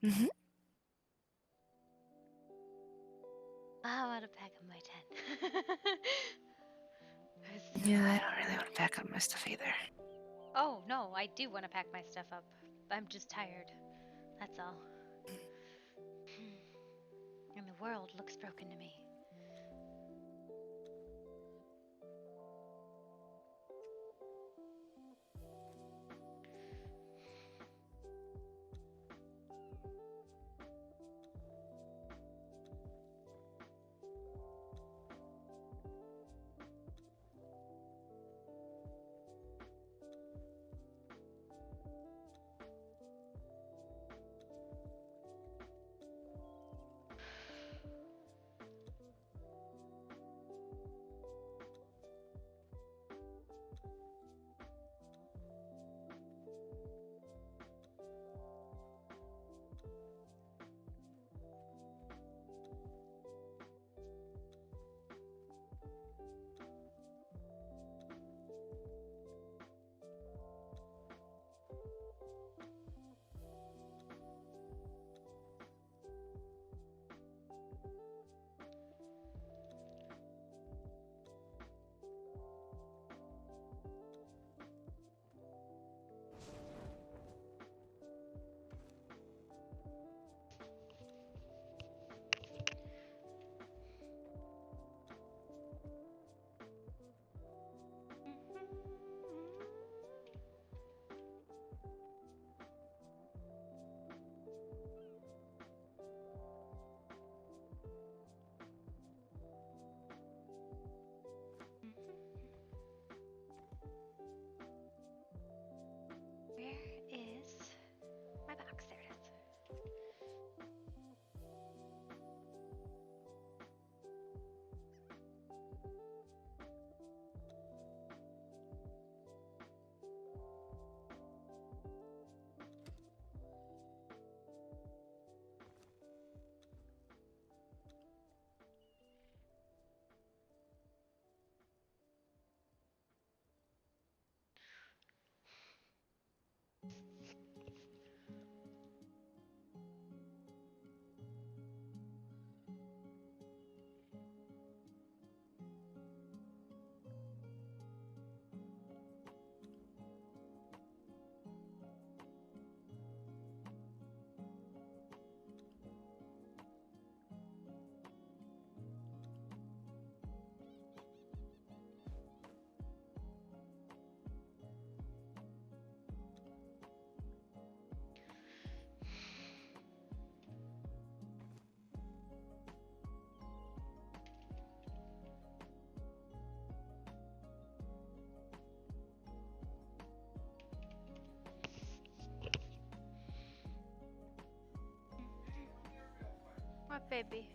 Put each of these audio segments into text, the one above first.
Mm-hmm. I want to pack up my tent. Yeah, I don't really want to pack up my stuff either. Oh, no, I do want to pack my stuff up. I'm just tired. That's all. And the world looks broken to me. Where is my box? There it is. What baby?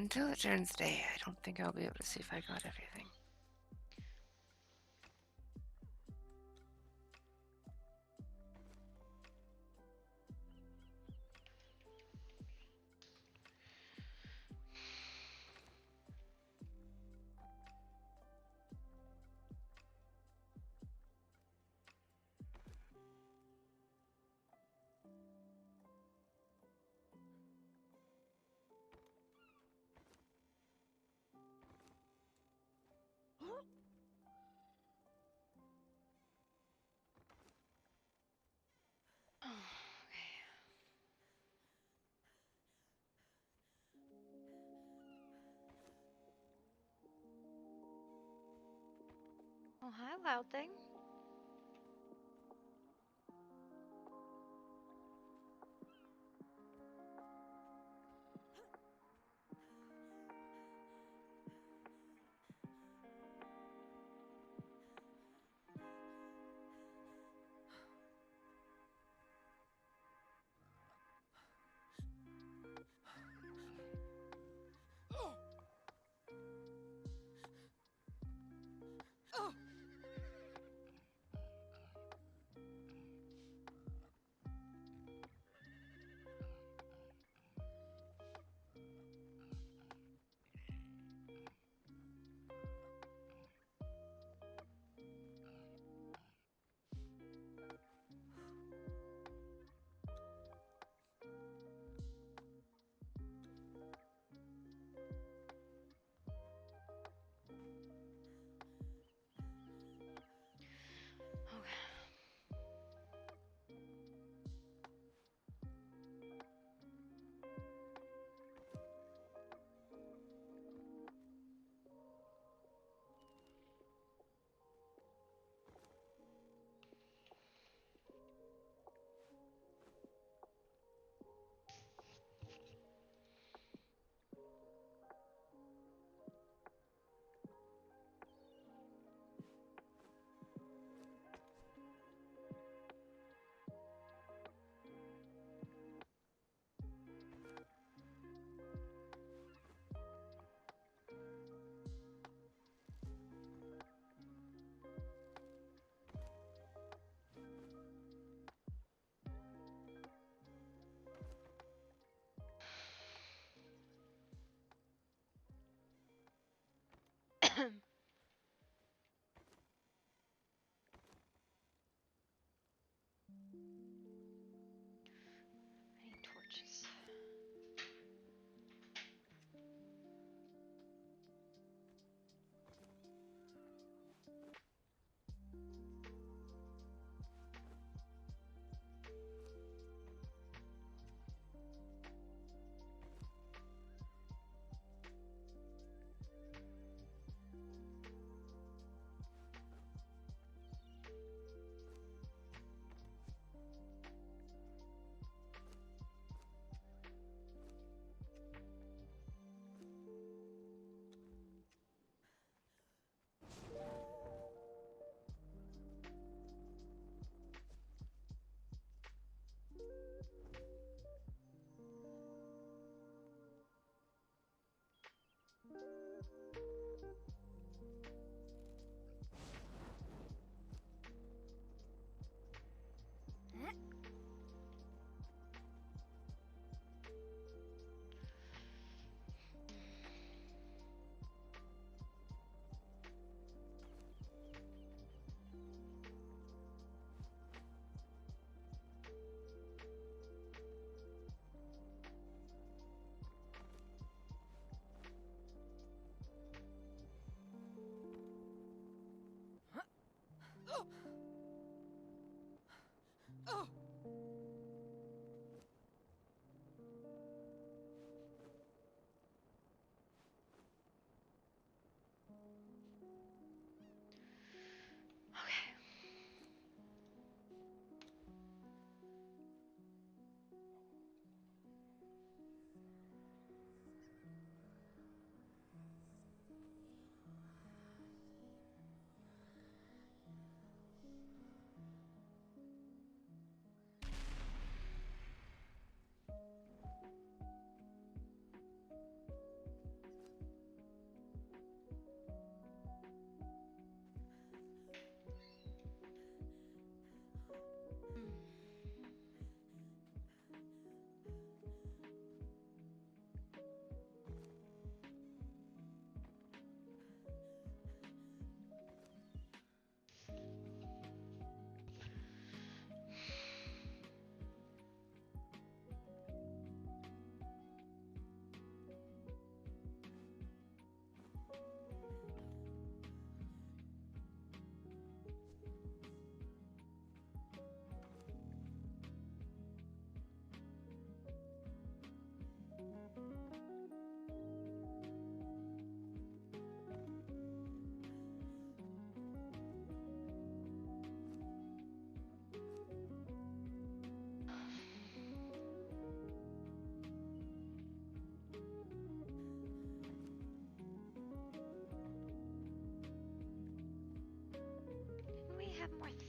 Until it turns day, I don't think I'll be able to see if I got everything. Oh, okay. Oh, hi, Wild Thing.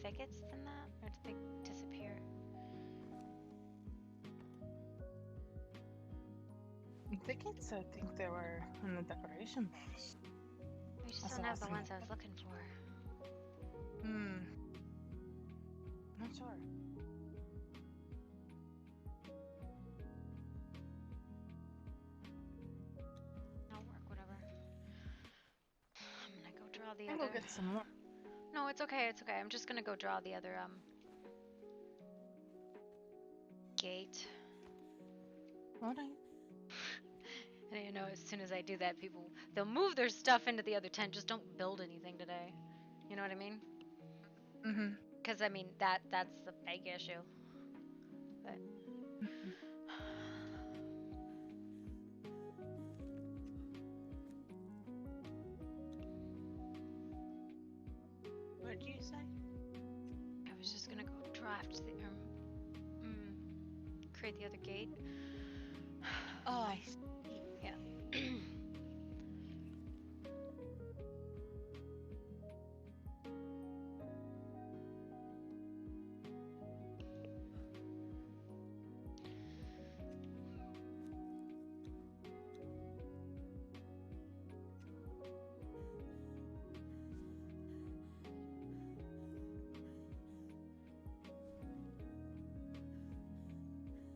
thickets than that? Or did they disappear? Thickets, I think they were in the decoration box. We just That's don't the have last the thing ones I was looking for. Not sure. That'll work, whatever. I'm gonna go draw the I'll go other... get some more. No, it's okay, it's okay. I'm just gonna go draw the other, gate. Alright. And you know, as soon as I do that, they'll move their stuff into the other tent. Just don't build anything today. You know what I mean? Mm-hmm. Because, I mean, that's the big issue. But... What did you say? I was just gonna go draft the, create the other gate. Oh, I see. Yeah.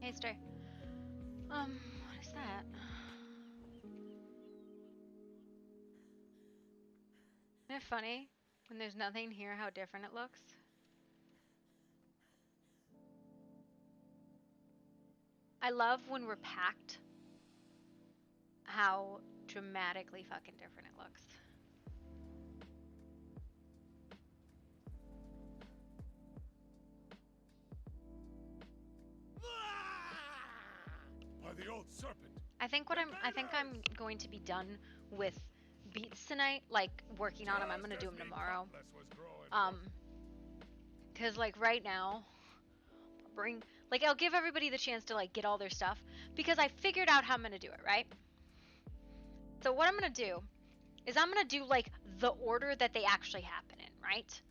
Hey, Stray. What is that? Isn't it funny when there's nothing here how different it looks? I love when we're packed how dramatically fucking different it looks. By the old serpent. I think I'm going to be done with beats tonight, like working on them. I'm gonna do them tomorrow. Cause like right now, I'll give everybody the chance to like get all their stuff because I figured out how I'm gonna do it, right? So what I'm gonna do is I'm gonna do like the order that they actually happen in, right?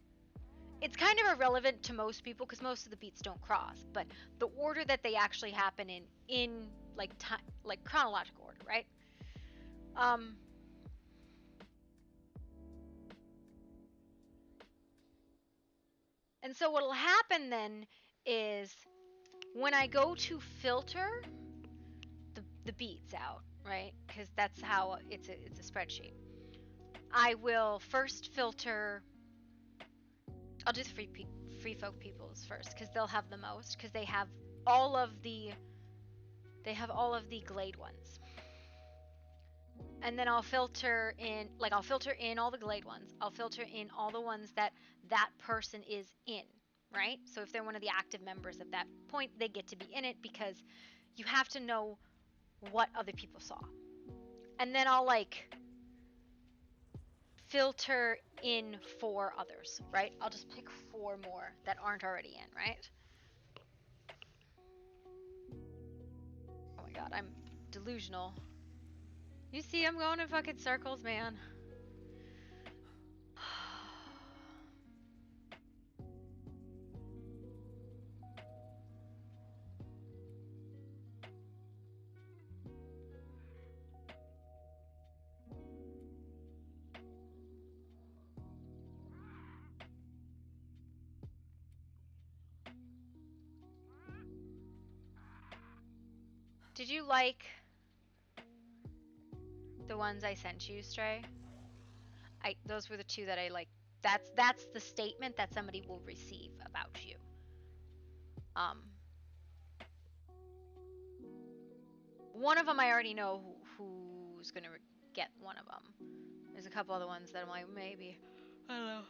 It's kind of irrelevant to most people because most of the beats don't cross, but the order that they actually happen in like chronological order, right? And so what'll happen then is when I go to filter the beats out, right? Because that's how it's a spreadsheet. I will first filter. I'll do the free folk peoples first because they'll have the most because they have all of the glade ones. And then I'll filter in all the glade ones. I'll filter in all the ones that person is in, right? So if they're one of the active members at that point, they get to be in it because you have to know what other people saw. And then I'll like filter in 4 others, right? I'll just pick 4 more that aren't already in, right? Oh my god, I'm delusional. You see, I'm going in fucking circles, man. Did you like the ones I sent you, Stray? Those were the 2 that I like. That's the statement that somebody will receive about you. One of them I already know who's gonna get one of them. There's a couple other ones that I'm like, maybe. I don't know.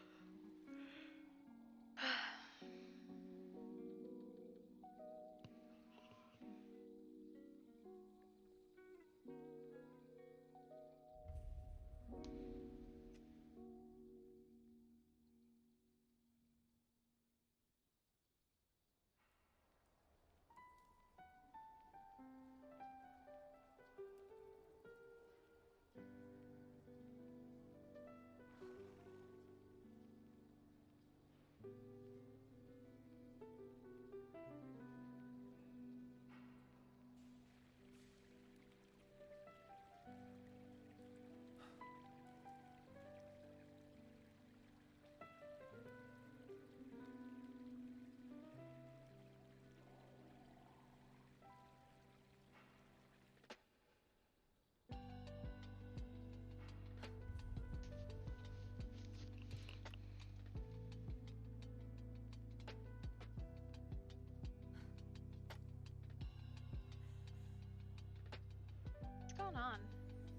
going on?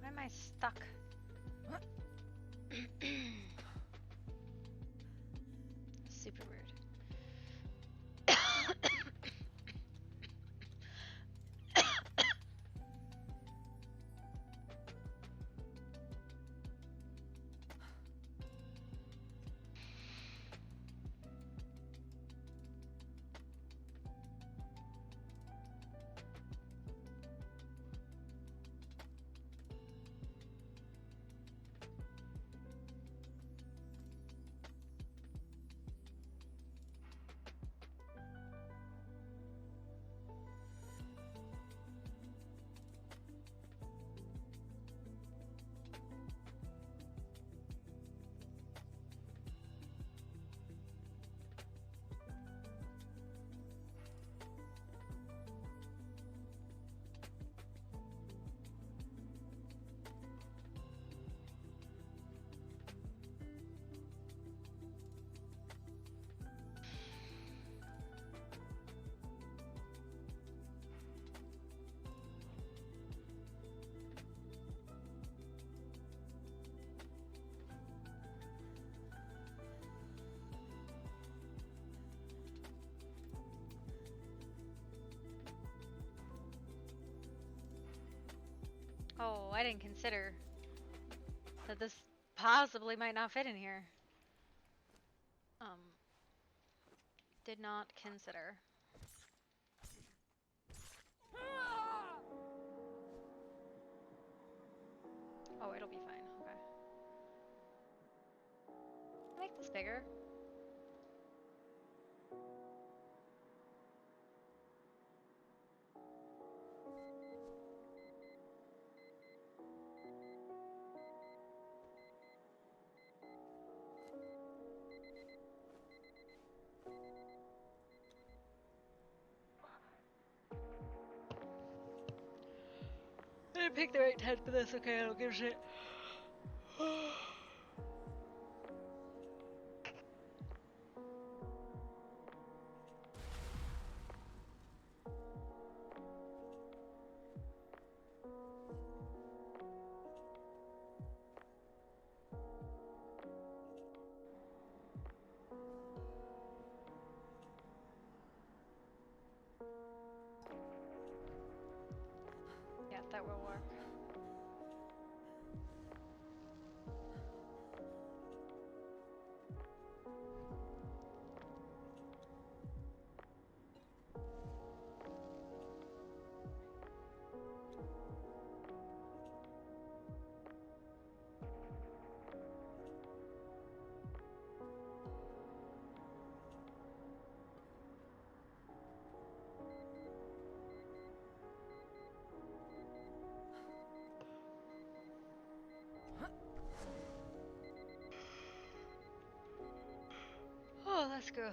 Why am I stuck? Super weird. Oh, I didn't consider that this possibly might not fit in here. Did not consider. Oh, it'll be fine. Okay. Make this bigger. I didn't pick the right tent for this. Okay, I don't give a shit. Yeah, that will work. Oh, that's gross.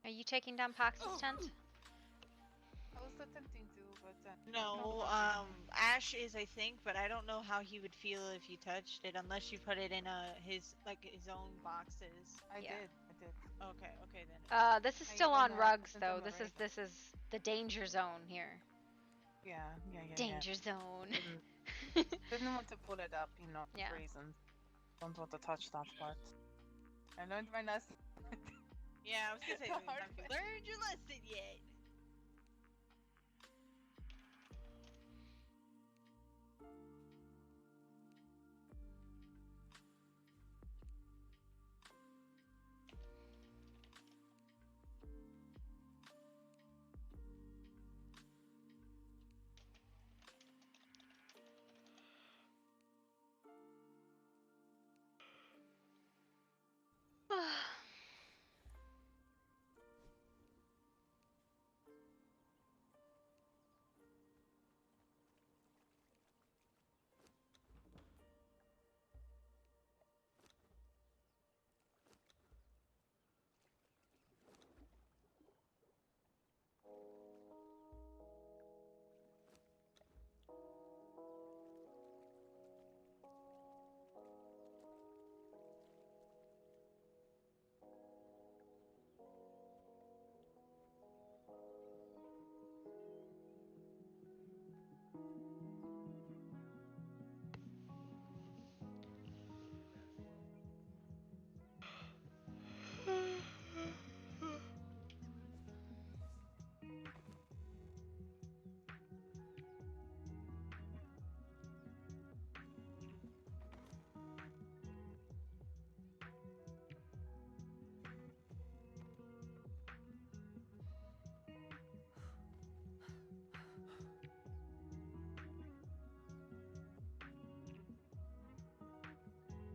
Are you taking down Pox's tent? I was attempting to, but No, Ash is, I think, but I don't know how he would feel if you touched it unless you put it in his own boxes. I Yeah. did. Okay then. This is I still even, on rugs sent though. them the This is the danger zone here. Yeah. Danger zone. Didn't want to pull it up, Yeah. reasons. Don't want to touch that part. I learned my lesson. Yeah, I was gonna say, The hard have you way. learned your lesson yet?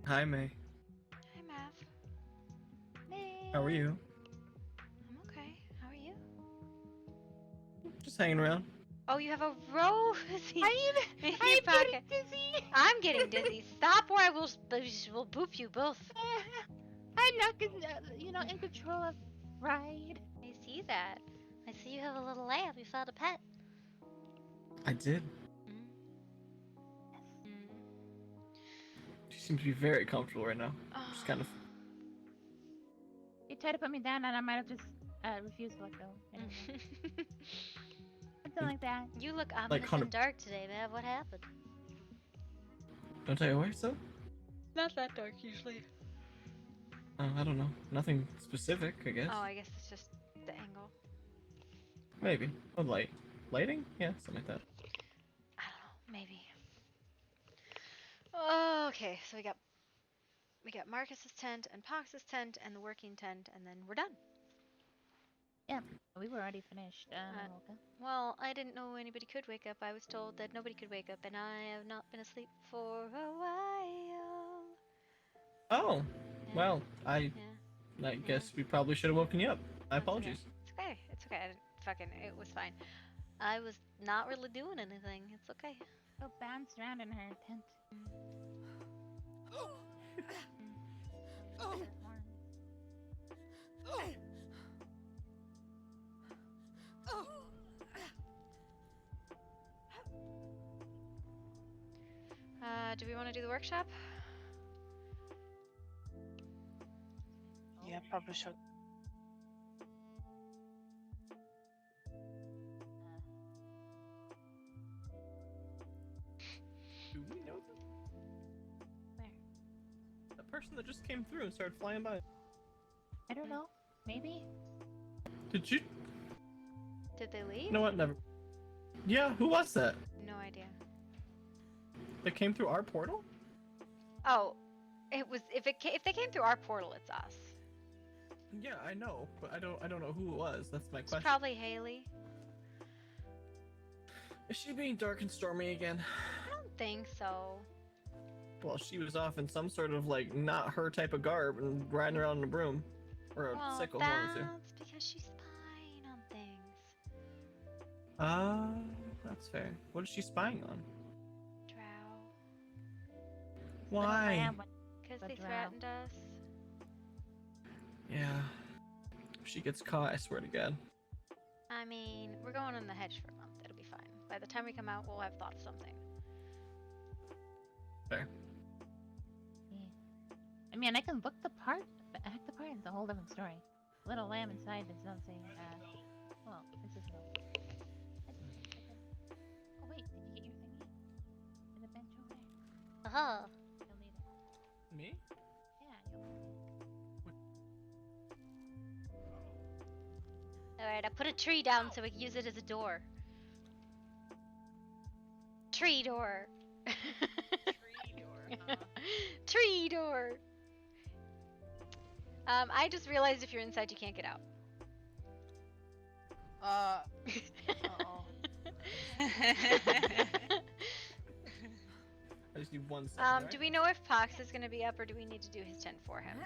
Hi, May. Hi, Mav. How are you? I'm okay. How are you? Just hanging around. Oh, you have a rose in your I'm pocket. getting dizzy. I'm getting dizzy. Stop, or I will boop you both. I'm not in control of ride. I see that. I see you have a little lamb. You found a pet. I did. She seems to be very comfortable right now. Just kind of. You tried to put me down, and I might have just refused to let go. I don't know. Something like that. You look ominous Like, and 100 dark today, man. What happened? Don't I always so? Not that dark usually. I don't know. Nothing specific, I guess. Oh, I guess it's just the angle. Maybe. Oh, lighting? Yeah, something like that. I don't know. Maybe. Oh, okay, so we got Marcus's tent and Pox's tent and the working tent, and then we're done. Yeah, we were already finished. Okay. Well, I didn't know anybody could wake up. I was told that nobody could wake up, and I have not been asleep for a while. Oh, Yeah. well, I Yeah. guess we probably should have woken you up. My apologies. It's okay. It's okay. It was fine. I was not really doing anything. It's okay. Go bounce around in her tent. Do we want to do the workshop? Yeah, probably should. Do we know them? Where? The person that just came through and started flying by. I don't know. Maybe. Did you? Did they leave? You know what? Never. Yeah, who was that? No idea. That came through our portal? Oh, it was if they came through our portal, it's us. Yeah, I know, but I don't know who it was. That's my It's question. probably Haley. Is she being dark and stormy again? I don't think so. Well, she was off in some sort of not her type of garb and riding around in a broom or a Well, sickle. One of the two. that's because she's spying on things. That's fair. What is she spying on? Drow. Why? Because The they drow. threatened us. Yeah. If she gets caught, I swear to God. I mean, we're going in the hedge for a month. It'll be fine. By the time we come out, we'll have thought of something. Fair. Yeah. I mean, I can look the part, but act the part is a whole different story. Little lamb inside does not say, well, this is no. Oh wait, did you get your thingy? There's a bench over there. Uh-huh. You'll need it. Me? Yeah, you'll Alright, I put a tree down so we can use it as a door. Tree door. Tree door, huh? Tree door. I just realized if you're inside, you can't get out. Uh-oh. I just need 1 second. Right? Do we know if Pox is gonna be up, or do we need to do his tent for him?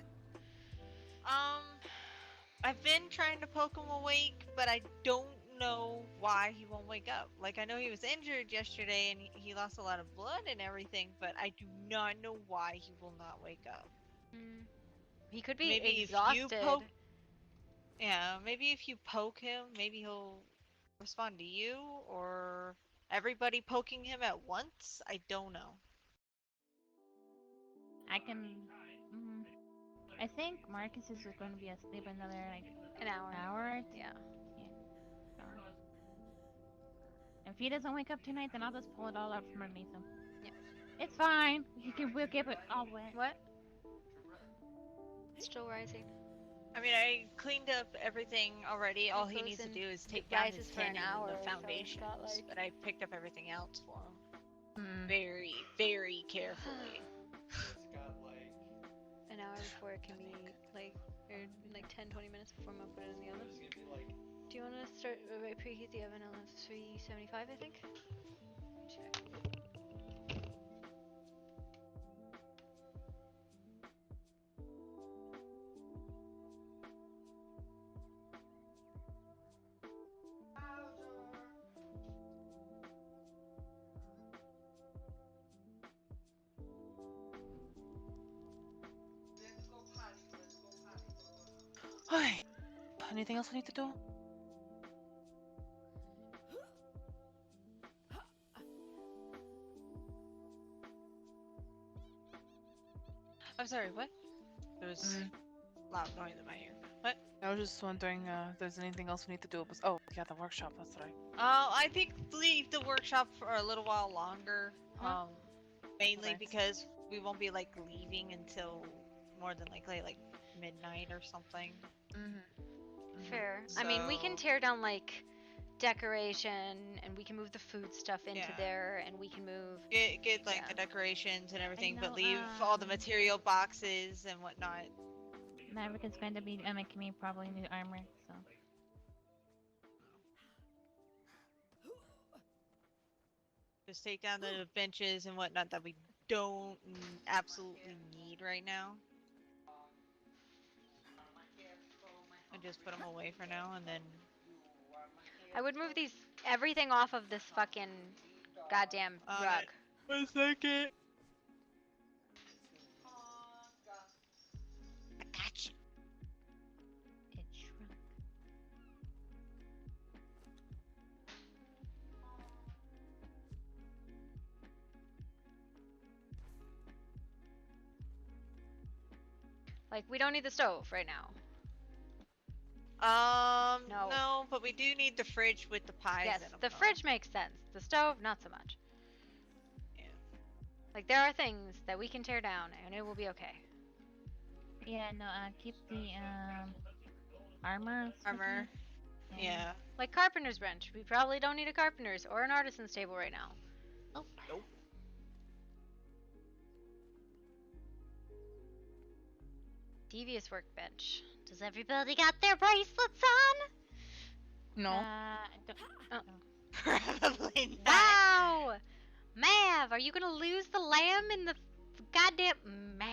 I've been trying to poke him awake, but I don't know why he won't wake up. Like, I know he was injured yesterday and he lost a lot of blood and everything, but I do not know why he will not wake up. He could be Maybe exhausted. if you poke, yeah, maybe if you poke him, maybe he'll respond to you, or everybody poking him at once. I don't know. I can. I think Marcus is going to be asleep another like An hour. hour. Yeah. So. If he doesn't wake up tonight, then I'll just pull it all out from underneath him. Yeah. It's fine. We'll keep it all wet. What? Still rising. I mean, I cleaned up everything already. All he goes needs to in- do is take it down rises his for an tent hour, and so the it's foundations, got, like- but I picked up everything else for him. Mm. Very, very carefully. An hour before it can be like, or like 10-20 minutes before I'm gonna put it in the oven. Do you want to start preheat the oven on 375? I think. Check. Hi. Anything else I need to do? I'm sorry, what? There was loud noise in my ear. What? I was just wondering if there's anything else we need to do. Oh, yeah, the workshop. That's right. I think leave the workshop for a little while longer. Huh? Mainly Okay. because we won't be like leaving until more than likely like midnight or something. Fair. I mean, we can So- tear down like decoration, and we can move the food stuff into Yeah. there, and we can move. Get like Yeah. the decorations and everything, know, but leave all the um, material boxes and whatnot. Maverick is going to be making me probably new armor, so. Just take down the benches and whatnot that we don't absolutely need right now. And just put them away for now, and then I would move everything off of this fucking goddamn rug. 1 second. I got you. It shrunk. Like, we don't need the stove right now. No. No, but we do need the fridge with the pies Yes, in 'em, the though. fridge makes sense. The stove, not so much. Yeah. Like, there are things that we can tear down, and it will be okay. Yeah, no, keep the armor. Armor. Yeah. Like carpenter's bench. We probably don't need a carpenter's or an artisan's table right now. Oh. Nope. Devious workbench. Does everybody got their bracelets on? No. Don't, Oh. Probably not. Wow! Mav, are you gonna lose the lamb in the goddamn Mav?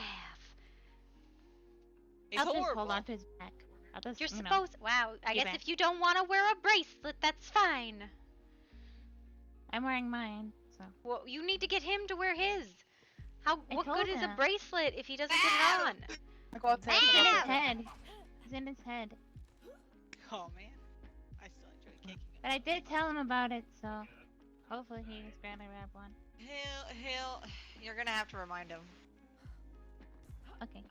It's I'll just horrible. hold on to his back. I'll just, You're you know. supposed. Wow. I Get guess back. if you don't want to wear a bracelet, that's fine. I'm wearing mine, so. Well, you need to get him to wear his. How? I What told good is a him. bracelet if he doesn't get it on? I go outside. He's I in go his outside. head. He's in his head. Oh man, I still enjoy kicking him. But I did tell him about it, so hopefully he's gonna grab one. You're gonna have to remind him. Okay.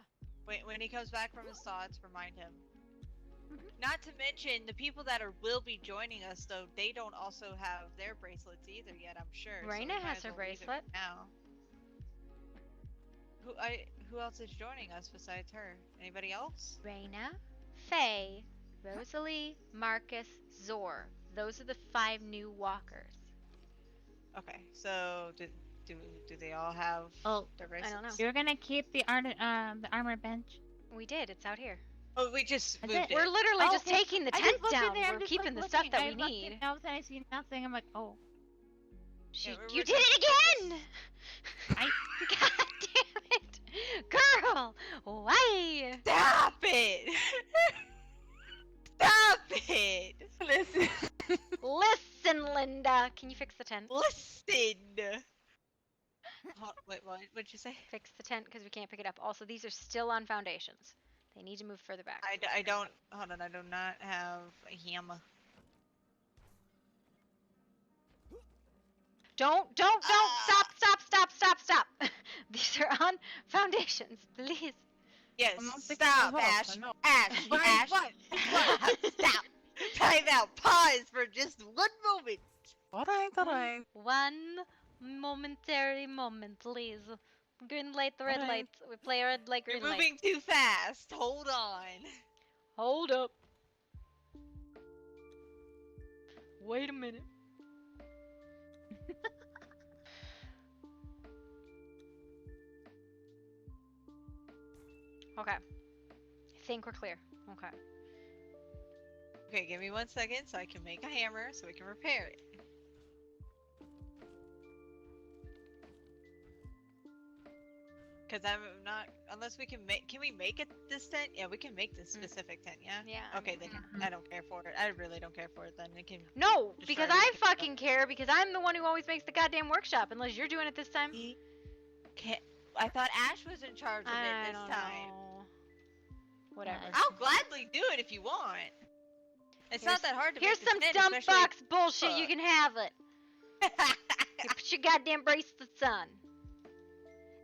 When he comes back from his thoughts, remind him. Mhm. Not to mention, the people that will be joining us, though, they don't also have their bracelets either yet, I'm sure. so we Raina might has as her well leave it bracelet. Now. Who else is joining us besides her? Anybody else? Raina, Faye, Rosalie, Marcus, Zor. Those are the 5 new walkers. Okay, so do they all have Oh, their I bracelets? don't know. you're gonna keep the armor bench. We did. It's out here. Oh, we just That's moved it. it. We're literally Oh, just okay. taking the I tent just looked in down. there, I'm We're just, keeping like, the stuff looking. that I we looked need. in, all of a sudden I see nothing. I'm like, oh. Yeah, You we're did it again! I- God damn it! Girl! Why? Stop it! Stop it! Listen. Listen, Linda. Can you fix the tent? Listen. Wait, what'd you say? Fix the tent because we can't pick it up. Also, these are still on foundations. They need to move further back. I don't. Hold on, I do not have a hammer. Don't! Ah! Stop! These are on foundations. Please. Yes, I'm not fixing stop, the hook, Ash. I know. Ash, What? Ash. What? Stop. Time out. Pause for just one moment. Alright. One momentary moment, please. Green light, red Alright. light. We play red light, You're green light. moving too fast. Hold on. Hold up. Wait a minute. Okay. I think we're clear. Okay. Okay, give me 1 second so I can make a hammer so we can repair it. Cause I'm not, unless we can we make it this tent? Yeah, we can make this specific tent, yeah? Yeah. Okay, then I don't care for it. I really don't care for it then. It can. No, Just because try to I make it better. fucking care because I'm the one who always makes the goddamn workshop. Unless you're doing it this time. I thought Ash was in charge of it I this don't time. know. Whatever. Yeah, I'll gladly do it if you want. It's not that hard to Here's make some this tent, dumb especially- box bullshit. You can have it. You put your goddamn bracelets on.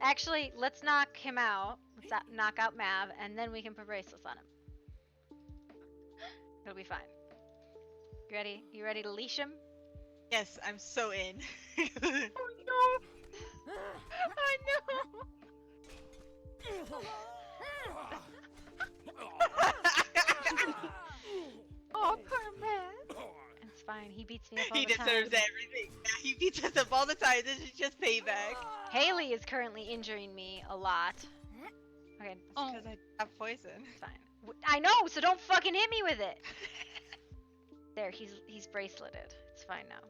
Actually, let's knock him out. Let's knock out Mav, and then we can put bracelets on him. It'll be fine. You ready? You ready to leash him? Yes, I'm so in. I know. Oh, poor man. It's fine. He beats me up all He the time. deserves everything. Yeah, he beats us up all the time. This is just payback. Haley is currently injuring me a lot. Okay, Oh. Because I have poison. it's fine. I know, so don't fucking hit me with it. There, he's braceleted. It's fine now.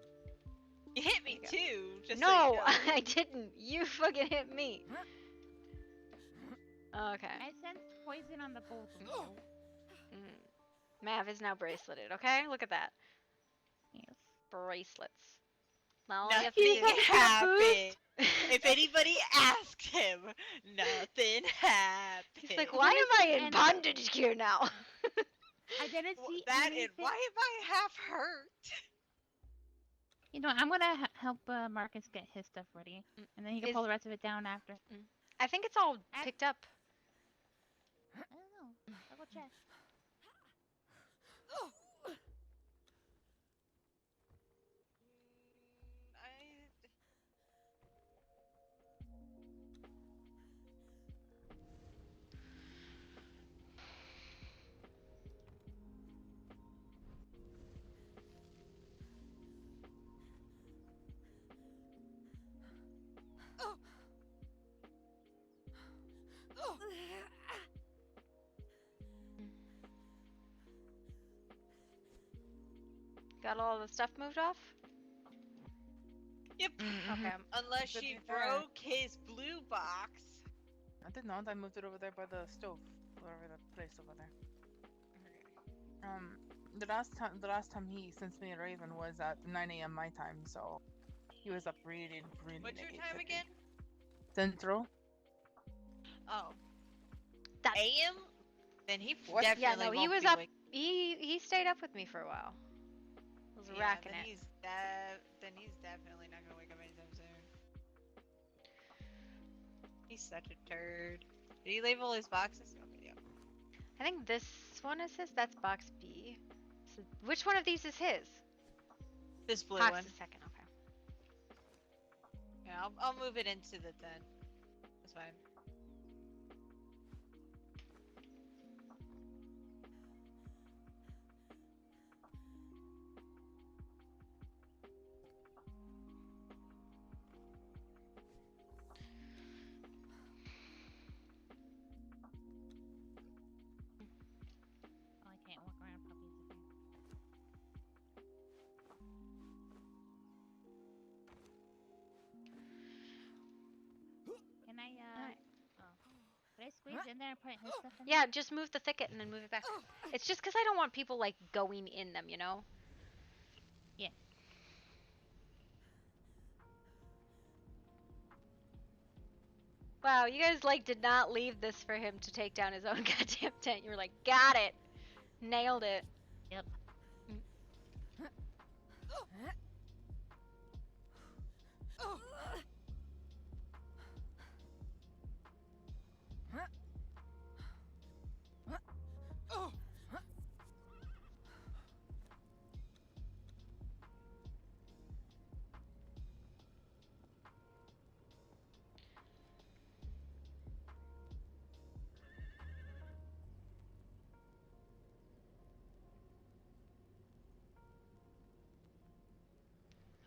You hit me There you too. Just no, so you know. I didn't. You fucking hit me. Okay. I sensed poison on the both of you. Mm. Mav is now braceleted, okay? Look at that. Yes. Bracelets. Now all you have to Nothing do is- happened. If anybody asked him, nothing happened. He's like, why am I in And- bondage here now? I didn't see That anything. and why am I half hurt? You know, I'm gonna help Marcus get his stuff ready, and then he can Is- pull the rest of it down after. I think it's all I- picked up. I don't know. I'll go check. Got all the stuff moved off? Yep. Okay. Unless Good she to hear. broke his blue box. I did not. I moved it over there by the stove, whatever that place over there. The last time he sent me a raven was at 9 a.m. my time, so he was up really What's your late, time I think. again? Central. Oh. That- AM? Then he What? definitely Yeah, no, he won't was be up. awake. He stayed up with me for a while. Was Yeah, racking then it. he's definitely not gonna wake up anytime soon. He's such a turd. Did he label his boxes? Okay, yeah. I think this one is his. That's box B. So which one of these is his? This blue Box one. the second. Okay. Yeah, I'll move it into the tent. That's fine. Oh, I can't walk around puppies again. Can I, Alright. oh. Could I squeeze in there and put his stuff in Yeah, just move the thicket and then move it back. It's just because I don't want people like going in them, you know? Yeah. Wow, you guys like did not leave this for him to take down his own goddamn tent. You were like, got it, nailed it. Yep.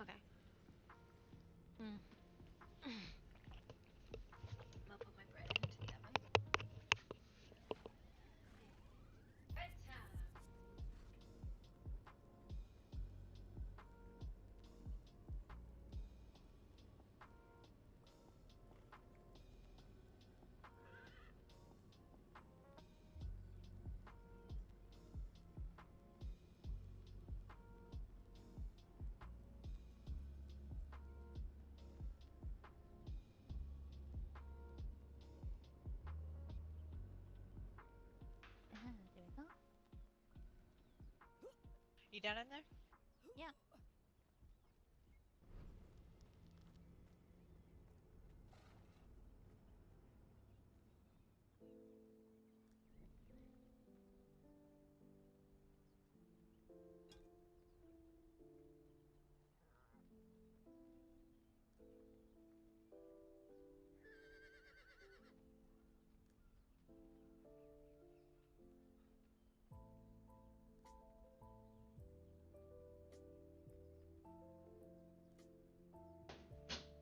Okay. I'm gonna put my bread into the oven. Bread time. There we go. You done in there? Yeah.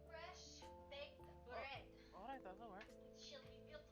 Fresh baked bread. Alright, that'll work. It shall be beautiful.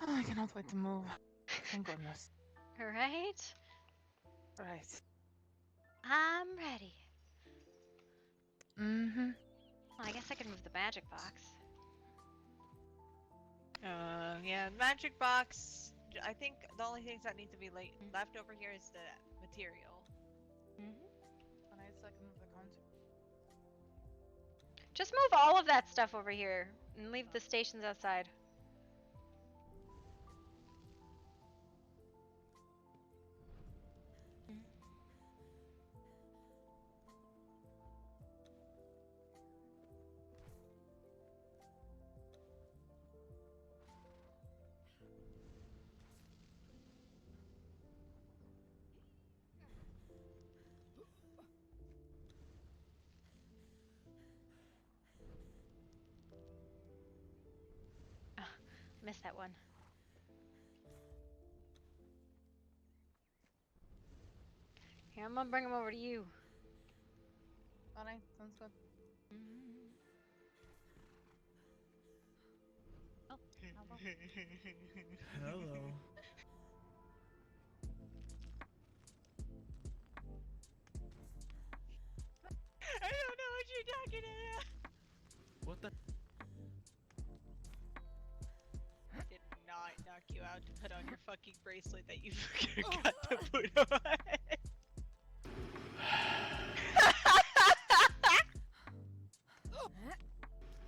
I cannot wait to move. Thank goodness. All right, Right. I'm ready. Mm-hmm. Well, I guess I can move the magic box. Yeah, magic box. I think the only things that need to be left over here is the material. And I still can move the contour. Just move all of that stuff over here and leave the stations outside. Missed that one. Here, I'm gonna bring him over to you. Alright, sounds good. Oh, Hello. I don't know what you're talking about. What the? Did not knock you out to put on your fucking bracelet that you forgot to put on.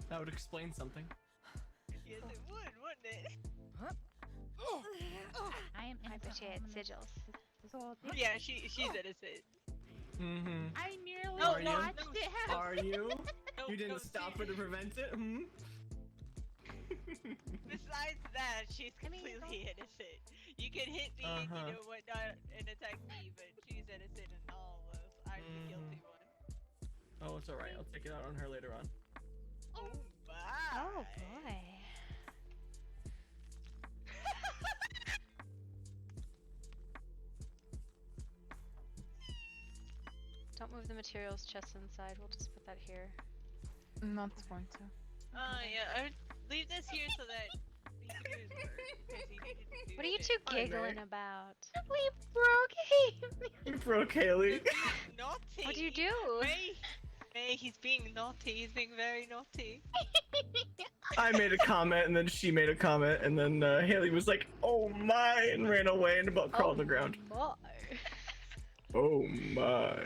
That would explain something. Yes, it would, wouldn't it? I am I bet you had innocent. sigils. This whole thing. Yeah, she's innocent. Mm-hmm. I nearly No, Are you? watched it happen. Are you? No, You didn't no, stop see, her to prevent it? Hmm? Besides that, she's I mean, completely innocent. You can hit me and Uh-huh. you know whatnot and attack me, but she's innocent in all of us. I'm the guilty one. Oh, it's alright. I'll take it out on her later on. Oh my! Oh boy. Don't move the materials chest inside. We'll just put that here. Not going to. Yeah, I would leave this here so that he can do his work. 'Cause he needed to do What are you shit. two Hi, giggling Mary. about? We broke him. You broke Haley. Naughty! What do you do? May, he's being naughty. He's being very naughty. I made a comment, and then she made a comment, and then Haley was like, "Oh my," and ran away and about crawled on the ground. Boy. Oh my.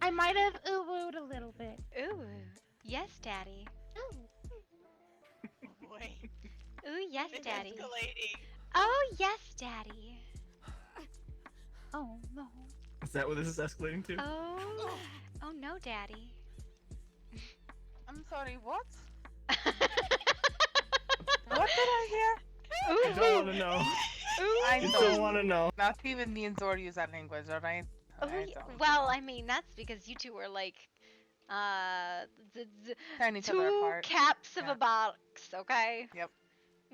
I might have ooh-wooed a little bit. Ooh. Yes, daddy. Ooh. Boy, Ooh, yes, it's daddy. escalating. Oh, yes, daddy. Oh no. Is that what this is escalating to? Oh. Oh no, daddy. I'm sorry, what? Ooh. What did I hear? I don't want to know. I You don't don't want to know. Not even me and Zor use that language, alright? Oh, I don't. well, I mean, that's because you two were like, Tearing each other two apart. caps of Yeah. a box, okay? Yep.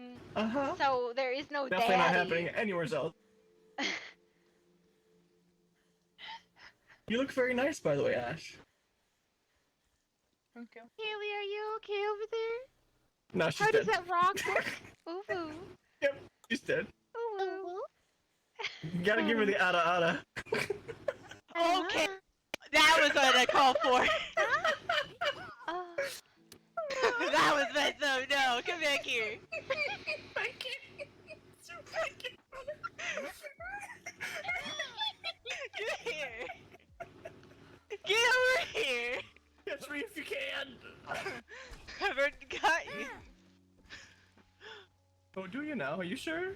Mm. Uh-huh. So there is no Definitely not daddy. happening anywhere else. You look very nice, by the way, Ash. Thank you. Haley, are you okay over there? No, she's How dead. does that rock work? Ooh, ooh, Yep, she's dead. ooh, ooh. Ooh. You gotta give her the ada. Okay, that was what I called for. Oh. That was messed up. No, come back here. Get here. Get over here. Catch me if you can. Trevor got you. Oh, do you now? Are you sure?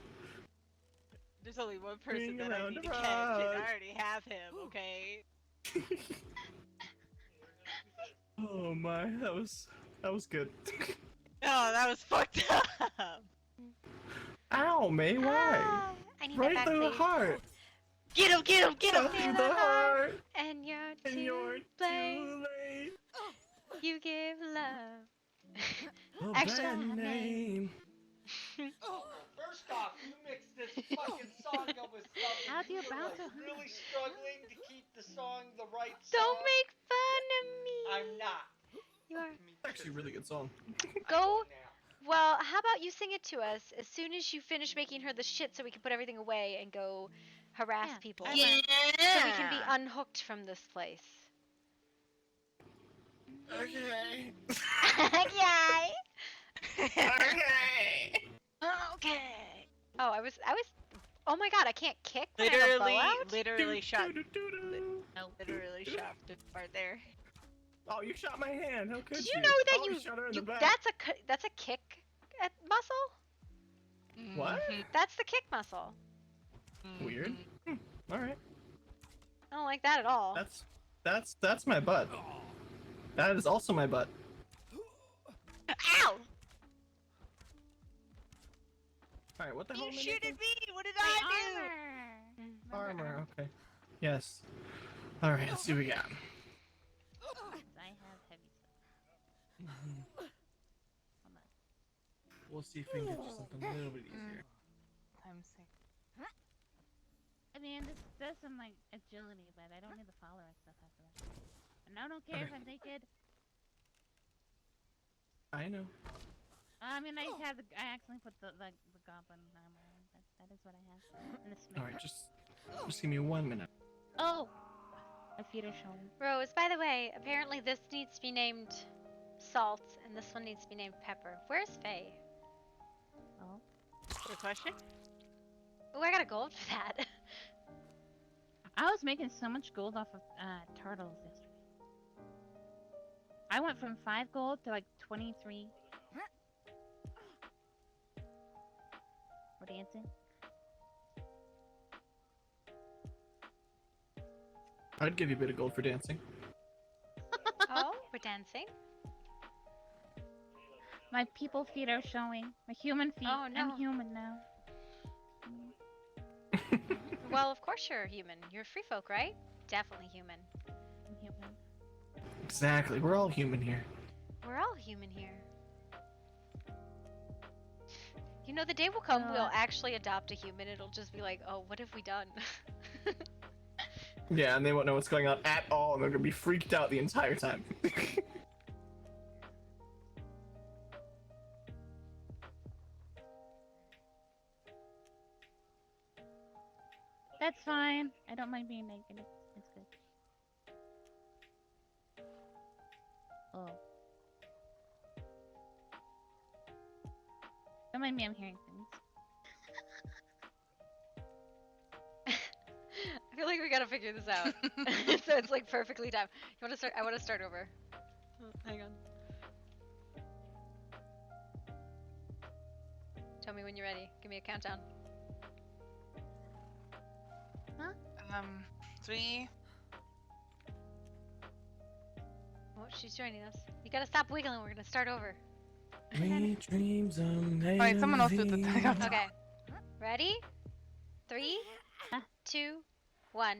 There's only one person Ring that I around need the to catch, and I rock. already have him. Okay. Oh my, that was good. Oh, that was fucked up. Ow, May, why? Ah, I need that Right back, through the please. heart. Get him! Get him! Get him! Right through the heart. And you're And too you're late. too late. You give love. A Actually- bad name. First off, you mixed this fucking song up with something. How'd you were bounce like it? really struggling to keep the song the right song. Don't make fun of me. I'm not. You are. Actually, a really good song. Go. now. Well, how about you sing it to us as soon as you finish making her the shit so we can put everything away and go harass Yeah. people. Yeah. So we can be unhooked from this place. Okay. Yay! Okay. Okay. Oh, I was. Oh my god, I can't kick when I have a bow out? Literally shot. Nope. Literally shot the part there. Oh, you shot my hand. How could Did you? you know that Oh, you? shot her in you the back. that's a kick muscle. What? That's the kick muscle. Weird. All right. I don't like that at all. That's my butt. That is also my butt. Ow! All right. What the hell? You am I shoot making? at me! What did My I do? armor. Armor. Okay. Yes. All right. Let's see what we got. I have heavy stuff. Hold on. We'll see if we can get you something a little bit easier. Time's sake. I mean, this does some like agility, but I don't need the follower and stuff after that. And I don't care if Okay. I'm naked. I know. I mean, I accidentally put the goblin armor on. That is what I have. And the smith. All right, just give me 1 minute. Oh! My feet are showing. Rose, by the way, apparently this needs to be named Salt, and this one needs to be named Pepper. Where's Faye? Oh. Good question. Oh, I got a gold for that. I was making so much gold off of turtles yesterday. I went from 5 gold to like 23. We're dancing. I'd give you a bit of gold for dancing. Oh, we're dancing. My people feet are showing. My human feet. Oh, no. I'm human now. Well, of course you're human. You're free folk, right? Definitely human. I'm human. Exactly. We're all human here. We're all human here. You know, the day will come we'll actually adopt a human. It'll just be like, oh, what have we done? Yeah, and they won't know what's going on at all, and they're gonna be freaked out the entire time. That's fine. I don't mind being naked. It's good. Oh. Don't mind me, I'm hearing things. I feel like we gotta figure this out. So it's like perfectly timed. You wanna start? I wanna start over. Oh, hang on. Tell me when you're ready. Give me a countdown. 3. Oh, she's joining us. You gotta stop wiggling. We're gonna start over. Sweet dreams are made Alright, someone else of do the these. countdown. Okay. Ready? 3, 2, 1.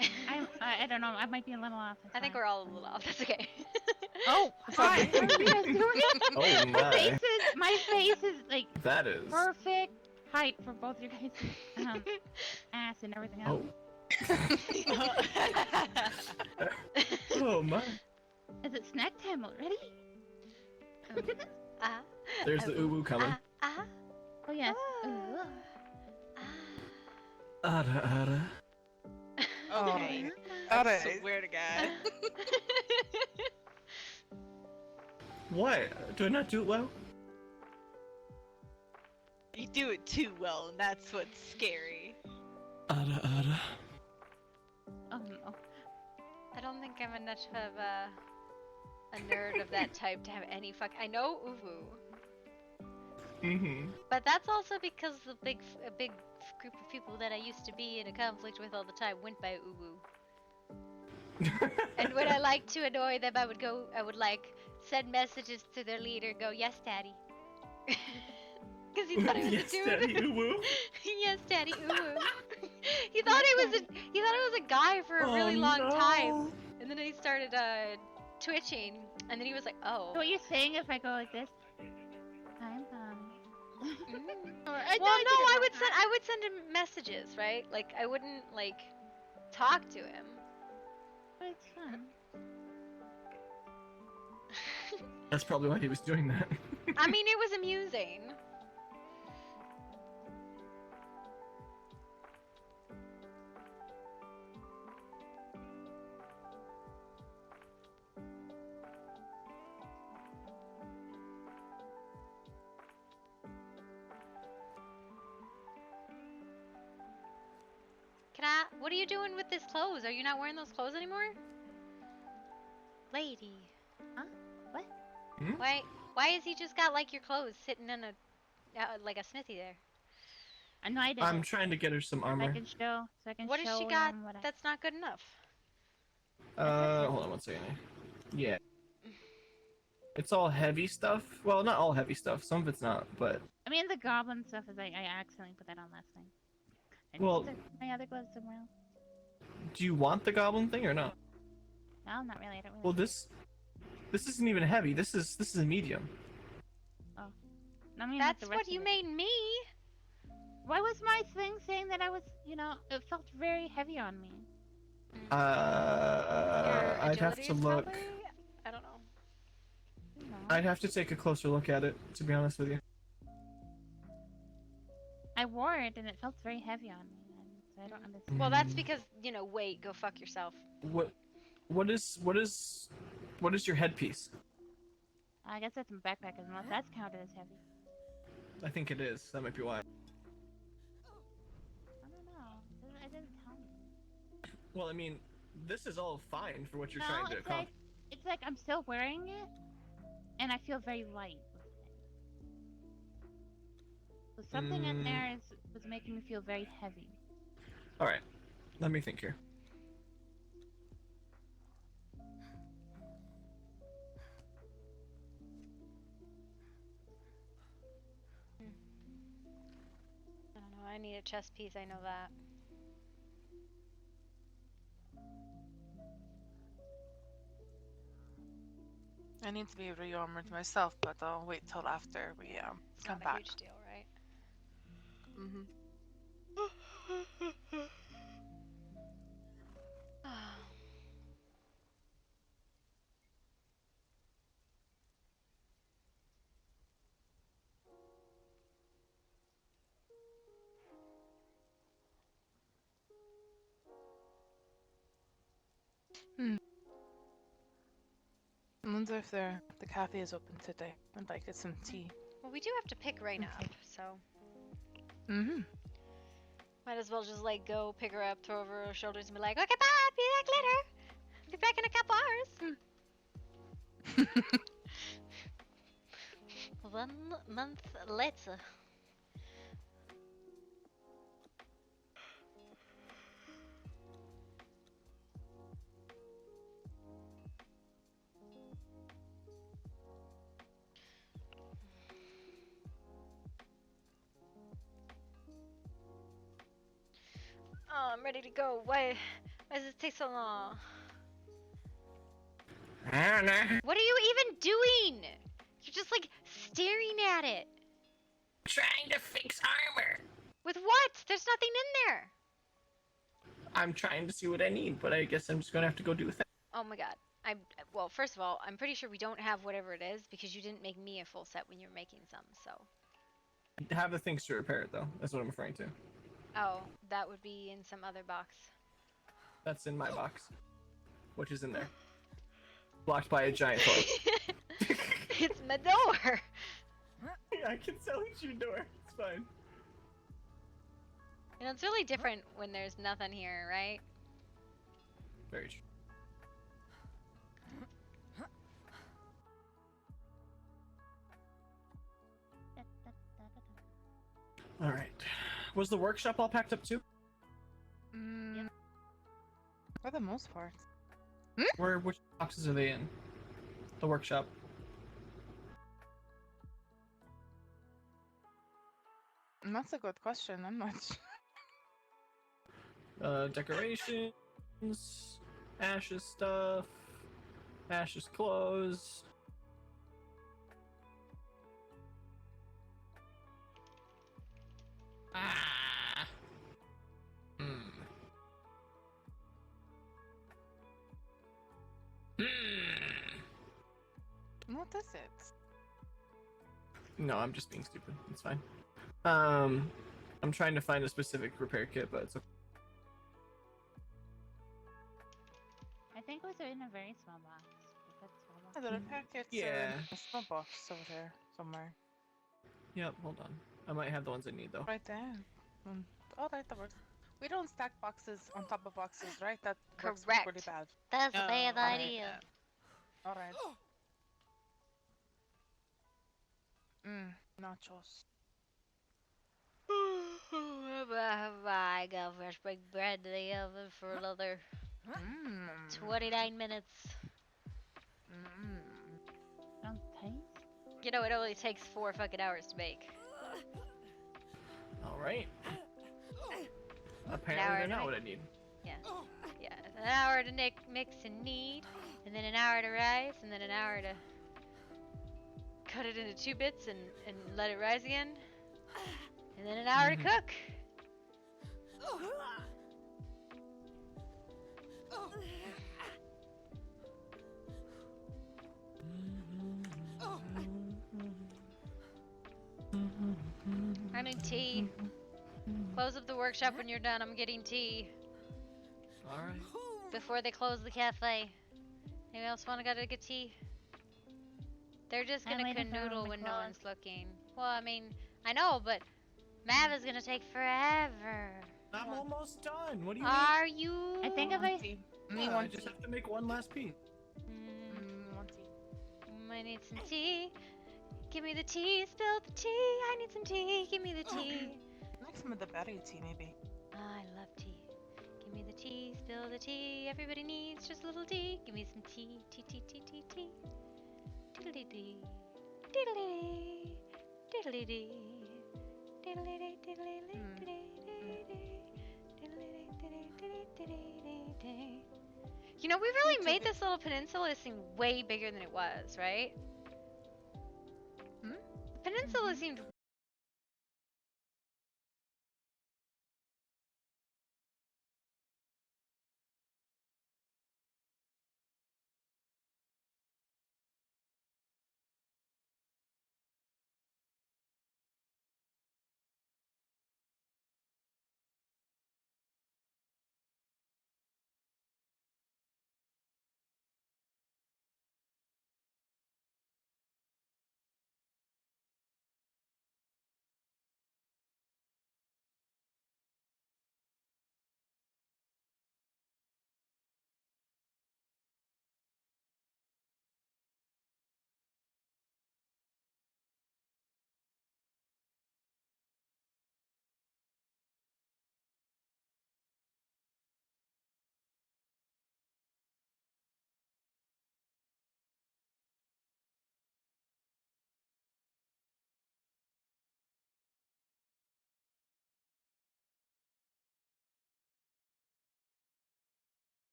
I don't know. I might be a little off. I think we're all a little off. That's okay. Oh, hi. How are you guys doing? Oh my. My face is like That is. perfect height for both your guys' ass and everything else. Oh. Oh my. Is it snack time already? There's the uwu coming. Oh yes. Ada, ada. Okay. Alright. I swear to God. What? Do I not do it well? You do it too well, and that's what's scary. Ada, ada. Oh no. I don't think I'm enough of a nerd of that type to have any fuck. I know uwu, Mm-hmm. but that's also because a big group of people that I used to be in a conflict with all the time went by uwu. And when I liked to annoy them, I would like send messages to their leader, go, yes, daddy. Because he thought it was Yes, a dude. daddy, uwu. Yes, daddy, uwu. he thought it was a guy for a really long time. And then he started twitching, and then he was like, oh. So what you're saying if I go like this? I'm Well, no, I would send him messages, right? Like I wouldn't like talk to him. But it's fun. That's probably why he was doing that. I mean, it was amusing. What are you doing with this clothes? Are you not wearing those clothes anymore? Lady. Huh? What? Hmm? Why has he just got like your clothes sitting in a like a smithy there? I know I did. I'm trying to get her some I armor. can show. So I can What show has she got them what I... that's not good enough? Hold on one second. Yeah. It's all heavy stuff. Well, not all heavy stuff. Some of it's not, but I mean, the goblin stuff is I accidentally put that on last time. I Well- put my other gloves somewhere else. do you want the goblin thing or not? No, not really. I don't really. Well, this isn't even heavy. This is a medium. I mean, like That's the rest what you of it. made me. Why was my thing saying that I was, it felt very heavy on me? Your I'd have agility to is look. probably- I don't know. No. I'd have to take a closer look at it, to be honest with you. I wore it and it felt very heavy on me, and so I don't understand. Well, that's because, you know, wait, go fuck yourself. What is your headpiece? I guess that's my backpack, unless that's counted as heavy. I think it is. That might be why. I don't know. It didn't tell me. Well, I mean, this is all fine for what you're No, trying to accomplish. it's like I'm still wearing it, and I feel very light with it. So something in there was making me feel very heavy. All right, let me think here. I don't know, I need a chest piece, I know that. I need to be rearmored myself, but I'll wait till after we It's come not a back. huge deal, right? Mm-hmm. I wonder if the cafe is open today. I'd like get some tea. Well, we do have to pick Raina up, so Mm-hmm. might as well just like go pick her up, throw over her shoulders, and be like, okay, bye, be back later. Be back in a couple hours. 1 month later. Oh, I'm ready to go. Why does it take so long? What are you even doing? You're just like staring at it. Trying to fix armor. With what? There's nothing in there. I'm trying to see what I need, but I guess I'm just gonna have to go do that. Oh my god. Well, first of all, I'm pretty sure we don't have whatever it is because you didn't make me a full set when you were making some, so. Have the things to repair it, though. That's what I'm referring to. Oh, that would be in some other box. That's in my box, which is in there, blocked by a giant toy. It's my door. I can sell you your door. It's fine. You know, it's really different when there's nothing here, right? Very true. All right. Was the workshop all packed up too? For the most part. Which boxes are they in? The workshop. That's a good question. I'm not sure. Decorations, Ash's stuff, Ash's clothes. Ah. What is it? No, I'm just being stupid. It's fine. I'm trying to find a specific repair kit, but it's okay. I think it was in a very small box. Was that small box? The repair kit's Yeah. a small box over there somewhere. Yep, hold on. I might have the ones I need though. Right there. All right, that works. We don't stack boxes on top of boxes, right? That works Correct. pretty bad. That's a bad Oh, alright. idea. All right. Nachos. I got fresh baked bread to the oven for another 29 minutes. Sounds tasty. You know, it only takes 4 fucking hours to make. All right. hour Apparently they're to not make- what I need. Yeah, an hour to mix and knead, and then an hour to rise, and then an hour to cut it into 2 bits and let it rise again, and then an hour to cook. I need tea. Close up the workshop when you're done. I'm getting tea. Alright. Before they close the cafe. Anyone else want to go to get tea? They're just I'm gonna waiting for canoodle my when no clock. one's looking. Well, I mean, I know, but Mav is gonna take forever. I'm almost done. What do you mean? Are you? I think if One I tea. Yeah, Me I one just tea. have to make one last piece. One tea. I need some tea. Give me the tea, spill the tea. I need some tea. Give me the tea. Next some of the berry tea, maybe. I love tea. Give me the tea, spill the tea. Everybody needs just a little tea. Give me some tea, tea, tea, tea, tea, tea. Diddly dee, diddly dee, diddly dee, diddly dee, diddly dee, diddly dee, diddly dee, diddly dee, diddly dee. You know, we really made this little peninsula seem way bigger than it was, right? Hmm? The peninsula seemed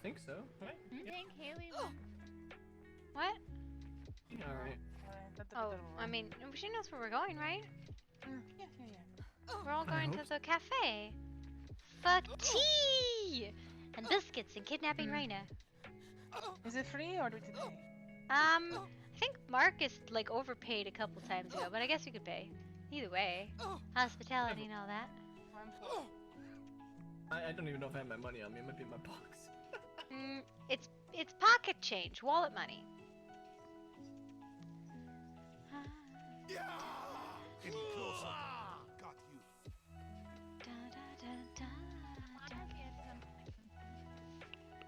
think so, right? I think Haley was... What? Alright. That's a Oh, bit of a I mean, she knows where we're going, right? yeah. We're all I going hope to the cafe. For tea! And biscuits and kidnapping Raina. Is it free or do we have to pay? I think Marcus, like, overpaid a couple times ago, but I guess we could pay. Either way. Hospitality and all that. I'm full. I don't even know if I have my money on me. It might be in my box. It's pocket change, wallet money. Any closer? Got you.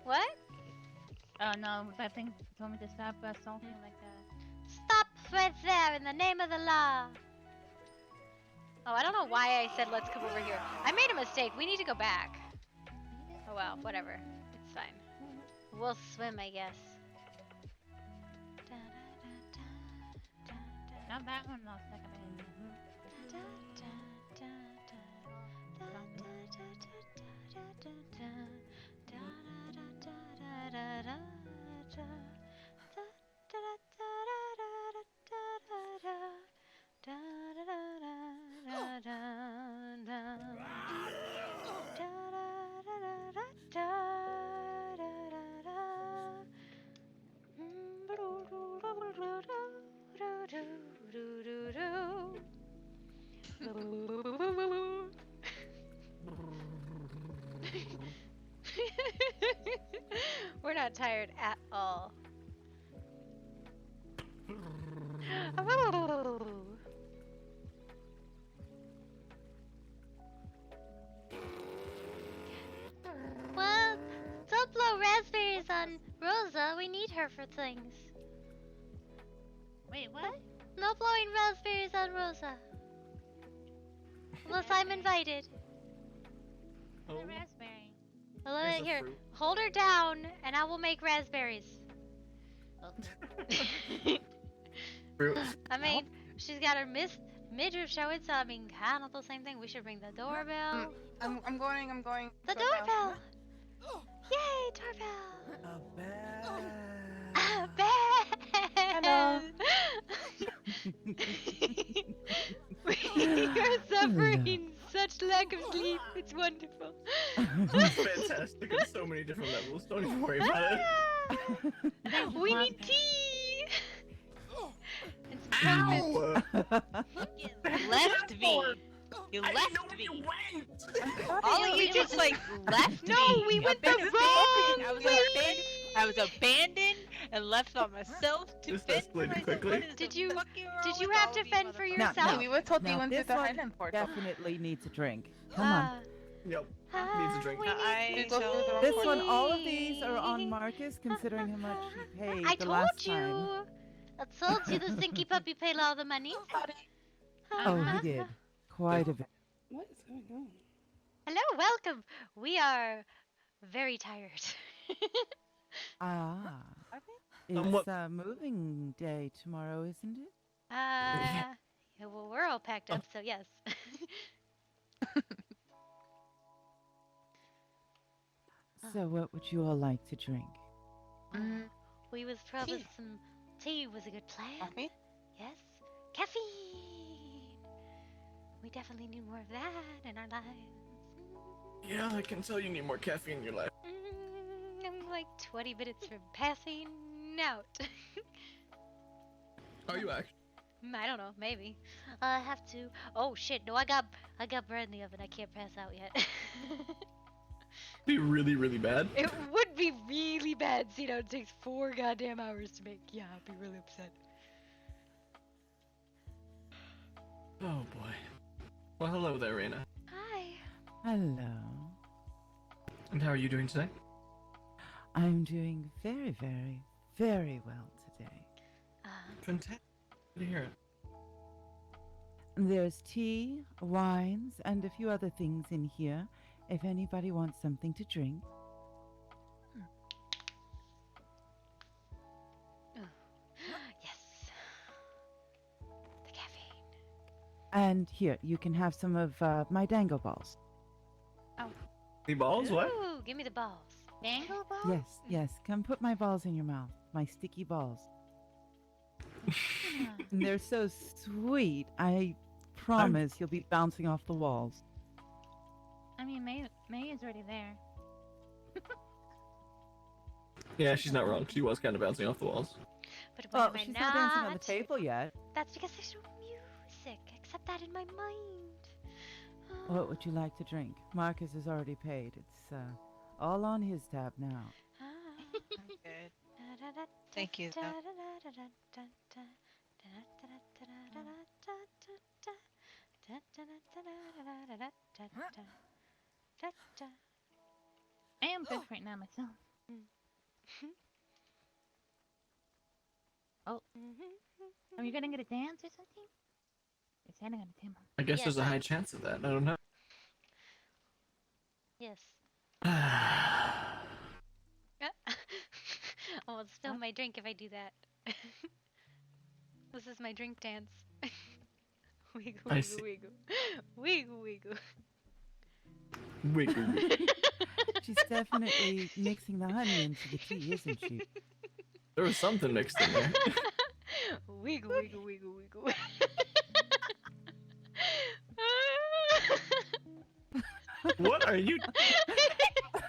What? Oh no, that thing told me to stop assaulting like that. Stop right there in the name of the law. Oh, I don't know why I said let's come over here. I made a mistake. We need to go back. Oh well, whatever. It's fine. We'll swim, I guess. Not that one, no, second hand. We're not tired at all. Well, don't blow raspberries on Rosa. We need her for things. Wait, what? No blowing raspberries on Rosa. Unless I'm invited. Oh, The raspberry. Well, there's a here, fruit. hold her down, and I will make raspberries. Fruit. I mean, she's got her midriff showing, so I mean, kind of the same thing. We should ring the doorbell. I'm going. The doorbell! Yay, doorbell! A bad. A bed! Hello. We are suffering such lack of sleep. It's wonderful. It's fantastic on so many different levels. Don't even worry about it. We need tea! It's breakfast. Ow! Left me. You I left didn't know where me. you went. All of you just like left me. No, we went the wrong I was abandoned and left by myself to This fend for escalated myself. quickly. What is Did the you- fucking wrong Did you with have all to of you fend for motherfuckers? yourself? We were told we Now, went to this the one Highland portal. definitely needs a drink. Come on. Yep. Needs a drink. We need I go through the don't- This one, all of these are on Marcus, considering how much he paid I the told last you. time. I told you the stinky puppy paid all the money. Oh, he did. Quite a bit. What is going on? Hello, welcome. We are very tired. Ah. Somewhat. It's moving day tomorrow, isn't it? Yeah, well, we're all packed up, so yes. So what would you all like to drink? We was promised Tea. some tea was a good plan. Coffee? Yes, caffeine. We definitely need more of that in our lives. Yeah, I can tell you need more caffeine in your life. I'm like 20 minutes from passing out. Are you actually? I don't know, maybe. I have to. Oh shit! No, I got bread in the oven. I can't pass out yet. Be really, really bad. It would be really bad. See, it takes 4 goddamn hours to make. Yeah, I'd be really upset. Oh boy. Well, hello there, Raina. Hi. Hello. And how are you doing today? I'm doing very, very, very well today. Fantastic. Good to hear it. There's tea, wines, and a few other things in here if anybody wants something to drink. Yes. The caffeine. And here, you can have some of my dango balls. The balls? What? Ooh, give me the balls. Dangle balls? Yes, yes. Come put my balls in your mouth. My sticky balls. Yeah. And they're so sweet. I promise you'll be bouncing off the walls. I mean, May is already there. Yeah, she's not wrong. She was kind of bouncing off the walls. But when Well, am I she's not dancing on the table yet. That's because there's no music, except that in my mind. What would you like to drink? Marcus has already paid. It's all on his tab now. I'm good. Thank you, though. I am good right now myself. Oh. Are you gonna get a dance or something? You're standing on the table. I guess Yes, there's a high chance of that. I don't know. Yes. Oh, I'll spill my drink if I do that. This is my drink dance. Wiggle, I wiggle, see. wiggle. Wiggle, wiggle. Wiggle. She's definitely mixing the honey into the tea, isn't she? There was something mixed in there. Wiggle, wiggle, wiggle, wiggle. What are you?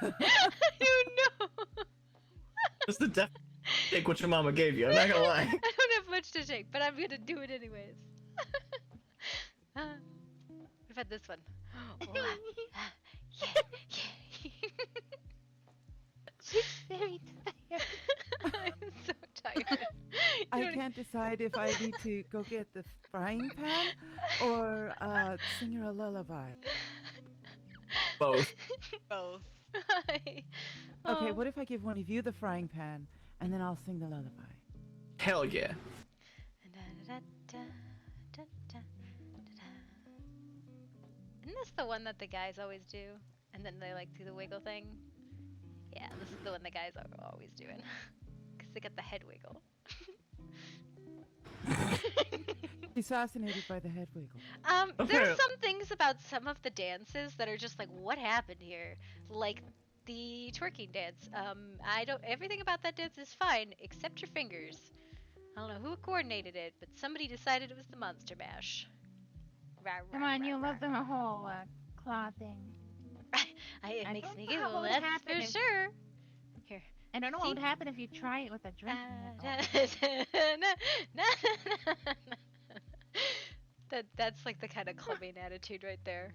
I don't know. That's the def. Take what your mama gave you. I'm not gonna lie. I don't have much to take, but I'm gonna do it anyways. What about this one? Yeah. She's very tired. I'm so tired. I You don't- can't decide if I need to go get the frying pan or sing her a lullaby. Both. Both. Okay, Oh. what if I give one of you the frying pan and then I'll sing the lullaby? Hell yeah. Isn't this the one that the guys always do? And then they like do the wiggle thing? Yeah, this is the one the guys are always doing. Because they got the head wiggle. She's fascinated by the head wiggle. There's Okay. some things about some of the dances that are just like, what happened here? Like the twerking dance. Everything about that dance is fine, except your fingers. I don't know who coordinated it, but somebody decided it was the Monster Mash. Come on, you love the whole claw thing. It I makes don't me know giggle, what would that's happen for if- sure. Here. I don't know See? what would happen if you try it with a drink. That's like the kind of clubbing attitude right there.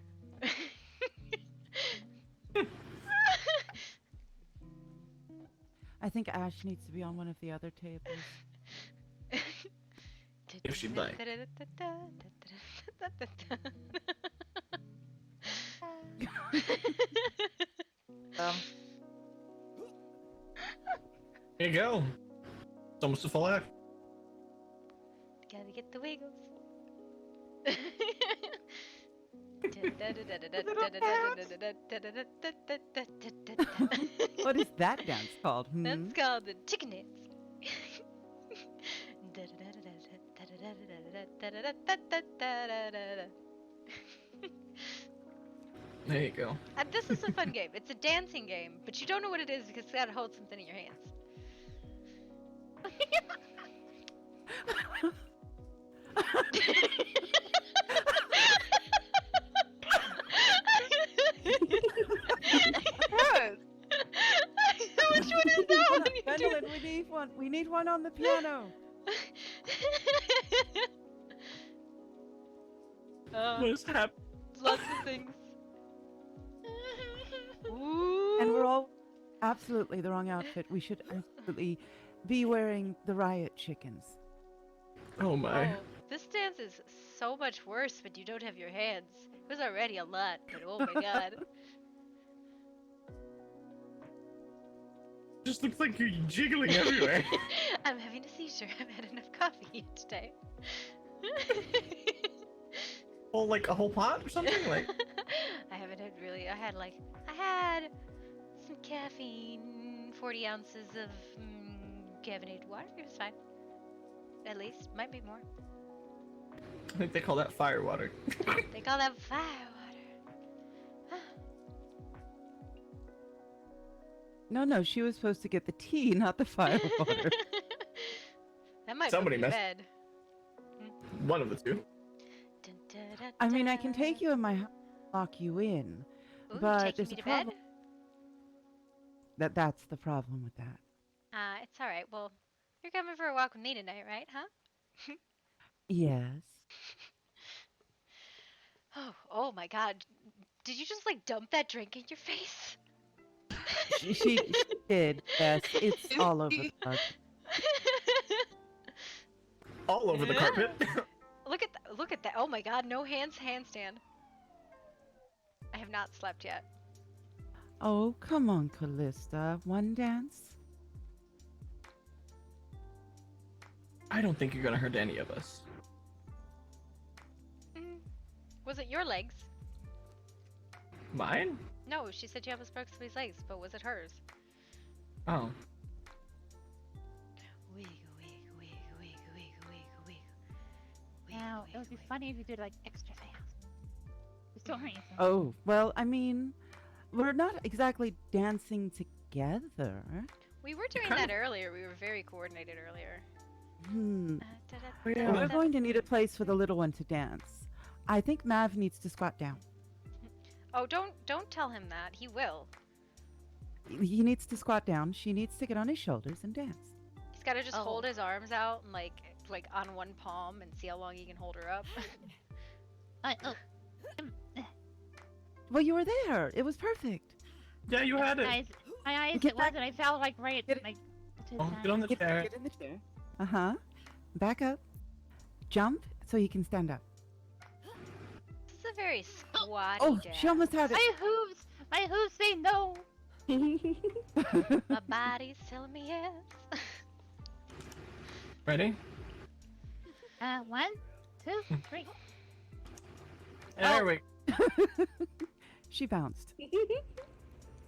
I think Ash needs to be on one of the other tables. If she'd like. Here you go. It's almost a full act. Gotta get the wiggles. What is that dance called? Hmm? That's called the chicken dance. There you go. This is a fun game. It's a dancing game, but you don't know what it is because you gotta hold something in your hands. Yes. Which one is that one? You do- Gwendolyn, we need one. We need one on the piano. What is happening? Lots of things. Ooh. And we're all absolutely the wrong outfit. We should absolutely be wearing the riot chickens. Oh my. Oh, this dance is so much worse when you don't have your hands. It was already a lot, but oh my god. Just looks like you're jiggling everywhere. I'm having a seizure. I've had enough coffee today. Oh, like a whole pot or something? Like. I haven't had really. I had some caffeine, 40 ounces of caffeinated water. It was fine. At least, might be more. I think they call that fire water. They call that fire water. No, she was supposed to get the tea, not the fire water. That might Somebody put me to messed- bed. One of the two. Dun, da, da, I mean, I can da. take you in my house, lock you in, Ooh, but taking there's me a to problem. bed? That's the problem with that. It's all right. Well, you're coming for a walk with me tonight, right? Huh? Yes. Oh my God! Did you just like dump that drink in your face? She did. Yes, it's all over the carpet. All over the carpet. Look at that! Look at that! Oh my God! No handstand. I have not slept yet. Oh, come on, Callista. One dance? I don't think you're gonna hurt any of us. Was it your legs? Mine? No, she said you almost broke somebody's legs, but was it hers? Oh. Wiggle, wiggle, wiggle, wiggle, wiggle, wiggle, wiggle. Now, it would be funny if you did like extra fast. Just don't hurt yourself. Oh, well, I mean, we're not exactly dancing together. We were doing kind that earlier. We were very coordinated earlier. Yeah. We're going to need a place for the little one to dance. I think Mav needs to squat down. Oh, don't tell him that. He will. He needs to squat down. She needs to get on his shoulders and dance. He's got to just Oh. hold his arms out and like on one palm and see how long he can hold her up. Well, you were there. It was perfect. Yeah, you had it. My eyes, Get it was, and I fell like right Get it. like to Oh, the get on the Get, chair. get in the chair. Uh-huh. Back up. Jump so you can stand up. This is a very squatty Oh, dance. she almost had it. My hooves say no. My body's telling me yes. Ready? 1, 2, 3. There we She bounced.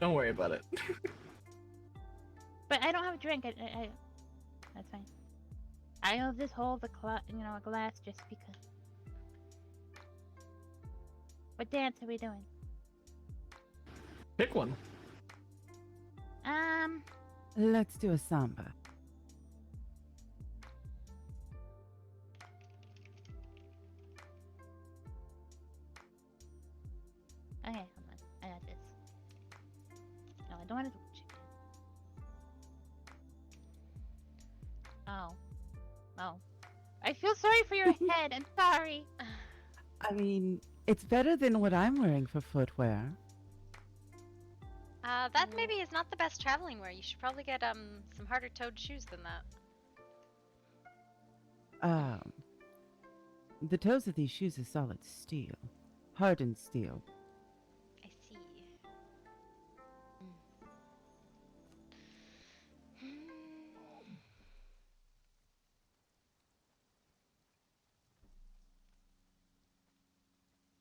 Don't worry about it. But I don't have a drink. I that's fine. I'll just hold the a glass just because. What dance are we doing? Pick one. Let's do a samba. Okay, hold on. I got this. No, I don't want to do chicken. Oh. Oh. I feel sorry for your head. I'm sorry. I mean, it's better than what I'm wearing for footwear. That maybe is not the best traveling wear. You should probably get some harder toed shoes than that. The toes of these shoes are solid steel. Hardened steel. I see.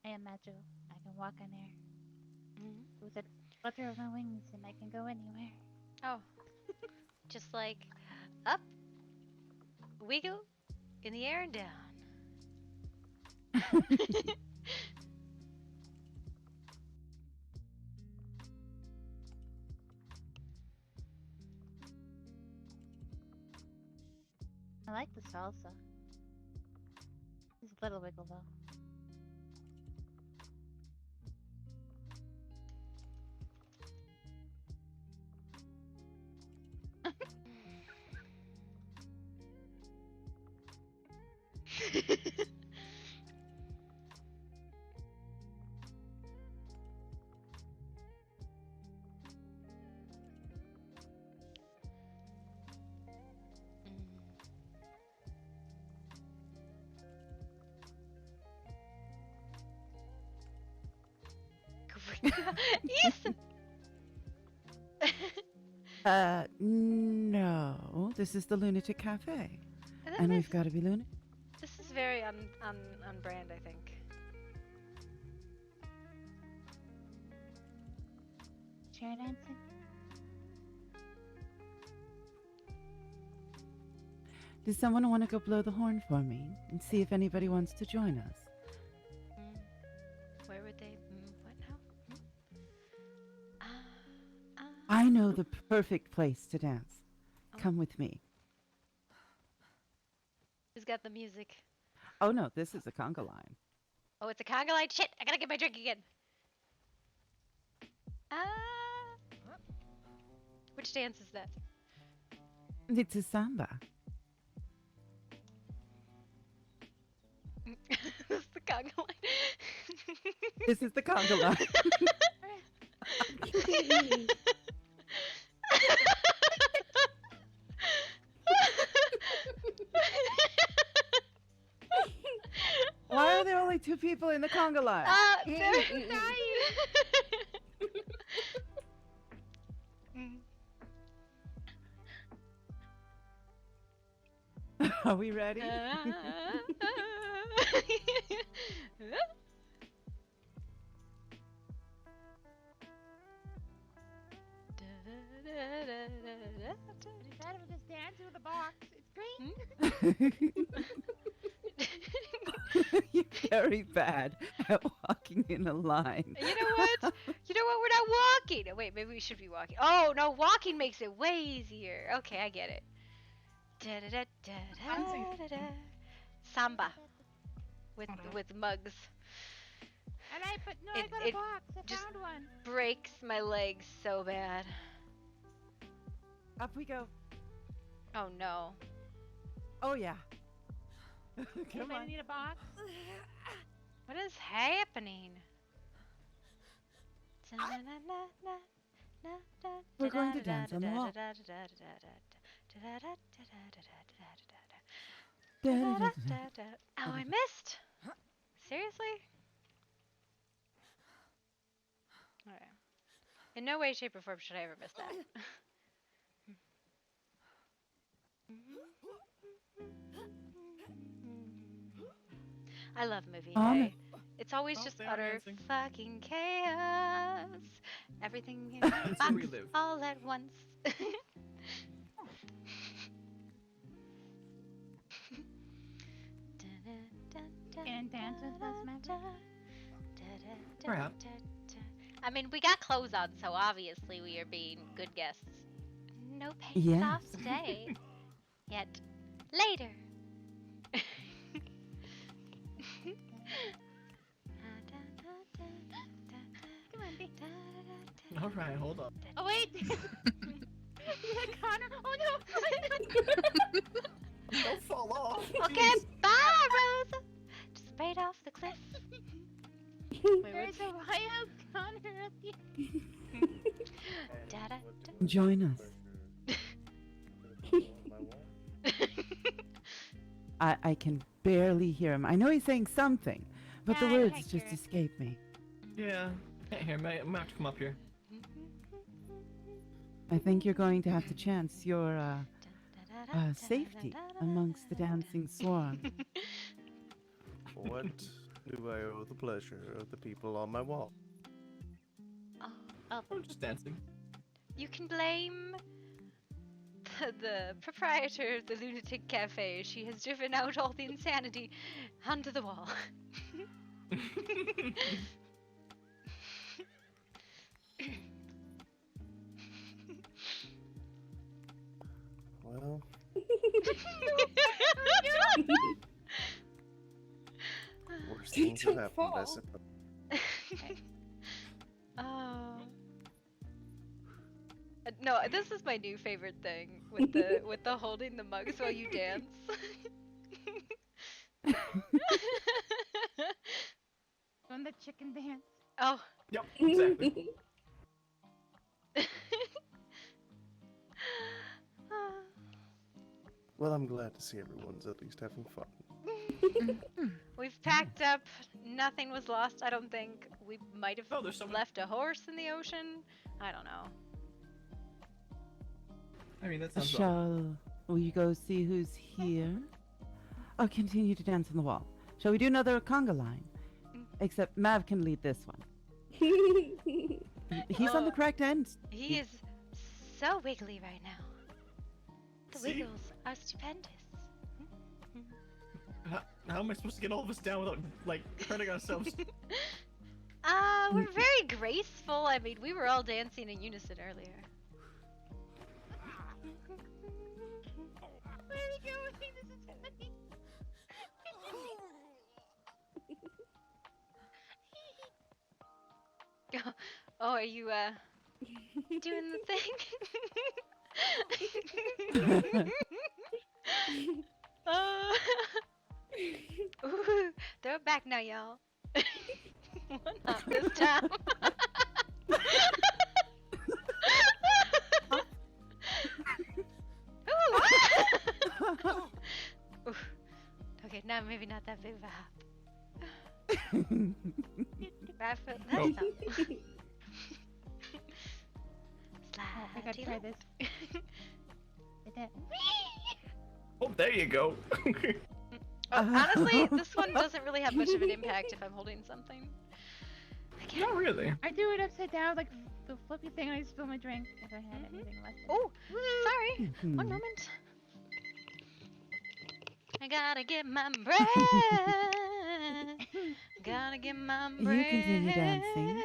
I am magical. I can walk on air. With a flutter of my wings, and I can go anywhere. Oh, just like up, wiggle, in the air and down. I like the salsa. It's a little wiggle though. Ethan! No. This is the Lunatic Cafe. And we've got to be lunatic. This is very on brand, I think. Chair dancing? Does someone want to go blow the horn for me and see if anybody wants to join us? Where would they? What now? I I know the perfect place to dance. Come with me. Who's got the music? Oh no, this is a conga line. Oh, it's a conga line. Shit, I gotta get my drink again. Which dance is that? It's a samba. This is the conga line. This is the conga line. Why are there only 2 people in the conga line? They're dying. Are we ready? Instead of just dancing with a box, it's great. You're very bad at walking in a line. You know what? We're not walking. Wait, maybe we should be walking. Oh no, walking makes it way easier. Okay, I get it. Samba with mugs. And I got a It box. I just found one. breaks my legs so bad. Up we go. Oh no. Oh yeah. Come Anybody on. need a box? What is happening? We're going to dance on the wall. Oh, I missed. Seriously? Alright. In no way, shape, or form should I ever miss that. I love movie day. It's always just utter dancing. fucking chaos. Everything in That's the where we box live. all at once. Can dance with us, Maverick? Perhaps. I mean, we got clothes on, so obviously we are being good guests. No pants Yes. off today. Yet later. Come on, babe. All right, hold on. Oh, wait. Connor. Oh, no. Don't fall off. Okay, bye, Rosa. Just straight off the cliff. Wait, There's a wild Connor up here. Join us. I can barely hear him. I know he's saying something, but the Yeah, I words can't just hear. escape me. Yeah, can't hear me. I'm gonna have to come up here. I think you're going to have to chance your safety amongst the dancing swarm. What do I owe the pleasure of the people on my wall? Oh, I'm just dancing. you can blame the proprietor of the Lunatic Cafe. She has driven out all the insanity onto the wall. Well, worse things have happened, I suppose. Oh. No, this is my new favorite thing with the holding the mugs while you dance. On the chicken dance. Oh. Yep, exactly. Well, I'm glad to see everyone's at least having fun. We've packed up. Nothing was lost, I don't think. We might have Oh, there's someone. left a horse in the ocean. I don't know. I mean, that sounds wrong. Shall we go see who's here? Or continue to dance on the wall? Shall we do another conga line? Except Mav can lead this one. He's on the correct end. He is so wiggly right now. The See? wiggles are stupendous. How am I supposed to get all of us down without, like, hurting ourselves? We're very graceful. I mean, we were all dancing in unison earlier. Oh, are you doing the thing? uh, ooh, throw it back now, y'all. Not this time. Ooh. Okay, now maybe not that big of a hop. That's Oh. something. Oh, I gotta try this. Did that- Oh, there you go. Honestly, this one doesn't really have much of an impact if I'm holding something. Not really. I do it upside down, like the flippy thing, and I spill my drink if I had anything left. Oh, sorry. One moment. I gotta get my breath. Gotta get my breath. You continue dancing.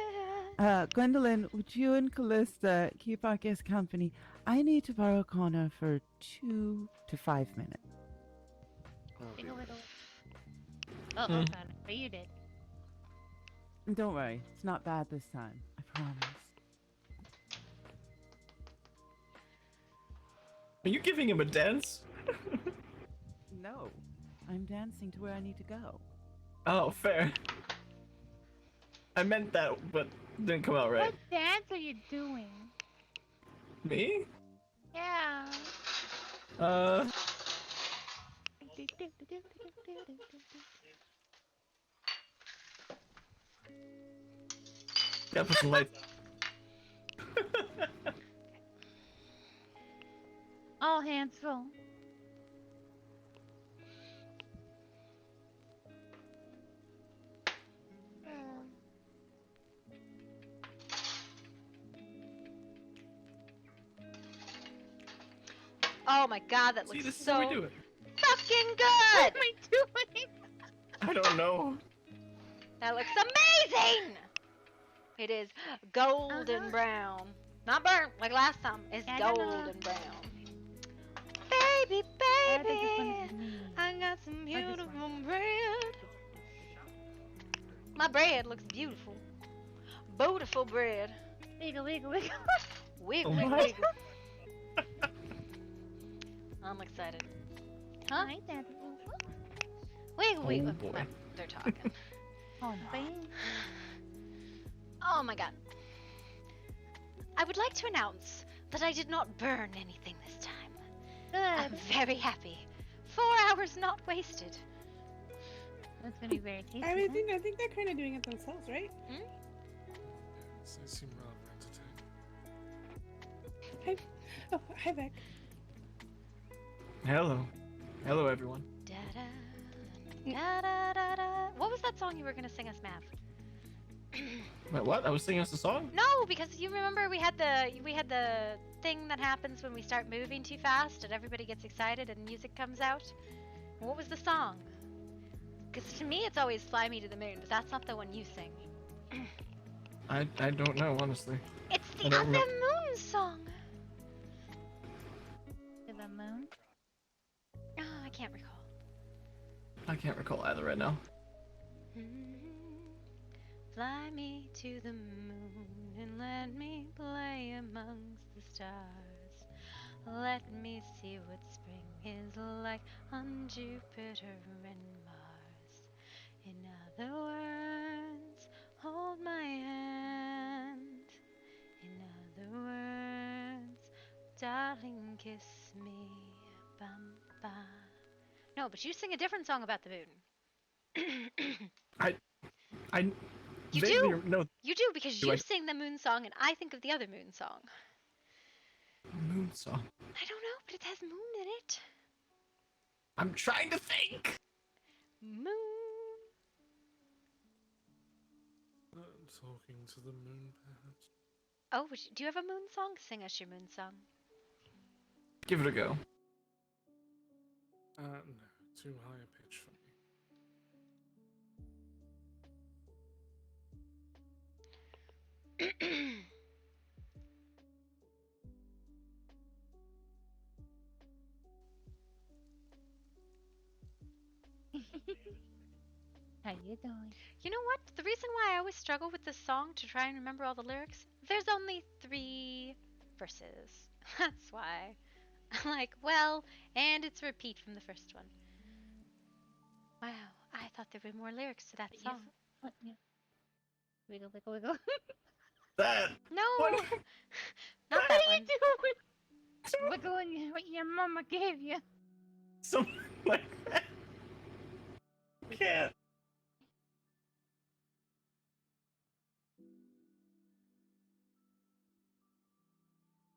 Gwendolyn, would you and Callista keep our guest company? I need to borrow Connor for 2 to 5 minutes. I'll Take do a it. little. Oh, Mm. God, but you did. Don't worry, it's not bad this time. I promise. Are you giving him a dance? No, I'm dancing to where I need to go. Oh, fair. I meant that, but didn't come out right. What dance are you doing? Me? Yeah. Yeah, put some lights. All hands full. Oh my god, that See, looks this is how we so do it. fucking What good! am I doing? I don't know. That looks amazing! It is golden brown. Not burnt like last time. It's Yeah, I don't know. golden brown. Baby, I don't think this one baby, is me. I got some Or this beautiful one. bread. My bread looks beautiful. Beautiful bread. Wiggle, wiggle, wiggle. Wiggle, Oh wiggle, my. wiggle. I'm excited. Huh? Hi, Daddy. Wiggle, Oh wiggle. boy. Oh, they're talking. Oh, man. Oh my god. I would like to announce that I did not burn anything this time. I'm Good. very happy. 4 hours not wasted. That's gonna be very tasty. I huh? think they're kind of doing it themselves, right? So they seem rather entertaining. Oh, hi, Vic. Hello. Hello, everyone. Da da da da da. What was that song you were gonna sing us, Mav? Wait, what? I was singing us a song? No, because you remember we had the thing that happens when we start moving too fast and everybody gets excited and music comes out. What was the song? Because to me it's always "Fly Me to the Moon," but that's not the one you sing. I don't know, honestly. It's I the don't other remem- moon song. To the moon. Oh, I can't recall. I can't recall either right now. Fly me to the moon and let me play amongst the stars. Let me see what spring is like on Jupiter and Mars. In other words, hold my hand. In other words, darling, kiss me. Bum, ba. No, but you sing a different song about the moon. I You vaguely do? know You do, because Do you I- sing the moon song and I think of the other moon song. moon song. I don't know, but it has moon in it. I'm trying to think. Moon. Talking to the moon, perhaps. Oh, do you have a moon song? Sing us your moon song. Give it a go. No, too high a pitch for me. How you doing? You know what? The reason why I always struggle with this song to try and remember all the lyrics, there's only 3 verses. That's why. I'm like, well, and it's a repeat from the first one. Wow, I thought there were more lyrics to that But song. What? Yeah. Wiggle, wiggle, wiggle. That. No! What? Not What that are one. you doing? Wiggling what your mama gave you. Something like that. Can't.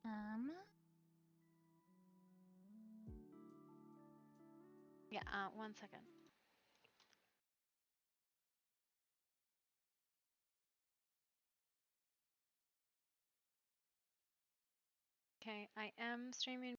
Um. Yeah, 1 second. Okay, I am streaming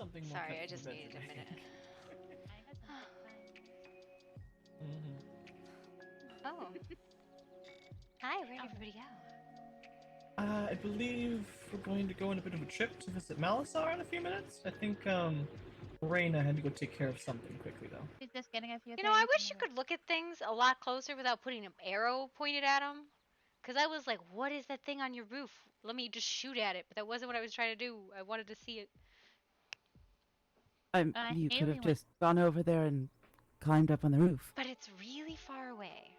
something more Sorry, I cut just from the needed a bed minute. I got some fine. Mhm. Oh. Hi, where'd everybody go? I believe we're going to go on a bit of a trip to visit Malasar in a few minutes. I think Reina had to go take care of something quickly though. She's just getting a few You know, I things wish in you the could look at things a lot closer without putting an arrow pointed at them. Because I was like, what is that thing on your roof? Let me just shoot at it. But that wasn't what I was trying to do. I wanted to see it. You could Haley have went. just gone over there and climbed up on the roof. But it's really far away.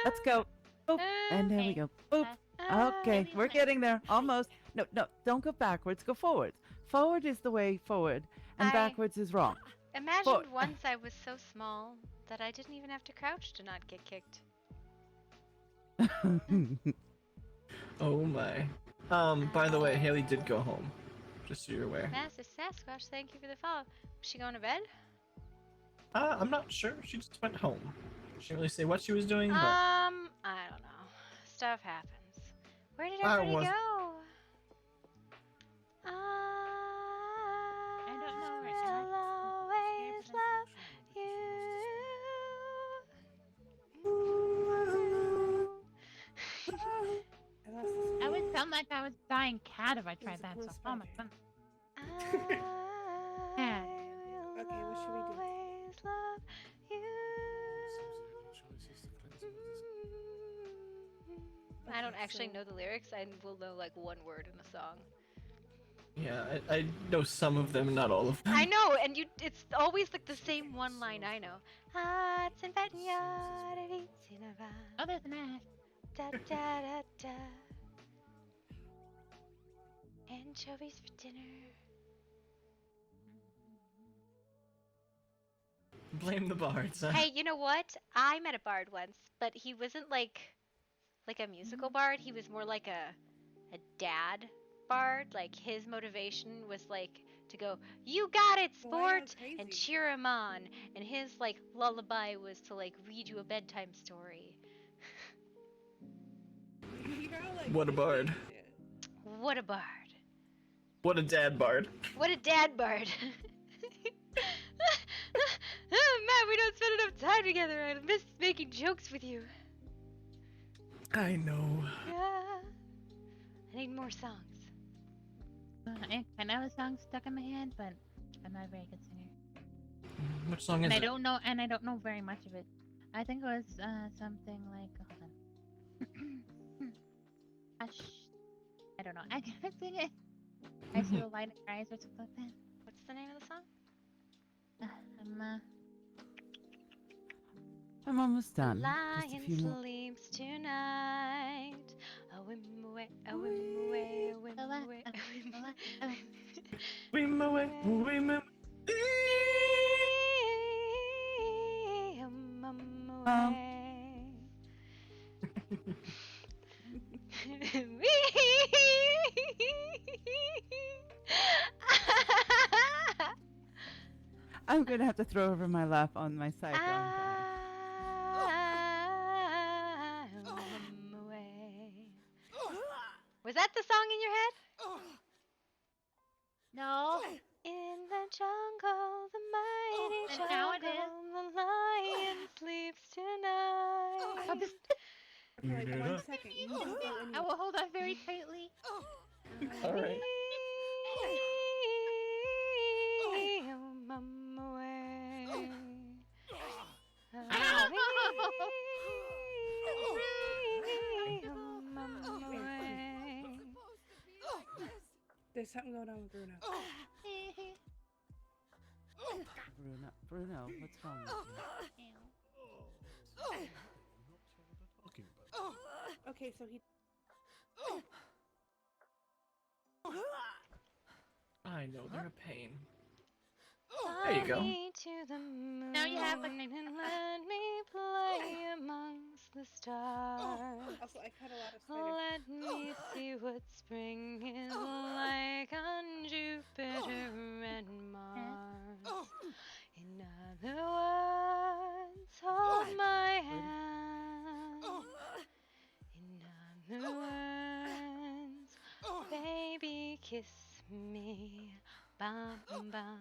Let's go. Boop. And there we go. Boop. Okay, we're getting there. Almost. No, don't go backwards. Go forwards. Forward is the way forward, and backwards is wrong. Imagined once I was so small that I didn't even have to crouch to not get kicked. Oh my. By the way, Haley did go home. Just so you're aware. Master Sasquatch, thank you for the follow. Was she going to bed? I'm not sure. She just went home. She didn't really say what she was doing, but I don't know. Stuff happens. Where did everybody go? I don't know right I'll now. always love I would sound like I was dying cat if I tried that. So, oh my god. Yeah. Okay, what should we do? I don't actually know the lyrics. I will know like one word in the song. yeah, I know some of them, not all of them. I know, and it's always like the same one line I know. Oh, there's an ash. Da da da da. Anchovies for dinner. Blame the bards, huh? Hey, you know what? I met a bard once, but he wasn't like a musical bard. He was more like a dad bard. Like his motivation was like to go, "You got it, sport," and cheer him on. And his like lullaby was to like read you a bedtime story. What a bard. What a bard. What a dad bard. What a dad bard. Oh, man, we don't spend enough time together. I miss making jokes with you. I know. Yeah. I need more songs. I have a song stuck in my head, but I'm not a very good singer. Which song is and it? I don't know very much of it. I think it was something like hold on. Hush. I don't know. I can't sing it. I see the light in your eyes or something like that. What's the name of the song? I'm almost done. Just a Lion few more. sleeps tonight. A whim away, a whim away, a whim away, a whim away. Whim away, whim away. I'm gonna have to throw over my laugh on my side. Was that the song in your head? No. In the jungle, the mighty And jungle, now it is. the lion sleeps tonight. Okay, like 1 second. You don't go I will hold on very tightly. All right. There's something going on with Bruno. Bruno, what's wrong with you? Okay, so he. I know they're a pain. There you go. Now you have like and let me play amongst the stars. Also, I cut a lot of spiders. Let me see what spring is like on Jupiter and Mars. In other words, hold my hand. In other words. Bum bum.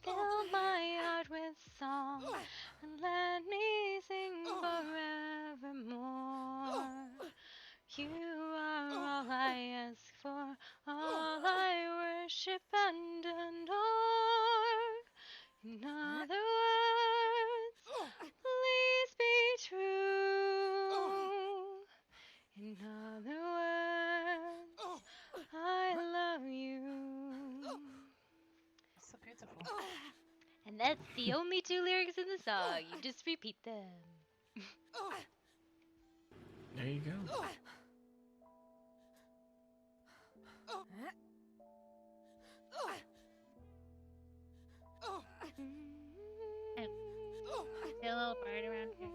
Fill my heart with song and let me sing forevermore. You are all I ask for, all I worship and adore. In other words, please be true. In other words, I love you. So beautiful. And that's the only two lyrics in the song. You just repeat them. There you go. See a little bird around here.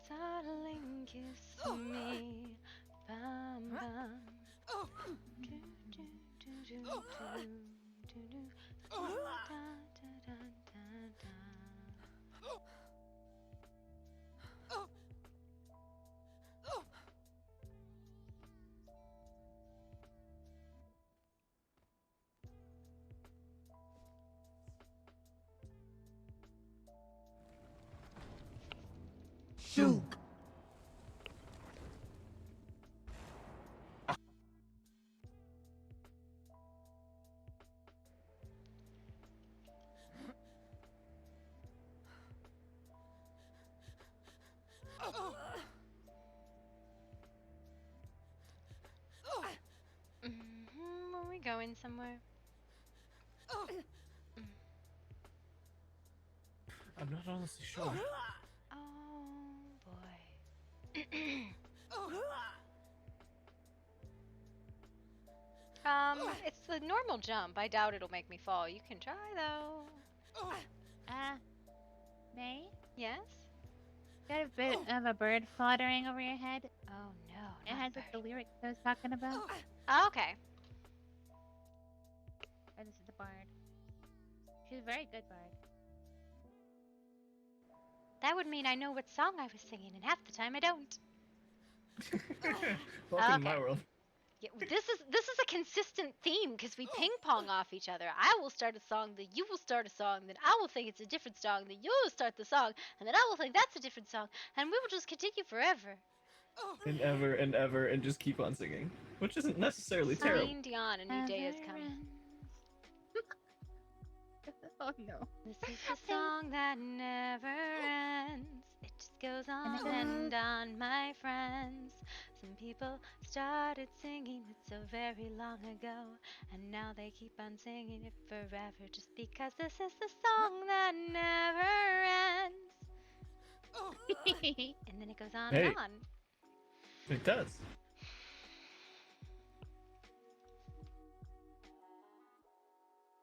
Darling, kiss me. Bum bum. Do, do, do, do, do, do, do. Da, da, da, da, da. Shoot! Are we going somewhere? I'm not honestly sure. Oh boy. It's the normal jump. I doubt it'll make me fall. You can try though. May? Yes? Got a bit of a bird fluttering over your head. Oh no. It has like the lyrics I was talking about. Oh, okay. Oh, this is the bard. She's a very good bard. That would mean I know what song I was singing, and half the time I don't. Welcome to Okay. my world. Yeah, this is a consistent theme because we ping pong off each other. I will start a song, then you will start a song, then I will think it's a different song, then you will start the song, and then I will think that's a different song, and we will just continue forever. And ever, and just keep on singing. Which isn't necessarily terrible. Celine Dion, a new day has come. Oh no. This is the song that never ends. It just goes on and on, my friends. Some people started singing it so very long ago, and now they keep on singing it forever just because this is the song that never ends. And then it goes on Hey. and on. It does.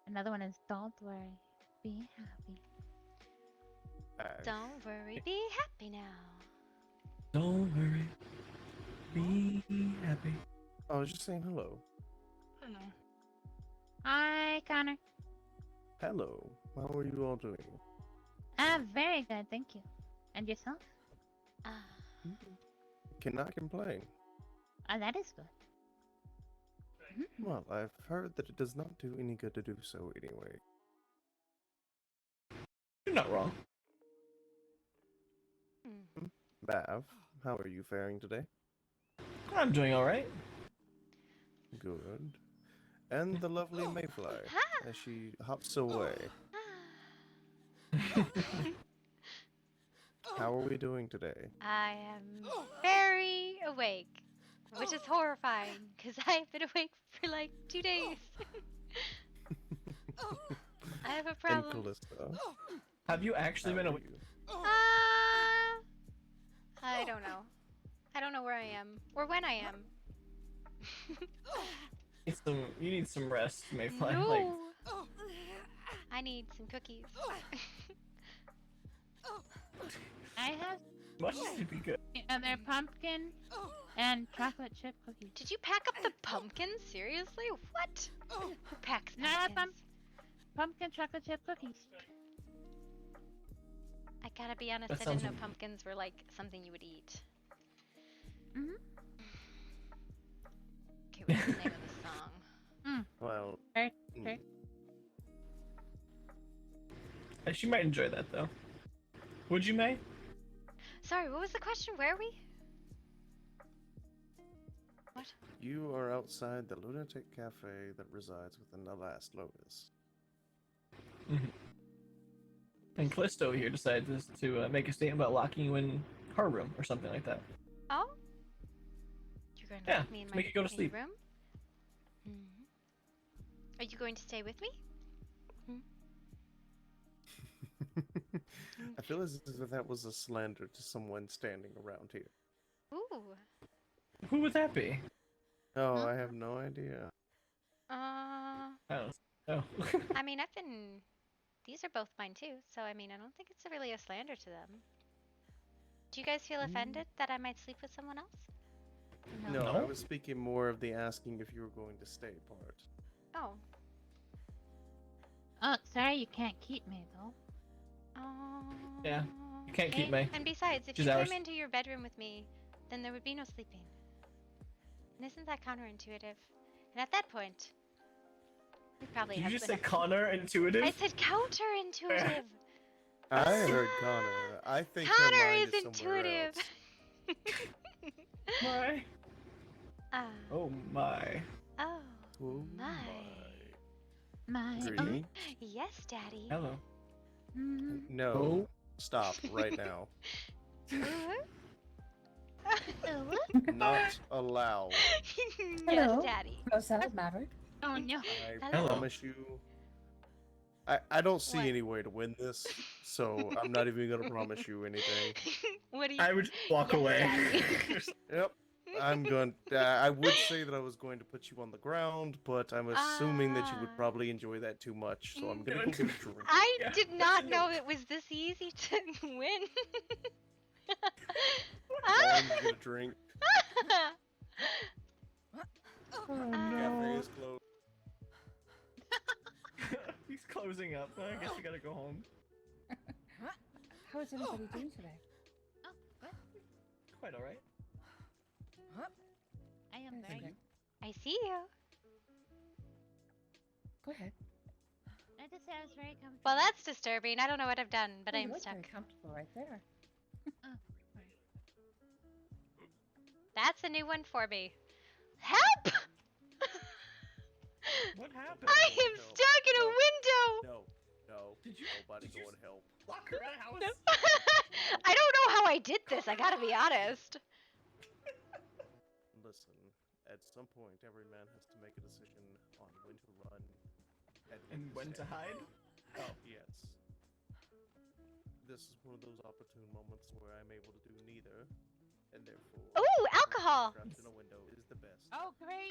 Another one is Don't Worry, Be Happy. Don't worry, be happy now. Don't worry. Be happy. I was just saying hello. Hello. Hi, Connor. Hello. How are you all doing? Very good, thank you. And yourself? Cannot complain. That is good. Well, I've heard that it does not do any good to do so anyway. You're not wrong. Bav, how are you faring today? I'm doing alright. Good. And the lovely Mayfly, as she hops away. How are we doing today? I am very awake, which is horrifying because I've been awake for like 2 days. I have a And problem. Callista, Have you actually how been are awake? you? I don't know. I don't know where I am or when I am. You need some rest, Mayfly. No. Like, I need some cookies. I have much to be good. other pumpkin and chocolate chip cookies. Did you pack up the pumpkins? Seriously? What? Who packs No, I have pumpkins? pumpkin chocolate chip cookies. I gotta be honest, That I didn't sounds know pumpkins were like something you would eat. the name of the song. Well, Okay. She might enjoy that though. Would you, May? Sorry, what was the question? Where are we? What? you are outside the lunatic cafe that resides within the Last Lotus. And Callisto here decided to make a statement about locking you in her room or something like that. Oh? You're going to Yeah, lock me in to my make you go to in sleep. room? Are you going to stay with me? I feel as if that was a slander to someone standing around here. Ooh. Who would that be? Oh, I have no idea. Oh. Oh. I mean, these are both mine too, so I mean, I don't think it's really a slander to them. Do you guys feel offended that I might sleep with someone else? No, No? I was speaking more of the asking if you were going to stay part. Oh. Oh, sorry, you can't keep me though. Yeah, you can't keep May. And besides, if She's you ours. came into your bedroom with me, then there would be no sleeping. And isn't that counterintuitive? And at that point, we probably Did have you just been- say Connor intuitive? I said counterintuitive. I heard Connor. I think her Connor mind is somewhere intuitive. else. My. Ah. Oh my. Oh. Oh My. Greedy? Yes, Daddy. Hello. No. Oh. Stop right now. Hello? Not allowed. Yes, Daddy. Rosetta Maverick. Oh no. I Hello. promise you. I don't see What? any way to win this, so I'm not even gonna promise you anything. What do you? I would walk Yes, away. Daddy. Yep. I'm going. I would say that I was going to put you on the ground, but I'm assuming that you would probably enjoy that too much, so I'm gonna go get a drink. I Yeah. did not know it was this easy to win. Go and get a drink. Oh Cafe is closed. He's closing up. I guess we gotta go home. How is everybody doing today? Oh, what? Quite alright. I am Yes, very. okay. I see you. Go ahead. I just said I was very comfortable. Well, that's disturbing. I don't know what I've done, but Oh, you I'm look stuck. very comfortable right there. That's a new one for me. Help! What happened? I am No, stuck in a no. window. No. Did you? Nobody did you go and help. Lock her out. I don't know how I did this. I gotta be honest. Listen, at some point, every man has to make a decision on when to run And when to hide? Oh, yes. This is one of those opportune moments where I'm able to do neither, and therefore. Ooh, alcohol. Trapped in a window is the best. Oh, great.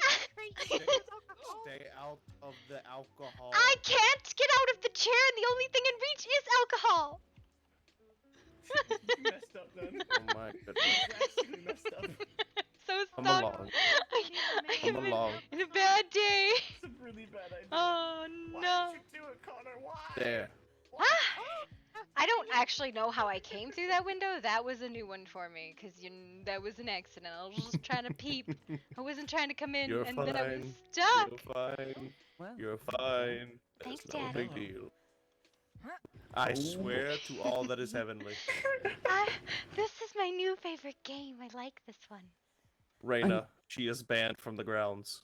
Stay out of the alcohol. I can't get out of the chair, and the only thing in reach is alcohol. You messed up then. Oh my goodness. Drastically messed up. So Come stuck. along. I Come am along. in a bad day. It's a really bad idea. Oh Why no. did you do it, Connor? Why? There. I don't actually know how I came through that window. That was a new one for me, because that was an accident. I was just trying to peep. I wasn't trying to come in, You're and fine. then I was stuck. You're fine. Well, You're fine. Thanks, It's no Daddy. big deal. I swear to all that is heavenly. This is my new favorite game. I like this one. Reyna, she is banned from the grounds.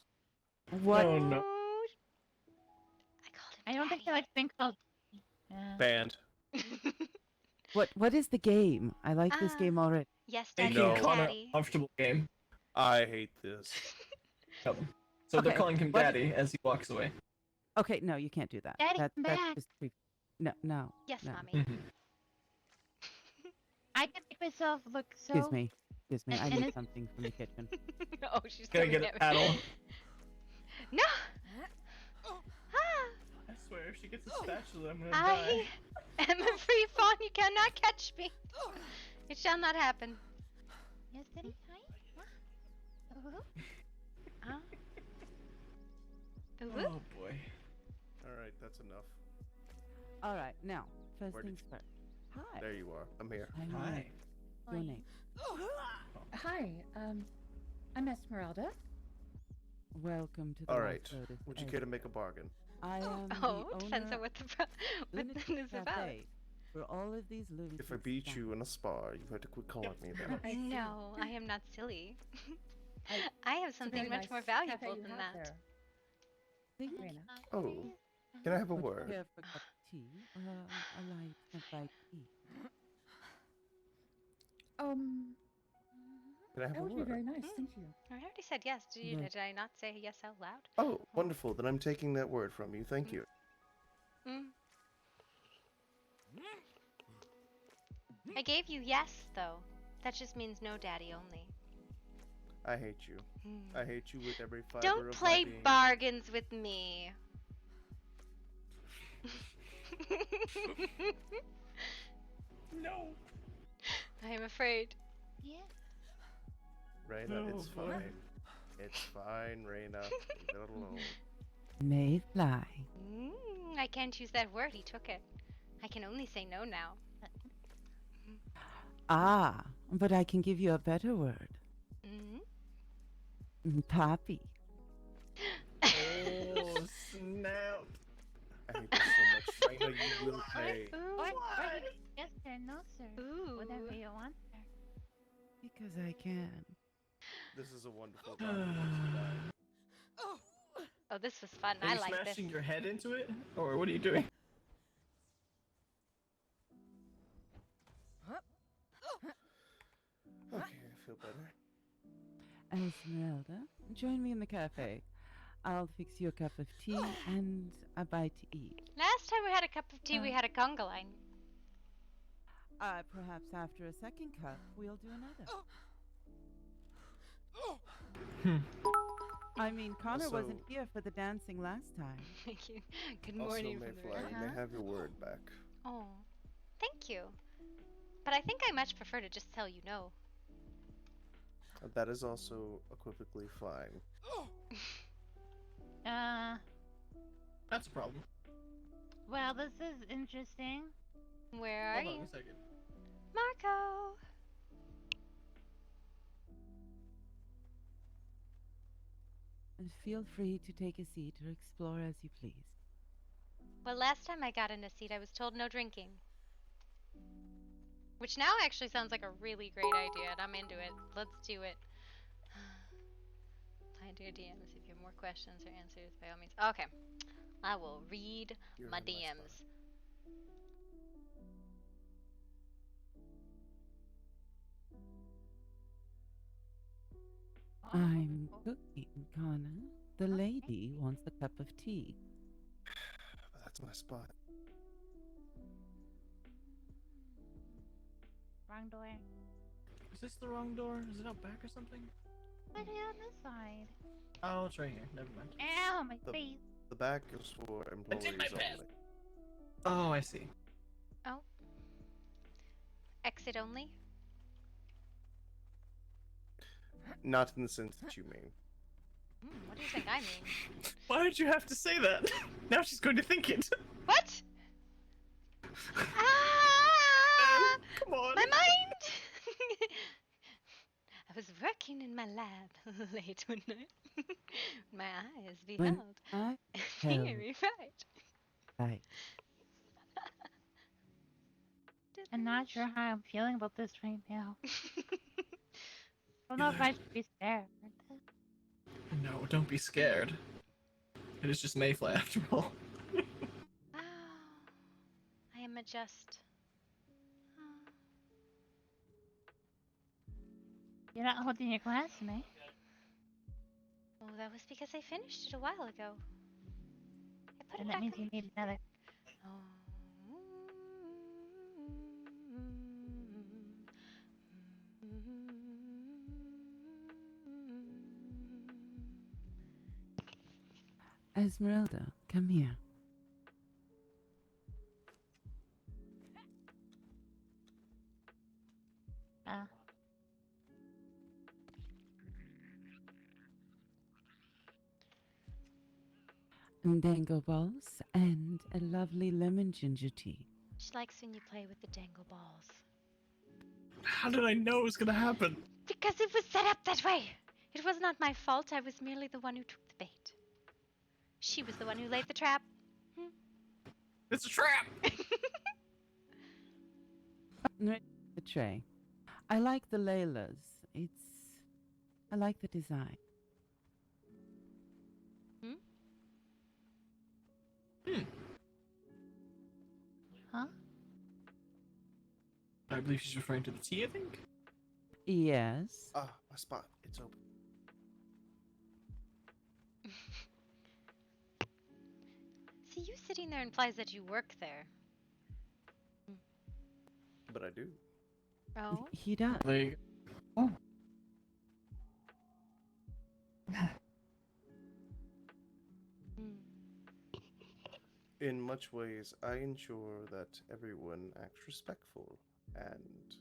what? Oh no. I called him I don't think Daddy. that's been called. Banned. What is the game? I like this Ah. game already. Yes, Daddy. Making No. Connor Daddy. comfortable game. I hate this. Yep. So they're Okay, calling him what- Daddy as he walks away. Okay, no, you can't do that. Daddy, That's come back. just no. Yes, no. mommy. Mhm. I can make myself look so. Excuse me. Excuse me. I And need it's- something from the kitchen. Oh, she's Gotta coming get at a paddle. me. No. Ah, I swear, if she gets a spatula, I'm gonna I die. am a free fall. You cannot catch me. It shall not happen. Yes, Daddy. Hi. Huh? Ooh. Oh boy. Alright, that's enough. All right, now first Where did things first. Hi. There you are. I'm here. I'm Hi. Your name. Hi, I'm Esmeralda. welcome to the All Lost right. Lotus. Would you care to make a bargain? I am Oh, the depends owner on what the Lunatic thing is about. Cafe for all of these lunatics. If I beat you in a spar, you had to quit calling me that. I see. No, I am not silly. I- I have It's a something very much nice more cafe valuable you than have that. there. Think Rena. Oh, can I have a would you word? care for a cup of tea or a light bite to eat? Can I have That a would be word? very nice, thank you. I already said yes. Yes. Did I not say yes out loud? Oh, wonderful. Then I'm taking that word from you. Thank you. Mm. I gave you yes, though. That just means no daddy only. I hate you. I hate you with every fiber Don't of play my being. bargains with me. No. I am afraid. Yeah. Raina, it's Oh, boy. fine. It's fine, Raina. Leave it alone. Mayfly. I can't use that word. He took it. I can only say no now. Ah, but I can give you a better word. Poppy. Oh, snap. I hate this so much. Raina, you will pay. Or yes sir, no sir. Ooh. Whatever you want, sir. Because I can. This is a wonderful conversation. Oh, this was fun. Are I you like this. smashing your head into it? Or what are you doing? Okay, I feel better. Esmeralda, join me in the cafe. I'll fix you a cup of tea and a bite to eat. Last time we had a cup of tea, we had a conga line. Perhaps after a second cup, we'll do another. I mean, Connor wasn't Also- here for the dancing last time. Thank you. Good Also, morning from the Mayfly, you may have your word back. Oh, thank you. But I think I much prefer to just tell you no. That is also equivocally fine. That's a problem. Well, this is interesting. Where are Hold on you? a second. Marco! And feel free to take a seat or explore as you please. Well, last time I got in a seat, I was told no drinking. Which now actually sounds like a really great idea, and I'm into it. Let's do it. Reply to your DMs if you have more questions or answers, by all means. Okay. I will read You're my in my DMs. spot. I'm cooking, Connor. The lady wants a cup of tea. That's my spot. Wrong door. Is this the wrong door? Is it out back or something? Put it on this side. Oh, it's right here. Never mind. Ow, my The- face. The back is for employees my only. best. Oh, I see. Oh. Exit only? Not in the sense that you mean. What do you think I mean? Why did you have to say that? Now she's going to think it. What? Ah! Come on. My mind! I was working in my lab late one night. My eyes When beheld I a held fiery fight. right. I'm not sure how I'm feeling about this right now. I don't know if I should be scared. No, don't be scared. It is just Mayfly after all. Oh, I am a just. Oh. You're not holding your glass, May. Oh, that was because I finished it a while ago. I put And it that back means up. you need another. Oh. Esmeralda, come here. Dango balls and a lovely lemon ginger tea. She likes when you play with the dangle balls. How did I know it was gonna happen? Because it was set up that way. It was not my fault. I was merely the one who took the bait. She was the one who laid the trap. It's a trap! Right, the tray. I like the Laylas. I like the design. Huh? I believe she's referring to the tea, I think? Yes. Ah, my spot. It's open. See, you sitting there implies that you work there. But I do. Oh? He does. Like, Oh. In much ways, I ensure that everyone acts respectful and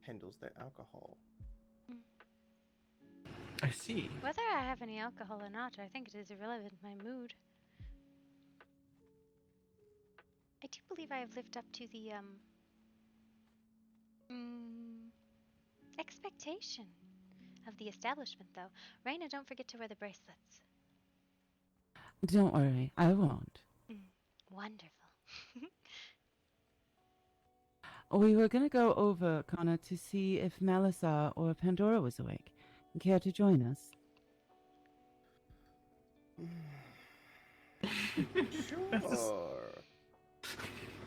handles their alcohol. I see. Whether I have any alcohol or not, I think it is irrelevant my mood. I do believe I have lived up to the, expectation of the establishment, though. Raina, don't forget to wear the bracelets. Don't worry, I won't. Wonderful. We were gonna go over, Connor, to see if Malasar or Pandora was awake. Care to join us? Sure.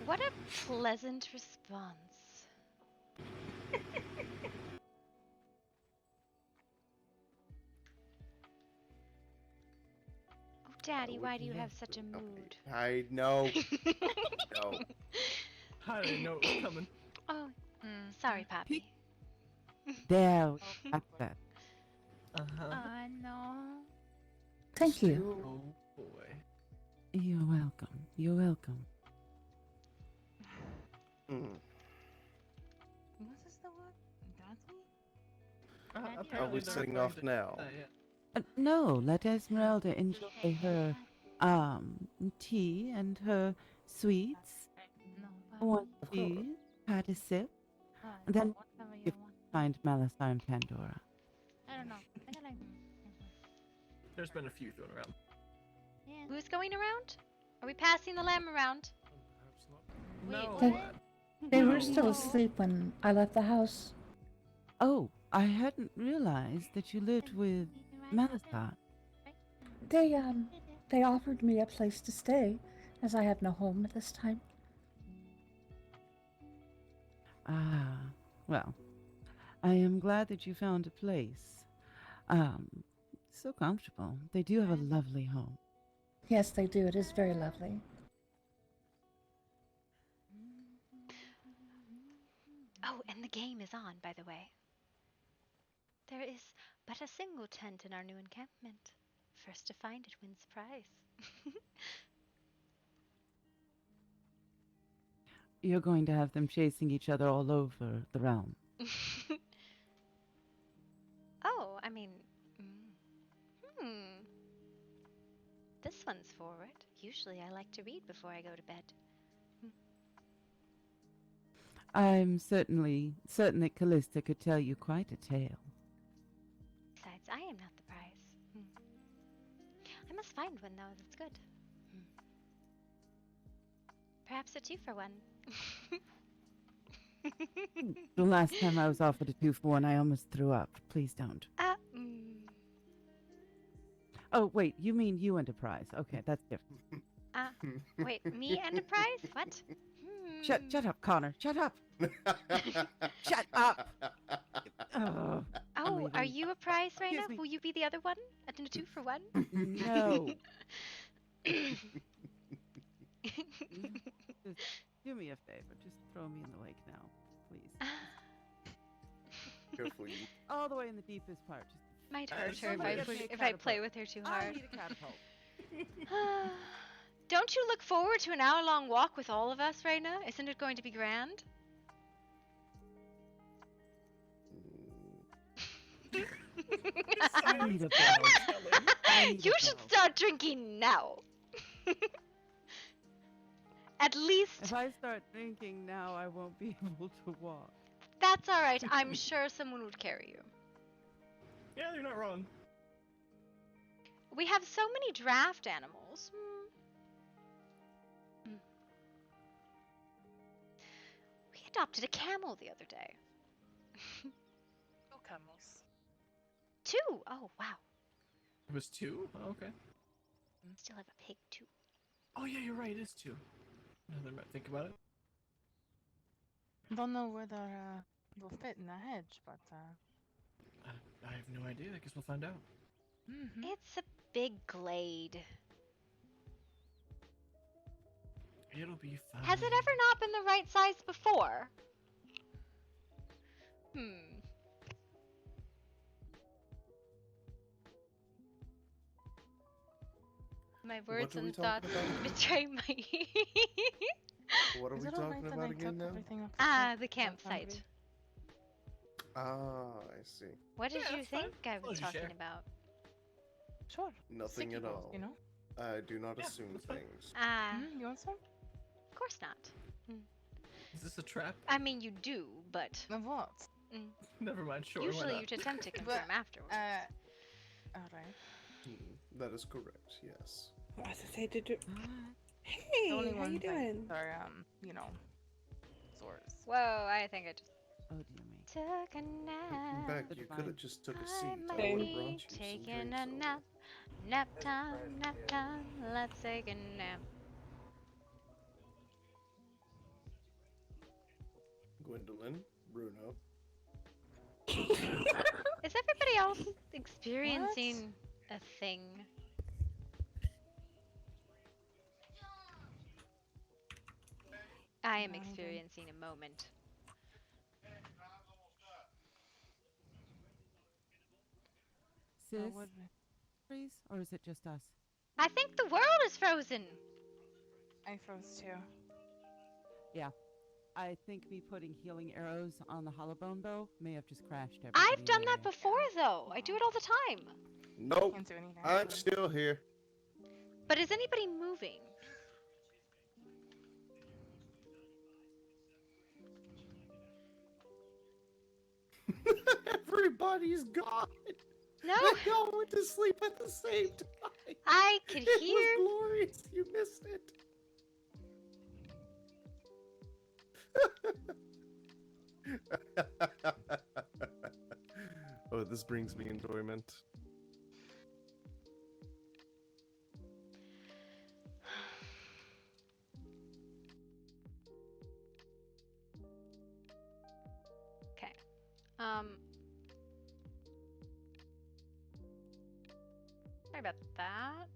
What a pleasant response. Oh, Daddy, why do you have such a mood? I know. No. I didn't know it was coming. Oh, sorry, Poppy. There, got that. Uh-huh. Oh no. Thank you. Oh, boy. You're welcome. You're welcome. Was this the one? Daddy? Apparently Are we they're setting referring off to- now? yeah. No, let Esmeralda enjoy her tea and her sweets. No, One Of tea, had a sip, Papi. and then Whatever you you want. find Malasar and Pandora. I don't know. I think I like. There's been a few thrown around. Yeah. Who's going around? Are we passing the lamb around? No. They- what? They were No. still asleep when I left the house. Oh, I hadn't realized that you lived with Malasar. They offered me a place to stay, as I have no home at this time. Ah, well, I am glad that you found a place. So comfortable. They do have a lovely home. Yes, they do. It is very lovely. Oh, and the game is on, by the way. There is but a single tent in our new encampment. First to find it wins the prize. You're going to have them chasing each other all over the realm. Oh, I mean, this one's forward. Usually I like to read before I go to bed. I'm certain that Callista could tell you quite a tale. Besides, I am not the prize. I must find one, though, that's good. Perhaps a 2-for-1. The last time I was offered a 2-for-1, I almost threw up. Please don't. Oh, wait, you mean you Enterprise. Okay, that's different. Wait, me and a prize? What? Shut up, Connor. Shut up. Shut up. Oh, Oh, are leaving. you a prize right now? Excuse me. Will you be the other one? A 2-for-1? No. Just do me a favor. Just throw me in the lake now, please. Careful, you. All the way in the deepest part. Just Might hurt her if somebody I, get me a if I play catapult. with her too I hard. need a catapult. Don't you look forward to an hour-long walk with all of us, Raina? Isn't it going to be grand? I need a bell. I need a You should bell. start drinking now. At least If I start thinking now, I won't be able to walk. that's all right. I'm sure someone would carry you. Yeah, you're not wrong. We have so many draft animals. We adopted a camel the other day. 2 camels. 2. Oh, wow. It was 2? Oh, okay. Still have a pig too. Oh yeah, you're right. It is 2. Now that I think about it. Don't know whether they'll fit in the hedge, but I have no idea. I guess we'll find out. It's a big glade. It'll be fine. Has it ever not been the right size before? My words and thoughts betray my. What are we talking about again now? The campsite. Ah, I see. What did you think I was As long as you talking share. about? sure. Nothing Sticky at balls, all. you know? I do not Yeah, assume that's fine. things. You want some? Of course not. Is this a trap? I mean, you do, but Of what? Never mind. Sure. usually why not? you'd attempt to confirm afterwards. Alright. That is correct. Yes. I was gonna say, did you? The Hey, only how ones you doing? are, you know, swords. Whoa, I think I just Oh dear me. took a nap. In fact, you could have just took a seat. I I might would have be brought you some taking drinks a over. nap. Nap time, let's take a nap. Gwendolyn, Bruno. Is everybody else experiencing a thing? I am experiencing a moment. Sis, would we? freeze, or is it just us? I think the world is frozen. I froze too. Yeah. I think me putting healing arrows on the hollow bone bow may have just crashed everybody. I've done that anyway. before, though. I do it all the time. Nope. Can't do anything. I'm still here. But is anybody moving? Everybody's gone. No. They all went to sleep at the same time. I could It hear. was glorious. You missed it. Oh, this brings me enjoyment. Okay. Sorry about that.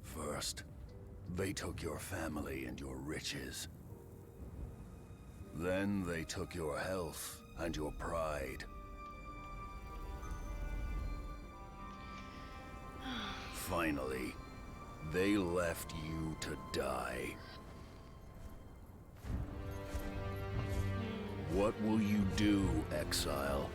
First, they took your family and your riches. Then they took your health and your pride. Finally, they left you to die. What will you do, exile?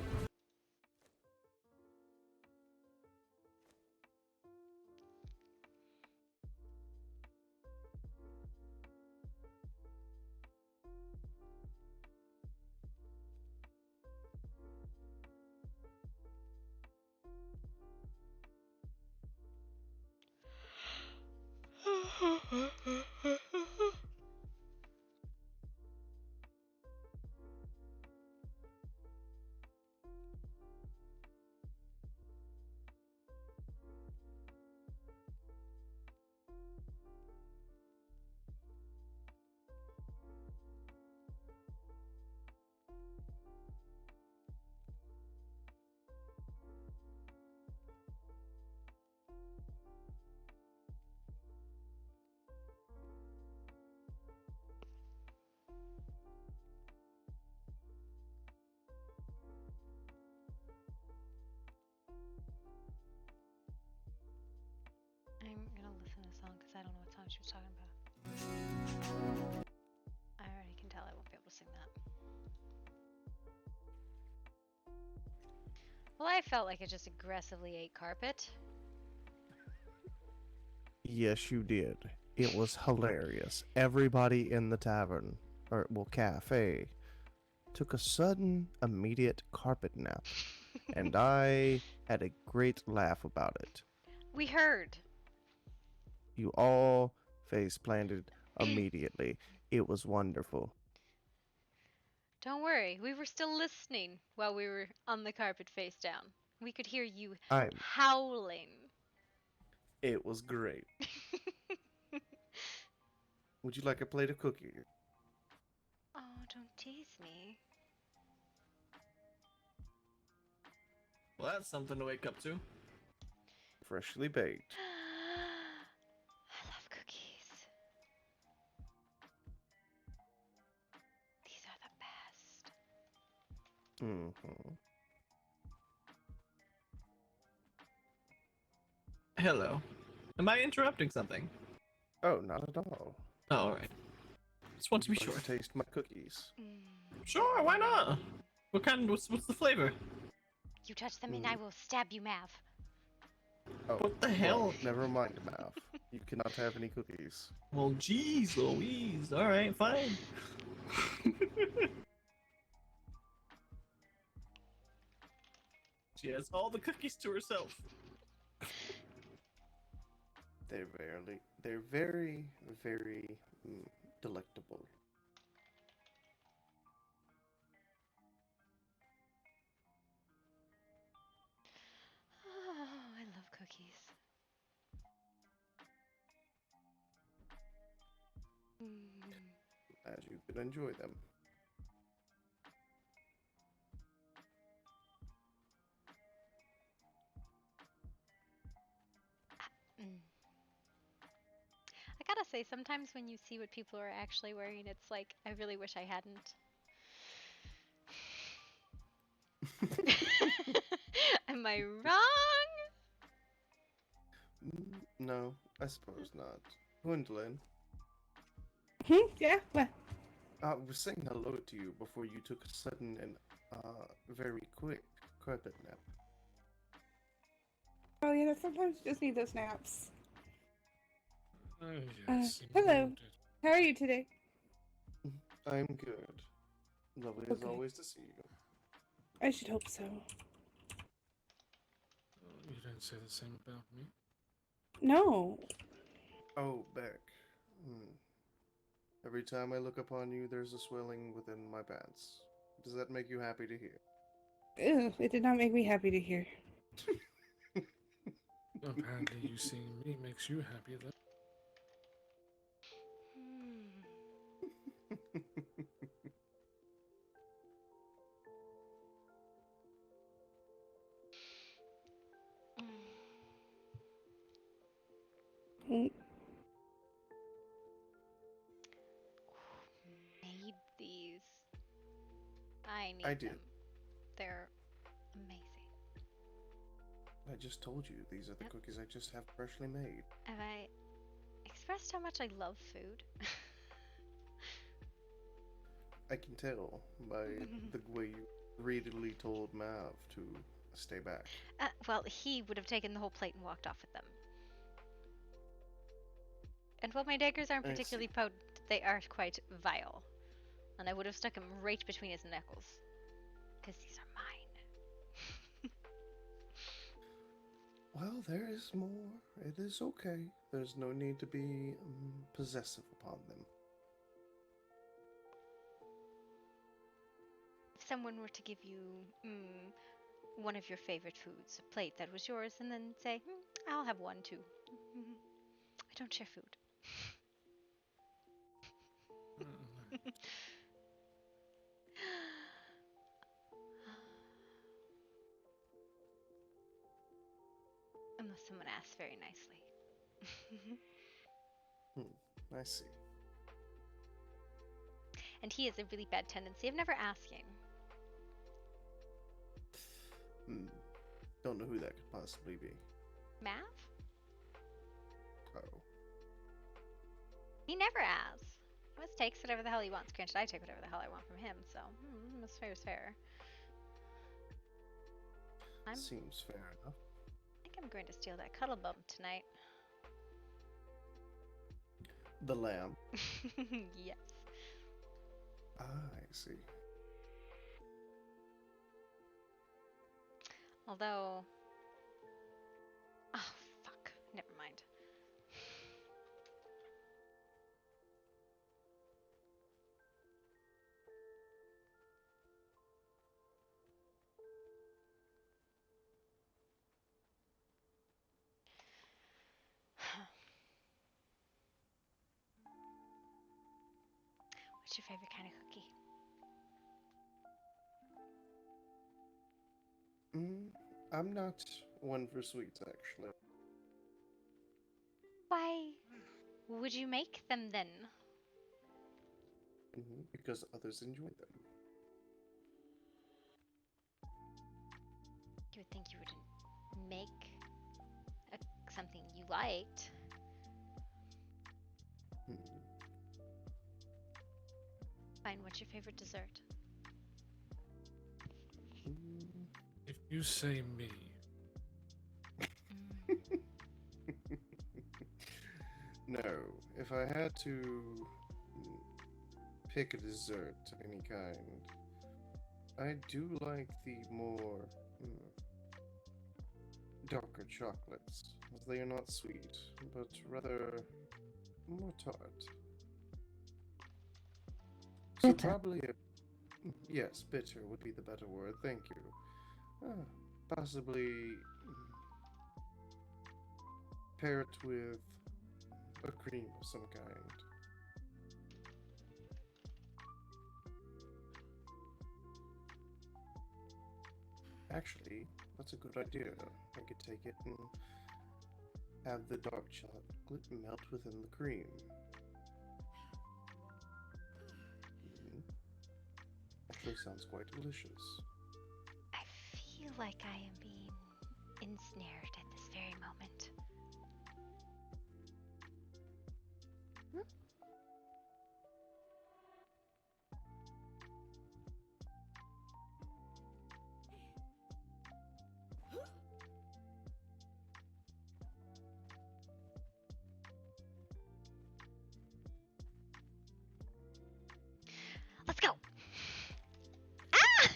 song because I don't know what song she was talking about. I already can tell I won't be able to sing that. Well, I felt like I just aggressively ate carpet. Yes, you did. It was hilarious. Everybody in the tavern, or well, cafe, took a sudden, immediate carpet nap, and I had a great laugh about it. We heard. You all face planted immediately. It was wonderful. Don't worry, we were still listening while we were on the carpet face down. We could hear you howling. It was great. Would you like a plate of cookies? Oh, don't tease me. Well, that's something to wake up to. Freshly baked. I love cookies. These are the best. Mm-hmm. Hello. Am I interrupting something? Oh, not at all. Oh, alright. Just want to be sure. Taste my cookies. Sure, why not? What kind? What's the flavor? You touch them and I will stab you, Mav. Oh, What the hell? Well, never mind, Mav. You cannot have any cookies. Well, jeez Louise. Alright, fine. She has all the cookies to herself. They're very, very delectable. Oh, I love cookies. As you could enjoy them. I gotta say, sometimes when you see what people are actually wearing, it's like, I really wish I hadn't. Am I wrong? No, I suppose not. Gwendolyn, Yeah, what? I was saying hello to you before you took a sudden and very quick carpet nap. Oh yeah, sometimes you just need those naps. Oh, yes. Hello. How are you today? I'm good. Lovely as always to see you. I should hope so. You don't say the same about me. No. Oh, Beck. Every time I look upon you, there's a swelling within my pants. Does that make you happy to hear? Ew, it did not make me happy to hear. Apparently you seeing me makes you happy then. Made these. I need I did. them. They're amazing. I just told you, these are the cookies I just have freshly made. Have I expressed how much I love food? I can tell by the way you readily told Mav to stay back. Well, he would have taken the whole plate and walked off with them. And while my daggers aren't I see. particularly potent, they are quite vile. And I would have stuck him right between his knuckles. Because these are mine. Well, there is more. It is okay. There's no need to be possessive upon them. If someone were to give you one of your favorite foods, a plate that was yours, and then say, I'll have one too. I don't share food. Unless someone asks very nicely. I see. And he has a really bad tendency of never asking. Don't know who that could possibly be. Mav? Oh. He never asks. He just takes whatever the hell he wants. Granted, I take whatever the hell I want from him, so that's fair is fair. I Seems fair enough. think I'm going to steal that cuddle bum tonight. The lamb. Yes. Ah, I see. Although... Oh, fuck. Never mind. What's your favorite kind of cookie? I'm not one for sweets, actually. Why would you make them then? Because others enjoy them. You would think you wouldn't make something you liked. Fine, what's your favorite dessert? If you say me. No, if I had to pick a dessert of any kind, I do like the more darker chocolates, as they are not sweet, but rather more tart. So probably yes, bitter would be the better word, thank you. Possibly pair it with a cream of some kind. Actually, that's a good idea. I could take it and have the dark chocolate melt within the cream. Actually sounds quite delicious. I feel like I am being ensnared at this very moment. Let's go! Ah!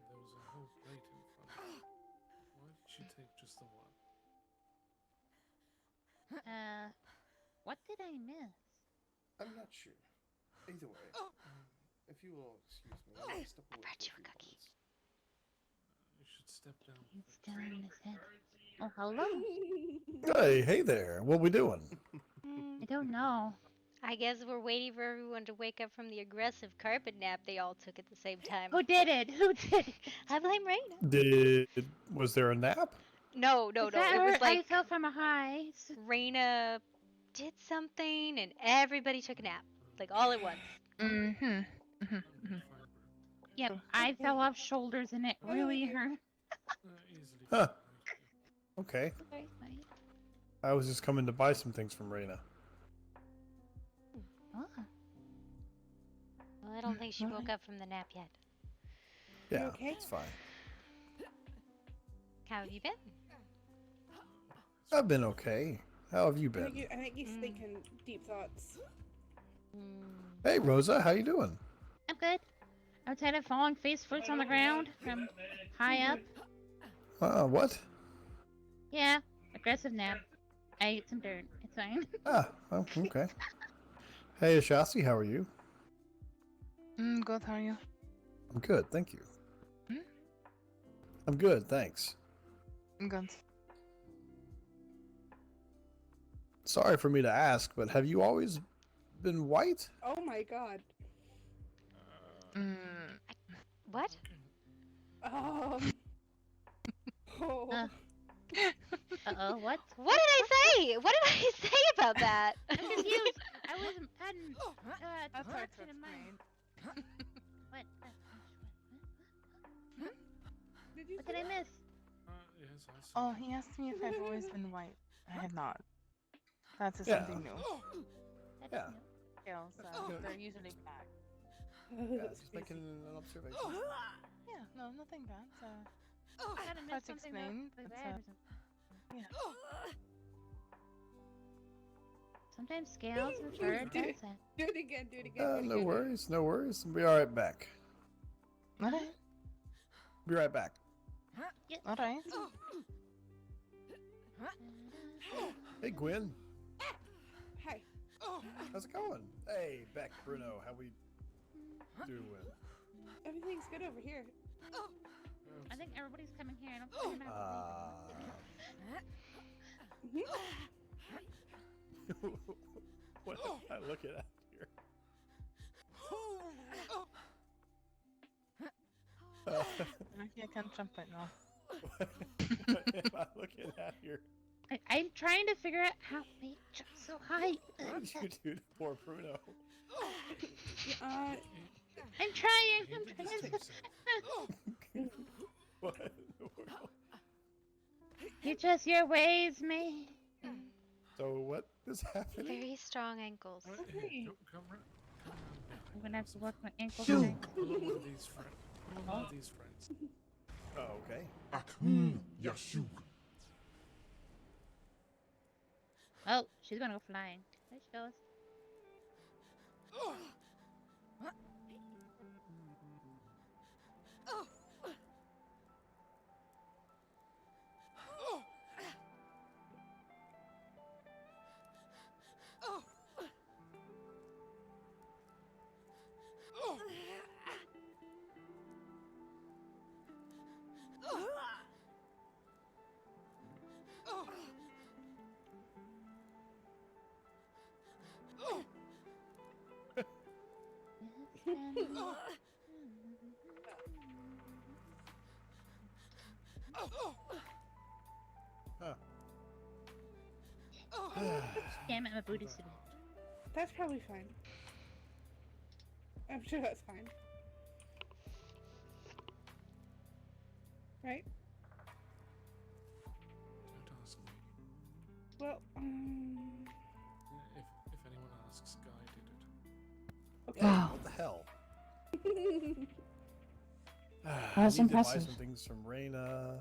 There was a whole plate in front of her. Why did she take just the one? What did I miss? I'm not sure. Either way, if you will excuse me, I'll step away for a few moments. You should step down. He's still in his head. Oh, hello. Hey there. What we doing? I don't know. I guess we're waiting for everyone to wake up from the aggressive carpet nap they all took at the same time. Who did it? Who did it? I blame Raina. Was there a nap? No. Is It that was her? like I fell from a high. Raina did something and everybody took a nap. Like all at once. Yep, I fell off shoulders and it really hurt. Huh. Okay. I was just coming to buy some things from Raina. Oh. Well, I don't think she woke up from the nap yet. Yeah, okay? it's fine. How have you been? I've been okay. How have you been? I think he's thinking deep thoughts. Hey, Rosa, how you doing? I'm good. Outside of falling face first on the ground from high up. What? Yeah, aggressive nap. I ate some dirt. It's fine. Oh, okay. Hey, Ashasi, how are you? Good, how are you? I'm good, thank you. I'm good, thanks. I'm good. Sorry for me to ask, but have you always been white? Oh my god. What? Oh. Uh-oh, what? What did I say? What did I say about that? I'm confused. I was hadn't That's hard to in mind. explain. What? Did you What did I miss? Yes, Yes, I see. Oh, he asked me if I've always been white. I have not. That's Yeah. something new. That's Yeah. new. Scales, they're usually black. Yeah, That's just crazy. making an observation. Yeah, no, nothing bad. Gotta Hard miss to something explain. really It's, bad or something. yeah. Sometimes scales and Do fur it, does do it. that. Do it again, do it again, do it No again. worries, no worries. We'll be right back. Alright. Be right back. Yes. Alright. Hey, Gwen. Hi. How's it going? Hey, Beck, Bruno, how we doing? Everything's good over here. I think everybody's coming here. I don't think they're What am I looking at here? Lucky I can't jump right now. What am I looking at here? I'm trying to figure out how they jump so high. What did you do to poor Bruno? I'm trying. I'm trying. What in the world? You just your ways, me. So what is happening? Very strong ankles. Come around. I'm gonna have to work my ankles. Pull tonight. on one of these friends. Pull on one of these friends. Oh, okay. Yashu. Oh, she's gonna go flying. There she goes. Huh. Damn it, my booty's so big. That's probably fine. I'm sure that's fine. Right? Don't ask me. Well, If anyone asks, Guy did it. okay. Hey, what the hell? I That's need to buy impressive. some things from Reyna.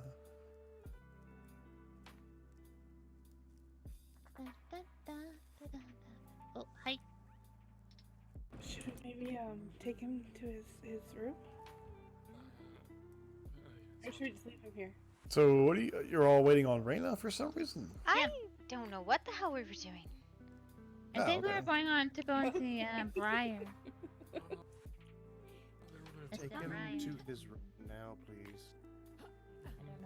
Oh, hi. Should we maybe take him to his room? Or should we just leave him here? So what are you're all waiting on Reyna for some reason? I don't know what the hell we were doing. I think we okay. were going on to go and see Briar. It's Take not him Briar. to his room now, please. I don't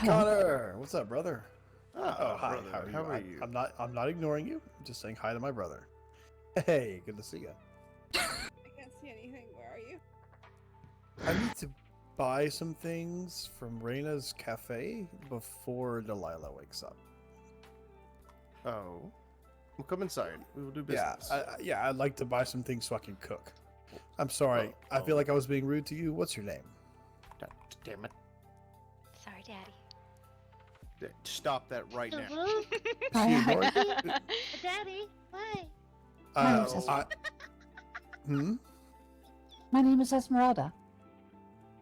know. Connor, what's up, brother? Oh, hi. brother, How are you? I'm not ignoring you. I'm just saying hi to my brother. Hey, good to see you. I can't see anything. Where are you? I need to buy some things from Reyna's cafe before Delilah wakes up. Oh. Well, come inside. We will do Yeah, business. I'd like to buy some things so I can cook. I'm sorry. I feel like I was being rude to you. What's your name? Damn it. Sorry, Daddy. Stop that right now. She ignored you? Daddy, why? My name is Esmeralda.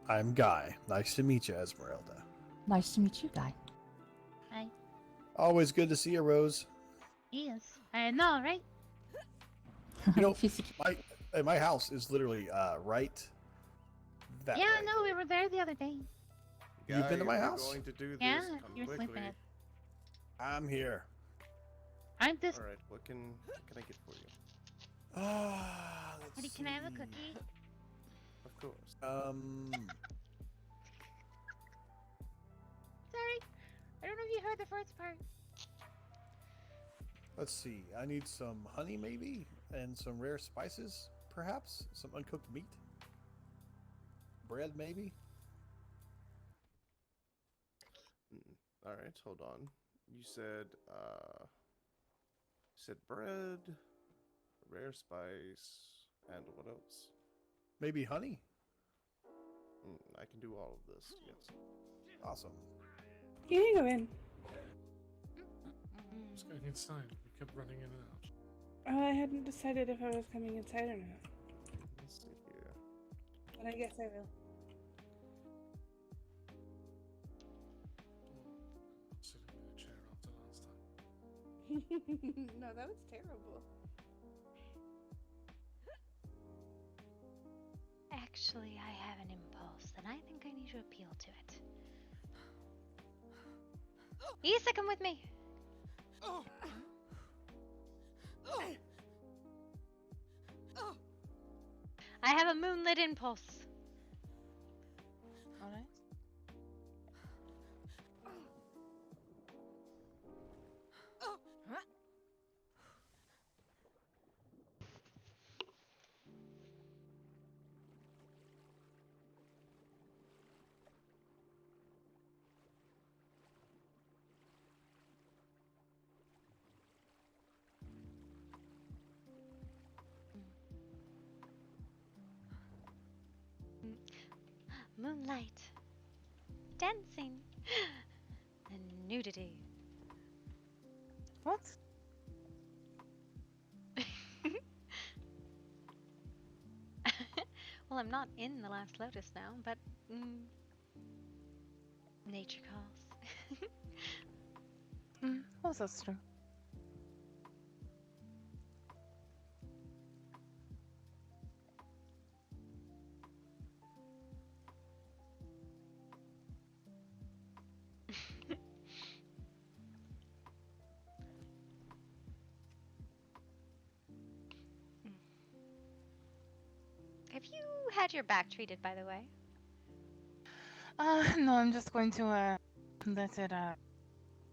I'm Guy. Nice to meet you, Esmeralda. Nice to meet you, Guy. Hi. Always good to see you, Rose. Yes. I know, right? You know, my house is literally right that Yeah, way. no, we were there the other day. You've been to my If we're house? Going to do this, Yeah, come you were quickly. sleeping. I'm here. I'm just. All right. What can I get for you? Daddy, can I have a cookie? Of course. Sorry, I don't know if you heard the first part. Let's see. I need some honey, maybe, and some rare spices, perhaps. Some uncooked meat. Bread, maybe. All right. Hold on. You said bread, rare spice, and what else? Maybe honey. I can do all of this. Yes. Awesome. You can go in. I was going inside. We kept running in and out. I hadn't decided if I was coming inside or not, Let's see here. but I guess I will. I'm not sitting in a chair after last time. No, that was terrible. Actually, I have an impulse, and I think I need to appeal to it. Isa, come with me. I have a moonlit impulse. Alright. Moonlight. Dancing. And nudity. What? Well, I'm not in the Last Lotus now, but nature calls. Oh, that's true. Have you had your back treated, by the way? No, I'm just going to let it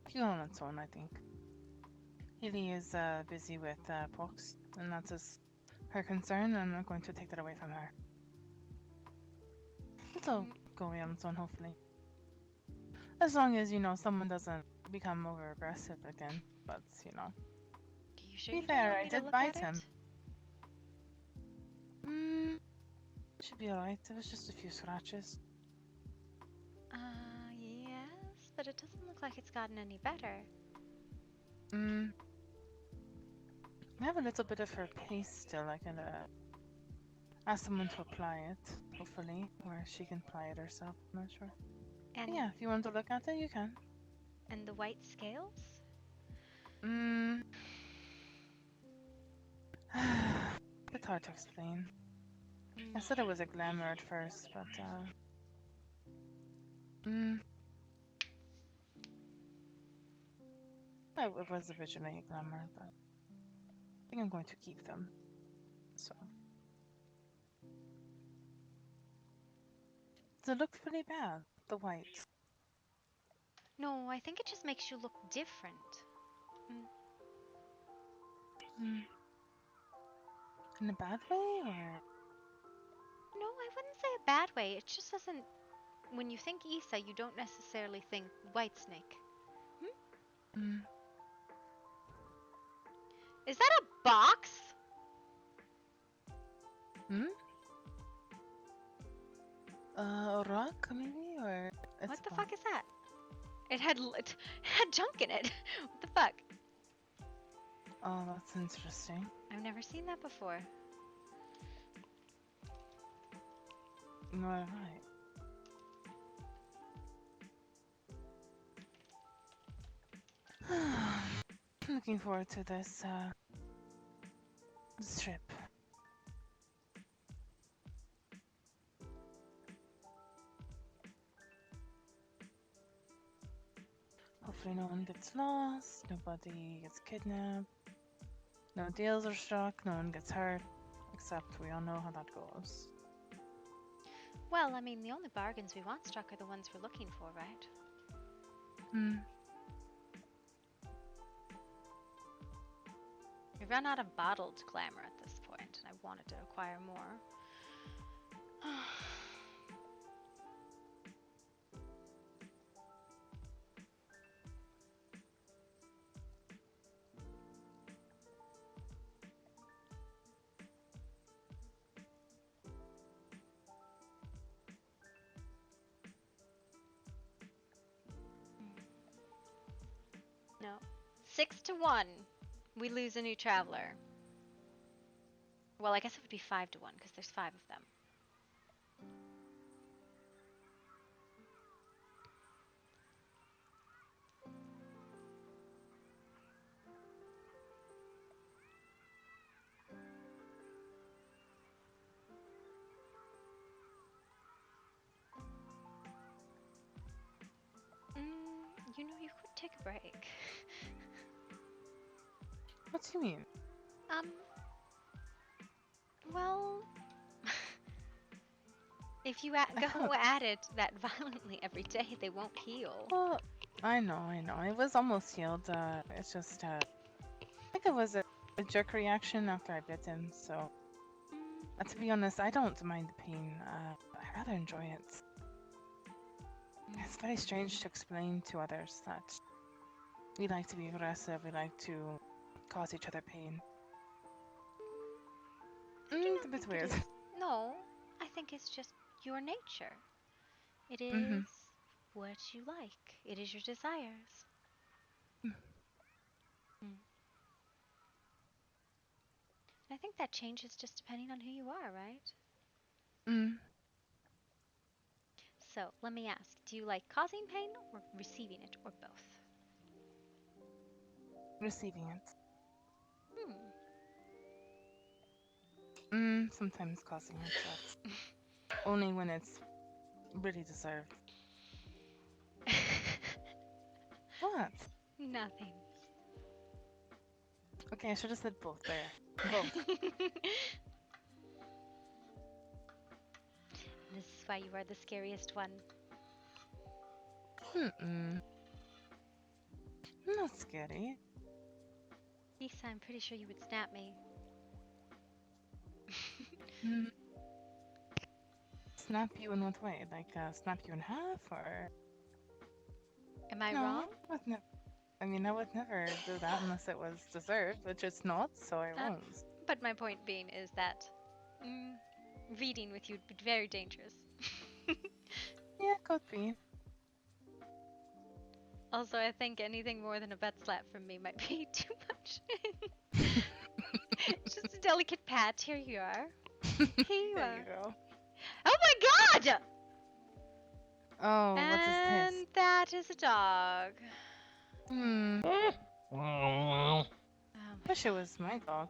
heal on its own, I think. Haley is busy with Pox, and that's her concern, and I'm not going to take that away from her. It'll go away on its own, hopefully. As long as, someone doesn't become over aggressive again, but, You sure be you don't fair, want I me to did look bite at him. it? Should be alright, it was just a few scratches. Yes, but it doesn't look like it's gotten any better. I have a little bit of her paste still. I can ask someone to apply it, hopefully, or she can apply it herself. I'm not sure. And Yeah, if you want to look at it, you can. And the white scales? It's hard to explain. I said it was a glamour at first, but it was originally a glamour, but I think I'm going to keep them. So. Does it look pretty bad, the white? No, I think it just makes you look different. In a bad way, or? No, I wouldn't say a bad way. It just doesn't. When you think Issa, you don't necessarily think white snake. Is that a box? A rock, maybe, or What the fuck is that? It had junk in it. What the fuck? Oh, that's interesting. I've never seen that before. Right. I'm looking forward to this trip. Hopefully no one gets lost, nobody gets kidnapped, no deals are struck, no one gets hurt, except we all know how that goes. Well, I mean, the only bargains we want struck are the ones we're looking for, right? We've run out of bottled glamour at this point, and I wanted to acquire more. 6 to 1, we lose a new traveler. Well, I guess it would be 5 to 1 because there's 5 of them. You know, you could take a break. What do you mean? Well, if you go at it that violently every day, they won't heal. Well, I know. It was almost healed. It's just, I think it was a jerk reaction after I bit him, so... to be honest, I don't mind the pain. I rather enjoy it. It's very strange to explain to others that we like to be aggressive, we like to cause each other pain. It's a bit weird. No, I think it's just your nature. It is what you like. It is your desires. I think that changes just depending on who you are, right? So, let me ask, do you like causing pain or receiving it, or both? Receiving it. Sometimes causing it, but only when it's really deserved. What? Nothing. Okay, I should have said both there. Both. This is why you are the scariest one. Not scary. Lisa, I'm pretty sure you would snap me. Snap you in what way? Like, snap you in half, or...? Am I wrong? I mean, I would never do that unless it was deserved, which it's not, so I won't. But my point being is that reading with you would be very dangerous. Yeah, could be. Also, I think anything more than a butt slap from me might be too much. Just a delicate pat. Here you are. Here you There are. you go. Oh my god! Oh, what's his And taste? that is a dog. Wish it was my dog.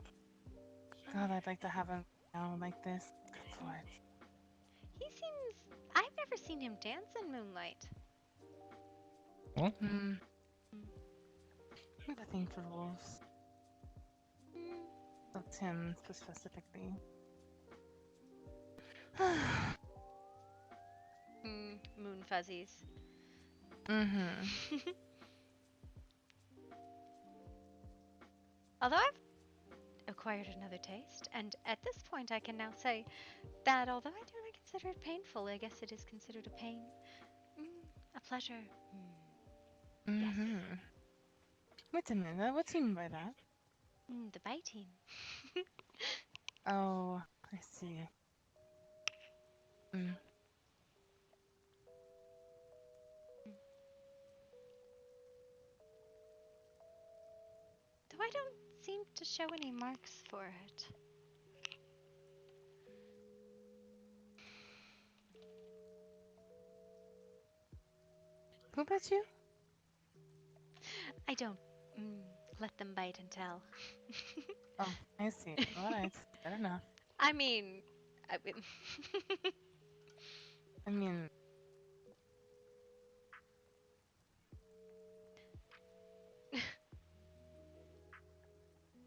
God, I'd like to have him now like this. Good lord. He seems... I've never seen him dance in moonlight. I have a thing for wolves. That's him specifically. Moon fuzzies. Although I've acquired another taste, and at this point I can now say that although I do not consider it painful, I guess it is considered a pain. A pleasure. Yes. Wait a minute, what do you mean by that? The biting. Oh, I see. Though I don't seem to show any marks for it. Who bit you? I don't let them bite and tell. Oh, I see. Alright, fair enough. I mean... I mean...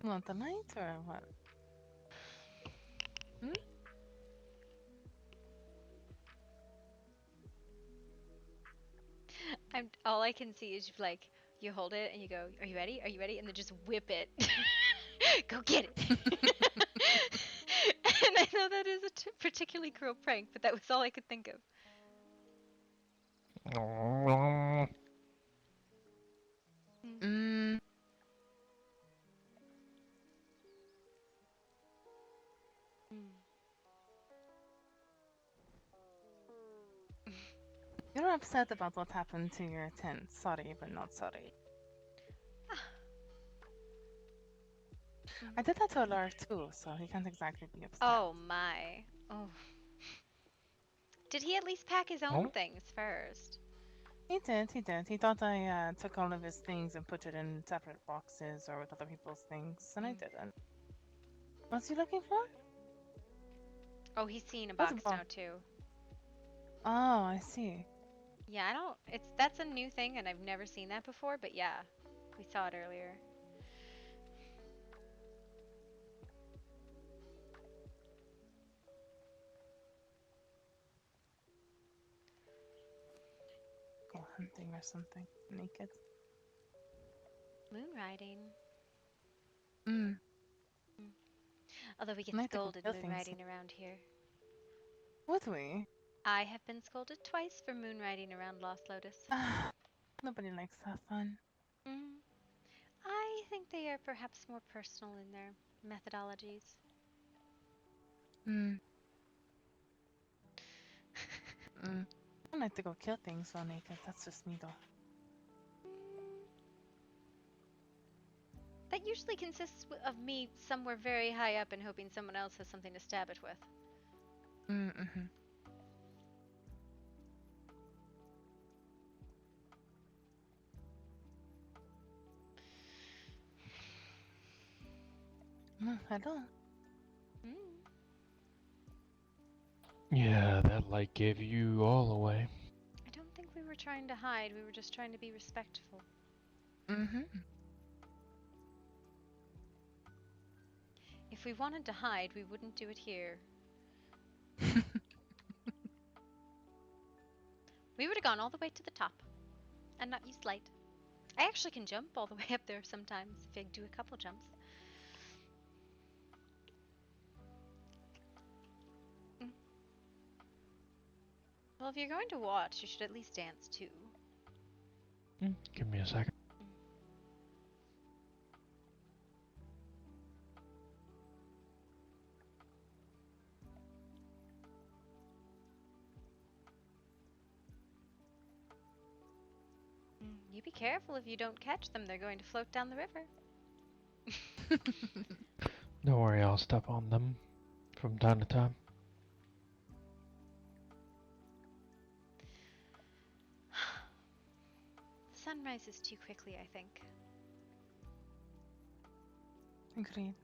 Want the light or what? All I can see is like you hold it and you go, "Are you ready? Are you ready?" And then just whip it. Go get it. And I know that is a particularly cruel prank, but that was all I could think of. You're upset about what happened to your tent. Sorry, but not sorry. I did that to Alar too, so he can't exactly be upset. Oh my. Oh. Did he at least pack his own things first? He did, he did. He thought I took all of his things and put it in separate boxes or with other people's things, and I didn't. What's he looking for? Oh, he's seeing a What's a box box? now too. Oh, I see. Yeah, I don't. That's a new thing, and I've never seen that before. But yeah, we saw it earlier. Go hunting or something. Naked. Moon riding. Mm. Although we get Might have to go scolded kill moon things. riding around here. Would we? I have been scolded twice for moon riding around Lost Lotus. Nobody likes that fun. I think they are perhaps more personal in their methodologies. Mm. I like to go kill things while naked. That's just me, though. That usually consists of me somewhere very high up and hoping someone else has something to stab it with. Mm-hmm. Hello. Yeah, that light gave you all away. I don't think we were trying to hide. We were just trying to be respectful. Mm-hmm. If we wanted to hide, we wouldn't do it here. We would have gone all the way to the top and not used light. I actually can jump all the way up there sometimes if I do a couple jumps. Well, if you're going to watch, you should at least dance too. Give me a second. You be careful if you don't catch them. They're going to float down the river. Don't worry, I'll step on them from time to time. The sun rises too quickly, I think. Agreed.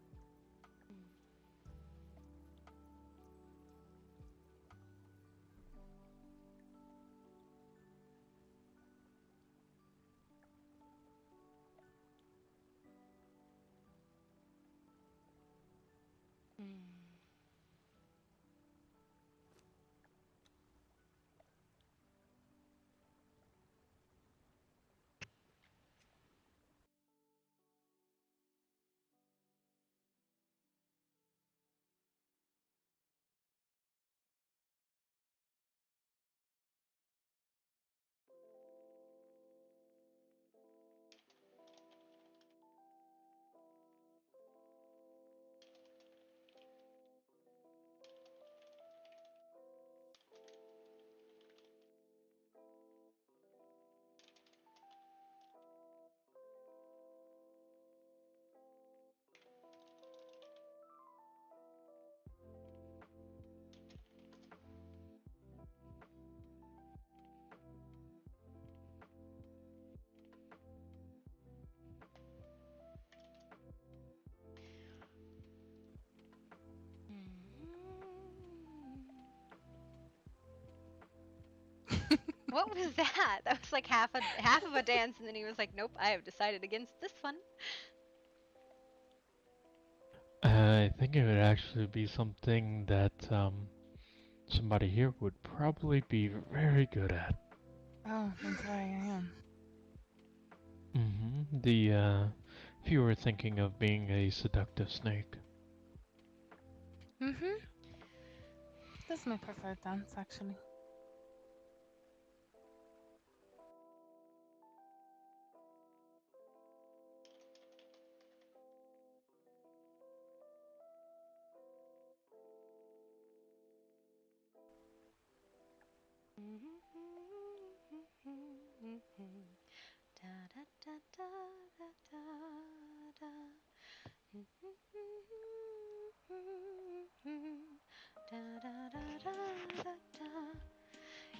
What was that? That was like half of a dance, and then he was like, "Nope, I have decided against this one." I think it would actually be something that somebody here would probably be very good at. Oh, I'm sorry, I am. If you were thinking of being a seductive snake. Mm-hmm. This is my preferred dance, actually.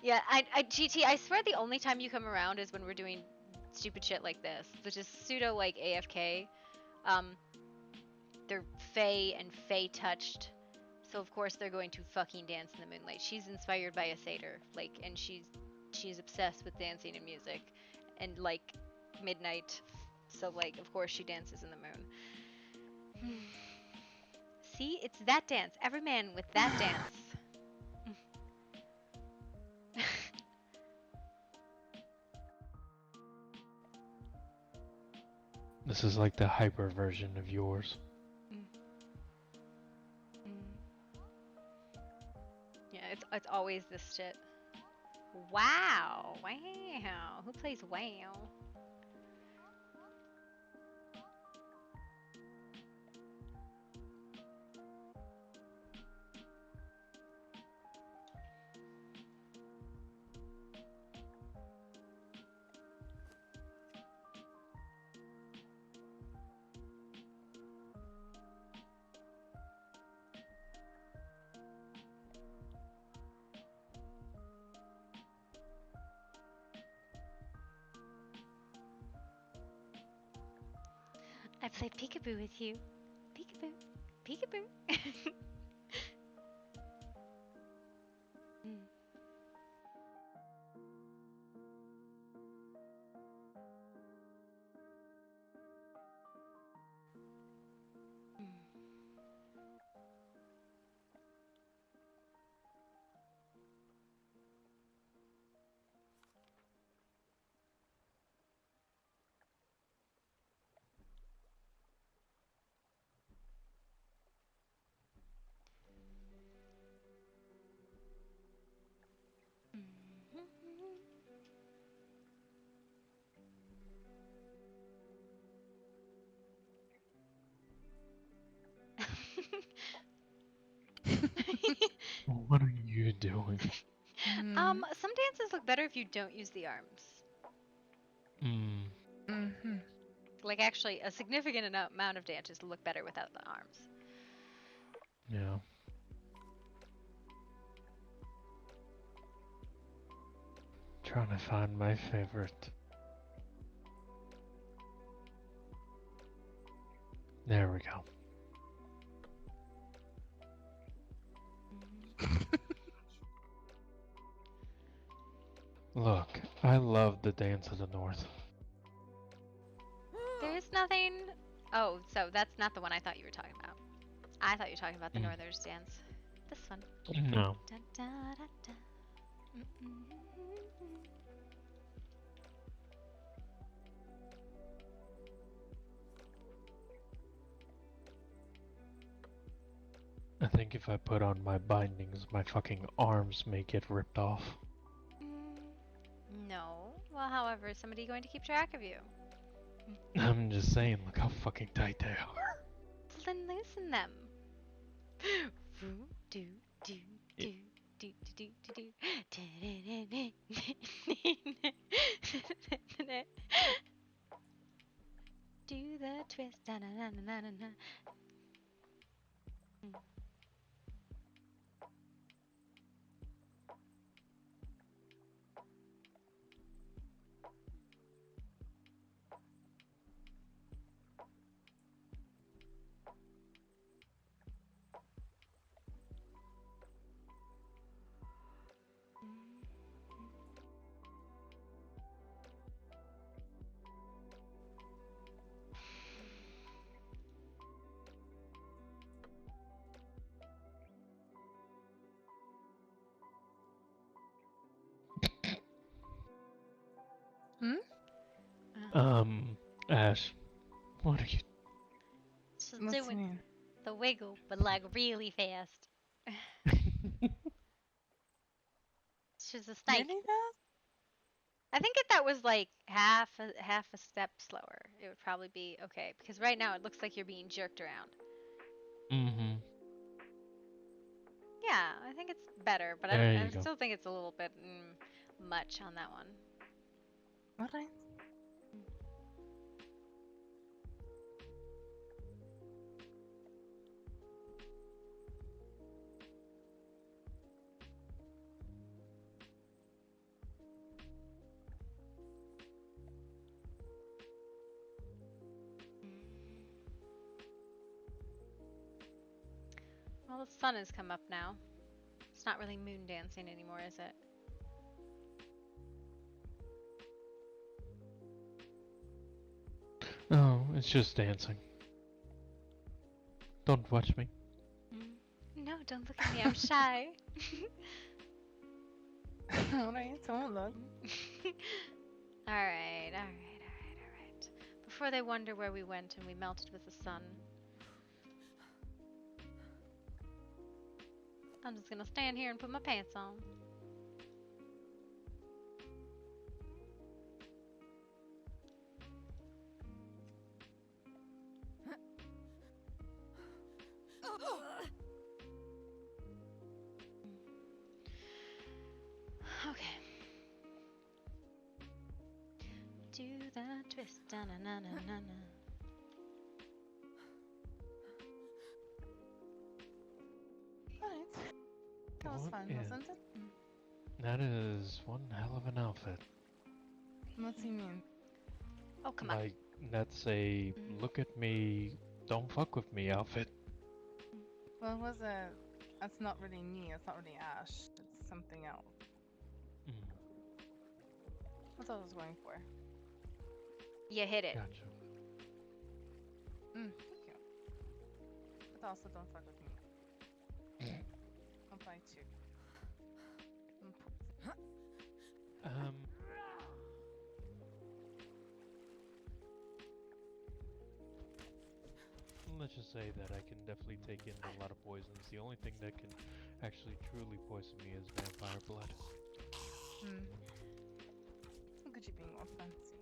Yeah, GT, I swear the only time you come around is when we're doing stupid shit like this, which is pseudo like AFK. They're Fae and Fae touched, so of course they're going to fucking dance in the moonlight. She's inspired by a satyr, like, and she's obsessed with dancing and music, and like midnight, so like of course she dances in the moon. See, it's that dance. Every man with that dance. This is like the hyper version of yours. Yeah, it's always this shit. Wow. Who plays wow? I play peekaboo with you. Peekaboo. Peekaboo. What are you doing? Some dances look better if you don't use the arms. Like actually, a significant amount of dances look better without the arms. Yeah. Trying to find my favorite. There we go. Look, I love the dance of the North. There's nothing. Oh, so that's not the one I thought you were talking about. I thought you were talking about the Northerners dance. This one. No. Da, da, da, da. I think if I put on my bindings, my fucking arms may get ripped off. No. Well, however, is somebody going to keep track of you? I'm just saying, look how fucking tight they are. So then loosen them. Do do do do do do do. Do the twist. Na, na, na, na, na, na. Ash, what are you? She's What's doing mean? the wiggle, but like really fast. She's a snake. Really fast? I think if that was like half a step slower, it would probably be okay. Because right now it looks like you're being jerked around. Yeah, I think it's better, but There I you go. still think it's a little bit much on that one. What I? Well, the sun has come up now. It's not really moon dancing anymore, is it? No, it's just dancing. Don't watch me. No, don't look at me. I'm shy. Alright, don't look. Alright. Before they wonder where we went and we melted with the sun. I'm just gonna stand here and put my pants on. Okay. Do the twist, na na na na na. Alright. That was What fun, is- wasn't it? That is one hell of an outfit. What do you mean? Oh, come on. Like, that's a look at me, don't fuck with me outfit. Well, it was a... That's not really me, it's not really Ash. It's something else. That's what I was going for. You hit it. Gotcha. Thank you. But also don't fuck with me. I'll bite you. Let's just say that I can definitely take in a lot of poisons. The only thing that can actually truly poison me is vampire blood. Look at you being all fancy.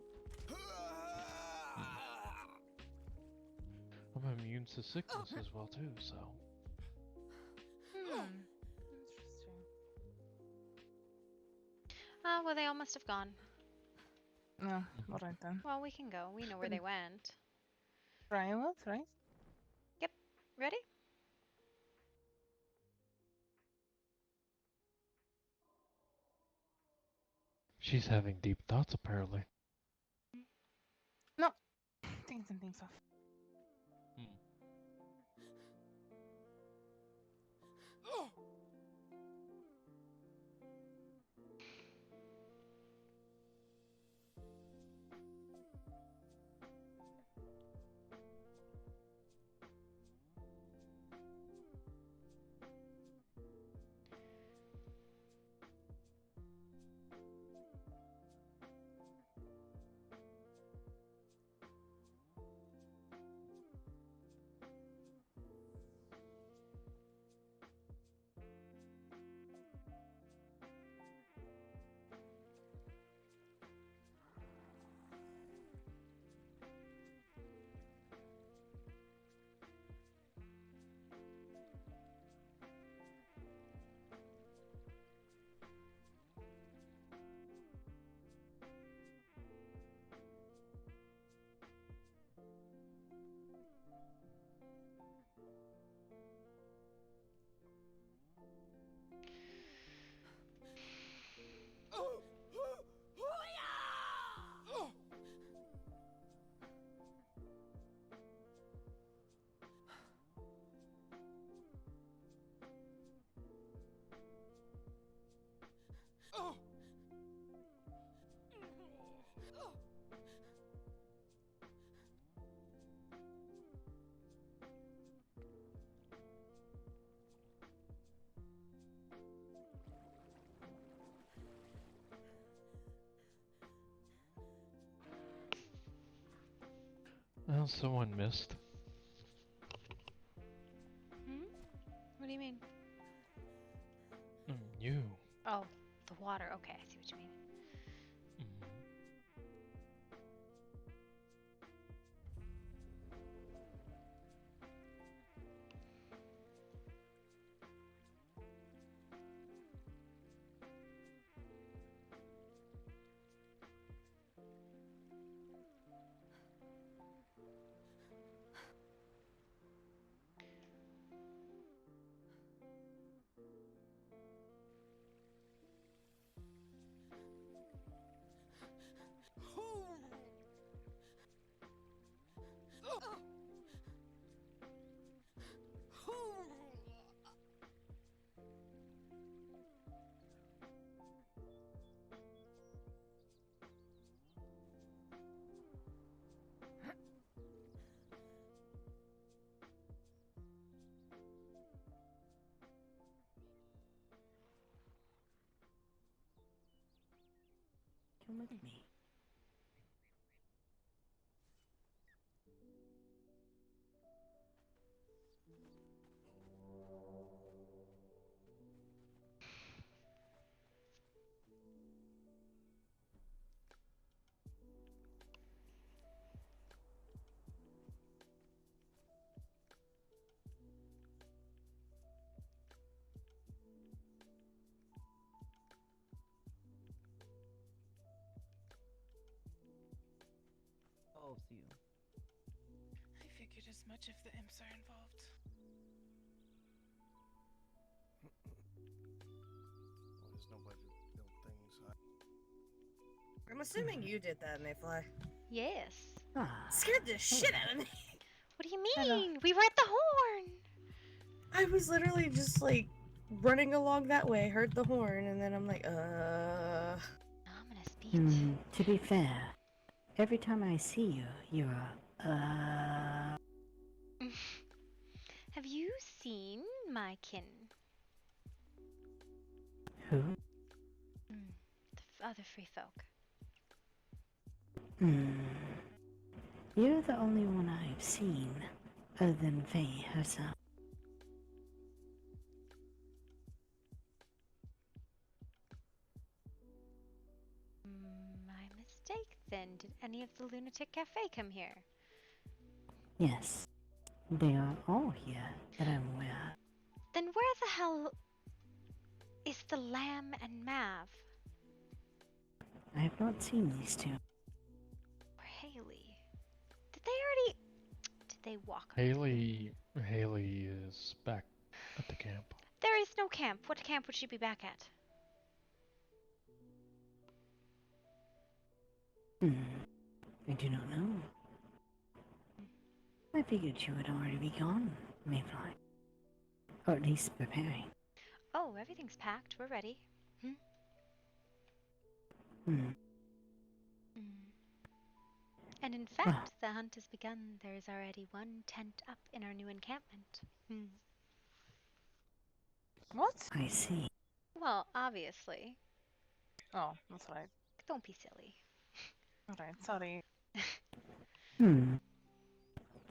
I'm immune to sickness as well too, so. Interesting. Well, they all must have gone. No, alright then. Well, we can go. We know where they went. Try it, right? Yep. Ready? She's having deep thoughts apparently. No. Taking some things off. Well, someone missed. What do you mean? You. Oh, the water. Okay, I see what you mean. with me. Involves you. I figured as much if the imps are involved. Why does nobody build things? I'm assuming you did that, Mayfly. Yes. Scared the shit out of me. What do you mean? We were at the horn. I was literally just like running along that way, heard the horn, and then I'm like, Ominous beat. To be fair, every time I see you, you're Have you seen my kin? Who? The other free folk. You're the only one I've seen, other than Faye herself. My mistake then. Did any of the Lunatic Cafe come here? Yes, they are all here that I'm aware of. Then where the hell is the Lamb and Mav? I have not seen these two. Or Haley? Did they already... Did they walk? Haley is back at the camp. There is no camp. What camp would she be back at? I do not know. I figured you would already be gone, Mayfly. Or at least preparing. Oh, everything's packed. We're ready. And in fact, the hunt has begun. There is already one tent up in our new encampment. What? I see. Well, obviously. Oh, that's right. Don't be silly. Alright, sorry.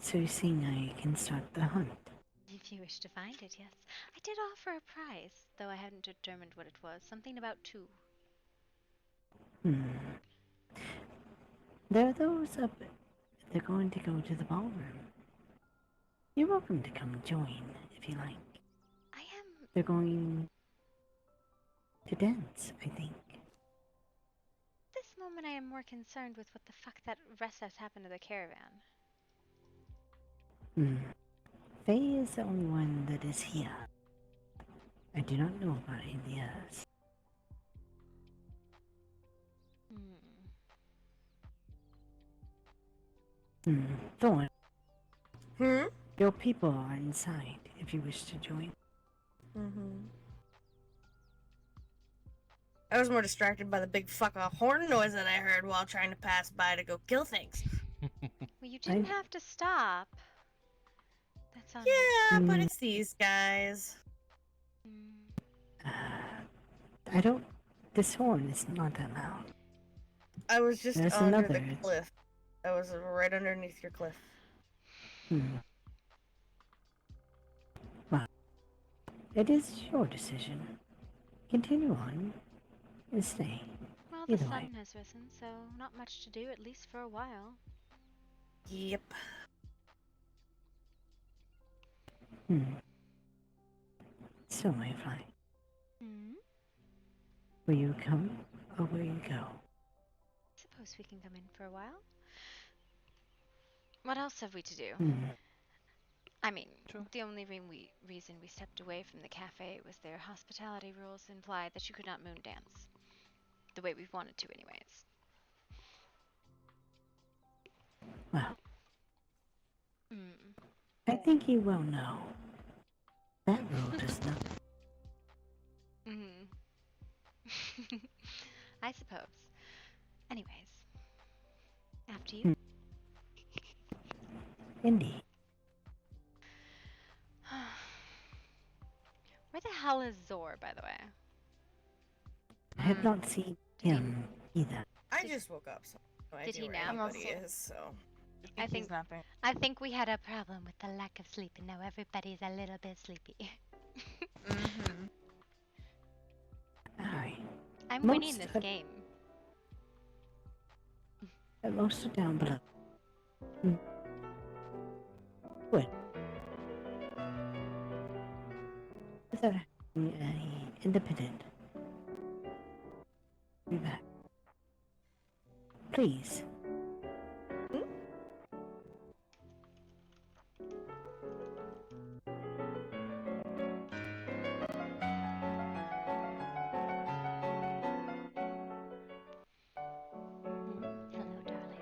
So you see now you can start the hunt. If you wish to find it, yes. I did offer a prize, though I hadn't determined what it was. Something about 2. There are those up. They're going to go to the ballroom. You're welcome to come join if you like. I am. They're going to dance, I think. This moment I am more concerned with what the fuck that rest has happened to the caravan. Faye is the only one that is here. I do not know about any of the others. Thorn. Your people are inside if you wish to join. I was more distracted by the big fuck off horn noise that I heard while trying to pass by to go kill things. Well, you didn't have to stop. That sounds. Yeah, but it's these guys. I don't. This horn is not that loud. I was just There's under another. the cliff. I was right underneath your cliff. Well, it is your decision. Continue on and stay. Well, the Either sun way. has risen, so not much to do, at least for a while. Yep. So, Mayfly. Will you come or will you go? Suppose we can come in for a while. What else have we to do? I mean, the only reason we stepped away from the cafe was their hospitality rules implied that you could not moon dance. The way we wanted to, anyways. Well, I think you will know. That rule does not. I suppose. Anyways. After you. Indeed. Where the hell is Zor, by the way? I have not seen him either. I just woke up, so I have no Did idea he where nap? anybody is. So I think he's napping. I think we had a problem with the lack of sleep, and now everybody's a little bit sleepy. Mm-hmm. Alright. I'm winning this game. Most are down below. Good. Without independent. Be back. Please. Hello, darling.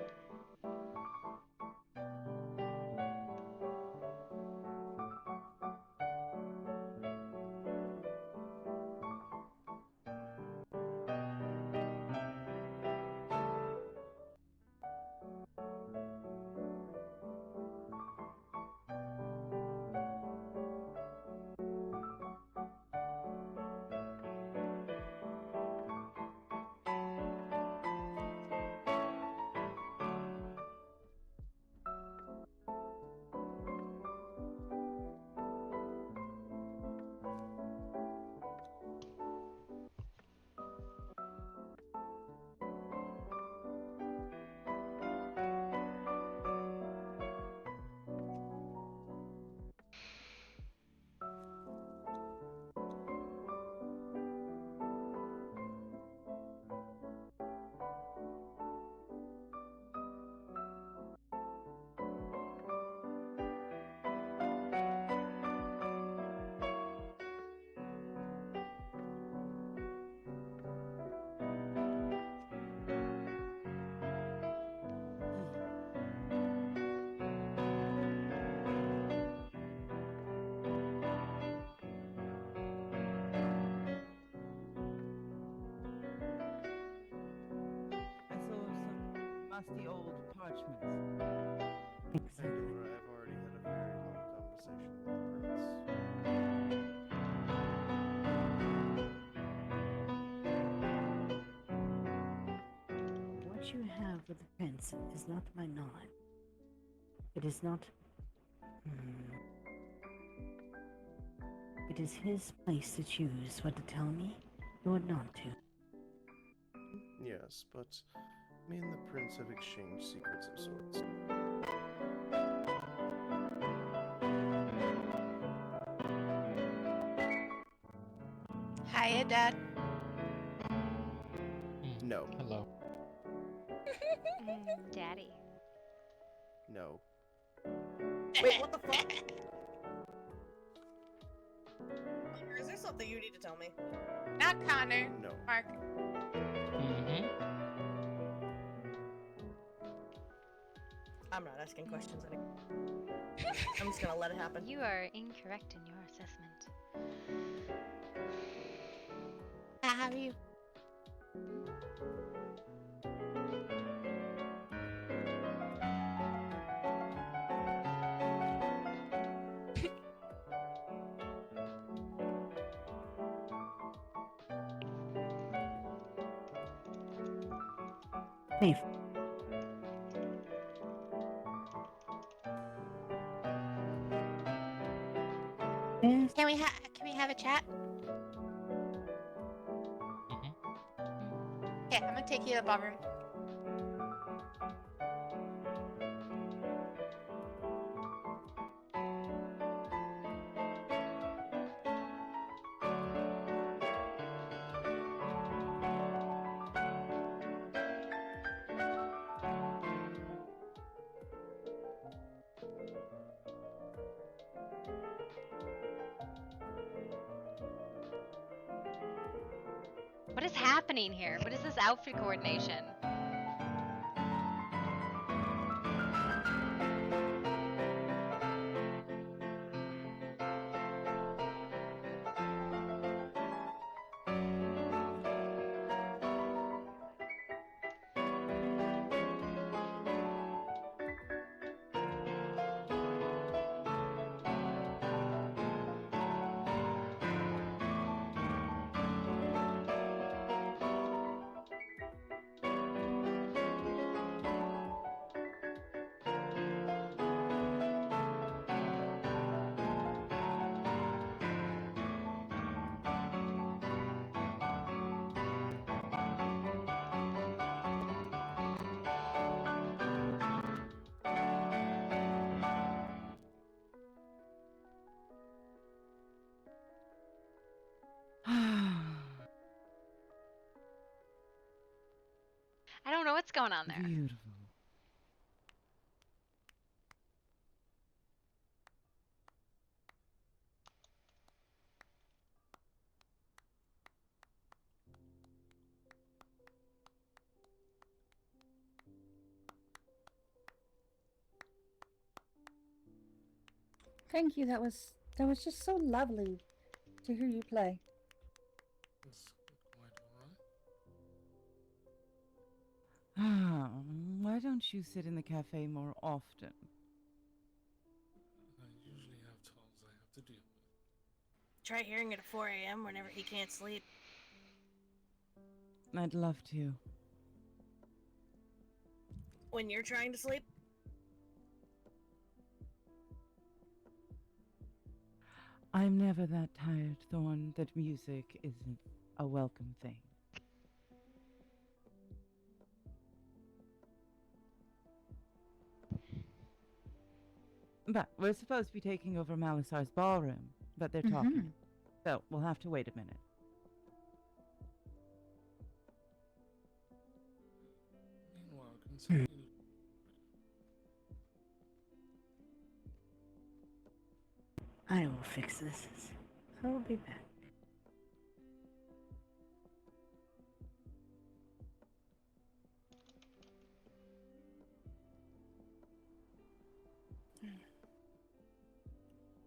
I saw some musty old parchments. Exactly. I've already had a very long conversation with the prince. What you have with the prince is not my knowledge. It is not. It is his place to choose what to tell me or not to. Yes, but me and the prince have exchanged secrets of sorts. Hiya, Dad. No. Hello. Daddy. No. wait, what the fuck? Is there something you need to tell me? Not Connor. No. Mark. Mm-hmm. I'm not asking questions anymore. I'm just gonna let it happen. You are incorrect in your assessment. How have you? Leave. Yes. Can we have a chat? Okay, I'm gonna take you to the ballroom. What is happening here? What is this outfit coordination? What's going on there? Beautiful. Thank you. That was just so lovely to hear you play. That's quite alright. Ah, why don't you sit in the cafe more often? I usually have talks I have to deal with. Try hearing it at 4 a.m. whenever he can't sleep. I'd love to. When you're trying to sleep? I'm never that tired, Thorn, that music isn't a welcome thing. But we're supposed to be taking over Malisar's ballroom, but they're talking. So we'll have to wait a minute. Meanwhile, continue. I will fix this. I will be back.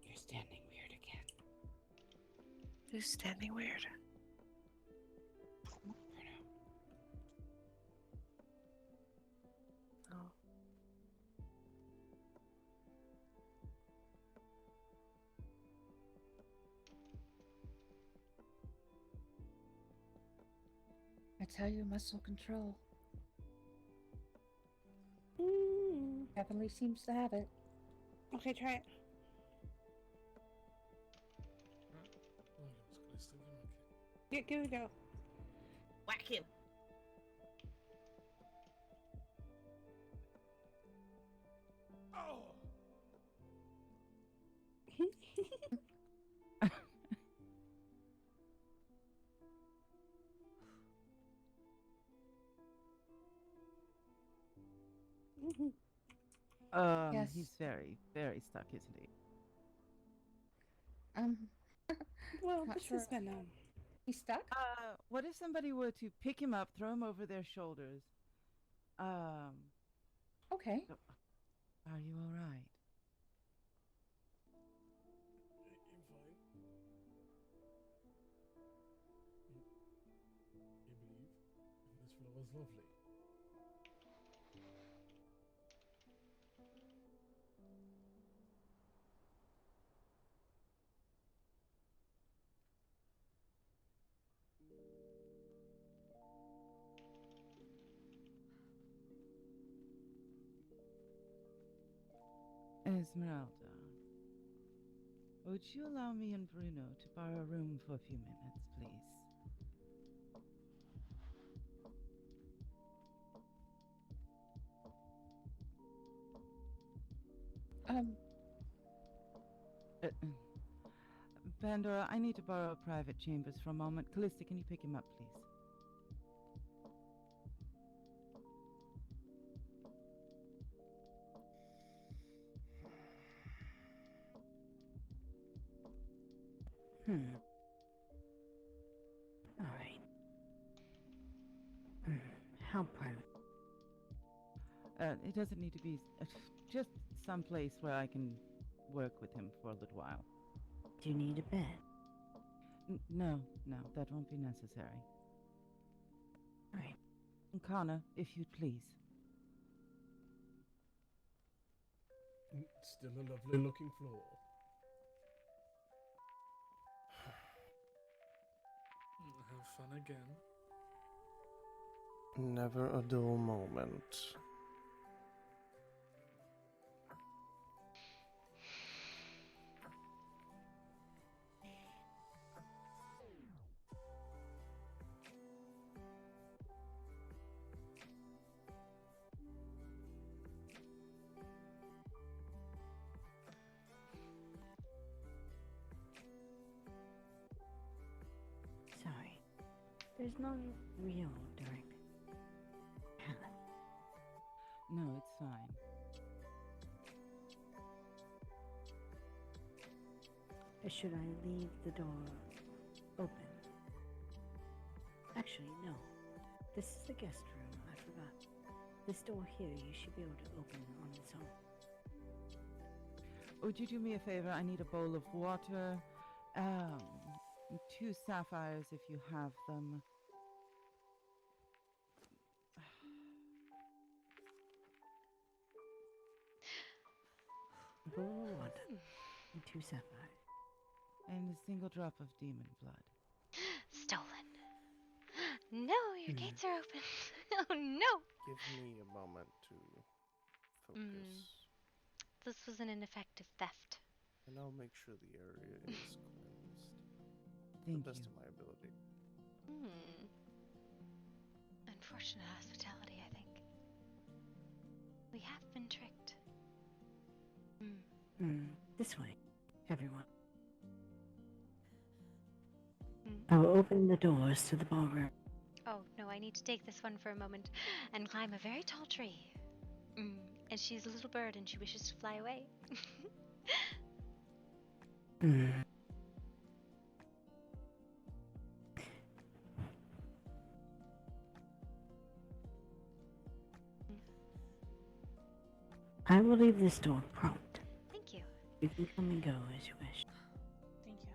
You're standing weird again. Who's standing weird? Oh. I tell you, muscle control. Heavenly seems to have it. Okay, try it. Give it a go. Whack him. Yes. He's very, very stuck, isn't he? Well, Not this sure. has been He's stuck? What if somebody were to pick him up, throw him over their shoulders? Okay. Are you all right? I'm fine. You believe? This floor is lovely. Esmeralda, would you allow me and Bruno to borrow a room for a few minutes, please? Pandora, I need to borrow private chambers for a moment. Callista, can you pick him up, please? All right. How private? It doesn't need to be just someplace where I can work with him for a little while. Do you need a bed? No, that won't be necessary. All right. Connor, if you'd please. Still a lovely looking floor. Have fun again. Never a dull moment. Sorry. There's no real direct path. fine. Should I leave the door open? Actually, no. This is the guest room. I forgot. This door here you should be able to open on its own. Would you do me a favor? I need a bowl of water. 2 sapphires if you have them. A bowl of water and 2 sapphires. And a single drop of demon blood. Stolen. No, your gates are open. Oh no! Give me a moment to focus. This was an ineffective theft. And I'll make sure the area is cleansed. To Thank the best you. of my ability. Unfortunate hospitality, I think. We have been tricked. This way, everyone. I will open the doors to the ballroom. Oh, no, I need to take this one for a moment and climb a very tall tree. And she's a little bird and she wishes to fly away. I will leave this door prompt. Thank you. You can come and go as you wish. Thank you.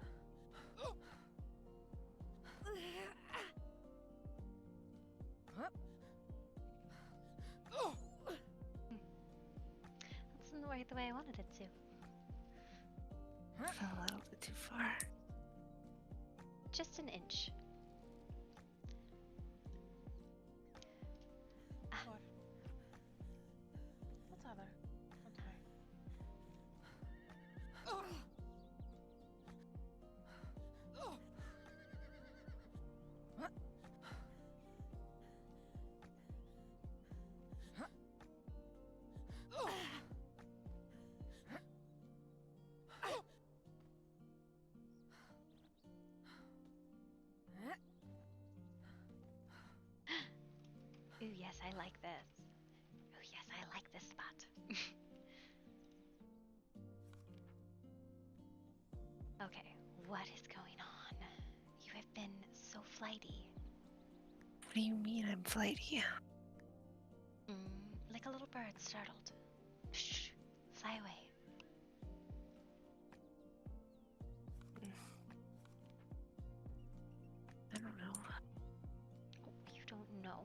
That's not the way I wanted it to. Fell a little bit too far. Just an inch. What's other? Okay. Ooh, yes, I like this. Ooh, yes, I like this spot. Okay, what is going on? You have been so flighty. What do you mean I'm flighty? Like a little bird startled. Shh, fly away. I don't know. Oh, you don't know?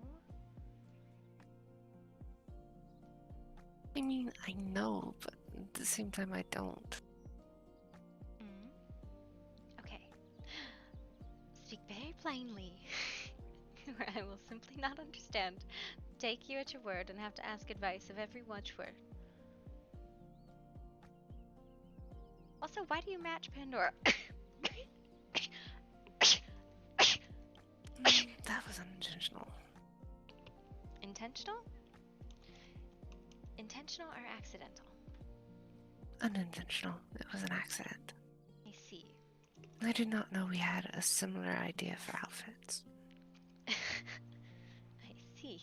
I mean, I know, but at the same time, I don't. Okay. Speak very plainly, or I will simply not understand. Take you at your word and have to ask advice of every watchword. Also, why do you match Pandora? That was unintentional. Intentional? Intentional or accidental? Unintentional. It was an accident. I see. I did not know we had a similar idea for outfits. I see.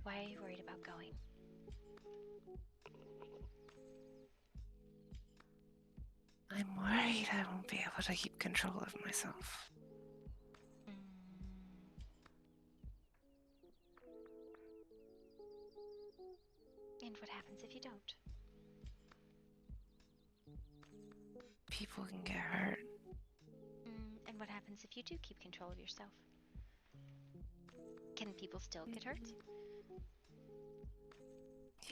Why are you worried about going? I'm worried I won't be able to keep control of myself. And what happens if you don't? People can get hurt. And what happens if you do keep control of yourself? Can people still get hurt?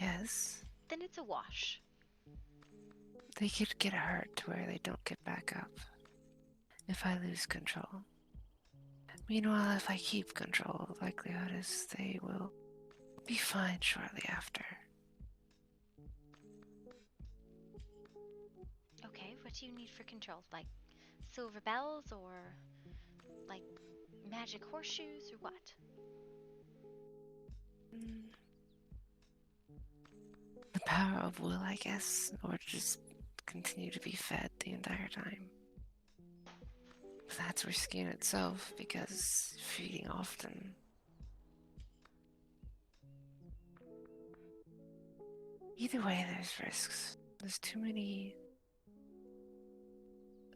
Yes. Then it's a wash. They could get hurt to where they don't get back up. If I lose control. Meanwhile, if I keep control, the likelihood is they will be fine shortly after. Okay, what do you need for control? Like silver bells or like magic horseshoes or what? Mm, the power of will, I guess, or just continue to be fed the entire time. That's risky in itself because feeding often. Either way, there's risks. There's too many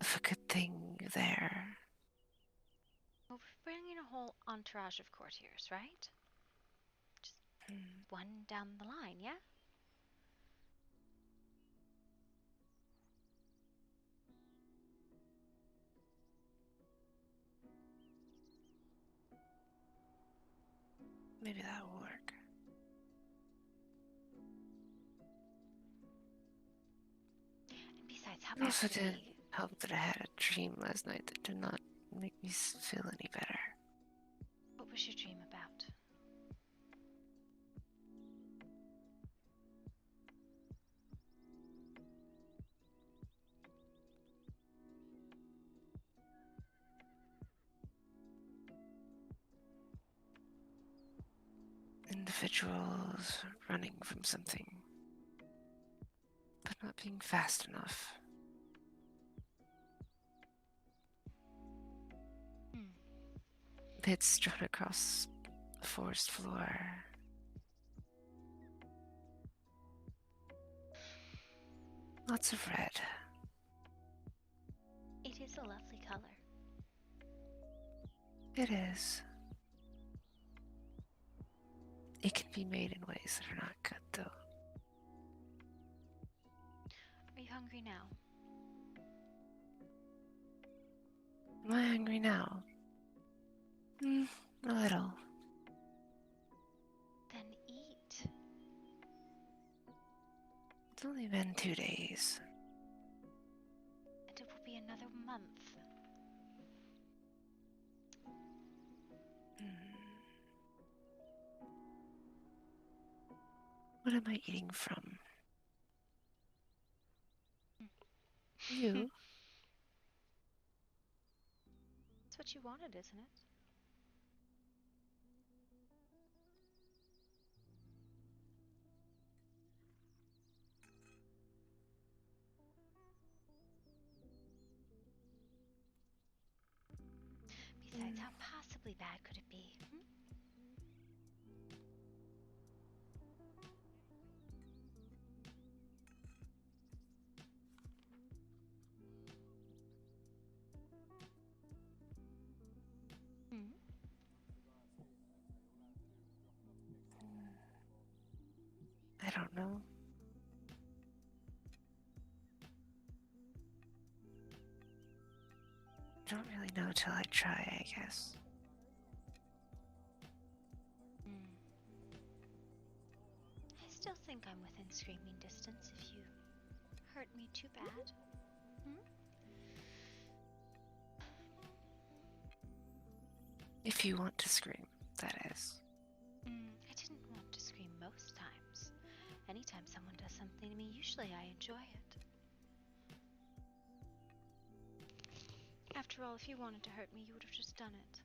of a good thing there. Well, we're bringing a whole entourage of courtiers, right? Just one down the line, yeah? Maybe that will work. And besides, how It bad also could it did be? help that I had a dream last night that did not make me feel any better. What was your dream about? Individuals running from something, but not being fast enough. Bits strewn across the forest floor. Lots of red. It is a lovely color. It is. It can be made in ways that are not good, though. Are you hungry now? Am I hungry now? A little. Then eat. It's only been 2 days. And it will be another month. What am I eating from? You? It's what you wanted, isn't it? Besides, how possibly bad could it be? I don't know. Don't really know till I try, I guess. I still think I'm within screaming distance if you hurt me too bad. If you want to scream, that is. I didn't want to scream most times. Anytime someone does something to me, usually I enjoy it. After all, if you wanted to hurt me, you would have just done it.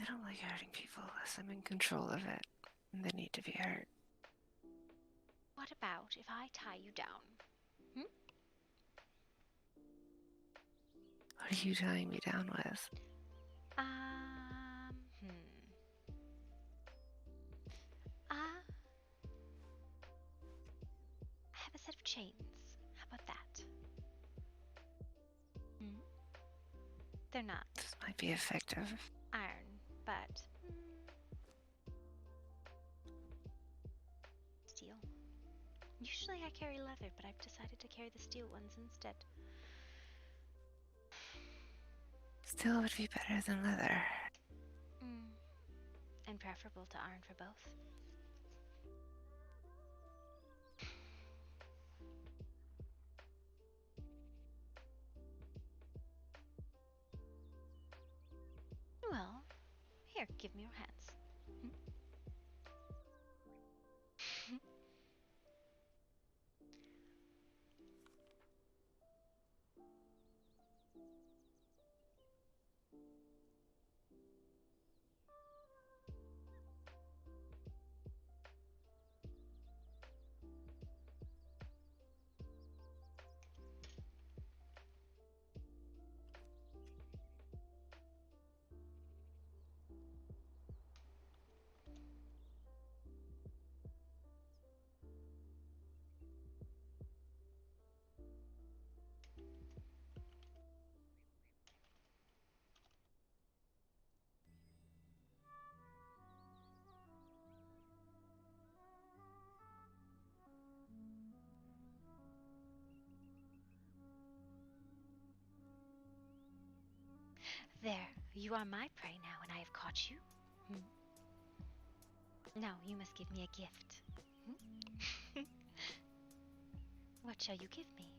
I don't like hurting people unless I'm in control of it and they need to be hurt. What about if I tie you down? What are you tying me down with? I have a set of chains. How about that? They're not This might be effective. iron, but steel. Usually I carry leather, but I've decided to carry the steel ones instead. Still would be better than leather. And preferable to iron for both. Well, here, give me your hands. You are my prey now, and I have caught you. Now you must give me a gift. What shall you give me?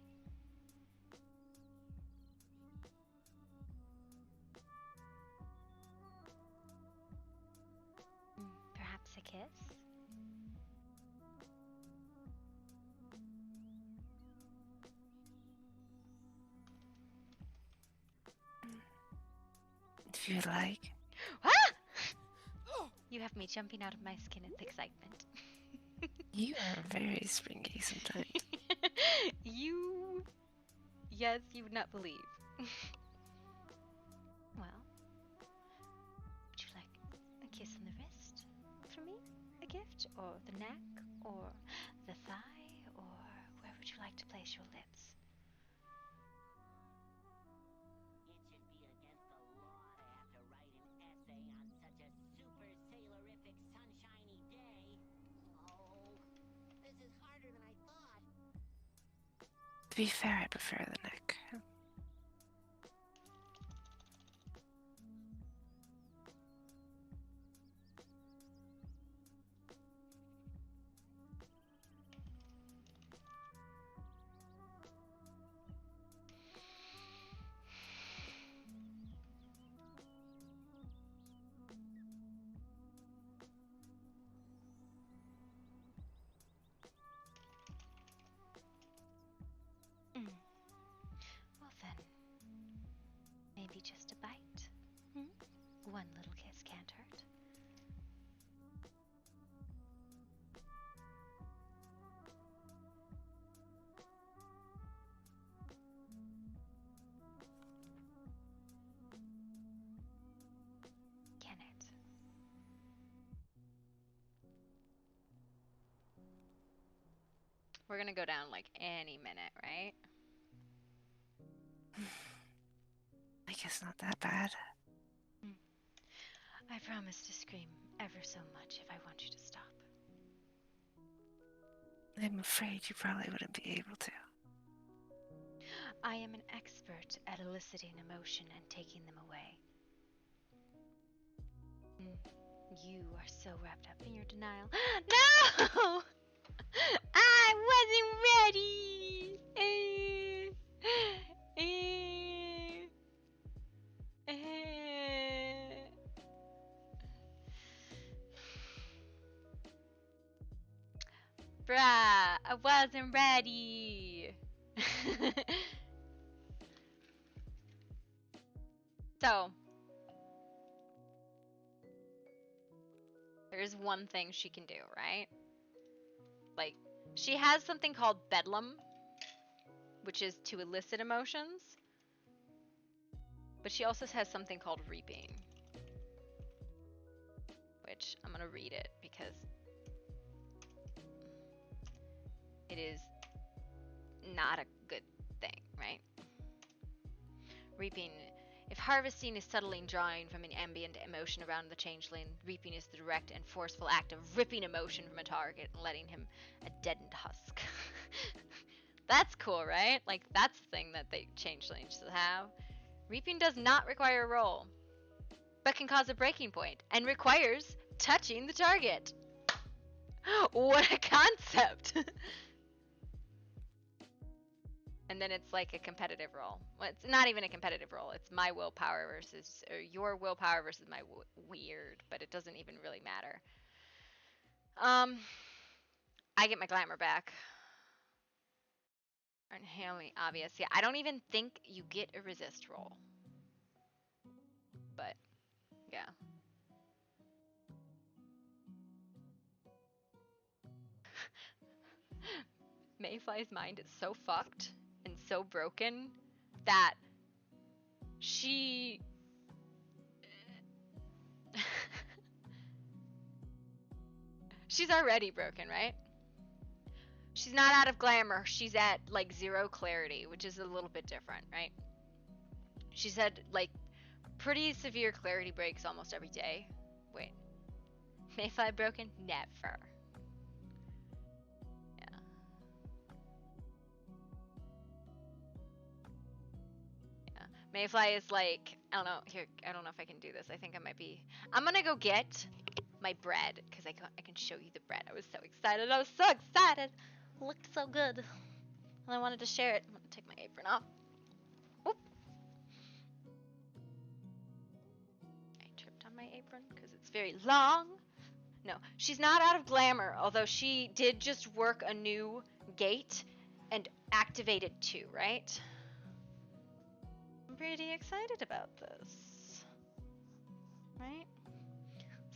Perhaps a kiss? If you like. Ah! You have me jumping out of my skin with excitement. You are very springy sometimes. You... Yes, you would not believe. Well, would you like a kiss on the wrist from me? A gift? Or the neck? Or the thigh? Or where would you like to place your lips? To be fair, I prefer the neck. Well then, maybe just a bite. One little kiss can't hurt. Can it? We're gonna go down like any minute, right? I guess not that bad. I promise to scream ever so much if I want you to stop. I'm afraid you probably wouldn't be able to. I am an expert at eliciting emotion and taking them away. You are so wrapped up in your denial. No! I wasn't ready! Bruh, I wasn't ready. So, there's one thing she can do, right? Like, she has something called Bedlam, which is to elicit emotions. But she also has something called Reaping, which I'm gonna read it because it is not a good thing, right? Reaping. If harvesting is subtly drawing from an ambient emotion around the changeling, reaping is the direct and forceful act of ripping emotion from a target and letting him a deadened husk. That's cool, right? Like, that's the thing that they changelings have. Reaping does not require a roll, but can cause a breaking point and requires touching the target. What a concept! And then it's like a competitive roll. Well, it's not even a competitive roll. It's my willpower versus, or your willpower versus my weird, but it doesn't even really matter. I get my glamour back. Inherently obvious. Yeah, I don't even think you get a resist roll. But, yeah. Mayfly's mind is so fucked and so broken that she... She's already broken, right? She's not out of glamour. She's at, like, 0 clarity, which is a little bit different, right? She's had, like, pretty severe clarity breaks almost every day. Wait. Mayfly broken? Never. Yeah. Yeah. Mayfly is like, I don't know. Here, I don't know if I can do this. I think I might be. I'm gonna go get my bread because I can show you the bread. I was so excited. I was so excited. It looked so good. And I wanted to share it. I'm gonna take my apron off. Oop. I tripped on my apron because it's very long. No, she's not out of glamour, although she did just work a new gate and activated 2, right? I'm pretty excited about this. Right?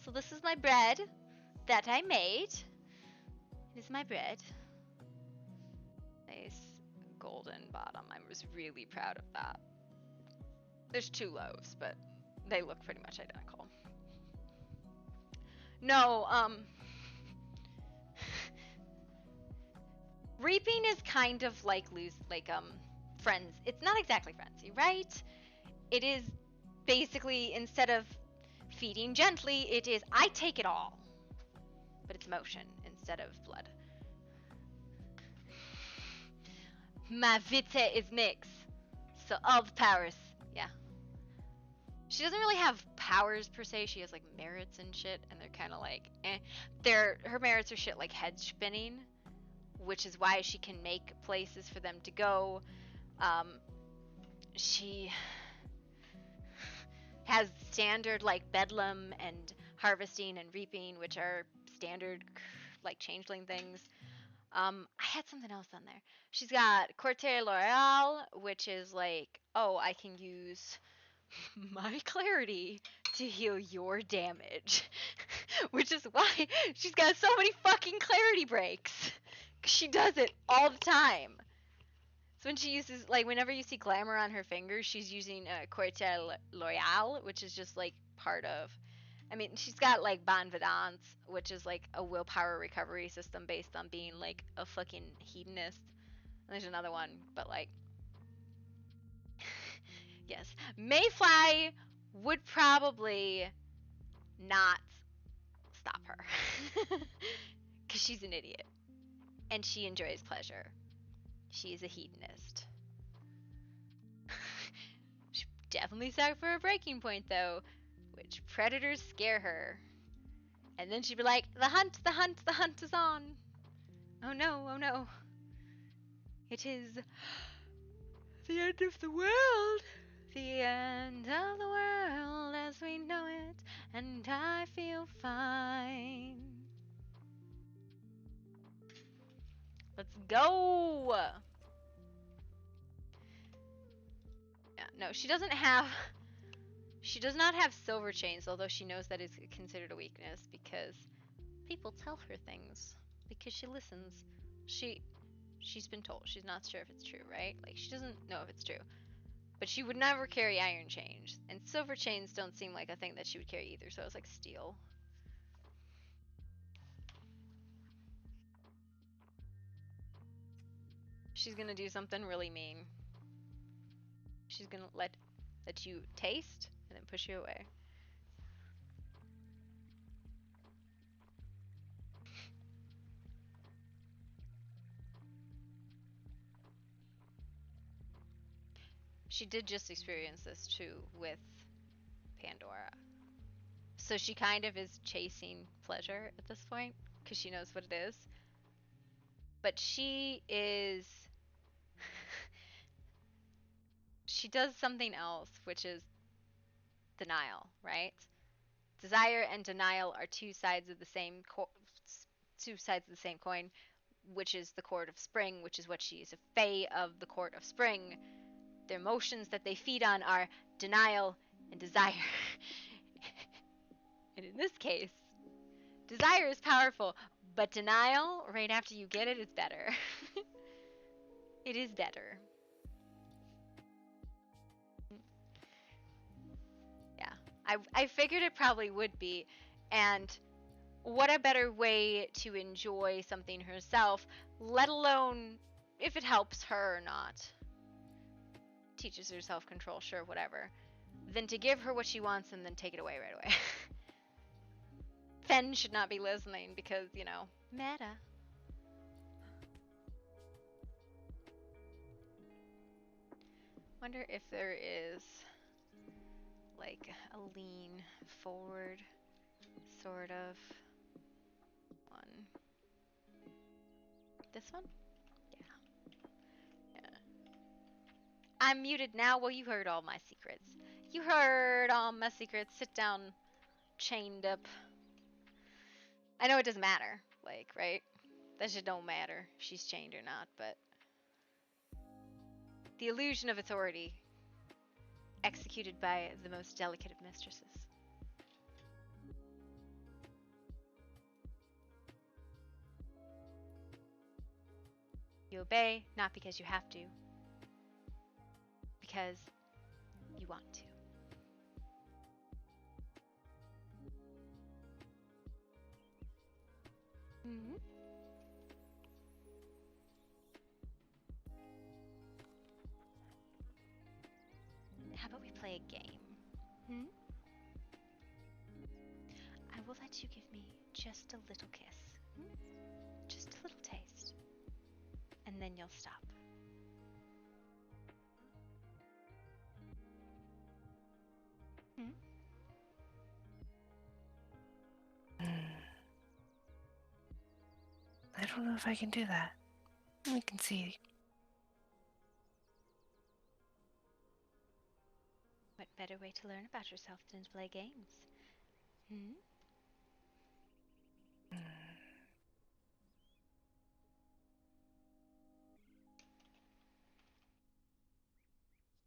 So this is my bread that I made. It is my bread. Nice golden bottom. I was really proud of that. There's 2 loaves, but they look pretty much identical. No, reaping is kind of like friends. It's not exactly frenzy, right? It is basically, instead of feeding gently, it is I take it all. But it's motion instead of blood. My vite is mix. So all the powers. Yeah. She doesn't really have powers per se. She has like merits and shit, and they're kind of like her merits are shit like head spinning, which is why she can make places for them to go. She has standard like bedlam and harvesting and reaping, which are standard like changeling things. I had something else on there. She's got Corte L'Oreal, which is like, oh, I can use my clarity to heal your damage. Which is why she's got so many fucking clarity breaks. 'Cause she does it all the time. So when she uses, like, whenever you see glamour on her fingers, she's using Corte L'Oreal, which is just like part of. I mean, she's got like Bon Vidance, which is like a willpower recovery system based on being like a fucking hedonist. And there's another one, but like, yes, Mayfly would probably not stop her because she's an idiot and she enjoys pleasure. She's a hedonist. She definitely stuck for a breaking point though, which predators scare her. And then she'd be like, the hunt, the hunt, the hunt is on. Oh no, oh no. It is the end of the world. The end of the world as we know it. And I feel fine. Let's go. Yeah, no, she does not have silver chains, although she knows that is considered a weakness because people tell her things because she listens. She's been told. She's not sure if it's true, right? Like, she doesn't know if it's true. But she would never carry iron chains. And silver chains don't seem like a thing that she would carry either, so I was like, steel. She's gonna do something really mean. She's gonna let you taste and then push you away. She did just experience this too with Pandora. So she kind of is chasing pleasure at this point because she knows what it is. But she is... she does something else, which is denial, right? Desire and denial are two sides of the same coin, which is the court of spring, which is what she is, a fae of the court of spring. The emotions that they feed on are denial and desire. And in this case, desire is powerful, but denial, right after you get it, is better. It is better. Yeah, I figured it probably would be, and what a better way to enjoy something herself, let alone if it helps her or not. Teaches her self-control, sure, whatever. Than to give her what she wants and then take it away right away. Fen should not be listening because, you know, meta. Wonder if there is like a lean forward sort of one. This one? Yeah. I'm muted now. Well, you heard all my secrets. You heard all my secrets. Sit down, chained up. I know it doesn't matter, like, right? That shit don't matter if she's chained or not, but the illusion of authority executed by the most delicate of mistresses. You obey, not because you have to, because you want to. Mm-hmm. How about we play a game? Hmm? I will let you give me just a little kiss. Hmm? Just a little taste. And then you'll stop. Hmm? I don't know if I can do that. We can see. What better way to learn about yourself than to play games? Hmm?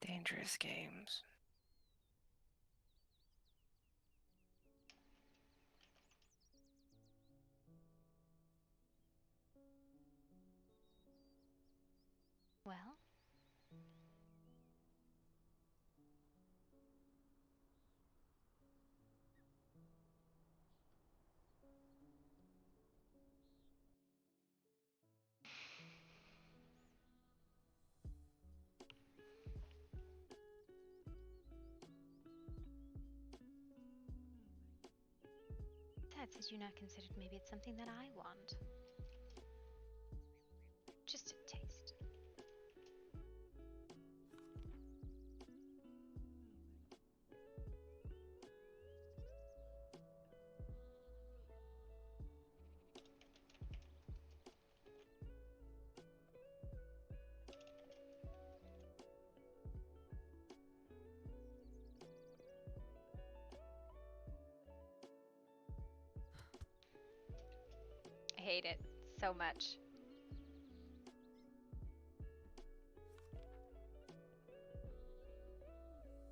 Dangerous games. Well? Besides, had you not considered maybe it's something that I want? Just a taste. I hate it so much.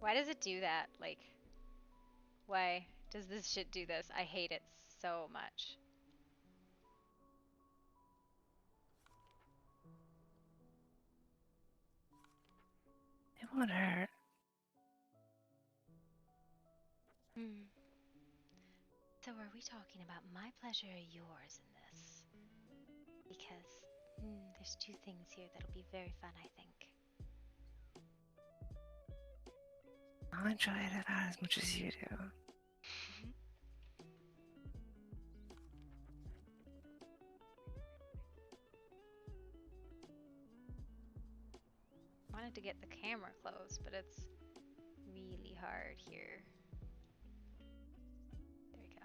Why does it do that? Like, why does this shit do this? I hate it so much. It won't hurt. Hmm. So are we talking about my pleasure or yours in this? Because there's two things here that'll be very fun, I think. I'll enjoy it about as much as you do. Wanted to get the camera close, but it's really hard here. There we go.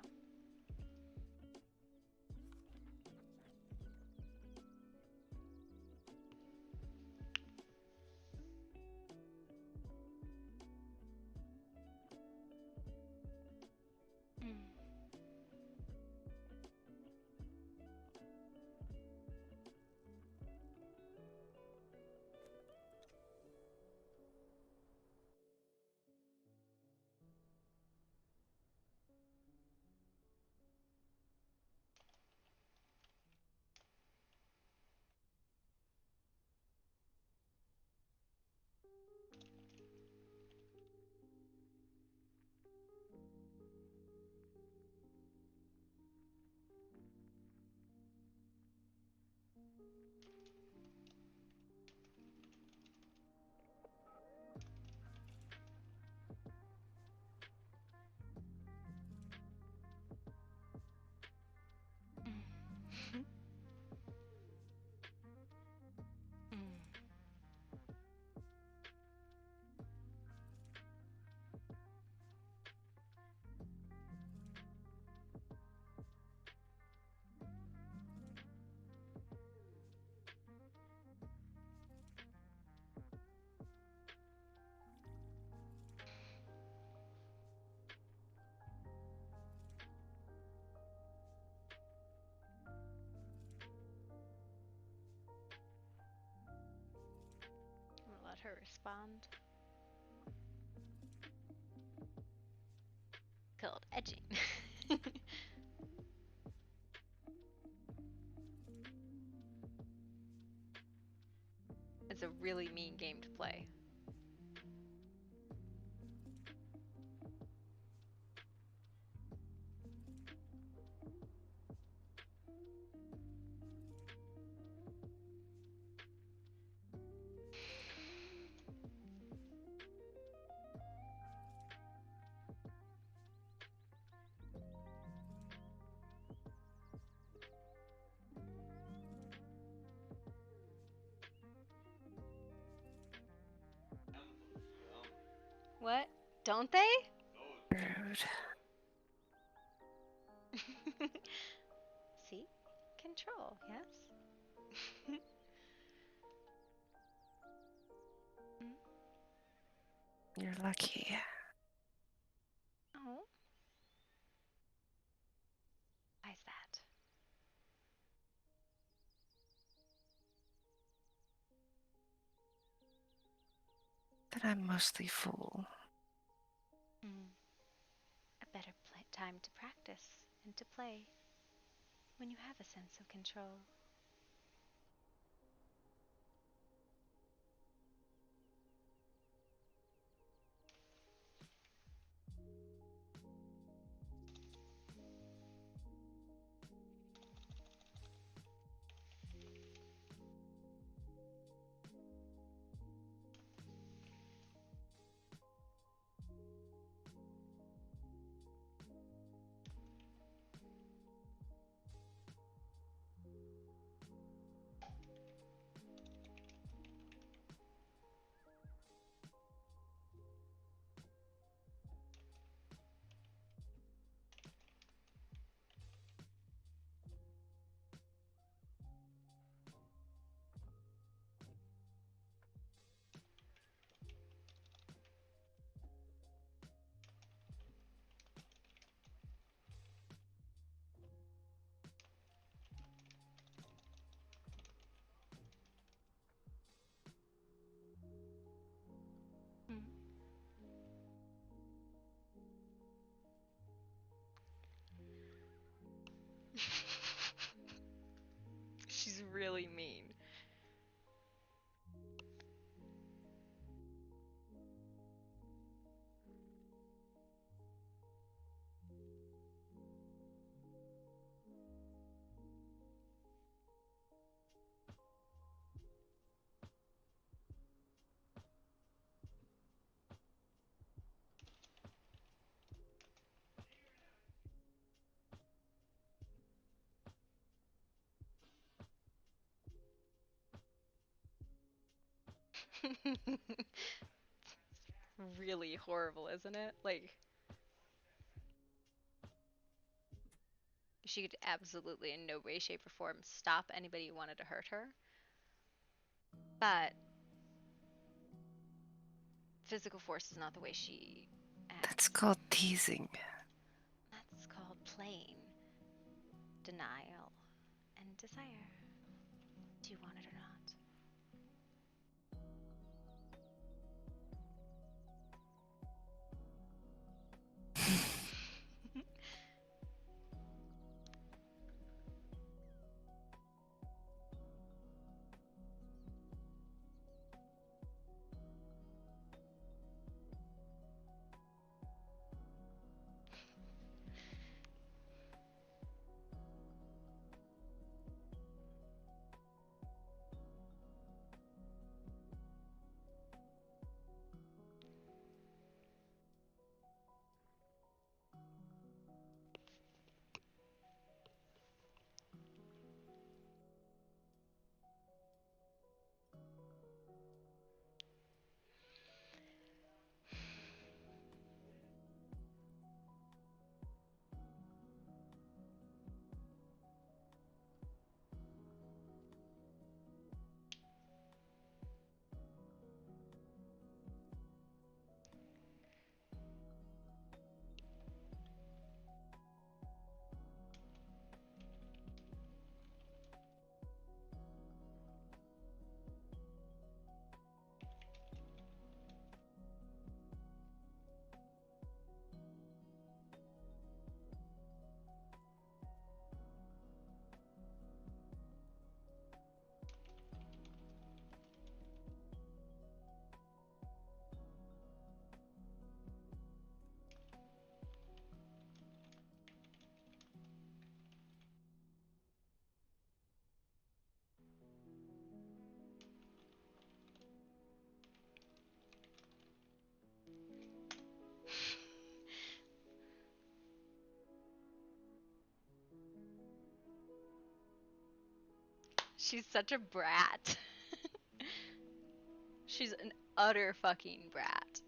her respond. Called edging. It's a really mean game to play. What? Don't they? Rude. See? Control, yes? You're lucky. Oh. Why's that? That I'm mostly full. A better time to practice and to play when you have a sense of control. She's really mean. Really horrible, isn't it? Like, she could absolutely in no way, shape, or form stop anybody who wanted to hurt her. But physical force is not the way she acts. That's called teasing. That's called playing. Denial and desire. Do you want it or not? She's such a brat. She's an utter fucking brat.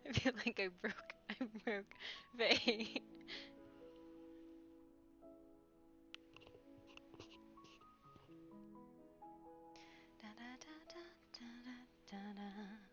I feel like I broke Faye. Da, da, da, da, da, da, da.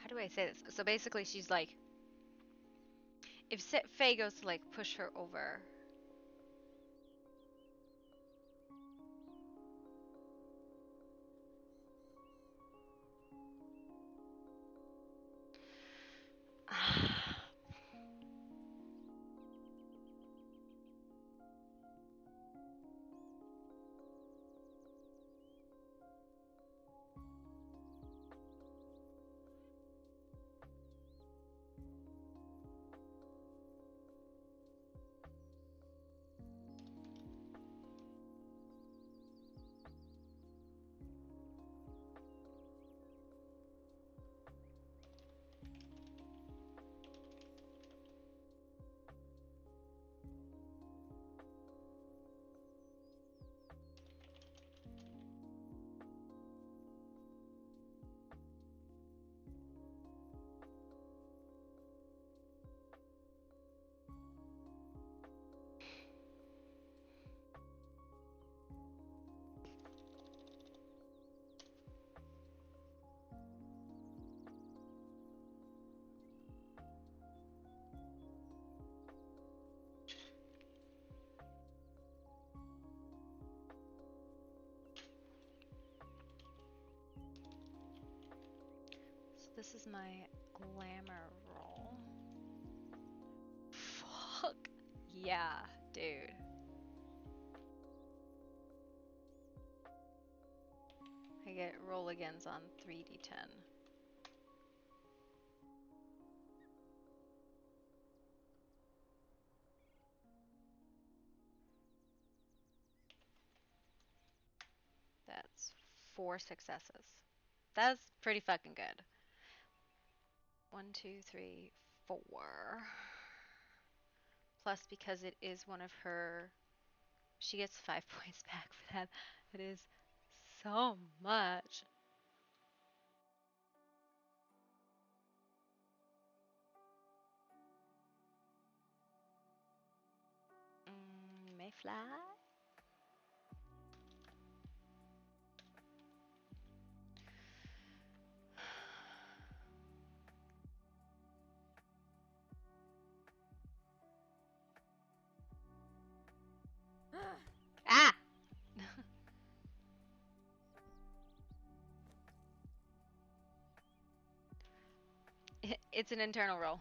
How do I say this? So basically, she's like, if Faye goes to like push her over, this is my glamour roll. Fuck. Yeah, dude. I get roll agains on 3d10. That's 4 successes. That's pretty fucking good. 1, 2, 3, 4. Plus, because it is one of her, she gets 5 points back for that. It is so much. Mayfly. Ah! It's an internal roll.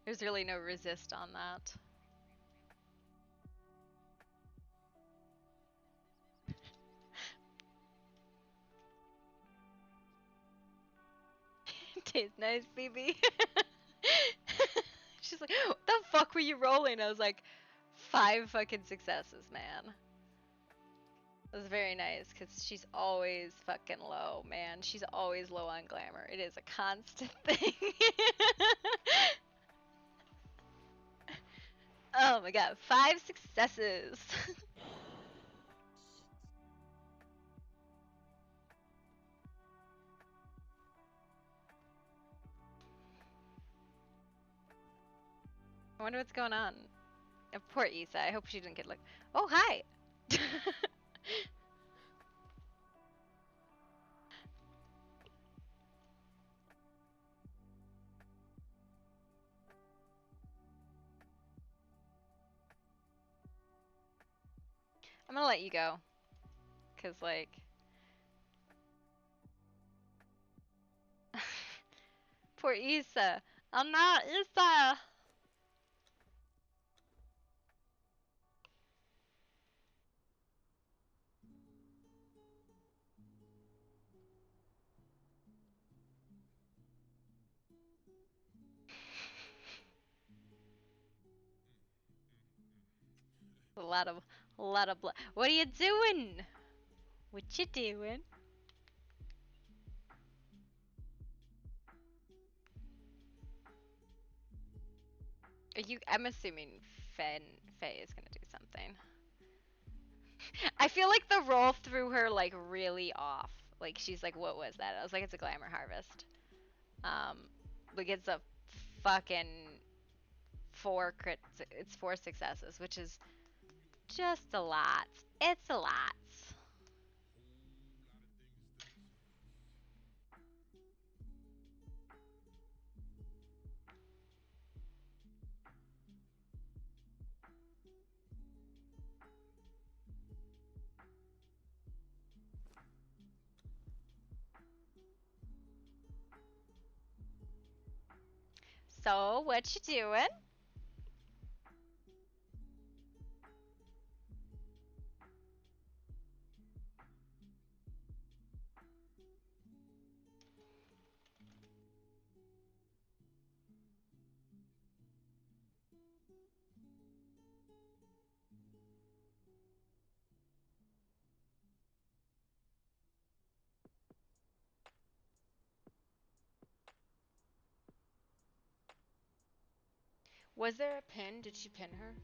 There's really no resist on that. Tastes nice, BB. She's like, what the fuck were you rolling? I was like, 5 fucking successes, man. It was very nice, because she's always fucking low, man. She's always low on glamour. It is a constant thing. Oh my god, 5 successes. I wonder what's going on. Poor Issa. I hope she didn't get like. Oh, hi! I'm gonna let you go. Cause like. Poor Issa. I'm not Issa! A lot of blood. What are you doing? What you doing? Are you? I'm assuming Faye is gonna do something. I feel like the roll threw her like really off. Like she's like, what was that? I was like, it's a glamour harvest. Like it's a fucking 4 crits. It's 4 successes, which is just a lot. It's a lot. So, what you doing? Was there a pin? Did she pin her?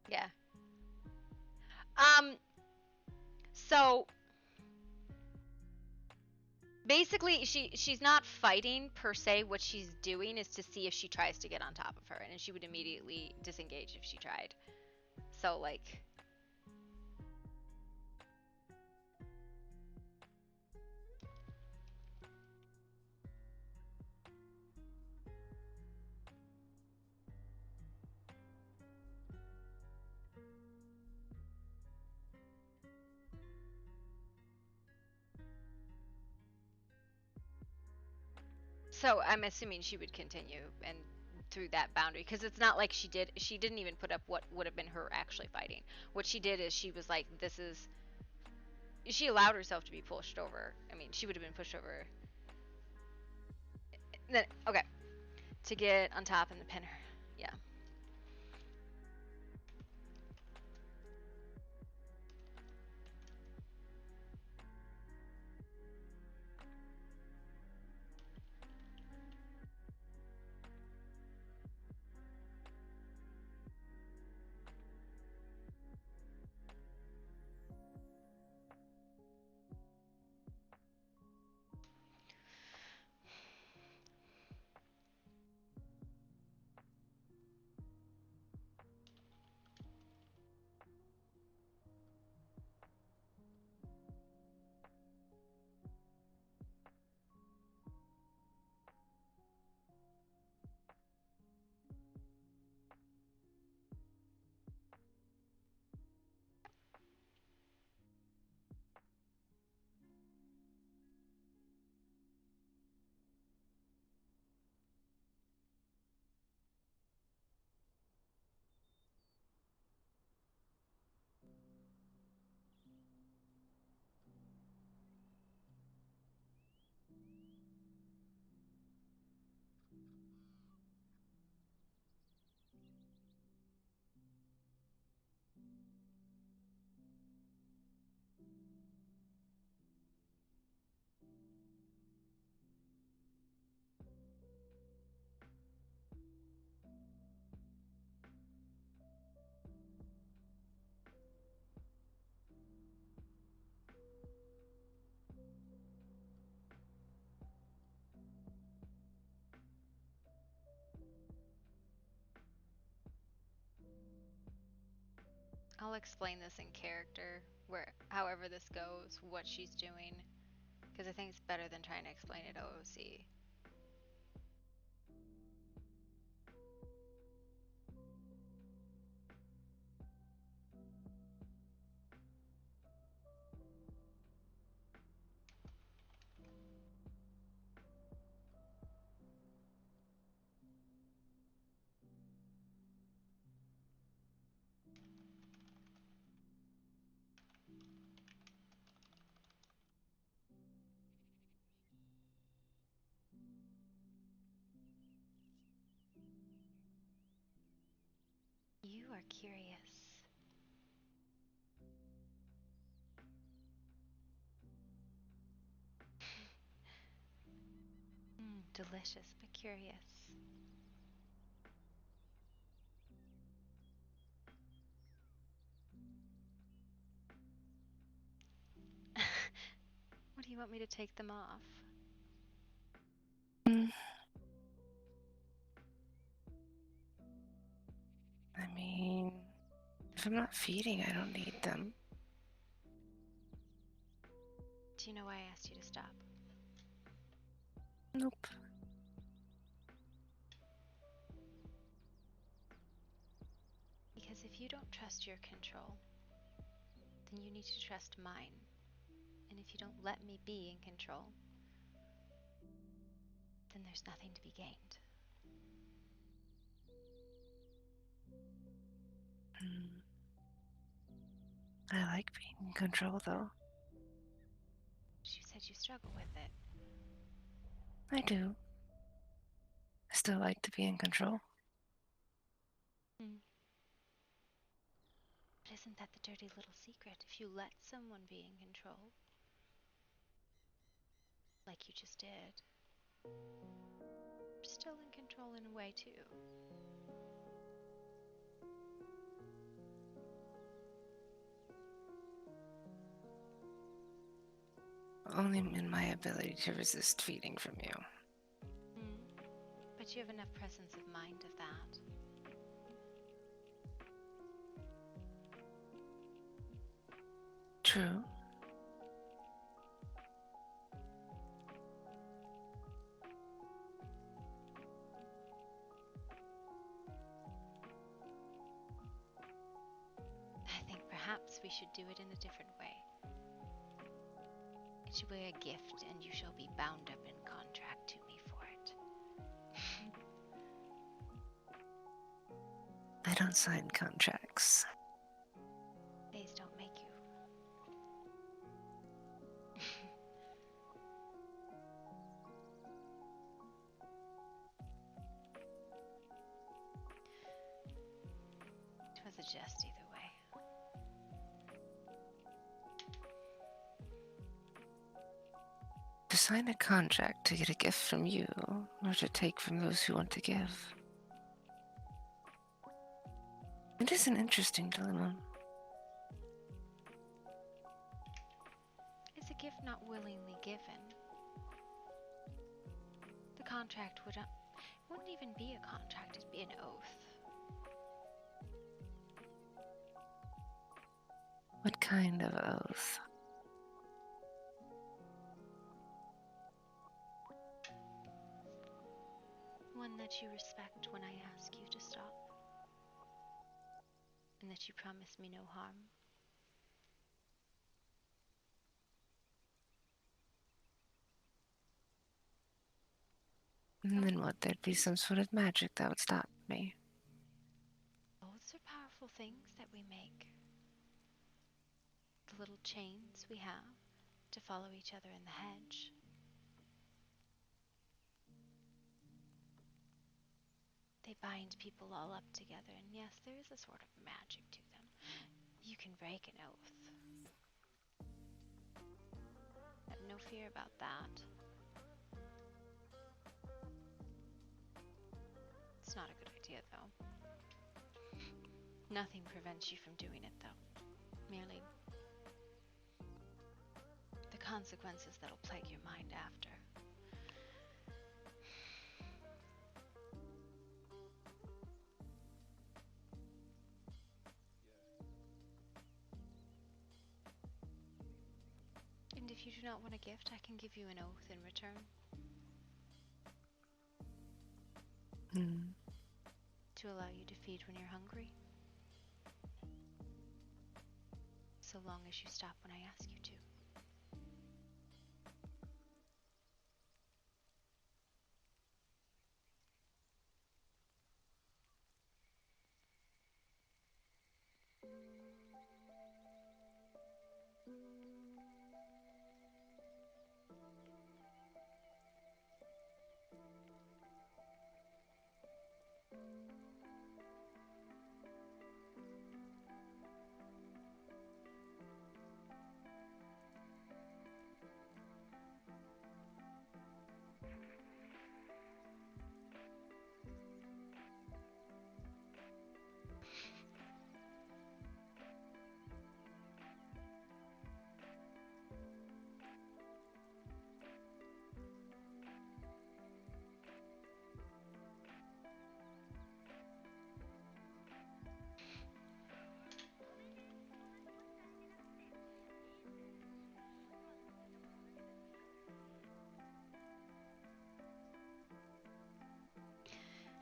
Yeah. So basically she's not fighting per se. What she's doing is to see if she tries to get on top of her, and she would immediately disengage if she tried. So like so I'm assuming she would continue and through that boundary because it's not like she didn't even put up what would have been her actually fighting. What she did is she was like, this is, she allowed herself to be pushed over. I mean, she would have been pushed over. Then okay, to get on top and the pin her. Yeah. I'll explain this in character, where however this goes, what she's doing, because I think it's better than trying to explain it OOC. You are curious. Delicious, but curious. What do you want me to take them off? I mean, if I'm not feeding, I don't need them. Do you know why I asked you to stop? Nope. Because if you don't trust your control, then you need to trust mine. And if you don't let me be in control, then there's nothing to be gained. I like being in control, though. You said you struggle with it. I do. I still like to be in control. But isn't that the dirty little secret? If you let someone be in control, like you just did, you're still in control in a way, too. only in my ability to resist feeding from you. But you have enough presence of mind of that. True. I think perhaps we should do it in a different way. It should be a gift, and you shall be bound up in contract to me for it. I don't sign contracts. Days don't make you. It was a jest either way. To sign a contract to get a gift from you, or to take from those who want to give. It is an interesting dilemma. It's a gift not willingly given. The contract wouldn't even be a contract, it'd be an oath. What kind of oath? One that you respect when I ask you to stop. And that you promise me no harm. And then what? There'd be some sort of magic that would stop me. Oaths are powerful things that we make. The little chains we have to follow each other in the hedge. They bind people all up together, and yes, there is a sort of magic to them. You can break an oath. I have no fear about that. It's not a good idea, though. Nothing prevents you from doing it, though. Merely the consequences that'll plague your mind after. And if you do not want a gift, I can give you an oath in return. To allow you to feed when you're hungry. So long as you stop when I ask you to.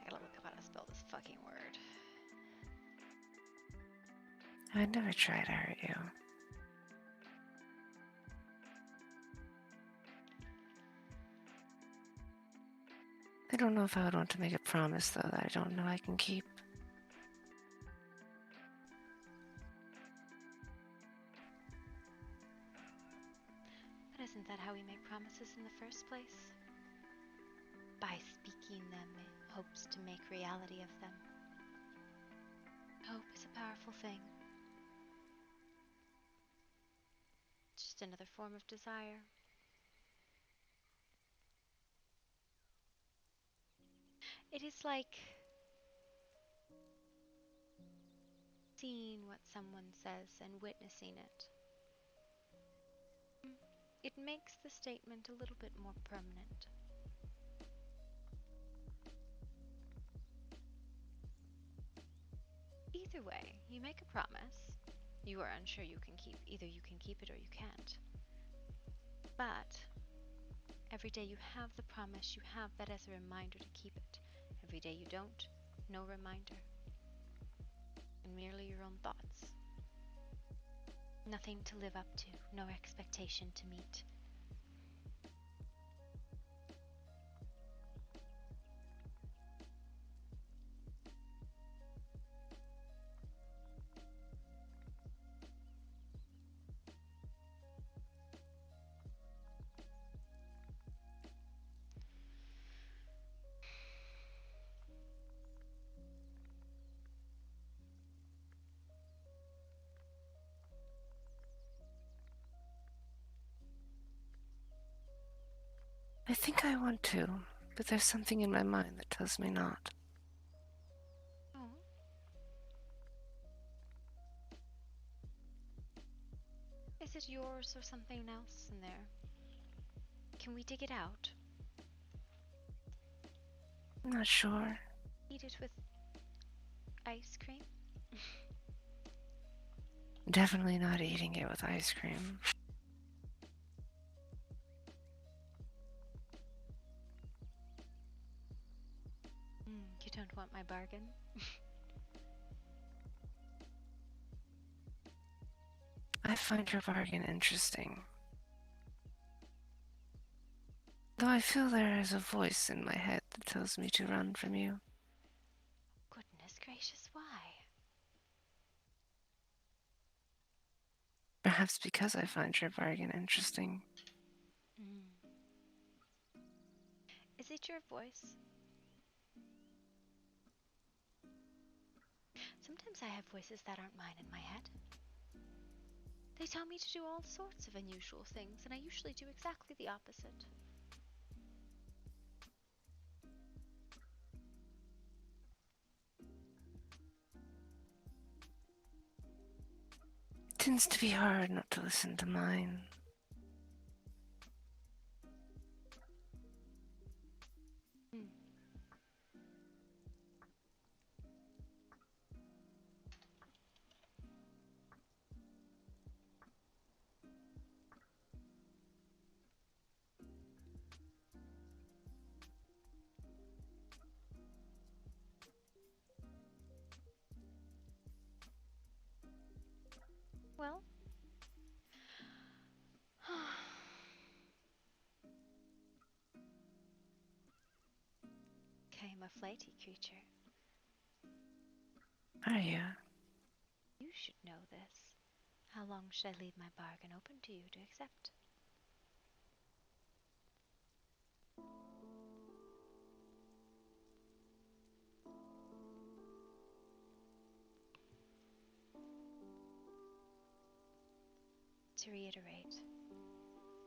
I gotta look up how to spell this fucking word. I'd never try to hurt you. I don't know if I would want to make a promise, though, that I don't know I can keep. But isn't that how we make promises in the first place? By speaking them in hopes to make reality of them. Hope is a powerful thing. Just another form of desire. It is like seeing what someone says and witnessing it. it makes the statement a little bit more permanent. Either way, you make a promise. You are unsure you can keep. Either you can keep it or you can't. But every day you have the promise, you have that as a reminder to keep it. Every day you don't, no reminder. And merely your own thoughts. Nothing to live up to, no expectation to meet. I think I want to, but there's something in my mind that tells me not. Oh. Is it yours or something else in there? Can we dig it out? I'm not sure. Eat it with ice cream? Definitely not eating it with ice cream. You don't want my bargain? I find your bargain interesting. Though I feel there is a voice in my head that tells me to run from you. Goodness gracious, why? Perhaps because I find your bargain interesting. Is it your voice? Sometimes I have voices that aren't mine in my head. They tell me to do all sorts of unusual things, and I usually do exactly the opposite. It tends to be hard not to listen to mine. Well, I am a flighty creature. Are you? You should know this. How long should I leave my bargain open to you to accept? To reiterate,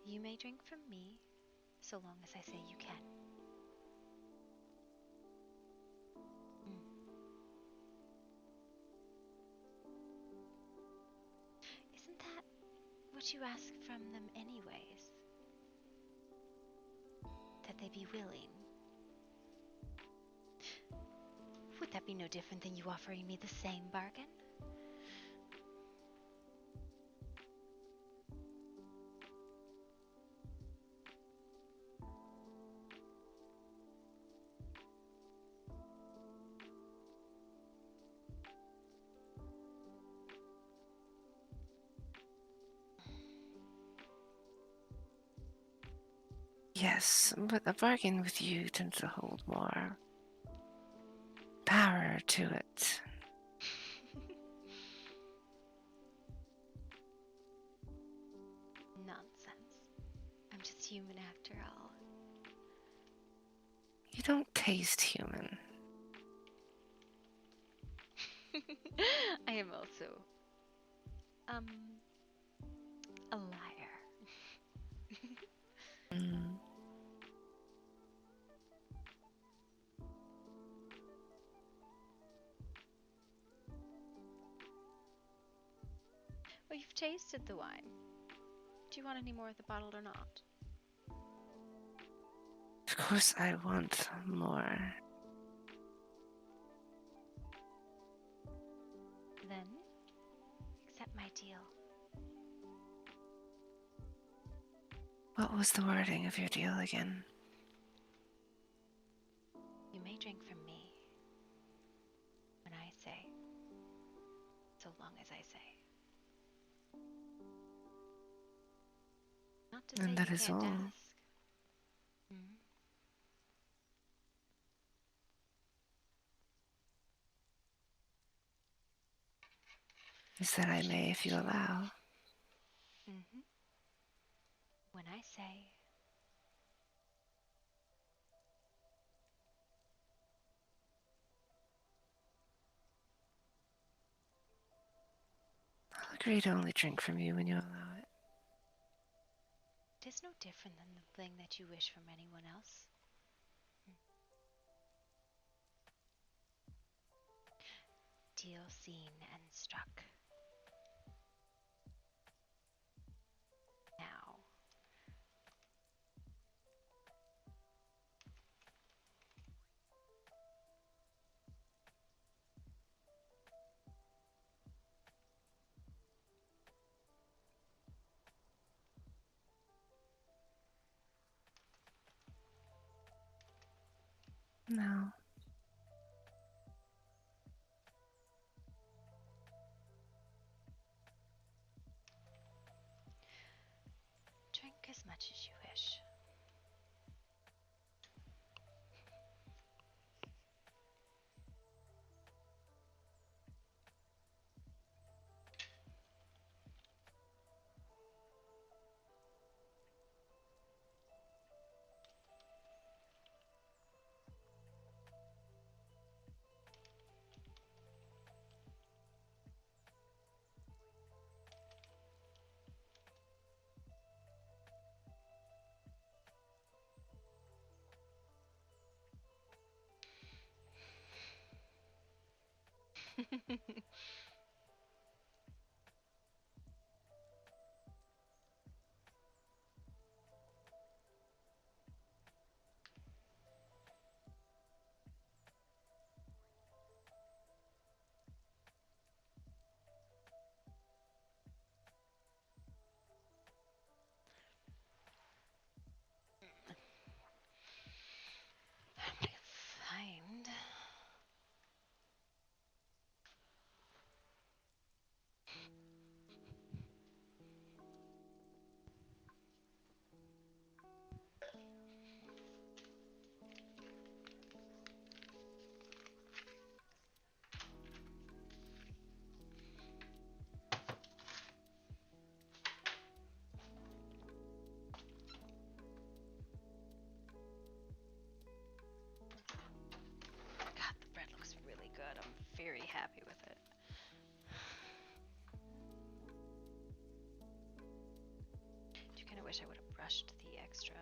you may drink from me so long as I say you can. Isn't that what you ask from them anyways? That they be willing? Would that be no different than you offering me the same bargain? Yes, but a bargain with you tends to hold more power to it. Nonsense. I'm just human after all. You don't taste human. I am also, a liar. Well, you've tasted the wine. Do you want any more of the bottle or not? Of course I want more. Then, accept my deal. What was the wording of your deal again? You may drink from me when I say, so long as I say. Not to say And that you is can't all. ask. Hmm? Is that I may if you allow. Mm-hmm. When I say, I'll agree to only drink from you when you allow it. it is no different than the thing that you wish from anyone else. Deal seen and struck. Now. No. Drink as much as you wish. Find. God, the bread looks really good. I'm very happy with it. Do kind of wish I would have brushed the extra.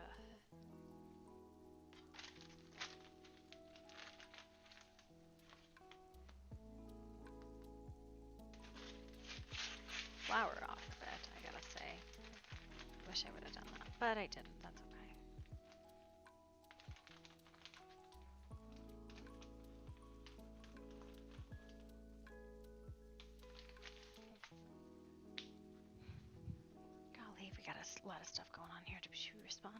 Flour off of it, I gotta say. Wish I would have done that, but I didn't. That's okay. Golly, we got a lot of stuff going on here. Should we respond?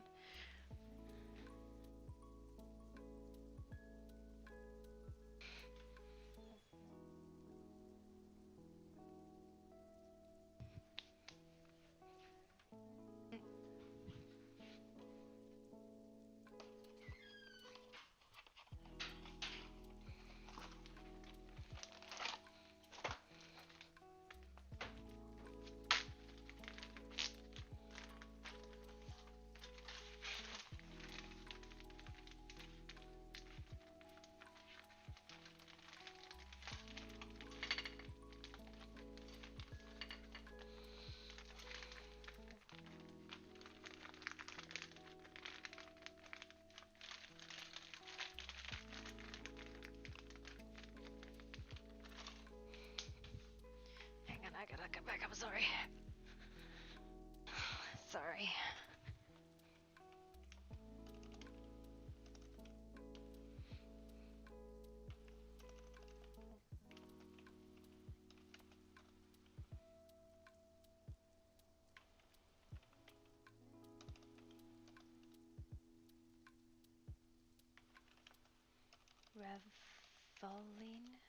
Reveline?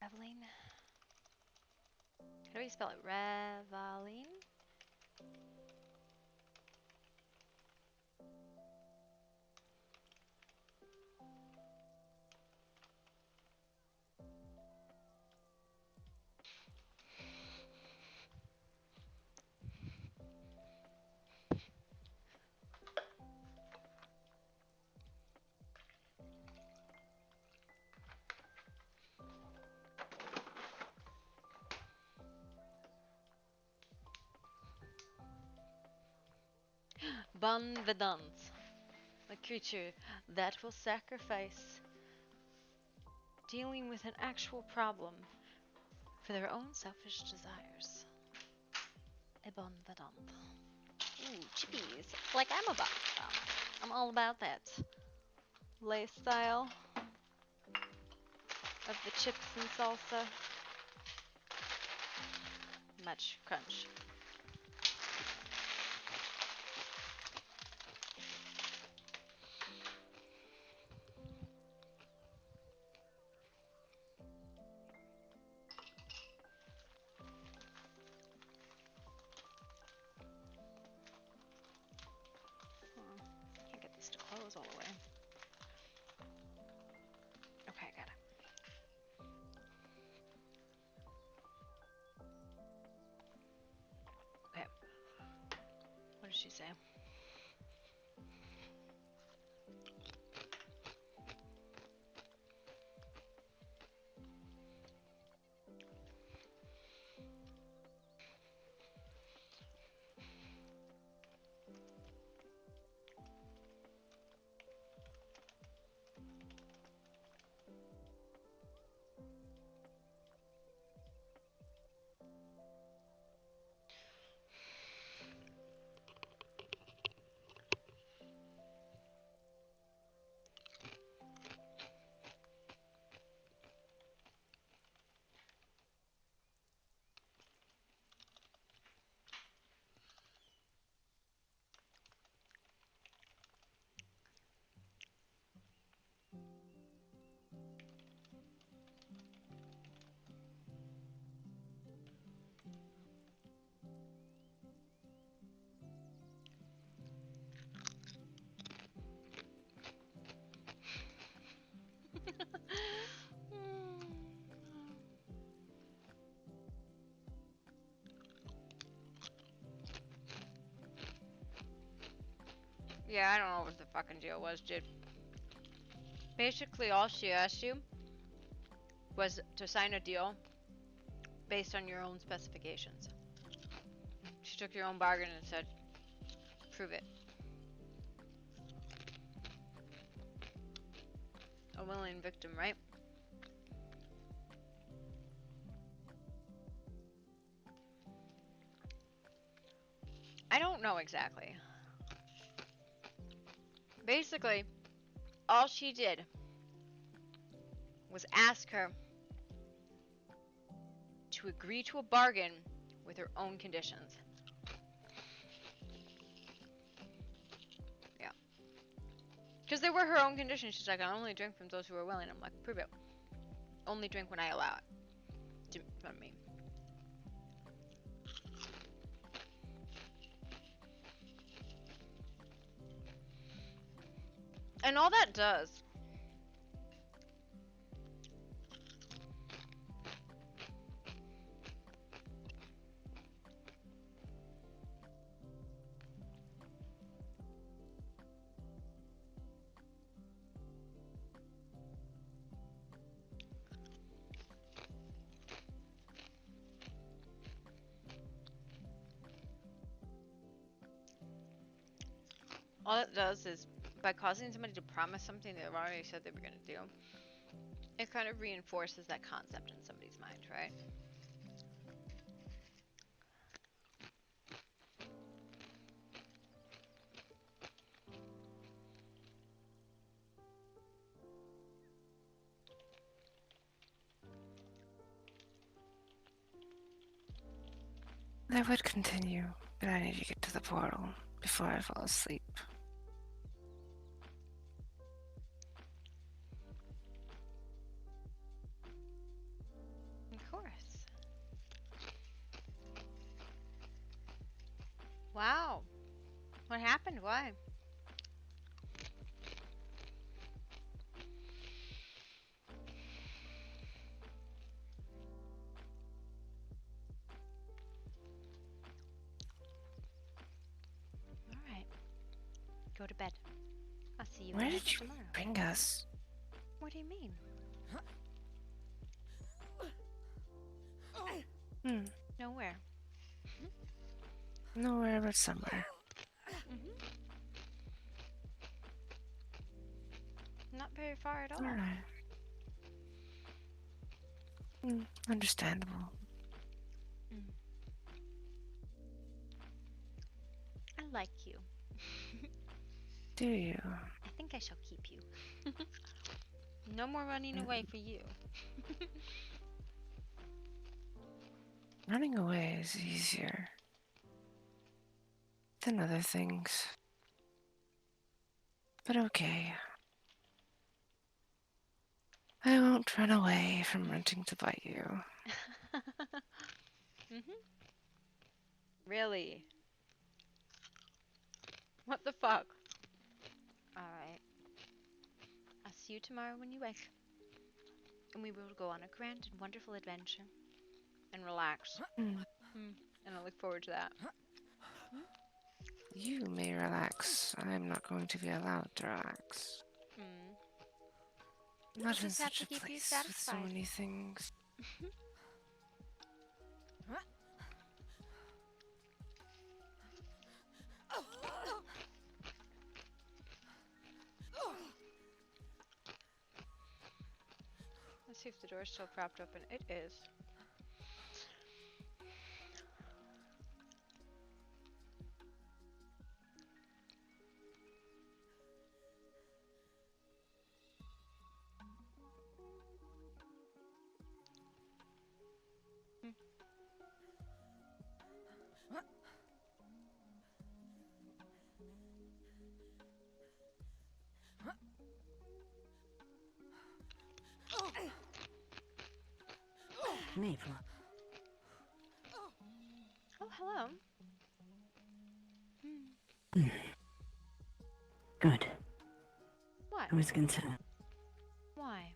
Reveline? How do you spell it? Reveline? Bon Vedant. A creature that will sacrifice dealing with an actual problem for their own selfish desires. A bon vedant. Ooh, chippies. Like I'm about them. I'm all about that lifestyle of the chips and salsa. Much crunch. Can't get this to close all the way. Okay, I got it. Okay. What did she say? Yeah, I don't know what the fucking deal was, dude. Basically, all she asked you was to sign a deal based on your own specifications. She took your own bargain and said, prove it. A willing victim, right? I don't know exactly. Basically, all she did was ask her to agree to a bargain with her own conditions. Yeah. Because they were her own conditions. She's like, I only drink from those who are willing. I'm like, prove it. Only drink when I allow it. From me. And all that does all it does is, by causing somebody to promise something they've already said they were going to do, it kind of reinforces that concept in somebody's mind, right? I would continue, but I need to get to the portal before I fall asleep. What happened? Why? Alright. Go to bed. I'll see you Where guys did you tomorrow. bring us? What do you mean? Hmm. Nowhere. Nowhere but somewhere. Not very far at all. Alright. Understandable. I like you. Do you? I think I shall keep you. No more running away for you. Running away is easier than other things. But okay. I won't run away from wanting to bite you. Really? What the fuck? Alright. I'll see you tomorrow when you wake. And we will go on a grand and wonderful adventure. And relax. And I look forward to that. You may relax. I'm not going to be allowed to relax. Not in Just have such to a keep you place with so satisfied. many things. Let's see if the door's still propped open. It is. Mayfly. Oh, hello. Good. What? I was concerned. Why?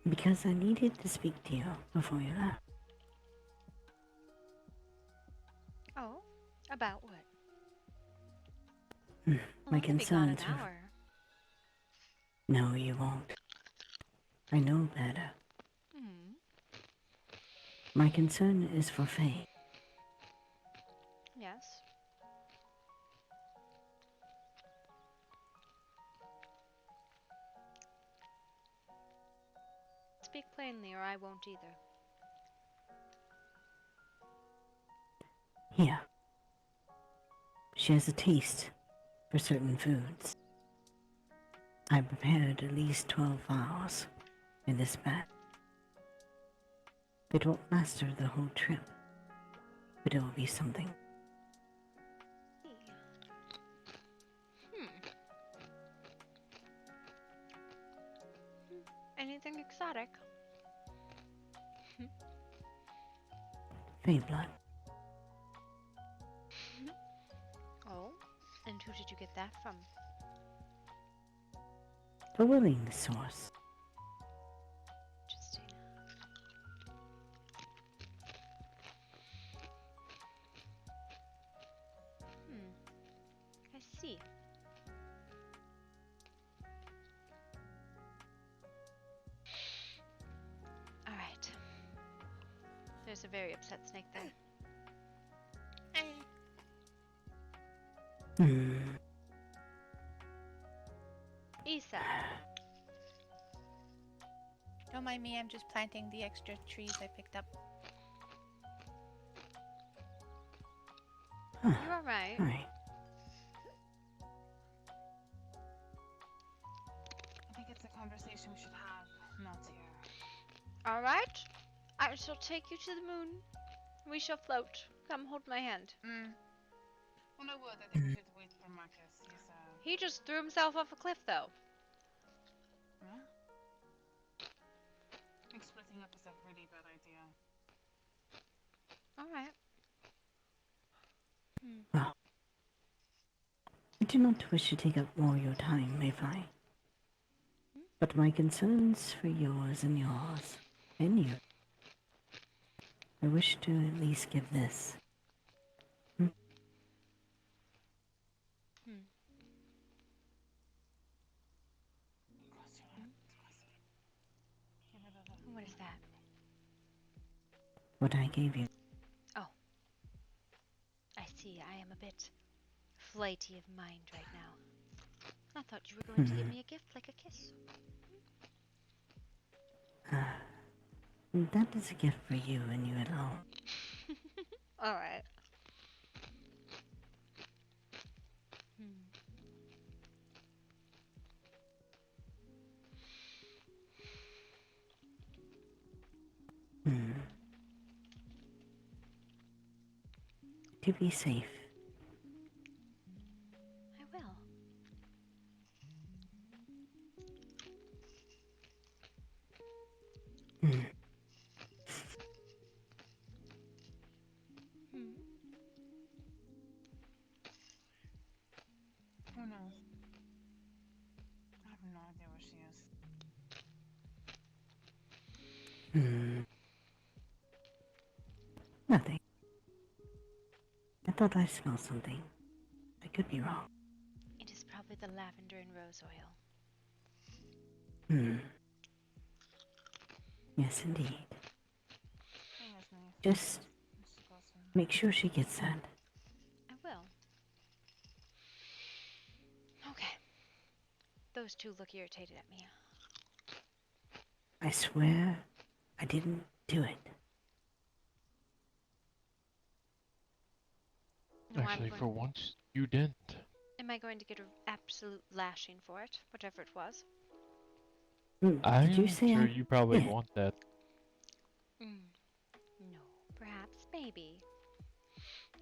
Because I needed to speak to you before you left. Oh? About what? My I'll only be gone an concerns were... hour. No, you won't. I know better. My concern is for Faye. Yes. Speak plainly or I won't either. Here. She has a taste for certain foods. I prepared at least 12 vials in this bag. It won't last her the whole trip, but it will be something. Anything exotic? Faye blood. Oh? And who did you get that from? A willing source. Interesting. I see. Alright. There's a very upset snake there. Isa. Don't mind me, I'm just planting the extra trees I picked up. You alright? I think it's a conversation we should have, not here. Alright. I shall take you to the moon. We shall float. Come hold my hand. Well, I would. I think we should wait for Marcus. He just threw himself off a cliff though. Huh? I think splitting up is a really bad idea. Alright. Well, I do not wish to take up more of your time, Mayfly. But my concerns for yours and yours, and you, I wish to at least give this. What is that? What I gave you. Oh. I see. I am a bit flighty of mind right now. I thought you were going to give me a gift like a kiss. That is a gift for you and you alone. Alright. To be safe. I will. Who knows? I have no idea where she is. Nothing. I thought I smelled something. I could be wrong. It is probably the lavender and rose oil. Yes, indeed. Just make sure she gets that. I will. Okay. Those two look irritated at me. I swear I didn't do it. No, Actually, for once, you didn't. Am I going to get an absolute lashing for it, whatever it was? I'm sure you probably want that. No, perhaps, maybe.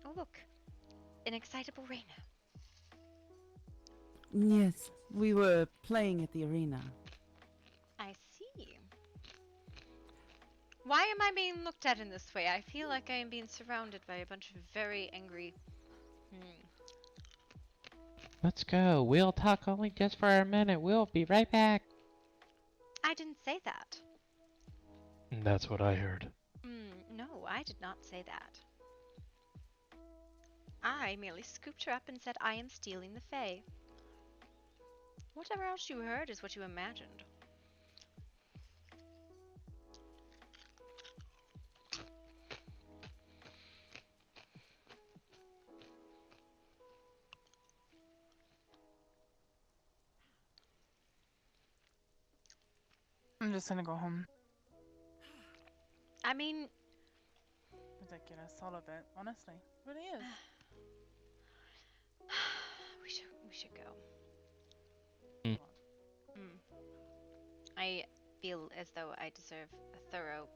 Oh, look. An excitable Reina. Yes, we were playing at the arena. I see. Why am I being looked at in this way? I feel like I am being surrounded by a bunch of very angry... Let's go. We'll talk only just for a minute. We'll be right back. I didn't say that. That's what I heard. No, I did not say that. I merely scooped her up and said I am stealing the Fae. Whatever else you heard is what you imagined. I'm just gonna go home. I mean... Ridiculous, all of it. Honestly. It really is. we should go. I feel as though I deserve a thorough...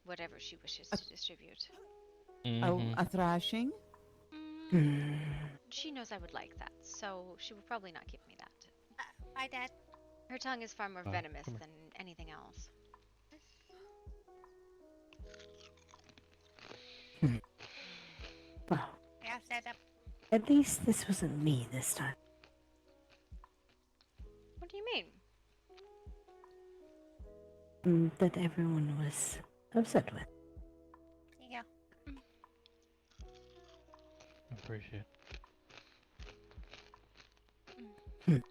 whatever she wishes to distribute. Oh, a thrashing? She knows I would like that, so she will probably not give me that. Bye, Dad. Her tongue is far more venomous than anything else. Well, Yeah, set up. at least this wasn't me this time. What do you mean? That everyone was upset with. There you go. Appreciate it.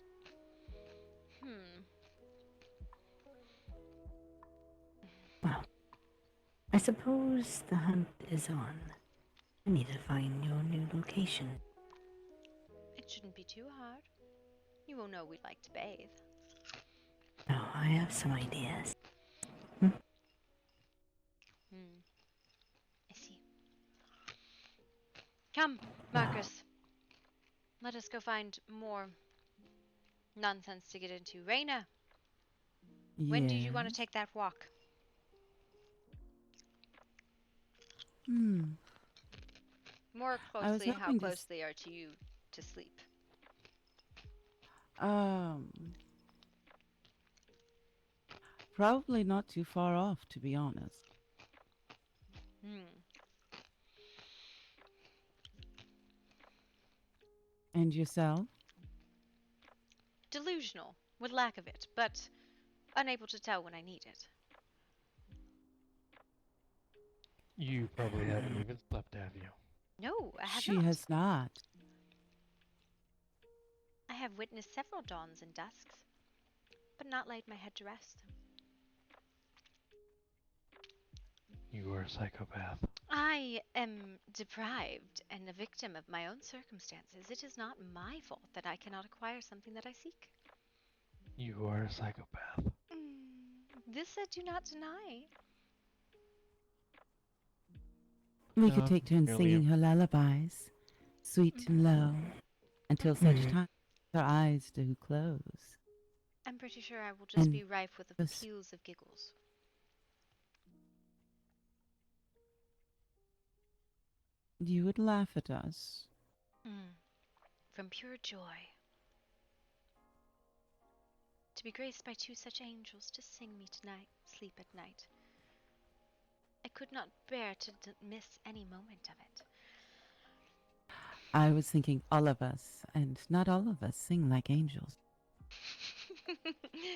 Well, I suppose the hunt is on. I need to find your new location. It shouldn't be too hard. You will know we like to bathe. Oh, I have some ideas. I see. Come, Marcus. Let us go find more nonsense to get into. Reina, when do you want to take that walk? More closely, how close they are to you to sleep. Probably not too far off, to be honest. Hmm. And yourself? Delusional, with lack of it, but unable to tell when I need it. You probably haven't even slept, have you? No, I have She not. has not. I have witnessed several dawns and dusks, but not laid my head to rest. You are a psychopath. I am deprived and a victim of my own circumstances. It is not my fault that I cannot acquire something that I seek. You are a psychopath. This I do not deny. We could take turns Merely singing her lullabies, sweet and low, until such time her eyes do close. I'm pretty sure I will just And be rife with just- peals of giggles. You would laugh at us. From pure joy. To be graced by two such angels to sing me tonight, sleep at night. I could not bear to miss any moment of it. I was thinking all of us, and not all of us sing like angels.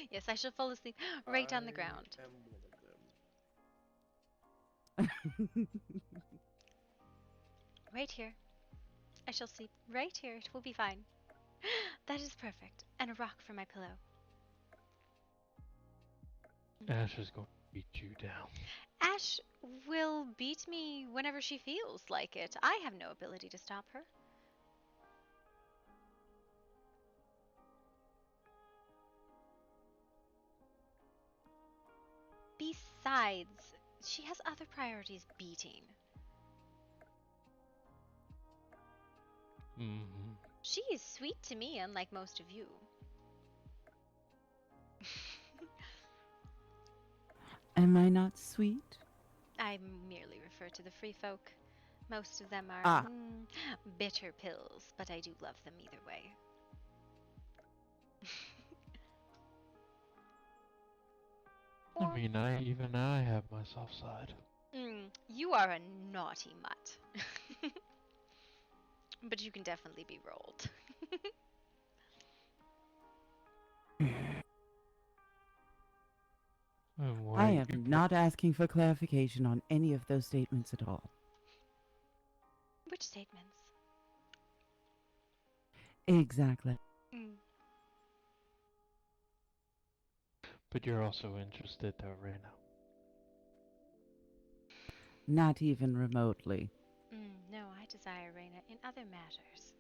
Yes, I shall fall asleep right on the ground. I am one of them. Right here. I shall sleep right here. It will be fine. That is perfect. And a rock for my pillow. Ash is going to beat you down. Ash will beat me whenever she feels like it. I have no ability to stop her. Besides, she has other priorities beating. She is sweet to me, unlike most of you. Am I not sweet? I merely refer to the free folk. Most of them are bitter pills, but I do love them either way. I mean, even I have my soft side. You are a naughty mutt. But you can definitely be rolled. I am not asking for clarification on any of those statements at all. Which statements? Exactly. But you're also interested, though, Reyna. Not even remotely. No, I desire Reyna in other matters.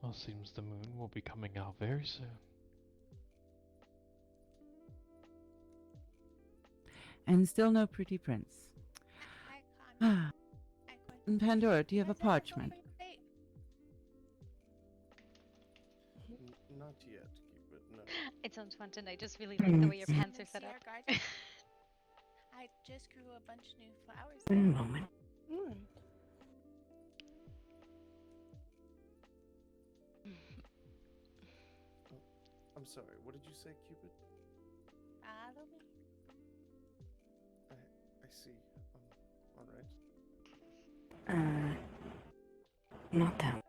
Well, seems the moon will be coming out very soon. And still no pretty prince. Pandora, do you have a parchment? Not yet, Cupid, no. It sounds fun tonight. Just really like the way your pants are set up. I just grew a bunch of new flowers. One moment. I'm sorry, what did you say, Cupid? Follow me. I see. Alright. Not that.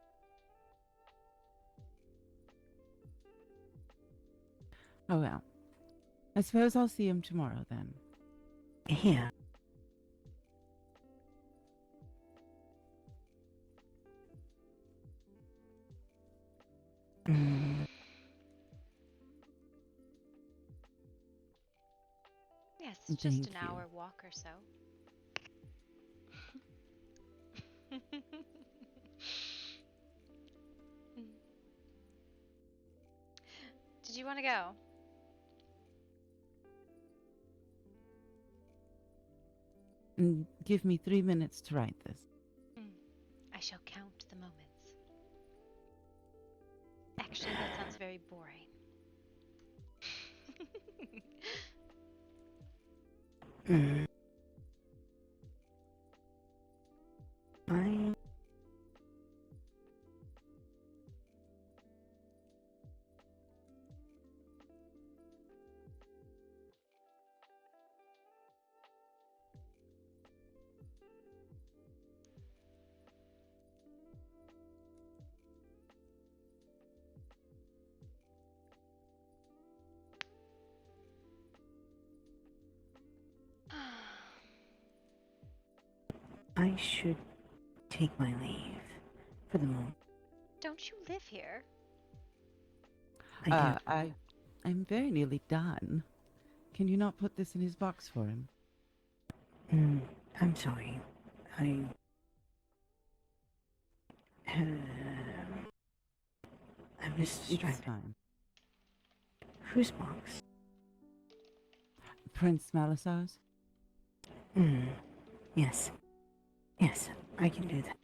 Oh well. I suppose I'll see him tomorrow then. Here. Yes, just Thank an you. hour walk or so. Did you want to go? Give me 3 minutes to write this. I shall count the moments. Actually, that sounds very boring. I should take my leave for the moment. Don't you live here? I do. I'm very nearly done. Can you not put this in his box for him? I'm sorry. I was It's distracted. fine. Whose box? Prince Malasar's? Yes. Yes, I can do that.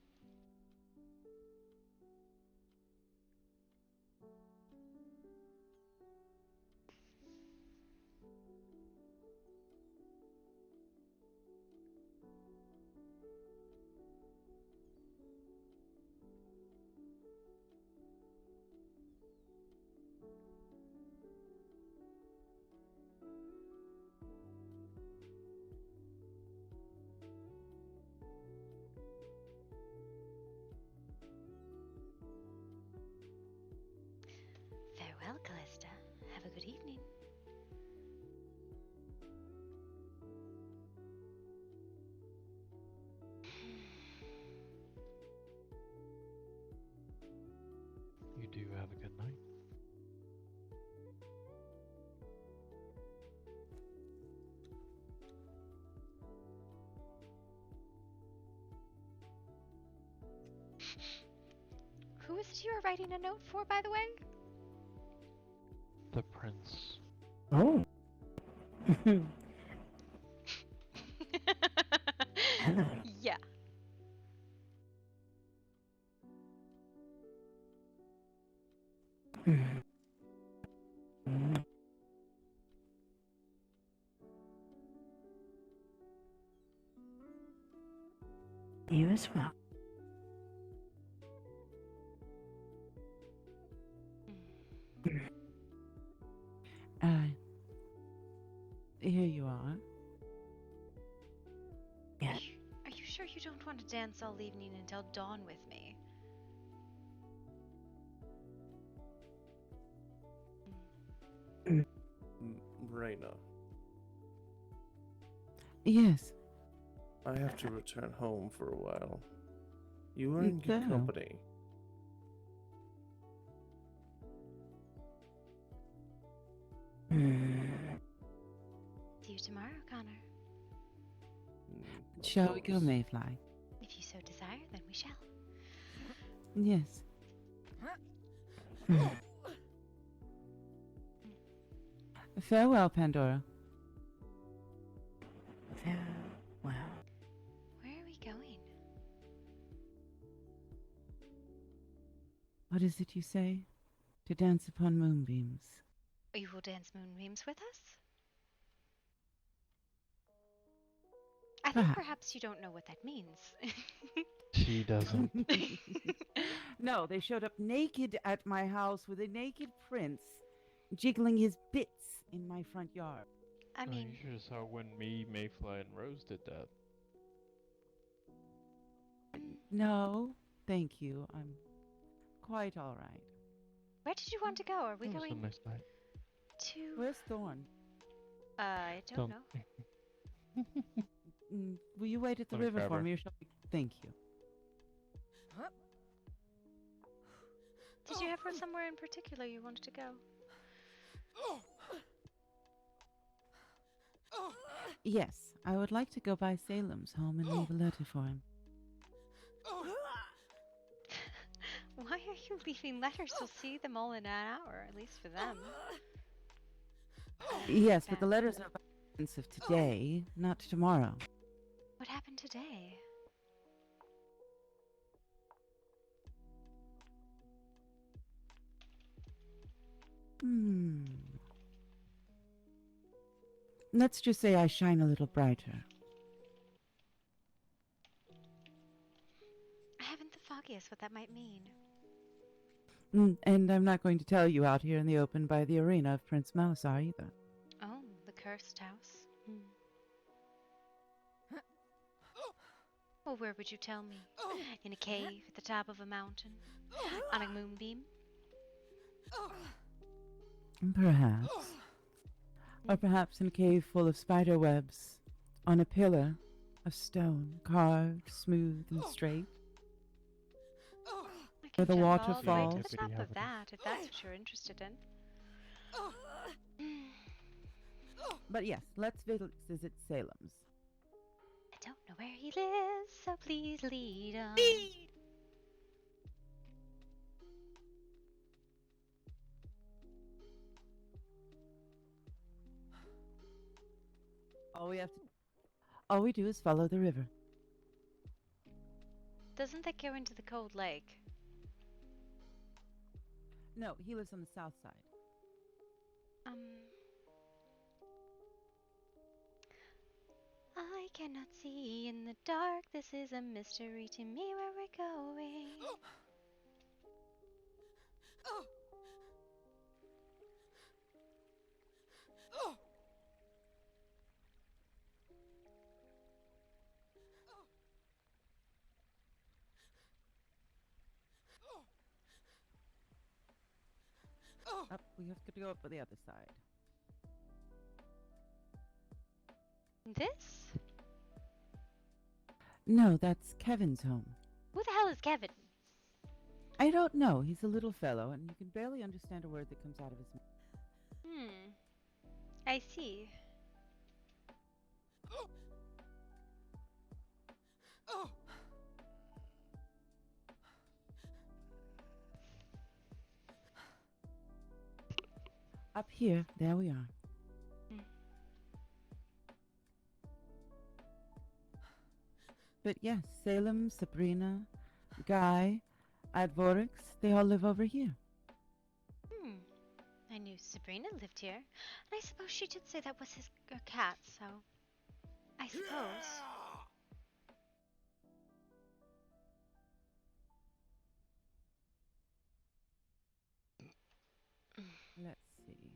Farewell, Callista. Have a good evening. You do have a good night. Who is it you were writing a note for, by the way? The prince. Oh. Hello. Yeah. You as well. Here you are. Yes. Are you sure you don't want to dance all evening until dawn with me? Reyna, Yes. I have to return home for a while. You are in good Go. company. See you tomorrow, Connor. Shall we go, Mayfly? If you so desire, then we shall. Yes. Farewell, Pandora. Farewell. Where are we going? What is it you say? To dance upon moonbeams. You will dance moonbeams with us? I think perhaps you don't know what that means. She doesn't. No, they showed up naked at my house with a naked prince, jiggling his bits in my front yard. I mean, you should have saw when me, Mayfly, and Rose did that. No, thank you. I'm quite all right. where did you want to go? Are we It was a going nice night. to? Where's Thorn? I don't know. Will you wait at the Let me river grab for her. me, or shall we? Thank you. Did you have somewhere in particular you wanted to go? Yes, I would like to go by Salem's home and leave a letter for him. Why are you leaving letters? You'll see them all in an hour, at least for them. Yes, but the letters are about the events of today, not tomorrow. What happened today? Let's just say I shine a little brighter. I haven't the foggiest what that might mean. And I'm not going to tell you out here in the open by the arena of Prince Malasar either. Oh, the cursed house. Well, where would you tell me? In a cave at the top of a mountain? On a moonbeam? Perhaps. Or perhaps in a cave full of spider webs. On a pillar. of stone, carved, smooth, and straight. I Where can the jump water all the way to the falls. top of that, if that's what you're interested in. But yes, let's visit Salem's. I don't know where he lives, so please lead on. All we do is follow the river. Doesn't that go into the cold lake? No, he lives on the south side. I cannot see in the dark. This is a mystery to me where we're going. Up, we have to go up on the other side. This? No, that's Kevin's home. Who the hell is Kevin? I don't know. He's a little fellow, and you can barely understand a word that comes out of his mouth. I see. Up here, there we are. But yes, Salem, Sabrina, Guy, Advorix, they all live over here. I knew Sabrina lived here, and I suppose she did say that was her cat, so I suppose. Let's see.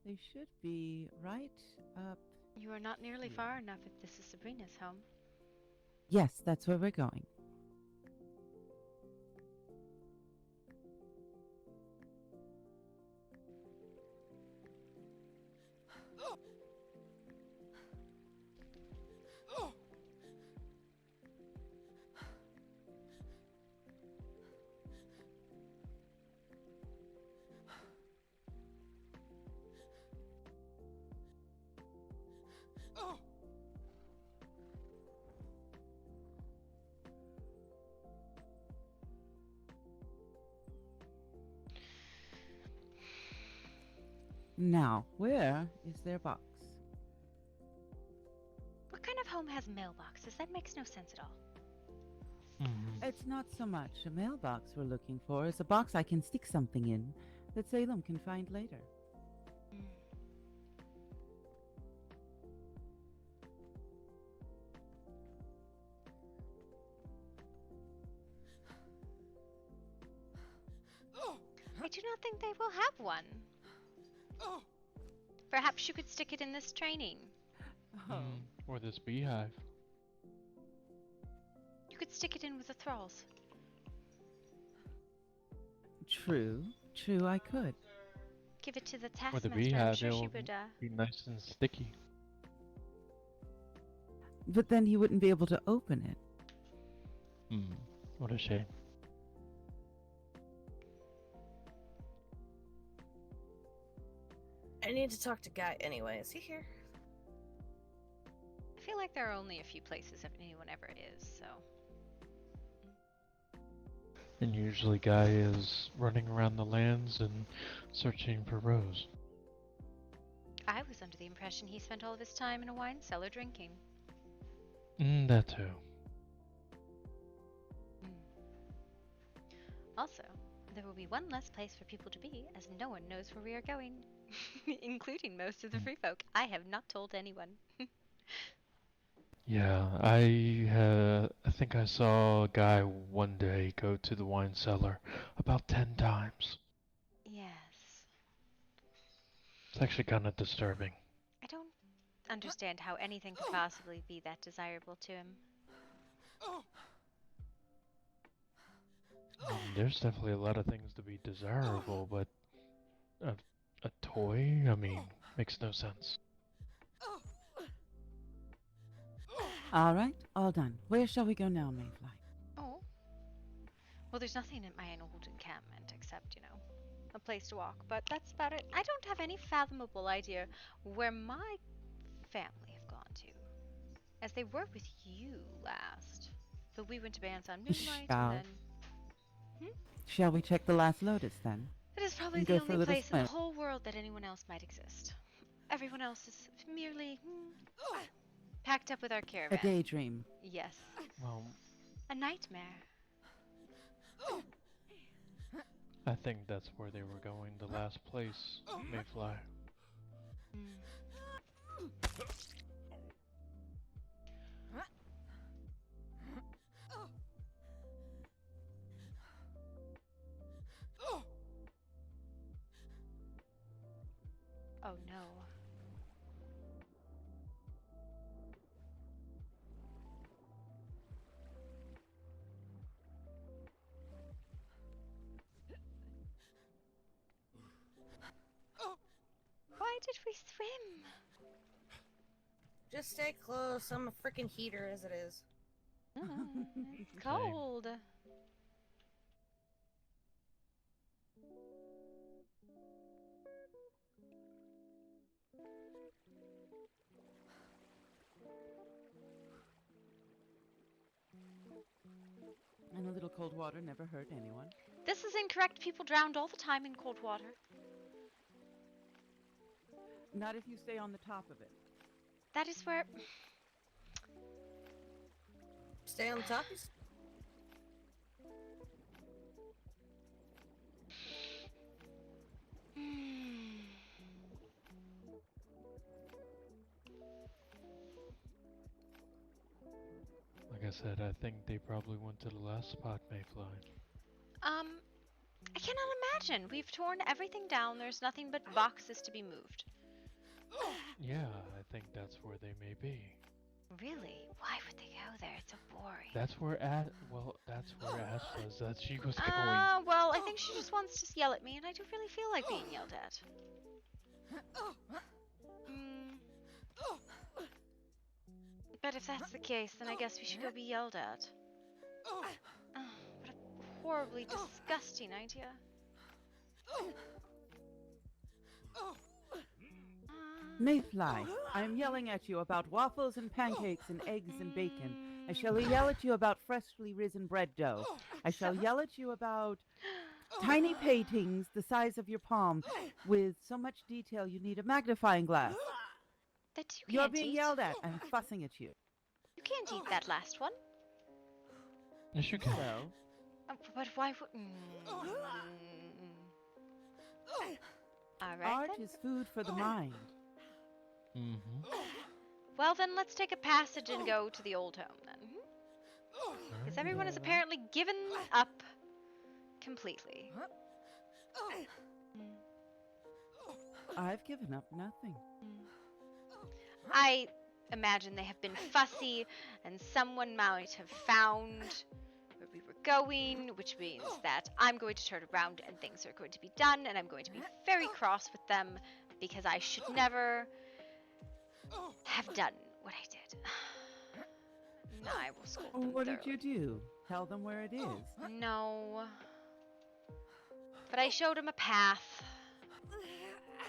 They should be right up. You are not nearly here. far enough if this is Sabrina's home. Yes, that's where we're going. Now, where is their box? What kind of home has mailboxes? That makes no sense at all. It's not so much a mailbox we're looking for as a box I can stick something in that Salem can find later. I do not think they will have one. Perhaps you could stick it in this training. Or this beehive. You could stick it in with the thralls. True, I could. Give it to the Or the taskmaster. I'm beehive, sure she it'll would. be nice and sticky. But then he wouldn't be able to open it. What a shame. I need to talk to Guy anyway. Is he here? I feel like there are only a few places if anyone ever is, so. And usually Guy is running around the lands and searching for Rose. I was under the impression he spent all of his time in a wine cellar drinking. That too. Also, there will be one less place for people to be, as no one knows where we are going. Including most of the free folk. I have not told anyone. Yeah, I think I saw a guy one day go to the wine cellar about 10 times. Yes. It's actually kind of disturbing. I don't understand how anything could possibly be that desirable to him. There's definitely a lot of things to be desirable, but a toy? I mean, makes no sense. All right, all done. Where shall we go now, Mayfly? Oh. Well, there's nothing in my old encampment except, a place to walk, but that's about it. I don't have any fathomable idea where my family have gone to, as they were with you last. But we went to Bands on Moonlight, and then... Shall we check the Last Lotus then? It is probably And the go for only a little place in the swim? whole world that anyone else might exist. Everyone else is merely packed up with our A caravan. daydream. Yes. Well, A nightmare. I think that's where they were going, the last place, Mayfly. Oh no. Why did we swim? Just stay close. I'm a freaking heater as it is. It's cold. And a little cold water never hurt anyone. This is incorrect. People drowned all the time in cold water. Not if you stay on the top of it. That is where... Stay on top. Like I said, I think they probably went to the last spot, Mayfly. I cannot imagine. We've torn everything down. There's nothing but boxes to be moved. Yeah, I think that's where they may be. Really? Why would they go there? It's so boring. That's where that's where Ash says that she was going. Well, I think she just wants to yell at me, and I don't really feel like being yelled at. But if that's the case, then I guess we should go be yelled at. What a horribly disgusting idea. Mayfly, I am yelling at you about waffles and pancakes and eggs and bacon. I shall yell at you about freshly risen bread dough. I shall yell at you about tiny paintings the size of your palm with so much detail you need a magnifying glass. That You're being yelled at. I'm fussing at you. You can't eat that last one. Yes, you can. So, But why would... Alright art then. is food for the mind. Well then, let's take a passage and go to the old home then. Because everyone has apparently given up completely. I've given up nothing. I imagine they have been fussy, and someone might have found where we were going, which means that I'm going to turn around and things are going to be done, and I'm going to be very cross with them because I should never have done what I did. No, I will scold them. What did you do? Tell them where it is. No. But I showed him a path,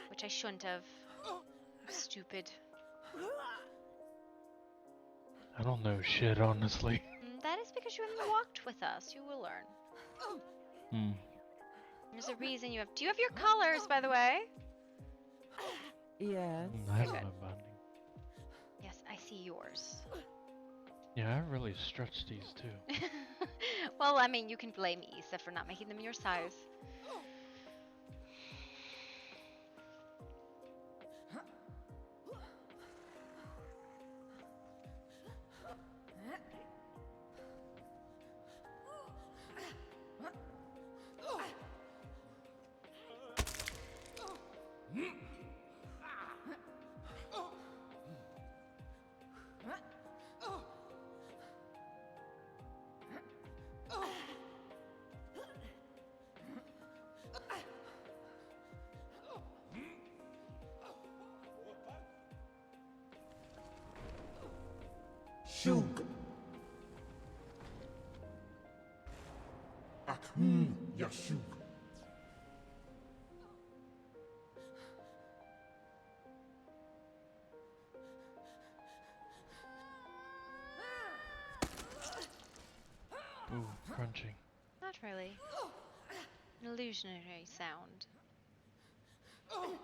which I shouldn't have. I'm stupid. I don't know shit, honestly. That is because you haven't walked with us. You will learn. There's a reason you have... Do you have your colors, by the way? Yes. I have my binding. Yes, I see yours. Yeah, I really stretched these too. Well, I mean, you can blame Issa for not making them your size. Yashug. Akum Yashug. Ooh, crunching. Not really. An illusionary sound. Mm.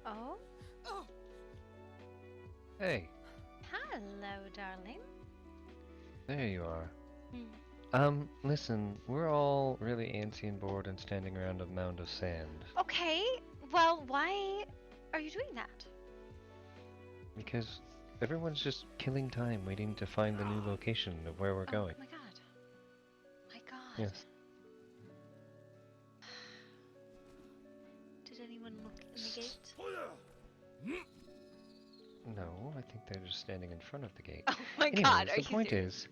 Oh? Hey, Hello, darling. there you are. Hmm. Listen, we're all really antsy and bored and standing around a mound of sand. Okay, well, why are you doing that? Because everyone's just killing time waiting to find the new location of where we're going. Oh my god. My god. Yes. Did anyone look in the gate? No, I think they're just standing in front of the gate. Oh my Anyways, god, are the you point serious? is,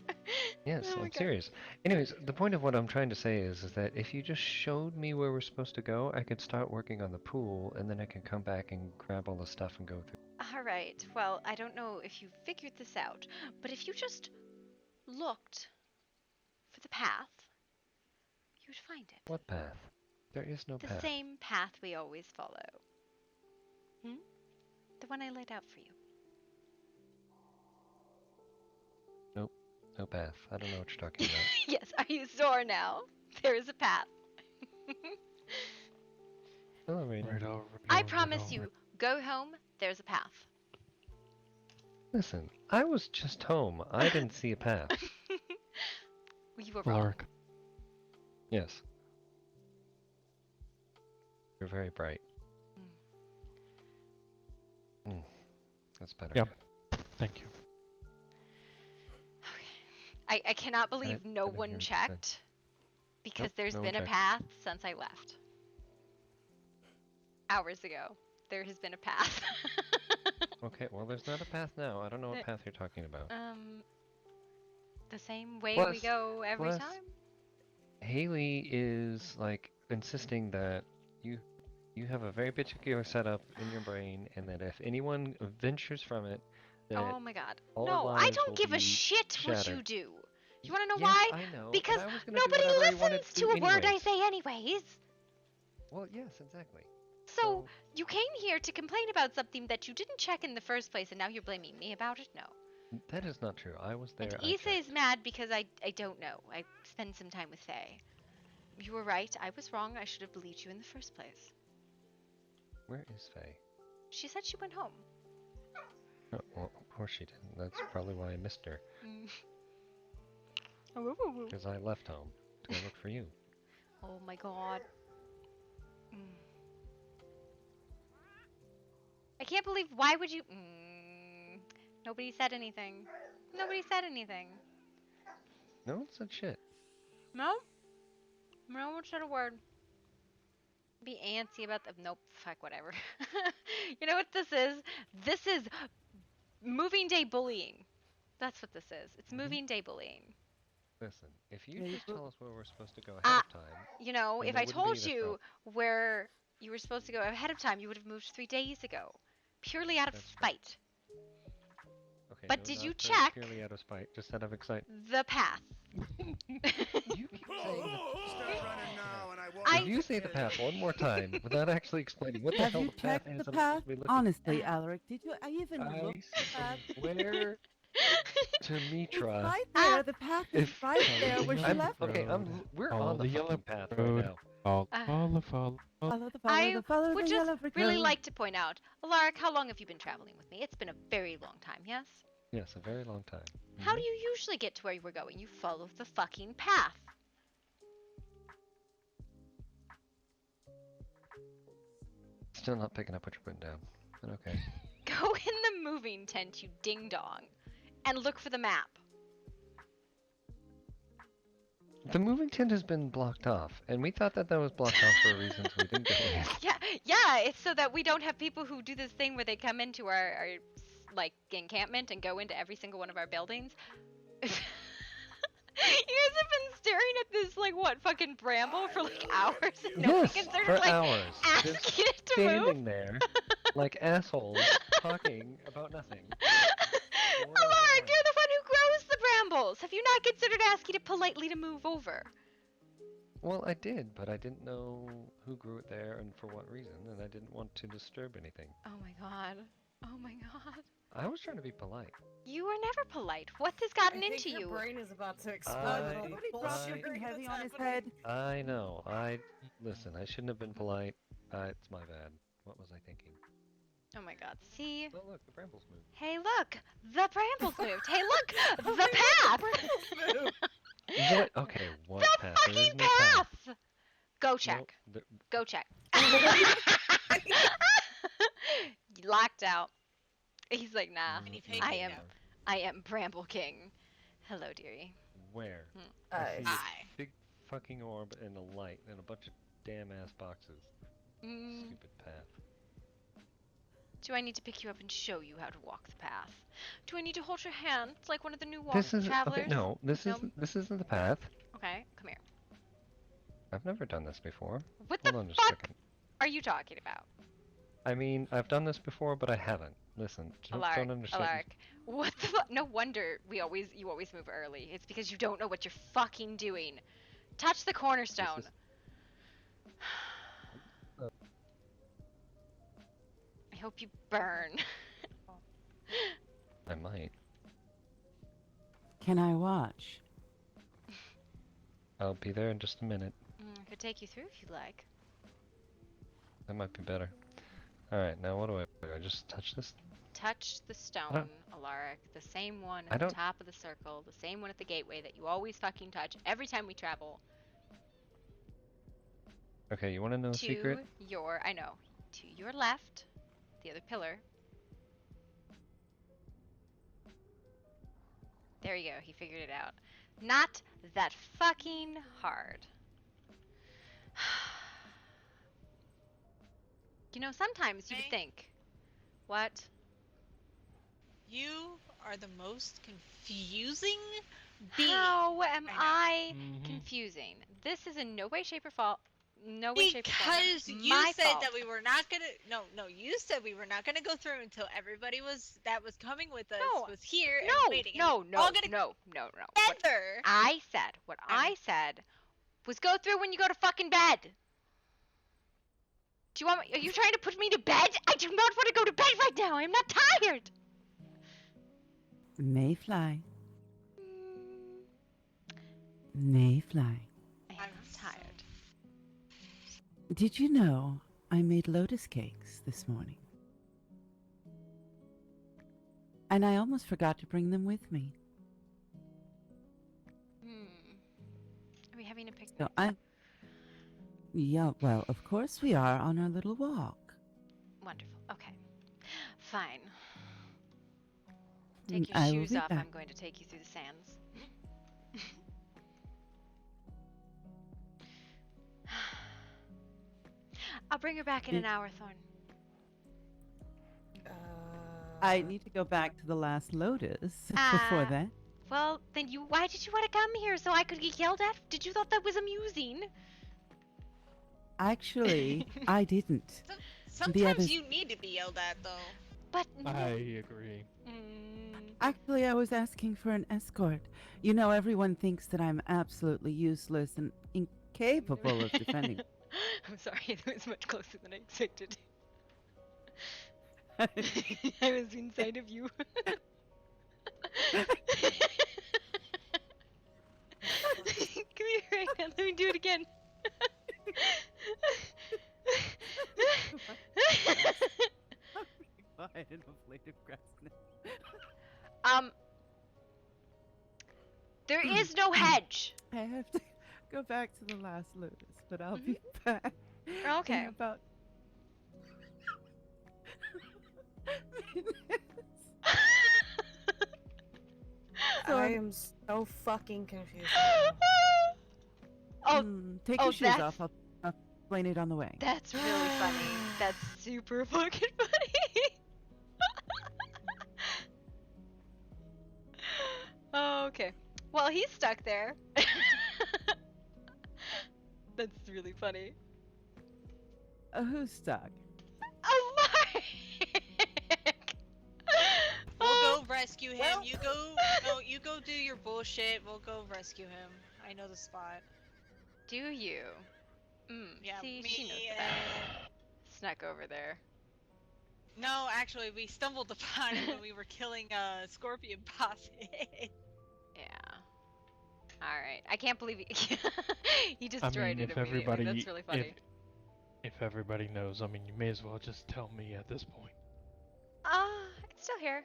yes, Oh my I'm God. serious. Anyways, the point of what I'm trying to say is that if you just showed me where we're supposed to go, I could start working on the pool, and then I can come back and grab all the stuff and go through. Alright, well, I don't know if you figured this out, but if you just looked for the path, you would find it. What path? There is no The path. same path we always follow. The one I laid out for you. Nope, no path. I don't know what you're talking about. Yes, are you sore now? There is a path. Right over. I promise you, go home, there's a path. Listen, I was just home. I didn't see a path. You were wrong. Lark. Yes. You're very bright. That's better. Yep. Thank you. I cannot believe I no didn't one hear what you checked, said. because Nope, there's no one been a checked. path since I left. Hours ago, there has been a path. Okay, well, there's not a path now. I don't know what path you're talking about. The same way we Plus- go every plus- time? Haley is like insisting that you have a very particular setup in your brain, and that if anyone ventures from it, that Oh my god. all No, I lives don't will give a be shit what you shattered. do. You wanna know Yes, why? I know, and Because I was gonna do nobody whatever I wanted listens to to a word I anyways. say anyways. Well, yes, exactly. So, you came here to complain about something that you didn't check in the first place, and now you're blaming me about it? No. That is not true. I was there. And I Issa is mad because I don't know. I spend some time with Faye. You were right. I was wrong. I should have believed you in the first place. Where is Faye? She said she went home. Oh, well, of course she didn't. That's probably why I missed her. Because I left home to go look for you. Oh my god. I can't believe, why would you... Nobody said anything. Nobody said anything. No one said shit. No? No one said a word. Be antsy about the. Nope. Fuck. Whatever. You know what this is? This is moving day bullying. That's what this is. It's moving day bullying. Listen, if you Yeah, just tell us where we're supposed to go ahead of time, You know, then if there I wouldn't be told this you problem. where you were supposed to go ahead of time, you would have moved 3 days ago. Purely out of That's spite. Okay, But no, did not you for check purely out of spite, just out of excitement. the path? You keep saying the Start running now, and I won't. If you say the path one more time without actually explaining what the Have hell you the path checked is the I'm path? supposed to be looking Honestly, Alaric, did you even I look at the path? said where to Mitra. Right there. The path is If right there where she I'm left okay, it. we're Follow on the the yellow fucking path right road. now. Follow. Follow the I would the just yellow brick really road. like to point out, Alaric, how long have you been traveling with me? It's been a very long time, yes? Yes, a very long time. How do you usually get to where you were going? You follow the fucking path. Still not picking up what you're putting down. But okay. Go in the moving tent, you ding dong, and look for the map. The moving tent has been blocked off, and we thought that was blocked off for a reason, so we didn't go in. Yeah, it's so that we don't have people who do this thing where they come into our like encampment and go into every single one of our buildings. You guys have been staring at this like what fucking bramble for like hours and nobody Yes, considered for like hours. asking Just it to standing move. there like assholes talking about nothing. Alaric, you're the one who grows the brambles. Have you not considered asking it politely to move over? Well, I did, but I didn't know who grew it there and for what reason, and I didn't want to disturb anything. Oh my god. Oh my god. I was trying to be polite. You are never polite. What has gotten I think into your you? brain is about to explode. I- with all the Somebody bullshit heavy that's on his happening. head. I know. Listen, I shouldn't have been polite. It's my bad. What was I thinking? Oh my god. See? Oh, look, the brambles moved. Hey, look! The brambles moved! Hey, look! The path! What? Okay, what The path? There is fucking no path. path! Go check. Nope, Go check. Locked out. He's like, nah. I am Bramble King. Hello, dearie. Where? I I see a big fucking orb and a light and a bunch of damn ass boxes. Stupid path. Do I need to pick you up and show you how to walk the path? Do I need to hold your hand like one of the new This is travelers? okay. No, this isn't the path. Okay, come here. I've never done this before. What Hold the on just a fuck second. are you talking about? I mean, I've done this before, but I haven't. Listen, don't understand. Alaric, what the fuck? No wonder you always move early. It's because you don't know what you're fucking doing. Touch the cornerstone. I hope you burn. I might. Can I watch? I'll be there in just a minute. I could take you through if you like. That might be better. Alright, now what do? I just touch this? Touch the stone, Alaric. The same one I at the don't- top of the circle. The same one at the gateway that you always fucking touch every time we travel. Okay, you want to know a To secret? your, I know, to your left, the other pillar. There you go, he figured it out. Not that fucking hard. You know, sometimes you would think, what? You are the most confusing being. How am I Mm-hmm. confusing? This is in no way, shape, or fault. No way, shape, or form. Because you my said fault. that we were not gonna. No, you said we were not gonna go through until everybody was coming with us was here and waiting. and No, we're no, all gonna no. What together. I said was go through when you go to fucking bed. Do you want me, are you trying to put me to bed? I do not want to go to bed right now. I'm not tired. Mayfly. Mayfly. I'm tired. Did you know I made lotus cakes this morning? And I almost forgot to bring them with me. Are we having a picnic? So yeah, well, of course we are on our little walk. Wonderful. Okay. Fine. Take your I will shoes be off. back. I'm going to take you through the sands. I'll bring her back in an hour, Thorn. I need to go back to the last Lotus before that. Well, then why did you want to come here so I could get yelled at? Did you thought that was amusing? Actually, I didn't. Sometimes you need to be yelled at, though. But I agree. Actually, I was asking for an escort. You know, everyone thinks that I'm absolutely useless and incapable of defending. I'm sorry, that was much closer than I expected. I was inside of you. Come here right now, let me do it again. There is no hedge. I have to go back to the last Lotus, but I'll be back. Okay. In about I am so fucking confused. take your shoes off. I'll explain it on the way. That's really funny. That's super fucking funny. Okay. Well, he's stuck there. That's really funny. Who's stuck? Oh my! We'll go rescue him. You go do your bullshit. We'll go rescue him. I know the spot. Do you? Yeah, see, me she knows the back. Snuck over there. No, actually, we stumbled upon him when we were killing scorpion bosses. Yeah. All right. I can't believe he destroyed it if immediately. everybody, That's really funny. If everybody knows, I mean, you may as well just tell me at this point. It's still here.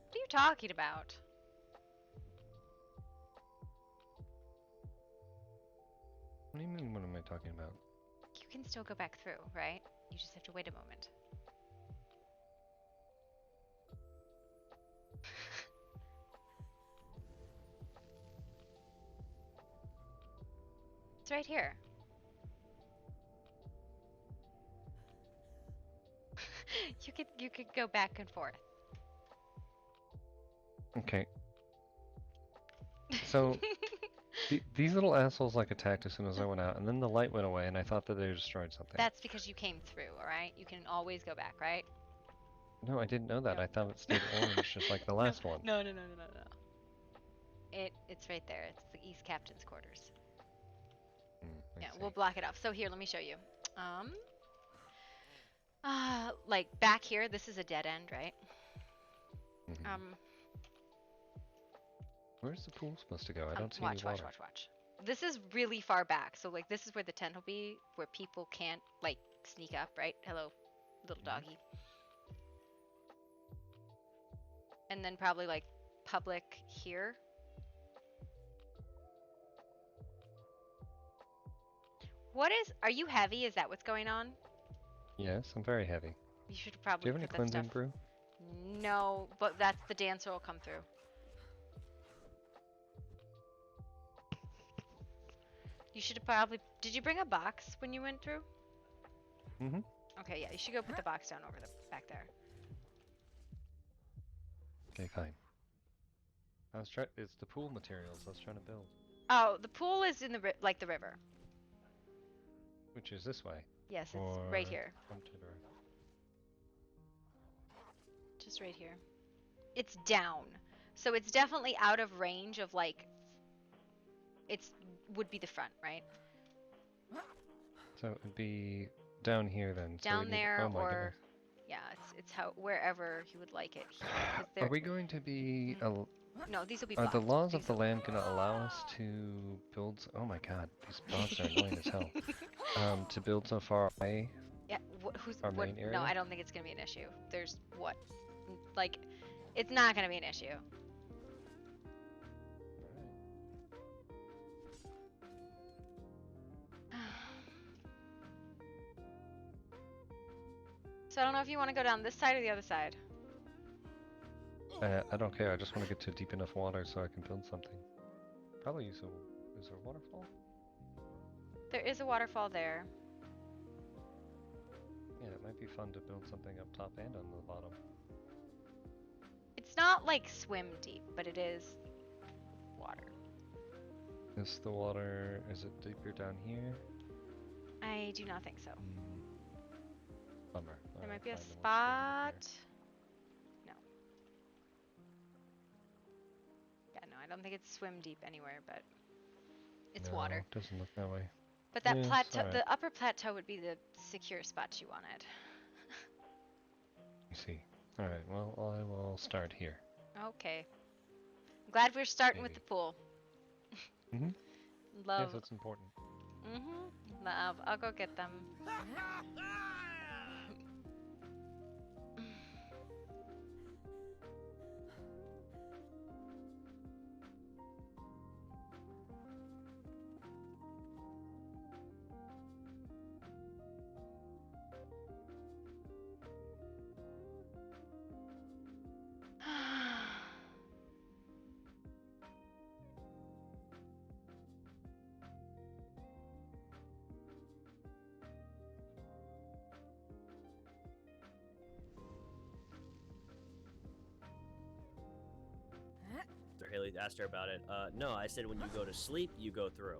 What are you talking about? What do you mean, what am I talking about? You can still go back through, right? You just have to wait a moment. It's right here. You could go back and forth. Okay. So, these little assholes like attacked as soon as I went out, and then the light went away, and I thought that they destroyed something. That's because you came through, alright? You can always go back, right? No, I didn't know that. I thought it stayed orange, just like the last one. No. It's right there. It's the East Captain's quarters. Yeah, we'll block it off. So here, let me show you. Like back here, this is a dead end, right? Where's the pool supposed to go? I don't see watch, any water. watch. This is really far back, so like this is where the tent will be, where people can't like sneak up, right? Hello, little doggy. And then probably like public here. Are you heavy? Is that what's going on? Yes, I'm very heavy. You should probably Do you have any put that cleansing stuff. brew? No, but that's the dancer will come through. You should have probably. Did you bring a box when you went through? Mm-hmm. Okay, yeah, you should go put the box down over the back there. Okay, fine. I was trying. It's the pool materials I was trying to build. Oh, the pool is in the the river. Which is this way. Yes, it's right here. Come to the right. Just right here. It's down, so it's definitely out of range of like. Would be the front, right? So it'd be down here then. Down so there, oh my or goodness. yeah, it's wherever you would like it. Here, Are we going to be? No, these will be. Are the blocked. laws of the land going to allow us to build? Oh my God, these dogs are annoying as hell. To build so far away. Yeah, our main area? No, I don't think it's gonna be an issue. There's like, it's not gonna be an issue. So I don't know if you want to go down this side or the other side. I don't care. I just want to get to deep enough water so I can build something. Probably use a. Is there a waterfall? There is a waterfall there. Yeah, it might be fun to build something up top and on the bottom. It's not like swim deep, but it is water. Is the water? Is it deeper down here? I do not think so. Bummer. There might Alright, be a fine, then we'll just spot. No. Yeah, no, I don't think it's swim deep anywhere, but it's no, water. it doesn't look that way. But that Yes, plateau, alright. the upper plateau would be the secure spot you wanted. I see. Alright, well, I will start here. Okay. I'm glad we're starting with the pool. Mm-hmm. Love. Yes, that's important. Mm-hmm. Love. I'll go get them. Haley asked her about it. No, I said when you go to sleep, you go through.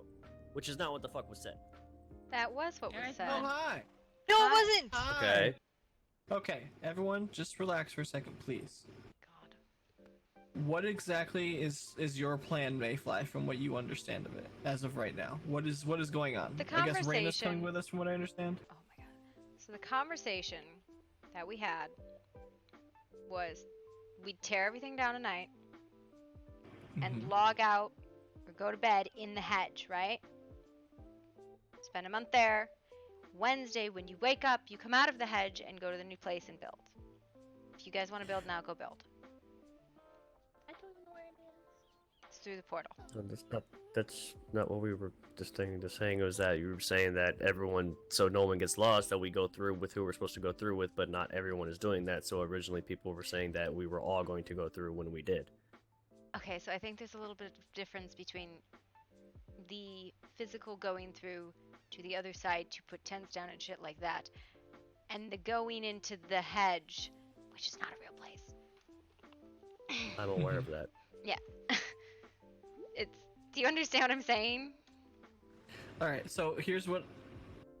Which is not what the fuck was said. That was what was said. Oh, hi. No, it wasn't. Okay. Okay, everyone, just relax for a second, please. God. What exactly is your plan, Mayfly, from what you understand of it as of right now? What is going on? The I guess Raina's coming conversation- with us, from what I understand. Oh my god. So the conversation that we had was we'd tear everything down at night and log out or go to bed in the hedge, right? Spend a month there. Wednesday, when you wake up, you come out of the hedge and go to the new place and build. If you guys want to build now, go build. I don't know where it is. It's through the portal. That's not what we were just saying. Was that you were saying that everyone, so no one gets lost, that we go through with who we're supposed to go through with, but not everyone is doing that. So originally people were saying that we were all going to go through when we did. Okay, so I think there's a little bit of difference between the physical going through to the other side to put tents down and shit like that, and the going into the hedge, which is not a real place. I'm aware of that. Yeah. Do you understand what I'm saying? Alright, so here's what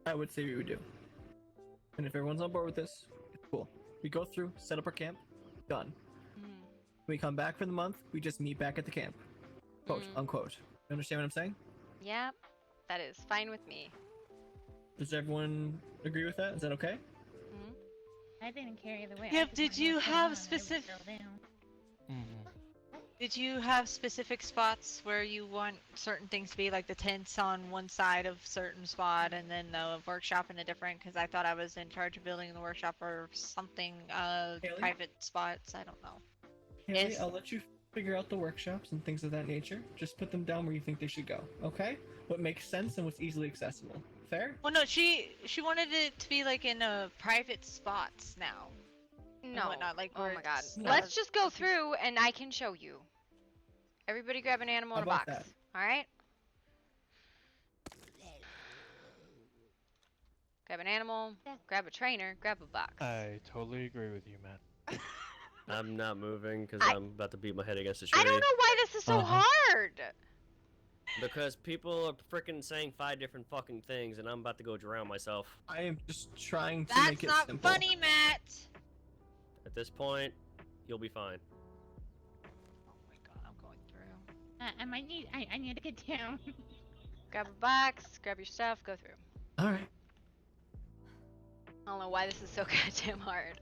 I would say we would do. And if everyone's on board with this, it's cool. We go through, set up our camp, done. We come back for the month, we just meet back at the camp. Quote, unquote. You understand what I'm saying? Yeah, that is fine with me. Does everyone agree with that? Is that okay? I didn't care either way. Yep, did you have specific... Did you have specific spots where you want certain things to be, like the tents on one side of certain spot and then the workshop in a different? Because I thought I was in charge of building the workshop or something, private spots, I don't know. Haley, Yes. I'll let you figure out the workshops and things of that nature. Just put them down where you think they should go, okay? What makes sense and what's easily accessible. Fair? Well, no, she wanted it to be like in private spots now. No. And whatnot, like Oh where my god. it's Let's just go through and I can show you. Everybody grab an animal How in a about box. that? Alright? Grab an animal, grab a trainer, grab a box. I totally agree with you, Matt. I'm not moving because I'm about to beat my head against a tree. I don't know why this is so hard! Because people are freaking saying 5 different fucking things, and I'm about to go drown myself. I am just trying to That's make it not simple. funny, Matt! At this point, you'll be fine. I might need. I need to get down. Grab a box, grab your stuff, go through. Alright. I don't know why this is so goddamn hard.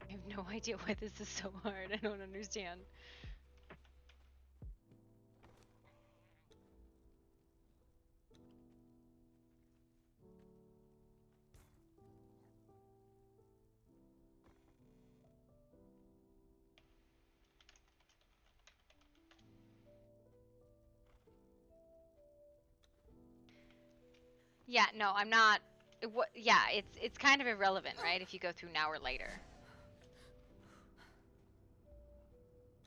I have no idea why this is so hard. I don't understand. Yeah, no, I'm not Yeah, it's kind of irrelevant, right? If you go through now or later.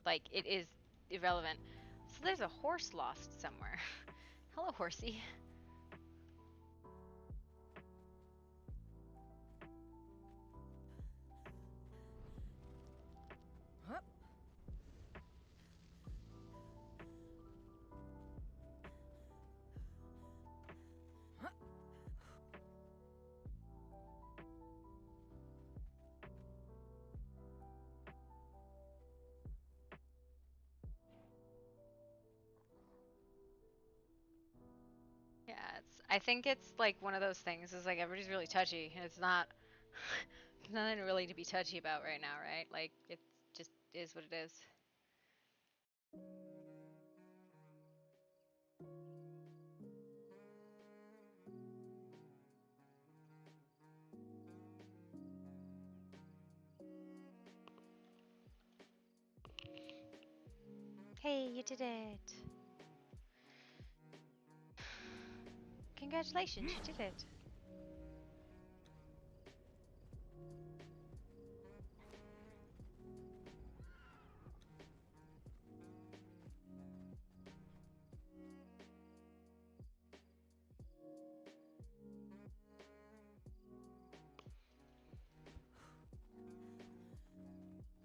Like, it is irrelevant. So there's a horse lost somewhere. Hello, horsey. Yeah, I think it's like one of those things is like everybody's really touchy and it's not nothing really to be touchy about right now, right? Like it just is what it is. Hey, you did it. Congratulations, you did it.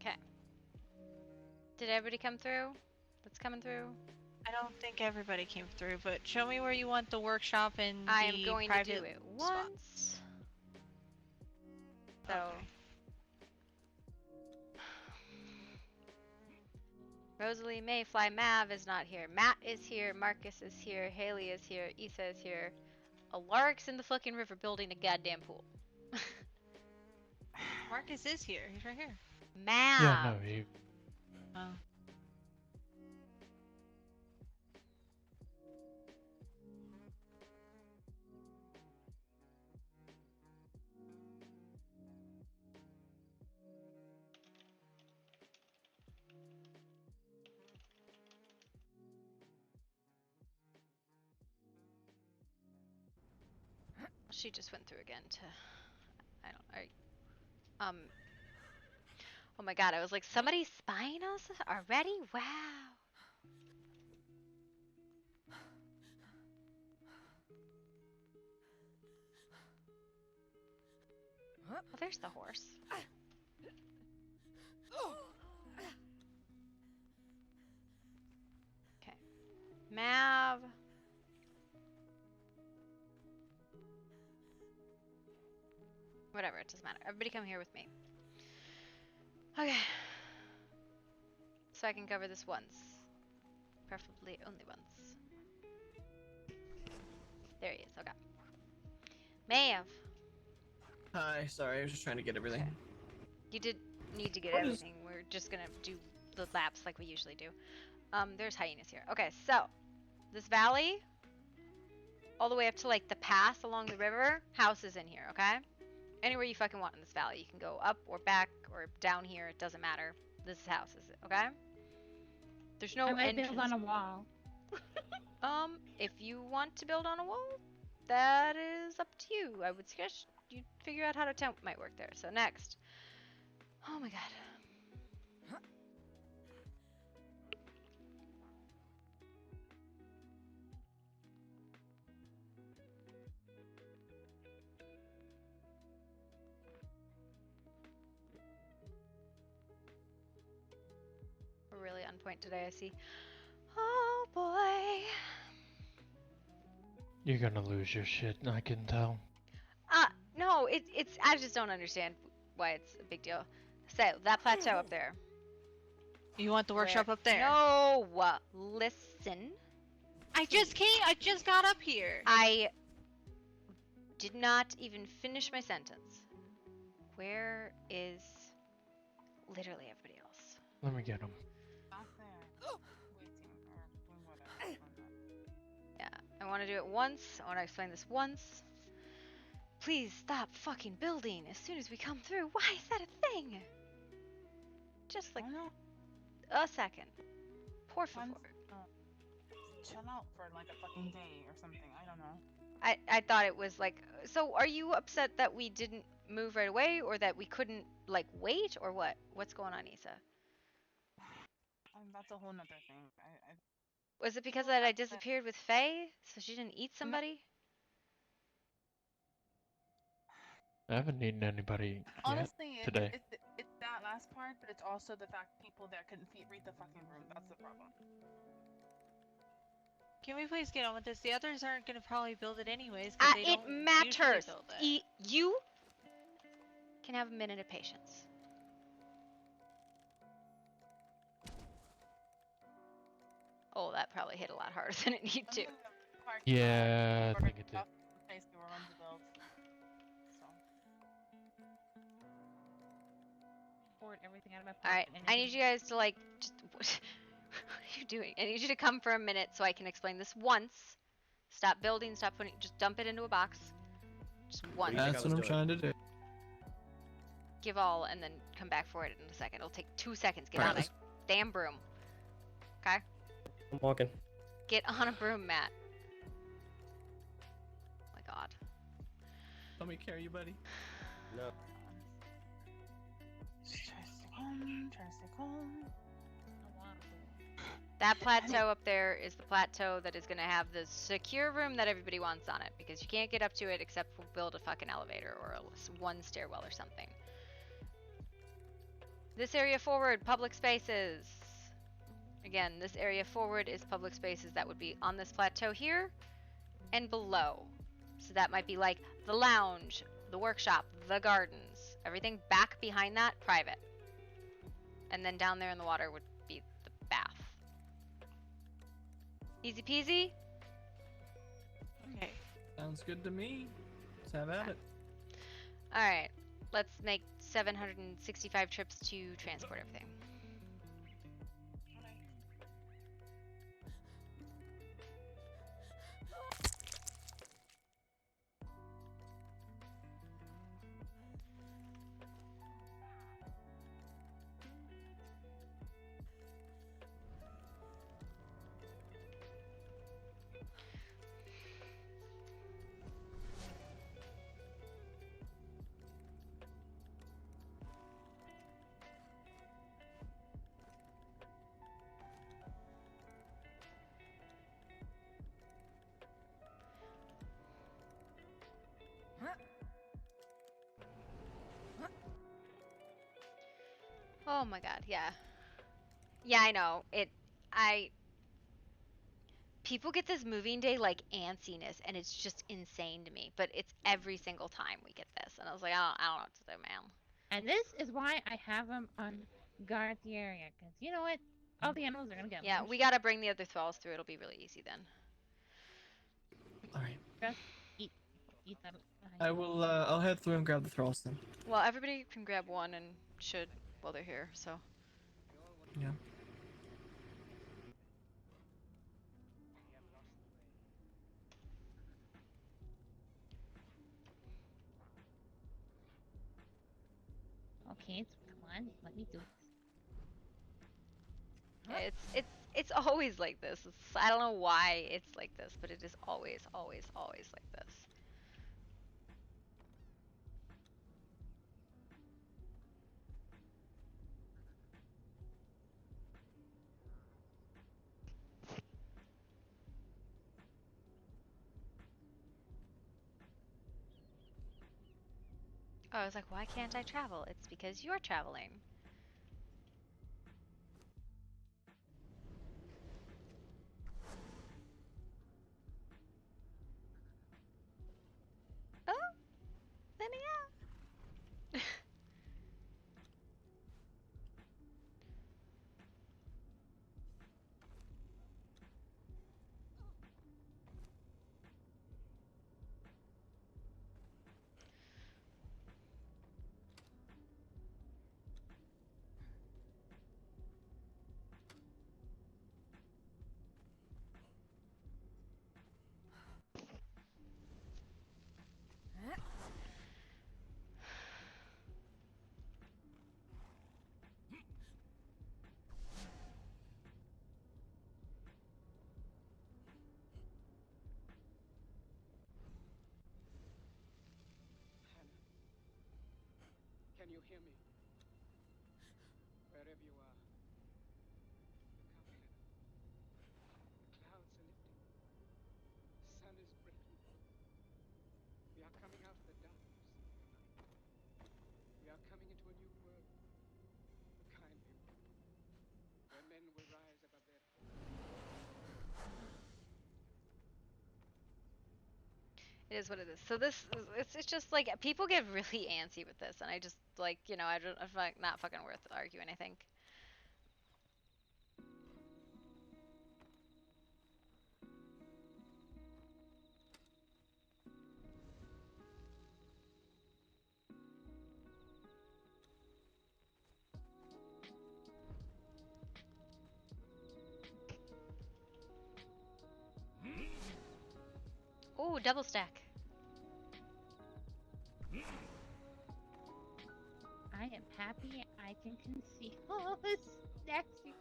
Okay. Did everybody come through? That's coming through? I don't think everybody came through, but show me where you want the workshop and I am the going private to do it spots. once. So Rosalie, Mayfly, Mav is not here. Matt is here. Marcus is here. Haley is here. Issa is here. Alaric's in the fucking river building a goddamn pool. Marcus is here. He's right here. Mav. Yeah, no, he. Oh. She just went through again to. Oh my god! I was like, somebody's spying us already? Wow. Oh, there's the horse. Okay. Mav. Whatever, it doesn't matter. Everybody come here with me. Okay. So I can cover this once. Preferably only once. There he is, okay. Mav. Hi, sorry, I was just trying to get everything. Okay. You did need to get What is- everything. We're just gonna do the laps like we usually do. There's hyenas here. Okay, so this valley, all the way up to like the pass along the river, houses in here, okay? Anywhere you fucking want in this valley. You can go up or back or down here, it doesn't matter. This is houses, okay? There's no I might entrance. build on a wall. If you want to build on a wall, that is up to you. I would suggest you figure out how to temp might work there. So next. Oh my god. We're really on point today, I see. Oh boy. You're gonna lose your shit, I can tell. No, it's I just don't understand why it's a big deal. So, that plateau up there. You want the workshop up there? No, listen. I just got up here. I did not even finish my sentence. Where is literally everybody else? Let me get him. Yeah, I want to do it once. I want to explain this once. Please stop fucking building as soon as we come through. Why is that a thing? Just like a second. Por favor. chill out for like a fucking day or something. I don't know. I thought it was like. So are you upset that we didn't move right away, or that we couldn't like wait, or what? What's going on, Issa? That's a whole nother thing. Was it because that I disappeared with Faye, so she didn't eat somebody? I haven't eaten anybody yet Honestly, today. it's that last part, but it's also the fact people there couldn't read the fucking room. That's the problem. Can we please get on with this? The others aren't going to probably build it anyways because they It don't usually matters. build it. You can have a minute of patience. Oh, that probably hit a lot harder than it needed to. Yeah, I think it did. Poured everything out of my All right, pocket and I need you guys to like just. What are you doing? I need you to come for a minute so I can explain this once. Stop building. Stop putting. Just dump it into a box. Just once. That's what I'm trying to do. Give all, and then come back for it in a second. It'll take 2 seconds. Get All on right, a damn broom. Okay. I'm walking. Get on a broom, Matt. Oh my God. Let me carry you, buddy. No. Try to stay calm. Try to stay calm. That plateau up there is the plateau that is going to have the secure room that everybody wants on it, because you can't get up to it except for build a fucking elevator or one stairwell or something. This area forward, public spaces. Again, this area forward is public spaces that would be on this plateau here and below. So that might be like the lounge, the workshop, the gardens. Everything back behind that, private. And then down there in the water would be the bath. Easy peasy? Okay. Sounds good to me. Let's have at it. Alright, let's make 765 trips to transport everything. Oh my God, yeah. Yeah, I know. People get this moving day like antsiness, and it's just insane to me. But it's every single time we get this, and I was like, I don't know what to do, man. And this is why I have them on guard the area, because you know what? All the animals are gonna get Yeah, munched. we gotta bring the other thralls through. It'll be really easy then. All right. Just eat that. I will. I'll head through and grab the thralls then. Well, everybody can grab one and should while they're here. So. Yeah. Okay, come on, let me do Yeah, it's always like this. I don't know why it's like this, but it is always, always, always like this. Oh, I was like, why can't I travel? It's because you're traveling. Oh, let me out. you hear me? Wherever you are, look up ahead of you. The clouds are lifting. The sun is breaking through. We are coming out of the darkness of the night. We are coming into a new world, a kindly world, where men will rise above their It is what it is. So this, it's just like people get really antsy with this, and I just like, you know, I'm like not fucking worth arguing. I think. Ooh, double stack. I am happy I can conceal all this nastiness.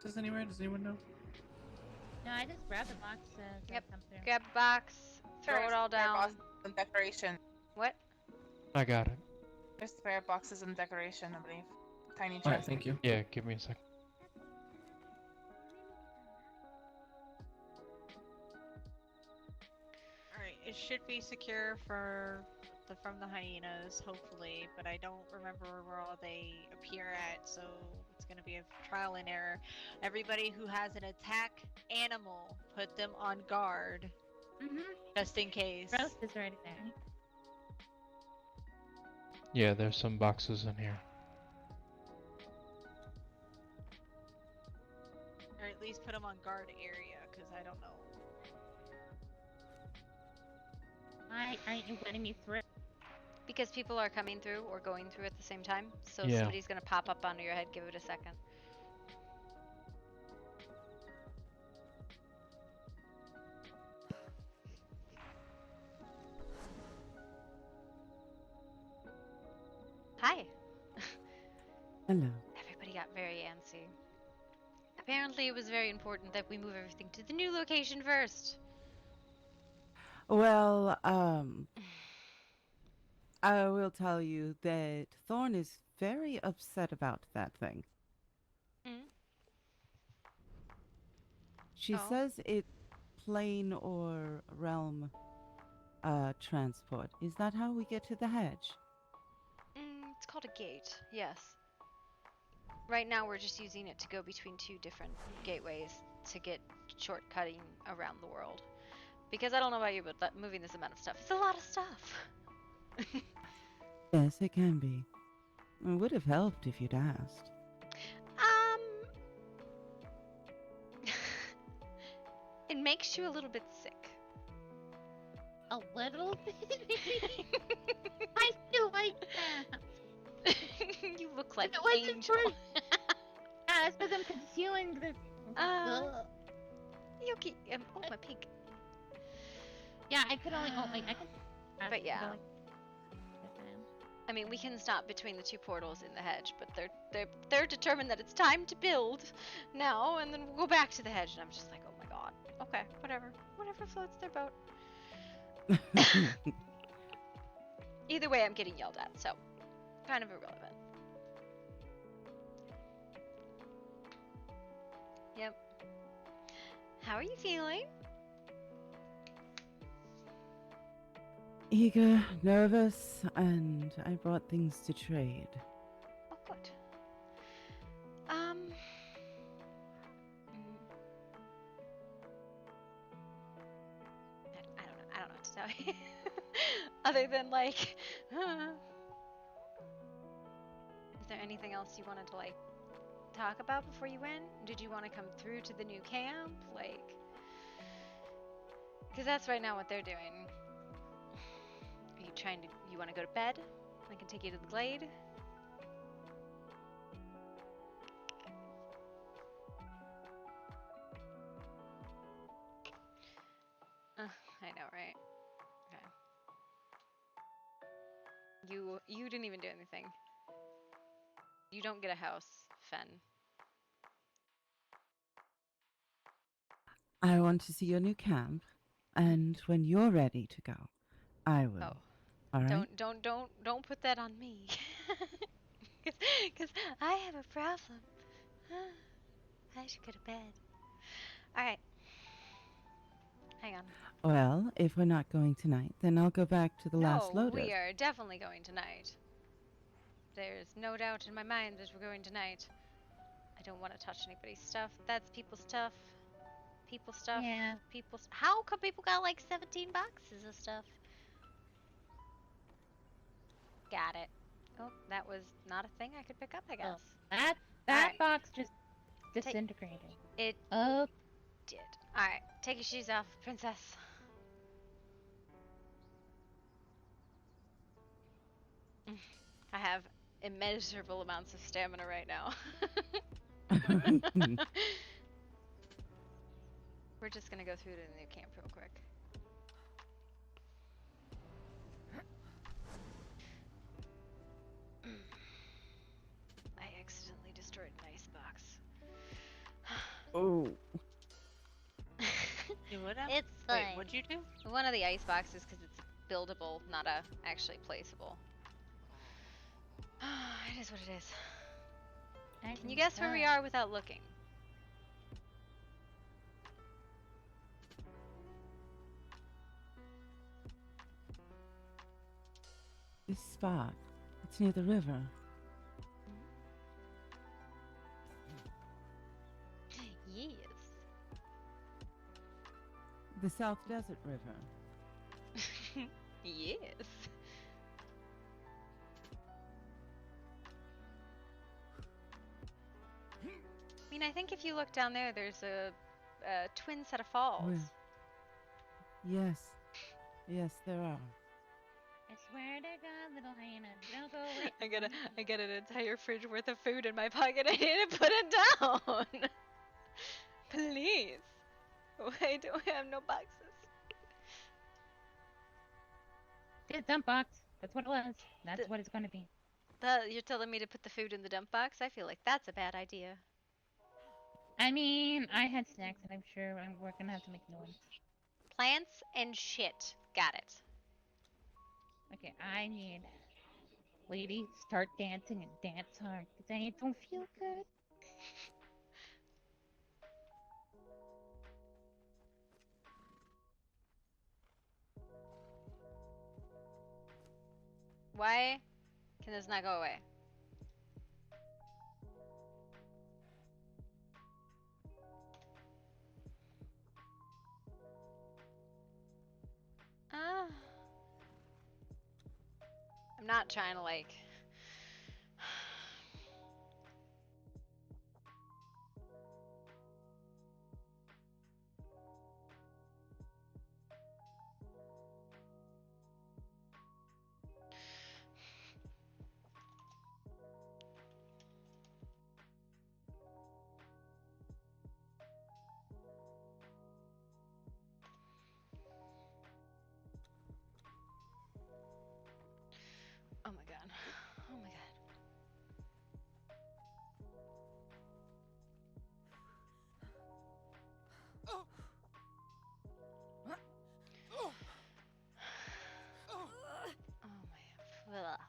Does anyone know? No, I just grabbed the box to Yep. come through. Grab a box, throw it all down. And decoration. What? I got it. There's spare boxes and decoration, I believe. Tiny chest. Alright, thank you. Yeah, give me a second. Alright, it should be secure from the hyenas, hopefully, but I don't remember where all they appear at, so it's gonna be a trial and error. Everybody who has an attack animal, put them on guard. Just in case. Roast is already there. Yeah, there's some boxes in here. Or at least put them on guard area, because I don't know. Why aren't you letting me through? Because people are coming through or going through at the same time, so Yeah. somebody's gonna pop up onto your head. Give it a second. Hi. Hello. Everybody got very antsy. Apparently, it was very important that we move everything to the new location first. Well, I will tell you that Thorn is very upset about that thing. Mm. She Oh. says it's plane or realm transport. Is that how we get to the hedge? It's called a gate, yes. Right now, we're just using it to go between two different gateways to get shortcutting around the world. Because I don't know about you, but moving this amount of stuff, it's a lot of stuff. Yes, it can be. It would have helped if you'd asked. It makes you a little bit sick. A little bit? I feel like that. You look like If it wasn't Angel. Yeah, it's because I'm concealing the. Yuki, oh my pig. Yeah, I could only. Oh wait, I can. But yeah. I mean, we can stop between the two portals in the hedge, but they're determined that it's time to build now, and then we'll go back to the hedge. And I'm just like, oh my god. Okay, whatever floats their boat. Either way, I'm getting yelled at, so kind of irrelevant. Yep. How are you feeling? Eager, nervous, and I brought things to trade. Oh, good. I don't know what to tell you. Other than like, is there anything else you wanted to like talk about before you went? Did you want to come through to the new camp? Like, because that's right now what they're doing. Are you you want to go to bed? I can take you to the glade. I know, right? Okay. You didn't even do anything. You don't get a house, Fen. I want to see your new camp, and when you're ready to go, I will. Oh. All right? Don't put that on me. Cause I have a problem. I should go to bed. Alright. Hang on. Well, if we're not going tonight, then I'll go back to the last No, loader. we are definitely going tonight. There's no doubt in my mind that we're going tonight. I don't want to touch anybody's stuff. That's people's stuff. People's stuff. Yeah. People's. How come people got like 17 boxes of stuff? Got it. Oh, that was not a thing I could pick up, I guess. That Alright. box just disintegrated. It Oh. did. Alright, take your shoes off, princess. I have immeasurable amounts of stamina right now. We're just gonna go through to the new camp real quick. I accidentally destroyed an ice box. Oh. You would have? It's Wait, fine. what'd you do? One of the ice boxes because it's buildable, not actually placeable. It is what it is. Can you guess where we are without looking? This spot, it's near the river. Yes. The South Desert River. Yes. I mean, I think if you look down there, there's a twin set of falls. Where? Yes. Yes, there are. I swear to God, little hyena, don't go away. I got an entire fridge worth of food in my pocket. I need to put it down. Please. Why do I have no boxes? It's a dump box. That's what it was. That's what it's gonna be. You're telling me to put the food in the dump box? I feel like that's a bad idea. I mean, I had snacks, and I'm sure we're gonna have to make new ones. Plants and shit. Got it. Okay, I need lady start dancing and dance hard because I don't feel good. Why can this not go away? I'm not trying to like... Oh my god. Oh my god. Oh my... Ugh.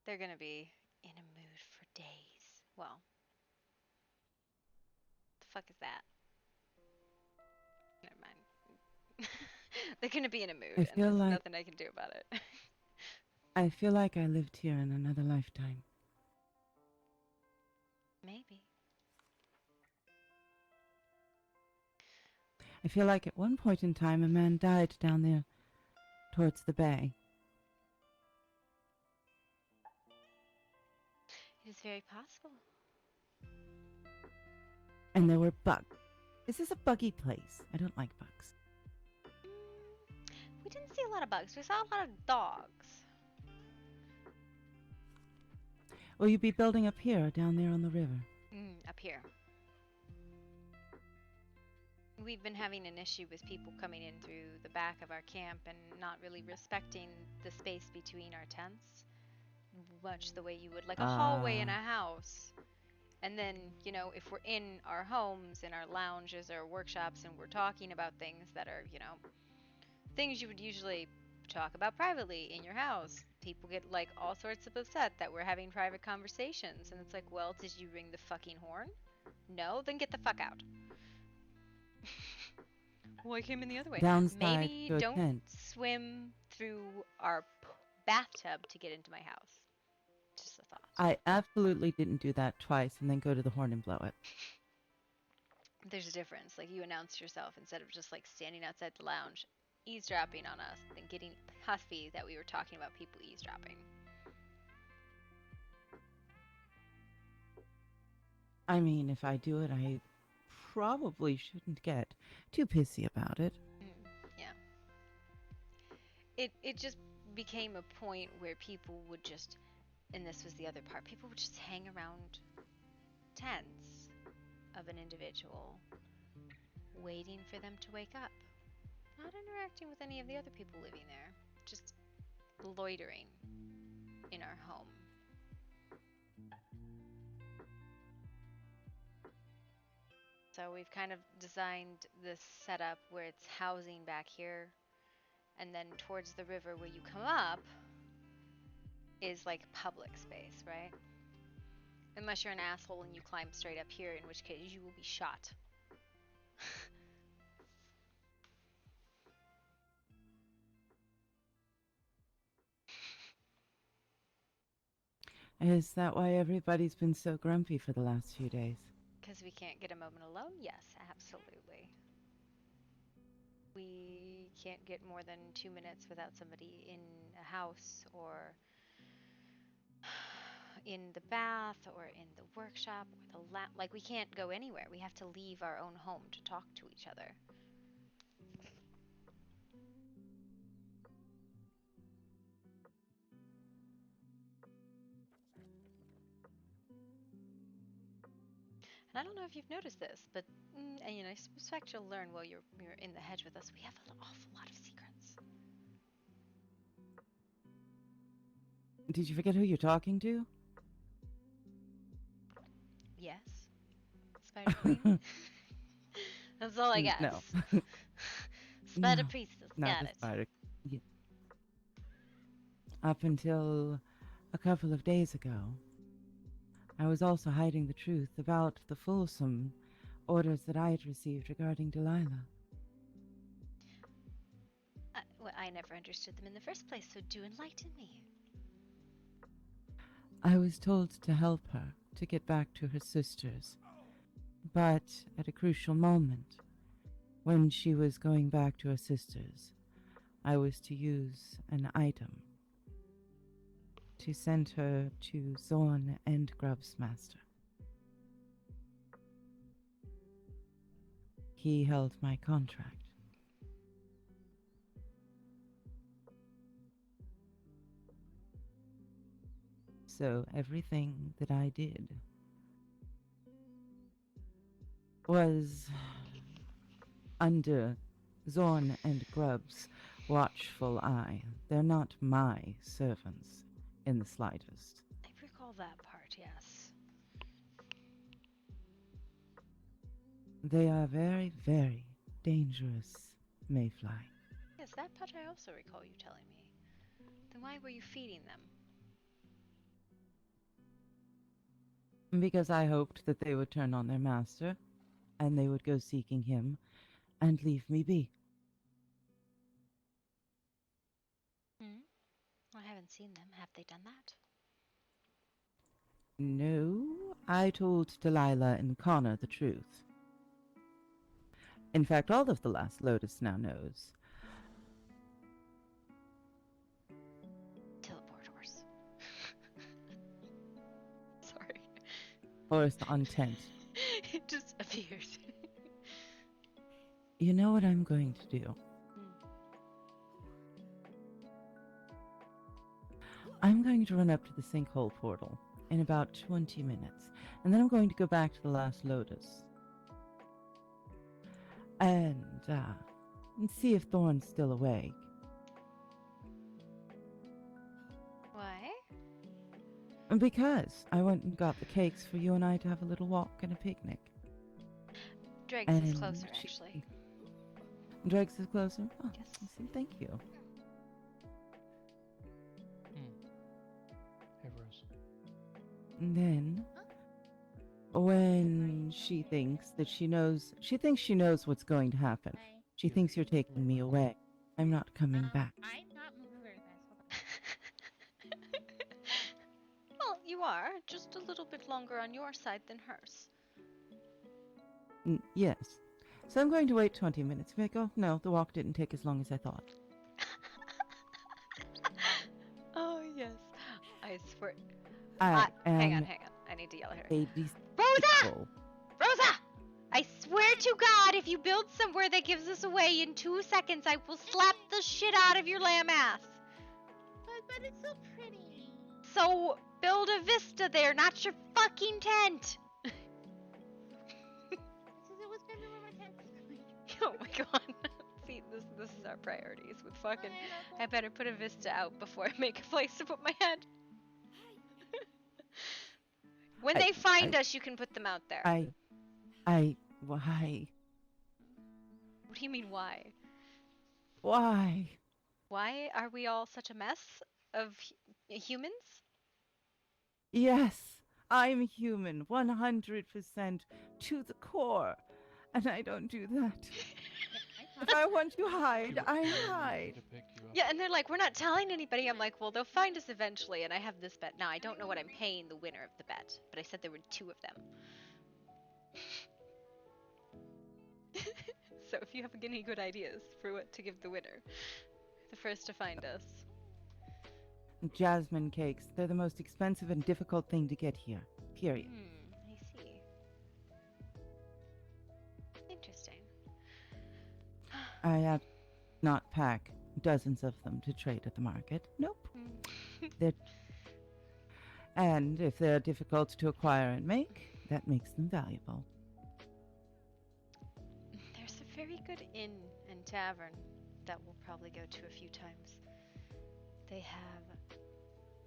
They're gonna be in a mood for days. Well, the fuck is that? Never mind. They're gonna be in a mood, I and feel there's like- nothing I can do about it. I feel like I lived here in another lifetime. Maybe. I feel like at one point in time a man died down there towards the bay. It is very possible. And there were bugs. Is this a buggy place? I don't like bugs. We didn't see a lot of bugs. We saw a lot of dogs. Will you be building up here or down there on the river? Up here. we've been having an issue with people coming in through the back of our camp and not really respecting the space between our tents, much the way you would like a hallway in a house. And then, you know, if we're in our homes, in our lounges or workshops, and we're talking about things that are, you know, things you would usually talk about privately in your house, people get like all sorts of upset that we're having private conversations. And it's like, well, did you ring the fucking horn? No? Then get the fuck out. Well, I came in the other way. Downside Maybe to a don't tent. swim through our bathtub to get into my house. Just a thought. I absolutely didn't do that twice and then go to the horn and blow it. There's a difference. Like, you announced yourself instead of just like standing outside the lounge, eavesdropping on us, and getting huffy that we were talking about people eavesdropping. I mean, if I do it, I probably shouldn't get too pissy about it. Yeah. It just became a point where people would just, and this was the other part, people would just hang around tents of an individual, waiting for them to wake up. Not interacting with any of the other people living there, just loitering in our home. So we've kind of designed this setup where it's housing back here, and then towards the river where you come up is like public space, right? Unless you're an asshole and you climb straight up here, in which case you will be shot. Is that why everybody's been so grumpy for the last few days? Because we can't get a moment alone? Yes, absolutely. We can't get more than 2 minutes without somebody in a house or in the bath or in the workshop or the lab. Like, we can't go anywhere. We have to leave our own home to talk to each other. And I don't know if you've noticed this, but and, I suspect you'll learn while you're in the hedge with us. We have an awful lot of secrets. Did you forget who you're talking to? Yes, Spider Queen. That's all I got. No. Spider No, Priestess. not Got a it. spider. Yeah. Up until a couple of days ago, I was also hiding the truth about the fulsome orders that I had received regarding Delilah. Well, I never understood them in the first place, so do enlighten me. I was told to help her to get back to her sisters, but at a crucial moment, when she was going back to her sisters, I was to use an item to send her to Zorn and Grub's master. He held my contract. So everything that I did was under Zorn and Grub's watchful eye. They're not my servants in the slightest. I recall that part, yes. They are very, very dangerous, Mayfly. Yes, that part I also recall you telling me. Then why were you feeding them? Because I hoped that they would turn on their master, and they would go seeking him, and leave me be. I haven't seen them. Have they done that? No, I told Delilah and Connor the truth. In fact, all of the Last Lotus now knows. Teleporters. Sorry. Forest on tent. It just appeared. You know what I'm going to do? I'm going to run up to the sinkhole portal in about 20 minutes, and then I'm going to go back to the Last Lotus. and see if Thorn's still awake. Why? Because I went and got the cakes for you and I to have a little walk and a picnic. Dregs is And closer, she- actually. Dregs is closer? Oh, Yes. I see. Thank you. Hey, Rose. And then, when she thinks she knows what's going to happen. She thinks you're taking me away. I'm not coming back. I'm not moving very fast. Hold on. Well, you are. Just a little bit longer on your side than hers. Yes. So I'm going to wait 20 minutes. Vic, oh, no, the walk didn't take as long as I thought. Oh, yes. I swear. I hang am on. I need to yell at her. a Rosa! Rosa! I swear to God, if you build somewhere that gives us away in 2 seconds, I will slap the shit out of your lamb ass. But it's so pretty. So, build a vista there, not your fucking tent. It was gonna be where my tent was going. Oh my God. See, this is our priorities with fucking. I better put a vista out before I make a place to put my head. When they find us, you can put them out there. why? What do you mean, why? Why? Why are we all such a mess of humans? Yes, I'm human, 100% to the core. And I don't do that. If I want to hide, I hide. Yeah, and they're like, we're not telling anybody. I'm like, well, they'll find us eventually, and I have this bet. Now, I don't know what I'm paying the winner of the bet, but I said there were 2 of them. So if you have any good ideas for what to give the winner, the first to find us. Jasmine cakes, they're the most expensive and difficult thing to get here. Period. I see. Interesting. I have not pack dozens of them to trade at the market. Nope. And if they're difficult to acquire and make, that makes them valuable. There's a very good inn and tavern that we'll probably go to a few times. They have...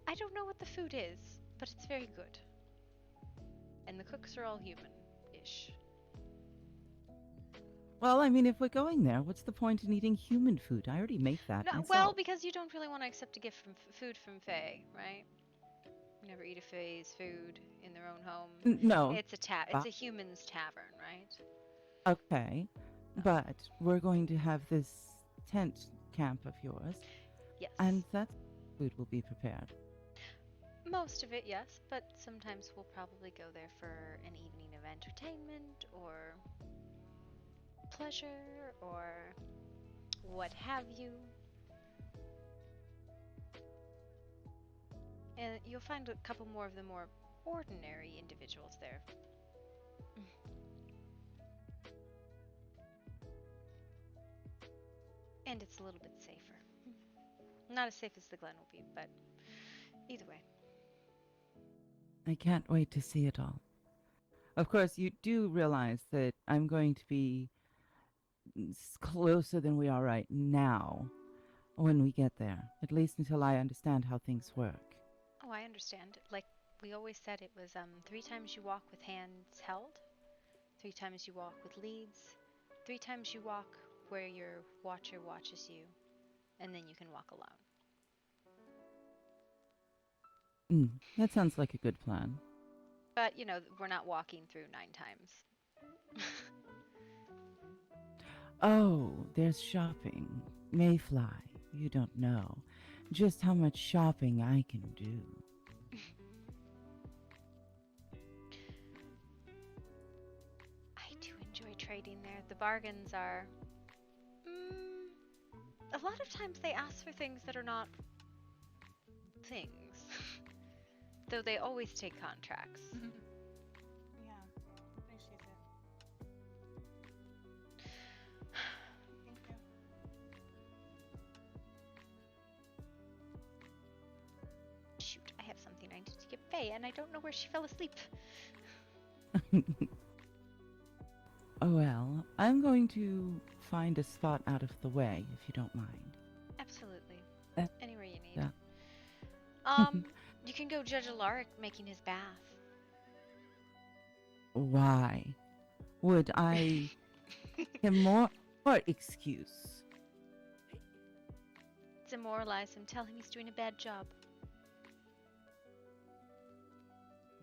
I don't know what the food is, but it's very good. And the cooks are all human-ish. Well, I mean, if we're going there, what's the point in eating human food? I already make that No, myself. well, because you don't really want to accept a gift from food from Fae, right? You never eat a Fae's food in their own home. No. It's a human's tavern, right? Okay. But we're going to have this tent camp of yours. Yes. And that food will be prepared. Most of it, yes, but sometimes we'll probably go there for an evening of entertainment or pleasure or what have you. And you'll find a couple more of the more ordinary individuals there. And it's a little bit safer. Not as safe as the Glen will be, but either way. I can't wait to see it all. Of course, you do realize that I'm going to be closer than we are right now when we get there, at least until I understand how things work. Oh, I understand. Like we always said, it was 3 times you walk with hands held, 3 times you walk with leads, 3 times you walk where your watcher watches you, and then you can walk alone. That sounds like a good plan. But, you know, we're not walking through 9 times. Oh, there's shopping. Mayfly, you don't know just how much shopping I can do. I do enjoy trading there. The bargains are... a lot of times they ask for things that are not things. Though they always take contracts. Yeah, appreciate it. Thank you. Shoot, I have something I need to give Faye, and I don't know where she fell asleep. Well, I'm going to find a spot out of the way, if you don't mind. Absolutely. Uh, Anywhere you need. yeah. You can go judge Alaric making his bath. Why would I him more excuse? Demoralize him. Tell him he's doing a bad job.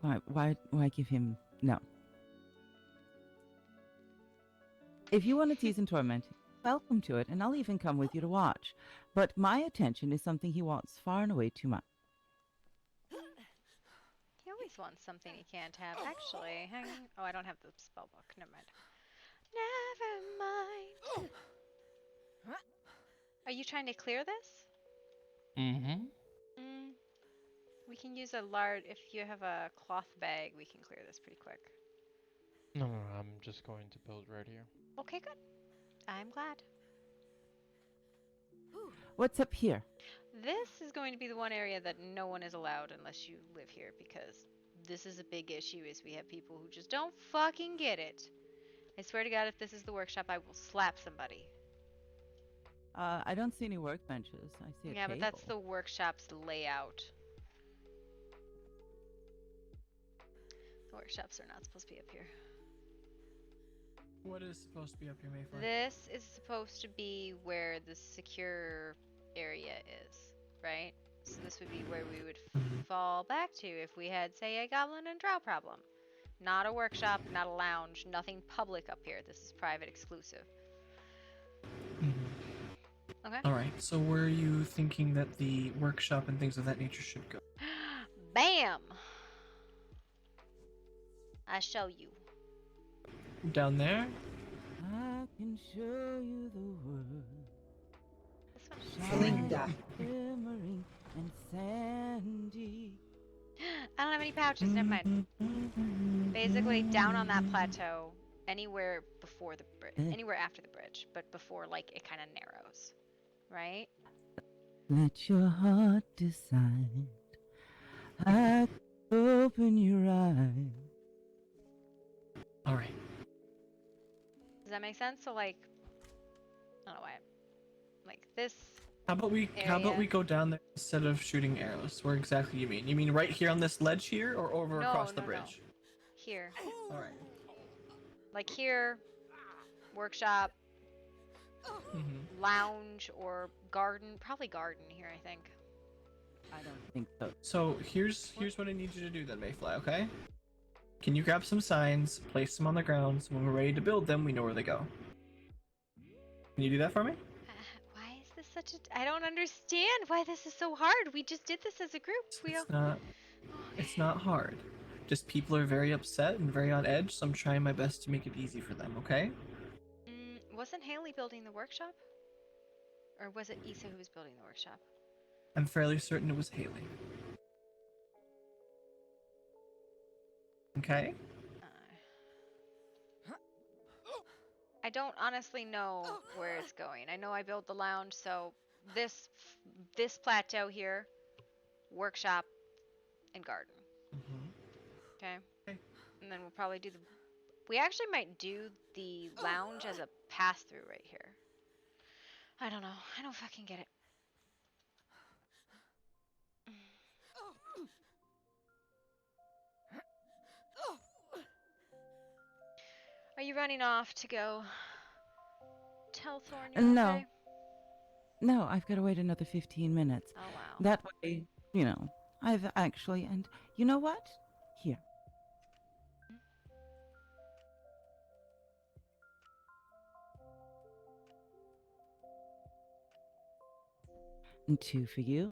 Why give him no? If you want to tease and torment him, welcome to it, and I'll even come with you to watch. But my attention is something he wants far and away too much. He always wants something he can't have. Actually, hang on. Oh, I don't have the spell book. Never mind. Never mind. Are you trying to clear this? Mm-hmm. We can use a lard. If you have a cloth bag, we can clear this pretty quick. No, I'm just going to build right here. Okay, good. I'm glad. What's up here? This is going to be the one area that no one is allowed unless you live here, because this is a big issue. Is we have people who just don't fucking get it. I swear to God, if this is the workshop, I will slap somebody. I don't see any workbenches. I see a Yeah, table. but that's the workshop's layout. The workshops are not supposed to be up here. What is supposed to be up here, Mayfly? This is supposed to be where the secure area is, right? So this would be where we would fall back to if we had, say, a goblin and drow problem. Not a workshop, not a lounge, nothing public up here. This is private exclusive. Okay. All right. So where are you thinking that the workshop and things of that nature should go? Bam! I show you. Down there? I can show you the world. This Linda. Shimmering and sandy. I don't have any pouches, never mind. Basically, down on that plateau, anywhere before the bridge, anywhere after the bridge, but before, like, it kind of narrows, right? Let your heart decide. I open your eyes. All right. Does that make sense? So, like, I don't know why. Like this. How about we go down there instead of shooting arrows? Where exactly you mean? You mean right here on this ledge here, or over across the bridge? No. Here. All right. Like here, workshop, lounge, or garden. Probably garden here, I think. I don't think so. So here's what I need you to do then, Mayfly. Okay? Can you grab some signs, place them on the ground, so when we're ready to build them, we know where they go? Can you do that for me? Why is this such a... I don't understand why this is so hard. We just did this as a group. It's not hard. Just people are very upset and very on edge, so I'm trying my best to make it easy for them, okay? Wasn't Haley building the workshop? Or was it Issa who was building the workshop? I'm fairly certain it was Haley. Okay? I don't honestly know where it's going. I know I built the lounge, so this plateau here, workshop, and garden. Okay? And then we'll probably do the... We actually might do the lounge as a pass-through right here. I don't know. I don't fucking get it. Are you running off to go tell Thorn you're okay? No, I've got to wait another 15 minutes. Oh, wow. That way, I've actually, and you know what? Here. And 2 for you.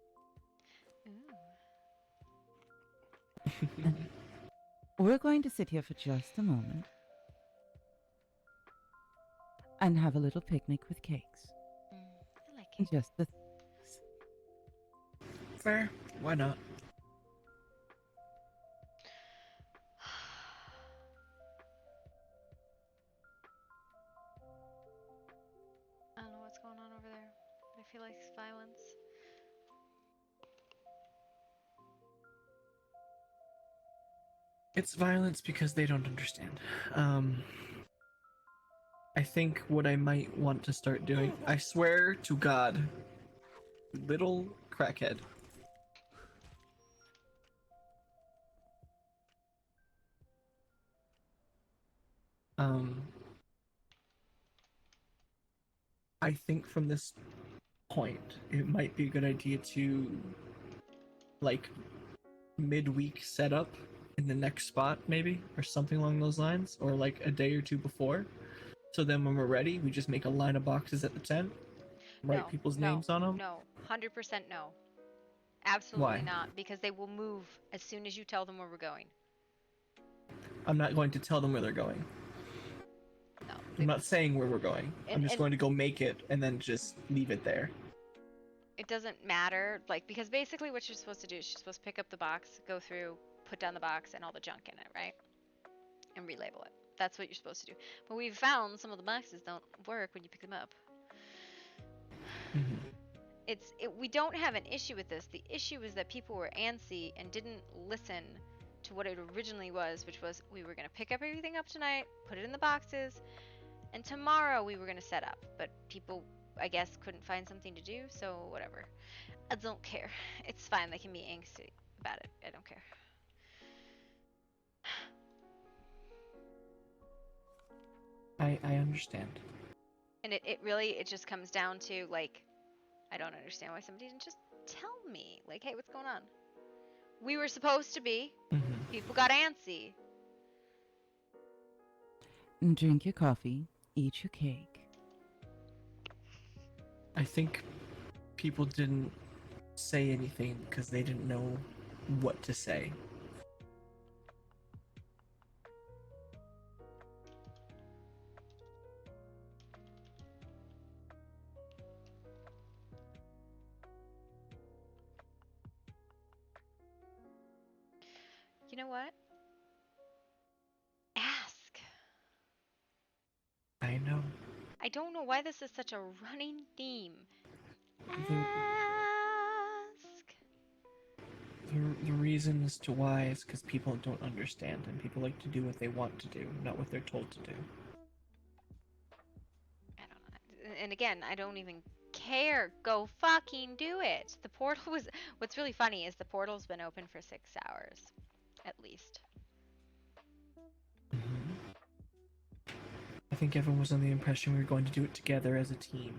We're going to sit here for just a moment and have a little picnic with cakes. I like it. Just the Fair. Why not? I don't know what's going on over there, but I feel like it's violence. It's violence because they don't understand. I think what I might want to start doing, I swear to God, little crackhead. I think from this point, it might be a good idea to, like, midweek setup in the next spot, maybe, or something along those lines, or like a day or two before. So then when we're ready, we just make a line of boxes at the tent, write people's names on them. No, 100% no. Absolutely Why? not, because they will move as soon as you tell them where we're going. I'm not going to tell them where they're going. No. I'm not saying where we're going. I'm just going to go make it and then just leave it there. It doesn't matter, like, because basically what you're supposed to do is you're supposed to pick up the box, go through, put down the box and all the junk in it, right? And relabel it. That's what you're supposed to do. But we've found some of the boxes don't work when you pick them up. We don't have an issue with this. The issue is that people were antsy and didn't listen to what it originally was, which was we were going to pick up everything up tonight, put it in the boxes, and tomorrow we were going to set up. But people, I guess, couldn't find something to do, so whatever. I don't care. It's fine. They can be angsty about it. I don't care. I understand. And it really, it just comes down to, like, I don't understand why somebody didn't just tell me. Like, hey, what's going on? We were supposed to be. People got antsy. Drink your coffee, eat your cake. I think people didn't say anything because they didn't know what to say. You know what? Ask. I know. I don't know why this is such a running theme. Ask. The reason as to why is because people don't understand and people like to do what they want to do, not what they're told to do. I don't know. And again, I don't even care. Go fucking do it. The portal was. What's really funny is the portal's been open for 6 hours, at least. I think everyone was under the impression we were going to do it together as a team.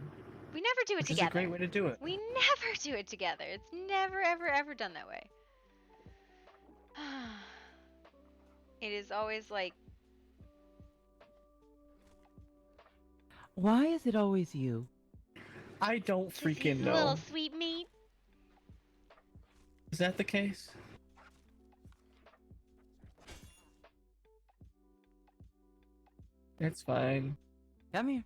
We never do it Which together. is a great way to do it. We never do it together. It's never, ever, ever done that way. It is always like. Why is it always you? I don't freaking He's know. a little sweet meat. Is that the case? It's fine. Come here.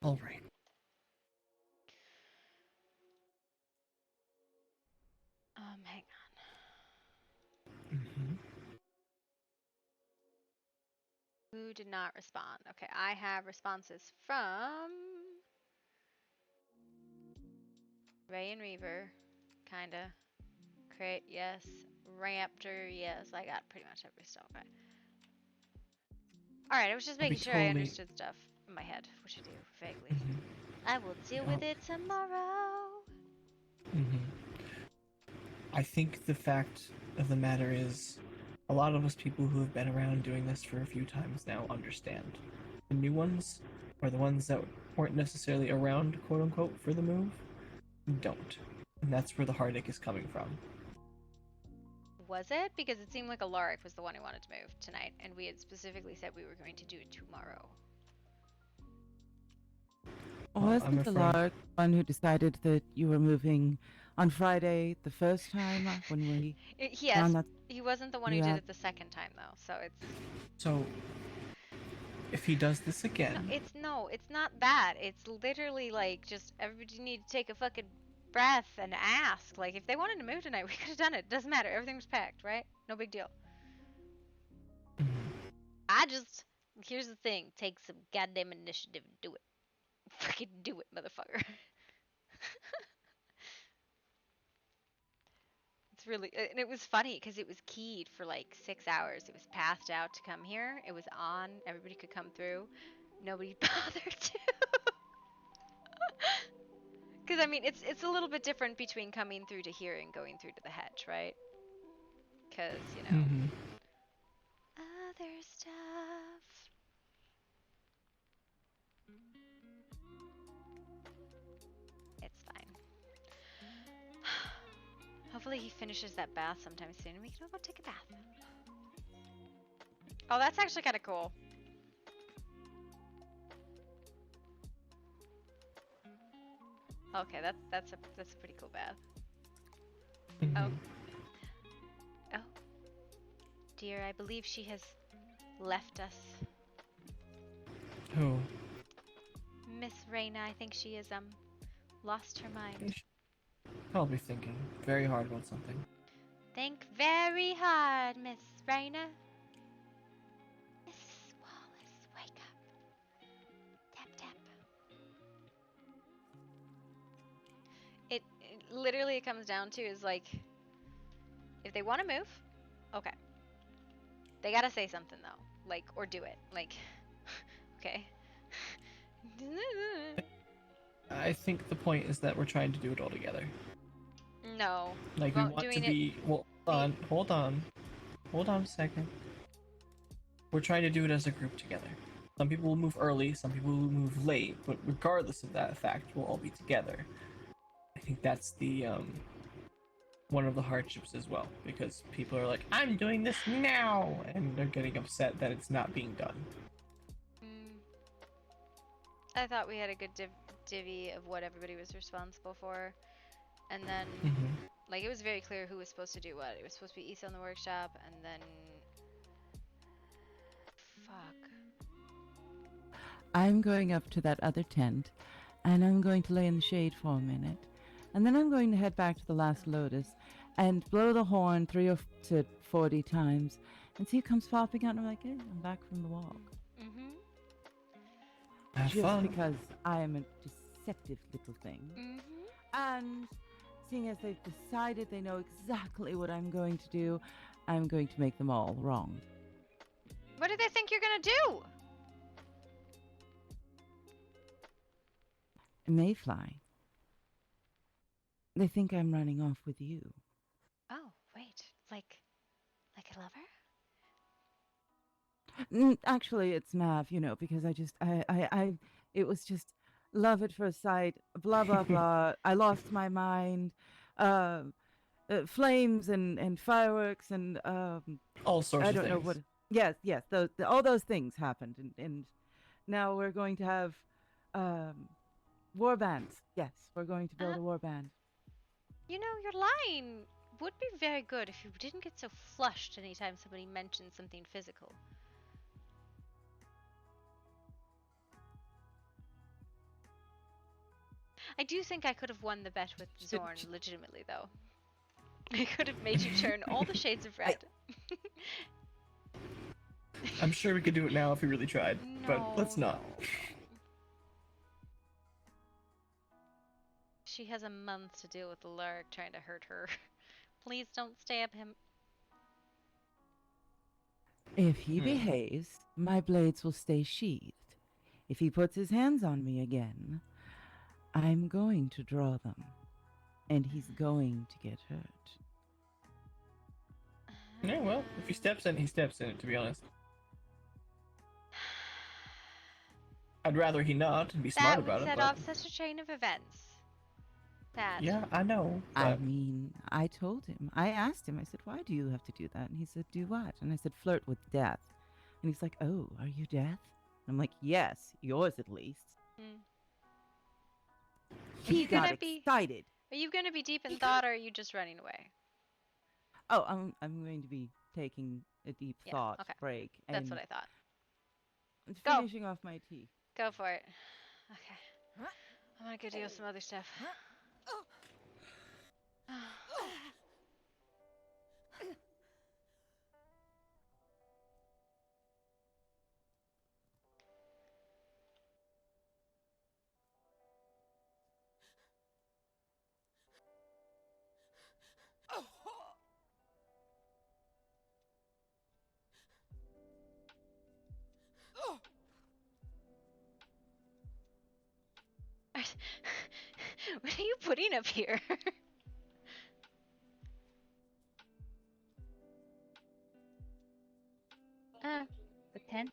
All right. Hang on. Who did not respond? Okay, I have responses from Ray and Reaver, kinda. Crate, yes. Raptor, yes. I got pretty much every stuff. Okay. Alright, I was just making sure I understood stuff in my head, which I do vaguely. I will deal with it tomorrow. I think the fact of the matter is, a lot of us people who have been around doing this for a few times now understand. The new ones, or the ones that weren't necessarily around, quote unquote, for the move, don't. And that's where the heartache is coming from. Was it? Because it seemed like Alaric was the one who wanted to move tonight, and we had specifically said we were going to do it tomorrow. Wasn't the Lark one who decided that you were moving on Friday the first time when we? Yes, he wasn't the one who did it the second time though, so it's. So, if he does this again, No, it's not that. It's literally like just everybody need to take a fucking breath and ask. Like if they wanted to move tonight, we could have done it. Doesn't matter. Everything was packed, right? No big deal. I just Here's the thing: take some goddamn initiative and do it. Freaking do it, motherfucker. It's really, and it was funny because it was keyed for like 6 hours. It was passed out to come here. It was on. Everybody could come through. Nobody bothered to. Because I mean, it's a little bit different between coming through to here and going through to the hedge, right? Because you know, other stuff. It's fine. Hopefully he finishes that bath sometime soon and we can all go take a bath. Oh, that's actually kind of cool. Okay, that's a pretty cool bath. Oh. Oh. Dear, I believe she has left us. Who? Miss Reyna, I think she has lost her mind. Probably thinking very hard about something. Think very hard, Miss Reyna. Mrs. Wallace, wake up. Tap tap. It literally comes down to is like, if they want to move, okay. They gotta say something though, like, or do it, like, okay. I think the point is that we're trying to do it all together. No. Like we want to be. Well, hold on a second. We're trying to do it as a group together. Some people will move early, some people will move late, but regardless of that fact, we'll all be together. I think that's the one of the hardships as well, because people are like, I'm doing this now, and they're getting upset that it's not being done. I thought we had a good divvy of what everybody was responsible for, and then like it was very clear who was supposed to do what. It was supposed to be Issa in the workshop, and then fuck. I'm going up to that other tent, and I'm going to lay in the shade for a minute, and then I'm going to head back to the last Lotus and blow the horn 30 to 40 times and see who comes popping out, and I'm like, hey, I'm back from the walk. Have Just fun. because I am a deceptive little thing. And seeing as they've decided they know exactly what I'm going to do, I'm going to make them all wrong. What do they think you're gonna do? Mayfly. They think I'm running off with you. Oh, wait, like a lover? Actually, it's Mav, you know, because it was just love at first sight, blah, blah, blah. I lost my mind, flames and fireworks and, all sorts I of don't know things. what. Yes, all those things happened. And now we're going to have, war bands. Yes, we're going to build a war band. You know, your line would be very good if you didn't get so flushed anytime somebody mentioned something physical. I do think I could have won the bet with Zorn legitimately, though. I could have made you turn all the shades of red. I'm sure we could do it now if we really tried, but let's not. She has a month to deal with the Lark trying to hurt her. Please don't stab him. If he behaves, my blades will stay sheathed. If he puts his hands on me again, I'm going to draw them. And he's going to get hurt. Yeah, well, if he steps in, he steps in it, to be honest. I'd rather he not and be smart about it. That would but... set off such a chain of events. That. Yeah, I know. But... I mean, I told him. I asked him, I said, why do you have to do that? And he said, do what? And I said, flirt with death. And he's like, oh, are you death? And I'm like, yes, yours at least. He got excited. Are you going to be deep in thought, or are you just running away? Oh, I'm going to be taking a deep thought break. That's what I thought. Finishing off my tea. Go for it. Okay. I'm going to go deal with some other stuff. What are you putting up here? The tent.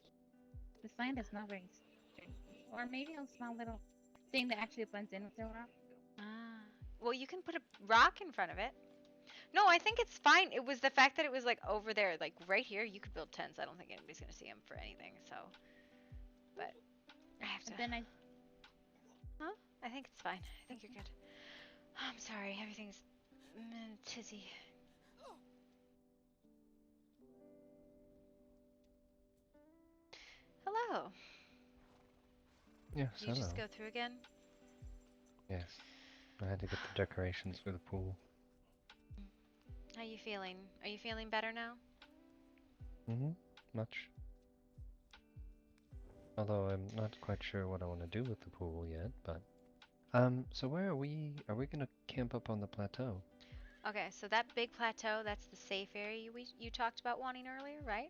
The sign is not very strange. Or maybe a small little thing that actually blends in with the rock. Ah. Well, you can put a rock in front of it. No, I think it's fine. It was the fact that it was like over there, like right here. You could build tents. I don't think anybody's gonna see them for anything. So, but I have to. But then Huh? I think it's fine. I think you're good. I'm sorry. Everything's tizzy. Hello. Yes, Did you hello. just go through again? Yes. I had to get the decorations for the pool. How you feeling? Are you feeling better now? Mm-hmm. Much. Although I'm not quite sure what I want to do with the pool yet, but... so where are we? Are we gonna camp up on the plateau? Okay, so that big plateau, that's the safe area you talked about wanting earlier, right?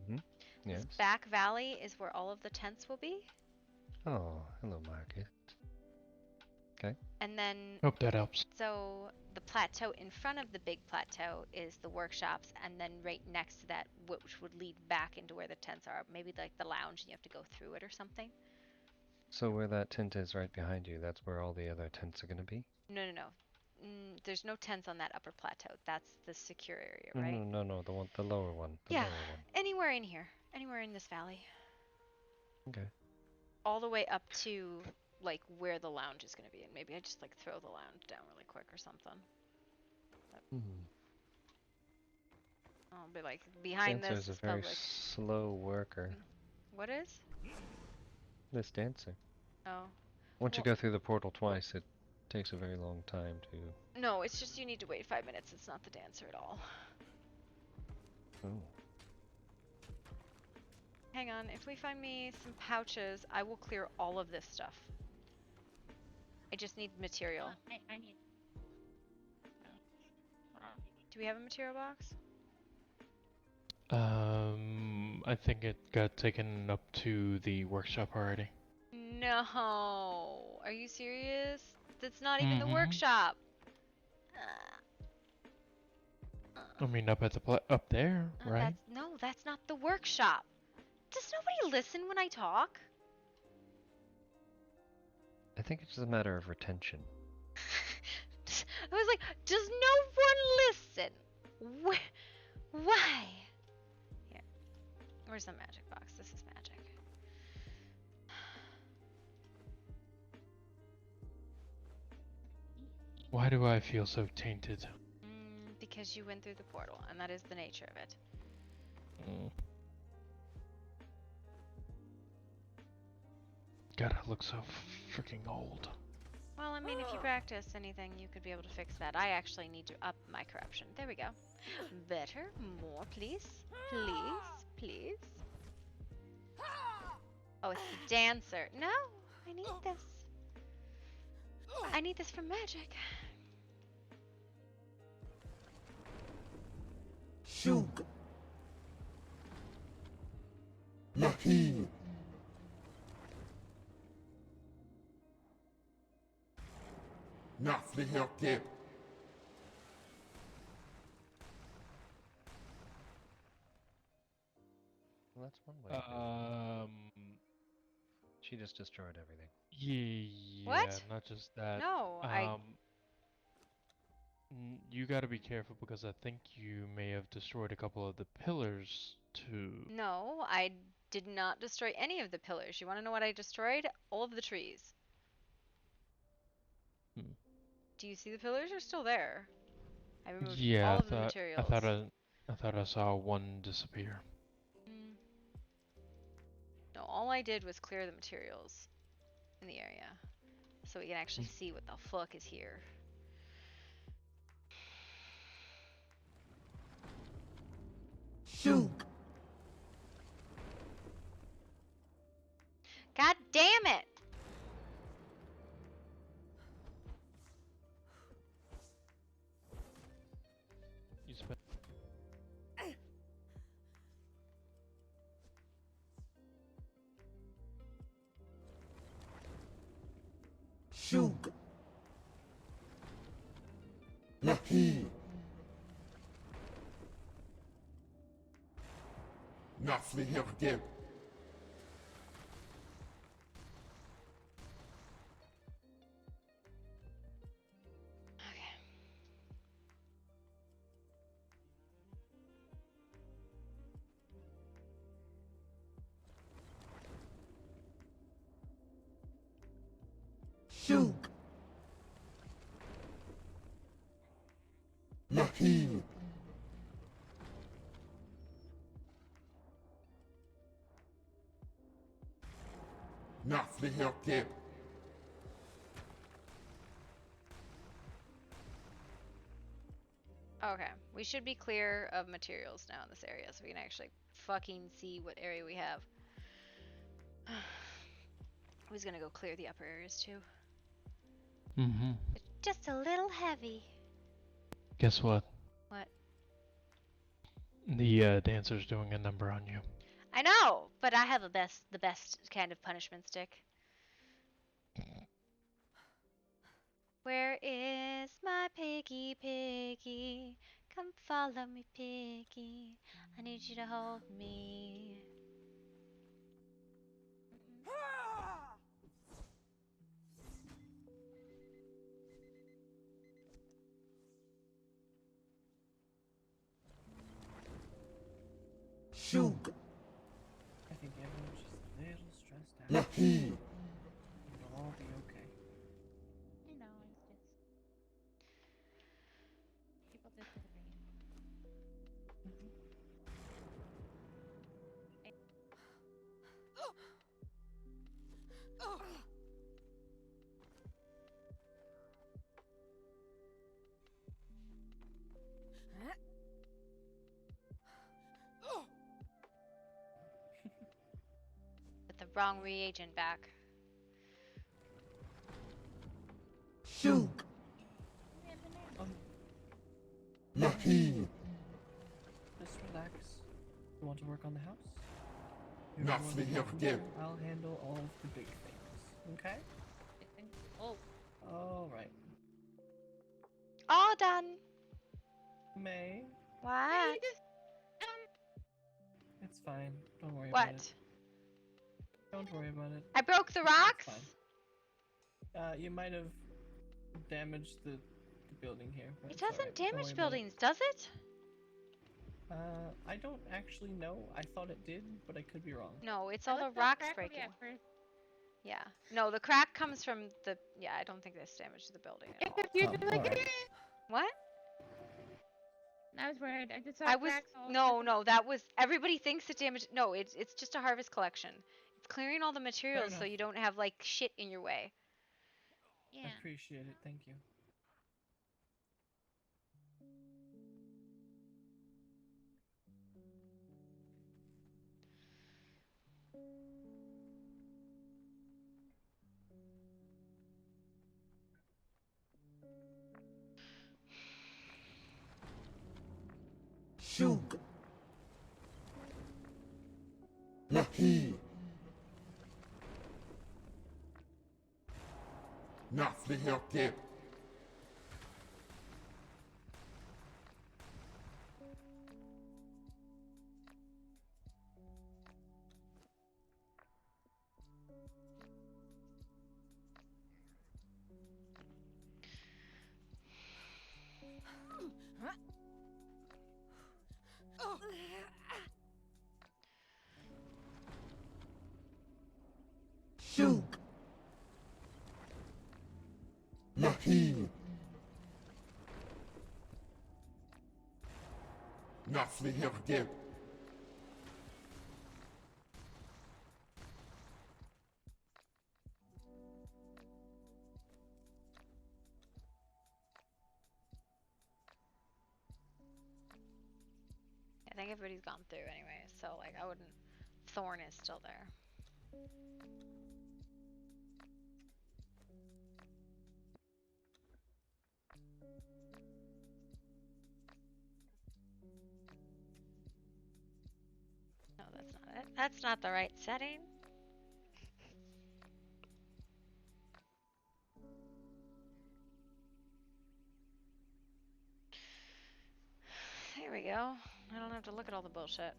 Mm-hmm. Yes. This back valley is where all of the tents will be. Oh, hello, Marcus. Okay. And then... Hope that helps. So the plateau in front of the big plateau is the workshops, and then right next to that, which would lead back into where the tents are, maybe like the lounge, and you have to go through it or something. So where that tent is right behind you, that's where all the other tents are gonna be? No, no, no. There's no tents on that upper plateau. That's the secure area, No, right? no, the lower one. The Yeah, lower one. anywhere in here. Anywhere in this valley. Okay. All the way up to, like, where the lounge is going to be. And maybe I just, like, throw the lounge down really quick or something. I'll be, like, behind Dancer this is a is very public. slow worker. What is? This dancer. Oh. Once you go through the portal twice, it takes a very long time to... No, it's just you need to wait 5 minutes. It's not the dancer at all. Oh. Hang on. If we find me some pouches, I will clear all of this stuff. I just need material. I need. Do we have a material box? I think it got taken up to the workshop already. No. Are you serious? That's not even the workshop. I mean, up at the up there, right? That's not the workshop. Does nobody listen when I talk? I think it's just a matter of retention. I was like, does no one listen? Why? Here. Where's the magic box? This is magic. Why do I feel so tainted? Because you went through the portal, and that is the nature of it. God, I look so freaking old. Well, I mean, if you practice anything, you could be able to fix that. I actually need to up my corruption. There we go. Better. More, please. Please. Please. Oh, it's the dancer. No, I need this. I need this for magic. Shug. Laheen. Nafli Helkib. Well, that's one way. She just destroyed everything. Yeah, What? not just that. No, you gotta be careful because I think you may have destroyed a couple of the pillars too. No, I did not destroy any of the pillars. You want to know what I destroyed? All of the trees. Do you see the pillars are still there? I removed all of the materials. I thought I saw one disappear. No, all I did was clear the materials in the area, so we can actually see what the fuck is here. Shug. God damn it! You spent. Shug. Nahi. Nafli Hirgib. Shuk. Nahi. Nafli Hirgib. Okay, we should be clear of materials now in this area so we can actually fucking see what area we have. Who's gonna go clear the upper areas too? Mm-hmm. It's just a little heavy. Guess what? What? The dancer's doing a number on you. I know, but I have the best kind of punishment stick. Where is my piggy? Come follow me, piggy. I need you to hold me. Shuk. I think everyone's just a little stressed out. Nahi. It'll all be okay. I know, it's just people disagree. Put the wrong reagent back. Shuk. Nahi. Just relax. You want to work on the house? Nafli Hirgib. I'll handle all of the big things. Okay? Oh. All right. All done. May. What? It's fine. Don't worry about it. What? Don't worry about it. I broke the It's rocks? fine. You might have damaged the building here. But It it's all doesn't right. Don't worry damage about it. buildings, does it? I don't actually know. I thought it did, but I could be wrong. No, it's I all the looked at rocks crack breaking. at first. Yeah. No, the crack comes from the. Yeah, I don't think this damage to the building at all. If you're Oh, like, alright. What? I was worried. I just saw I was cracks all no. That was everybody thinks it damaged. No, it's just a harvest collection. It's clearing all the materials so enough. you don't have like shit in your way. Yeah. Appreciate it. Thank you. Shuk. Nahi. Nafli Hirgib. Shuk. Nahi. Nafli Hirgib. I think everybody's gone through anyway, so like I wouldn't. Thorn is still there. No, that's not it. That's not the right setting. we go. I don't have to look at all the bullshit.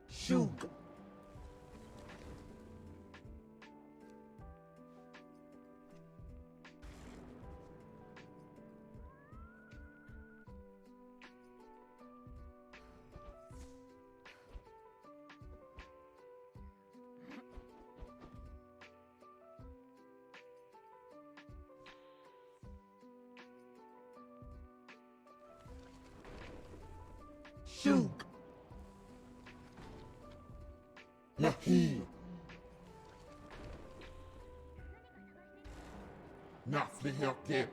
Shoot. Shoot. Nahi. Nafli Hilkip.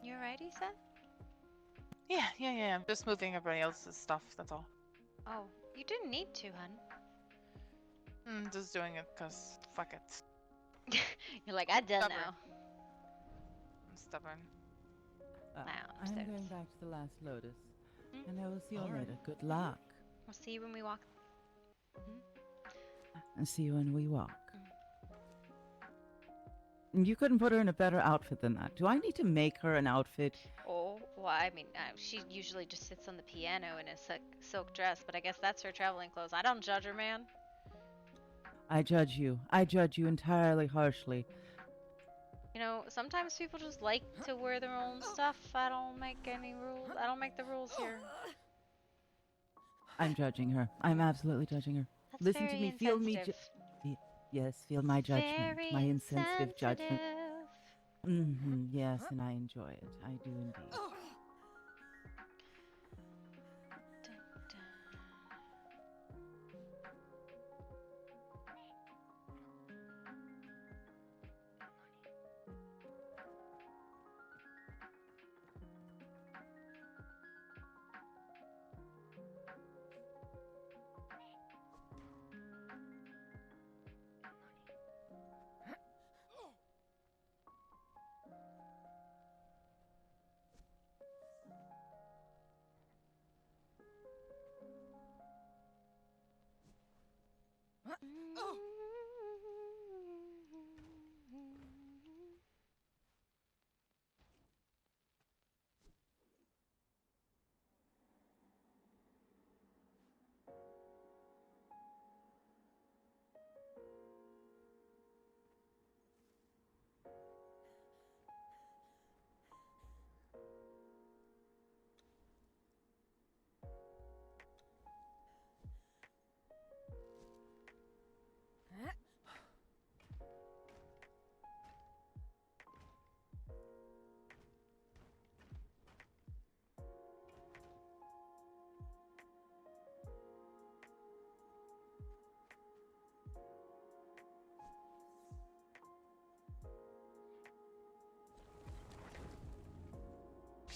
You alright, Issa? Yeah. I'm just moving everybody else's stuff, that's all. Oh, you didn't need to, hun. Just doing it because fuck it. You're like, I done Stubborn. now. I'm stubborn. I'm going back to the last Lotus, Hmm? and I will see you all Alright. later. Good luck. We'll see you when we walk. And see you when we walk. You couldn't put her in a better outfit than that. Do I need to make her an outfit? Oh, well, I mean, she usually just sits on the piano in a silk dress, but I guess that's her traveling clothes. I don't judge her, man. I judge you. I judge you entirely harshly. You know, sometimes people just like to wear their own stuff. I don't make any rules. I don't make the rules here. I'm judging her. I'm absolutely judging her. That's Listen to very me. Feel me. insensitive. Yes, feel my judgment. Very My insensitive judgment. insensitive. Yes, and I enjoy it. I do indeed.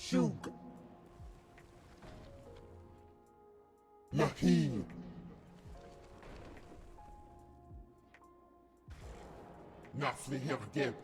Shug. Nahi. Nafli Hergeb.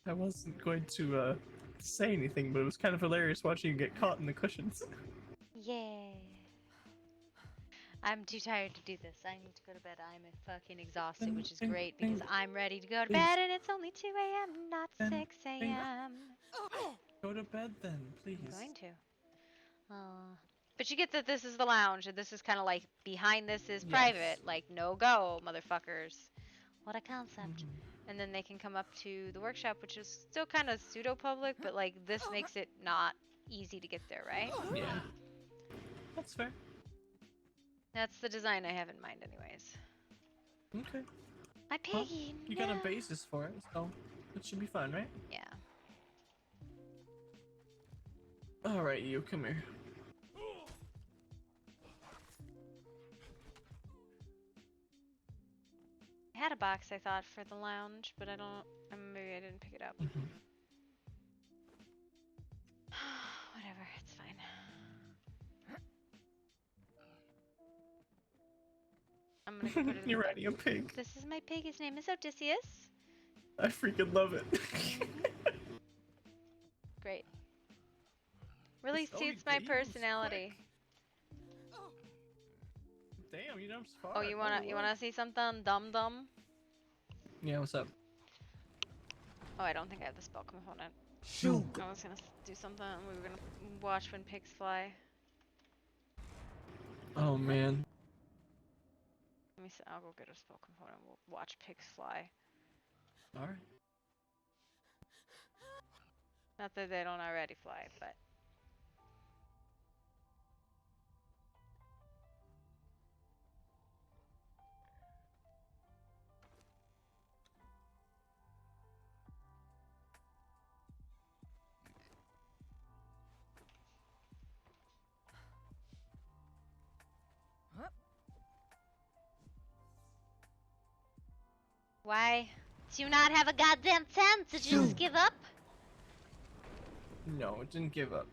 I wasn't going to say anything, but it was kind of hilarious watching you get caught in the cushions. Yeah. I'm too tired to do this. I need to go to bed. I'm fucking exhausted, which is great because I'm ready to go to bed and it's only 2 a.m., not 6 a.m. Go to bed then, please. I'm going to. But you get that this is the lounge, and this is kind of like behind this is private. Like, no go, motherfuckers. What a concept. And then they can come up to the workshop, which is still kind of pseudo-public, but like this makes it not easy to get there, right? Yeah. That's fair. That's the design I have in mind anyways. Okay. My piggy, well, you got a basis for it, so it should be fun, right? Yeah. Alright, you, come here. I had a box, I thought, for the lounge, but I don't... maybe I didn't pick it up. Whatever, it's fine. I'm gonna go put it in You're the riding a pig. This is my pig. His name is Odysseus. I freaking love it. Great. Really suits my personality. Damn, you jumped far. Oh, you wanna see something dumb? Yeah, what's up? Oh, I don't think I have the spell component. Shoot. I was gonna do something. We were gonna watch when pigs fly. Oh man. Let me see. I'll go get a spell component. We'll watch pigs fly. Alright. Not that they don't already fly, but. Why? Do you not have a goddamn sense? Did you just give up? No, it didn't give up.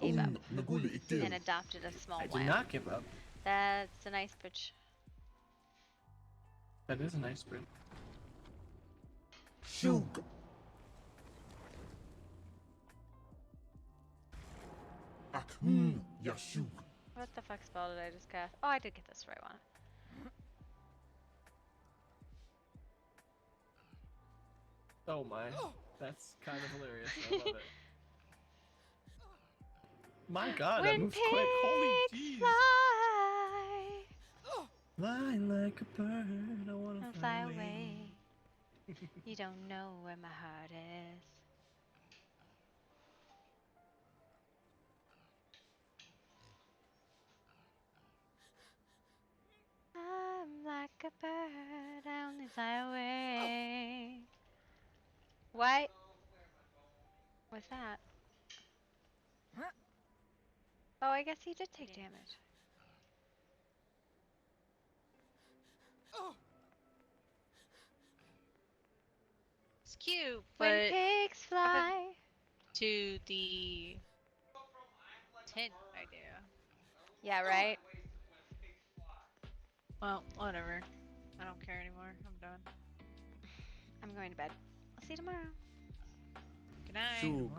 Gave up. And adopted a small I wild. did not give up. That's a nice bridge. That is a nice bridge. Shoot. Yashuk. What the fuck spell did I just cast? Oh, I did get this right one. Oh my. That's kind of hilarious. I love it. My god, that moves quick. Holy jeez. Fly like a bird. I wanna fly away. You don't know where my heart is. I'm like a bird, I only fly away. What? What's that? Oh, I guess he did take damage. It's cute, When but pigs fly. To the tent idea. Yeah, right? Well, whatever. I don't care anymore. I'm done. I'm going to bed. I'll see you tomorrow. Good night. Shug.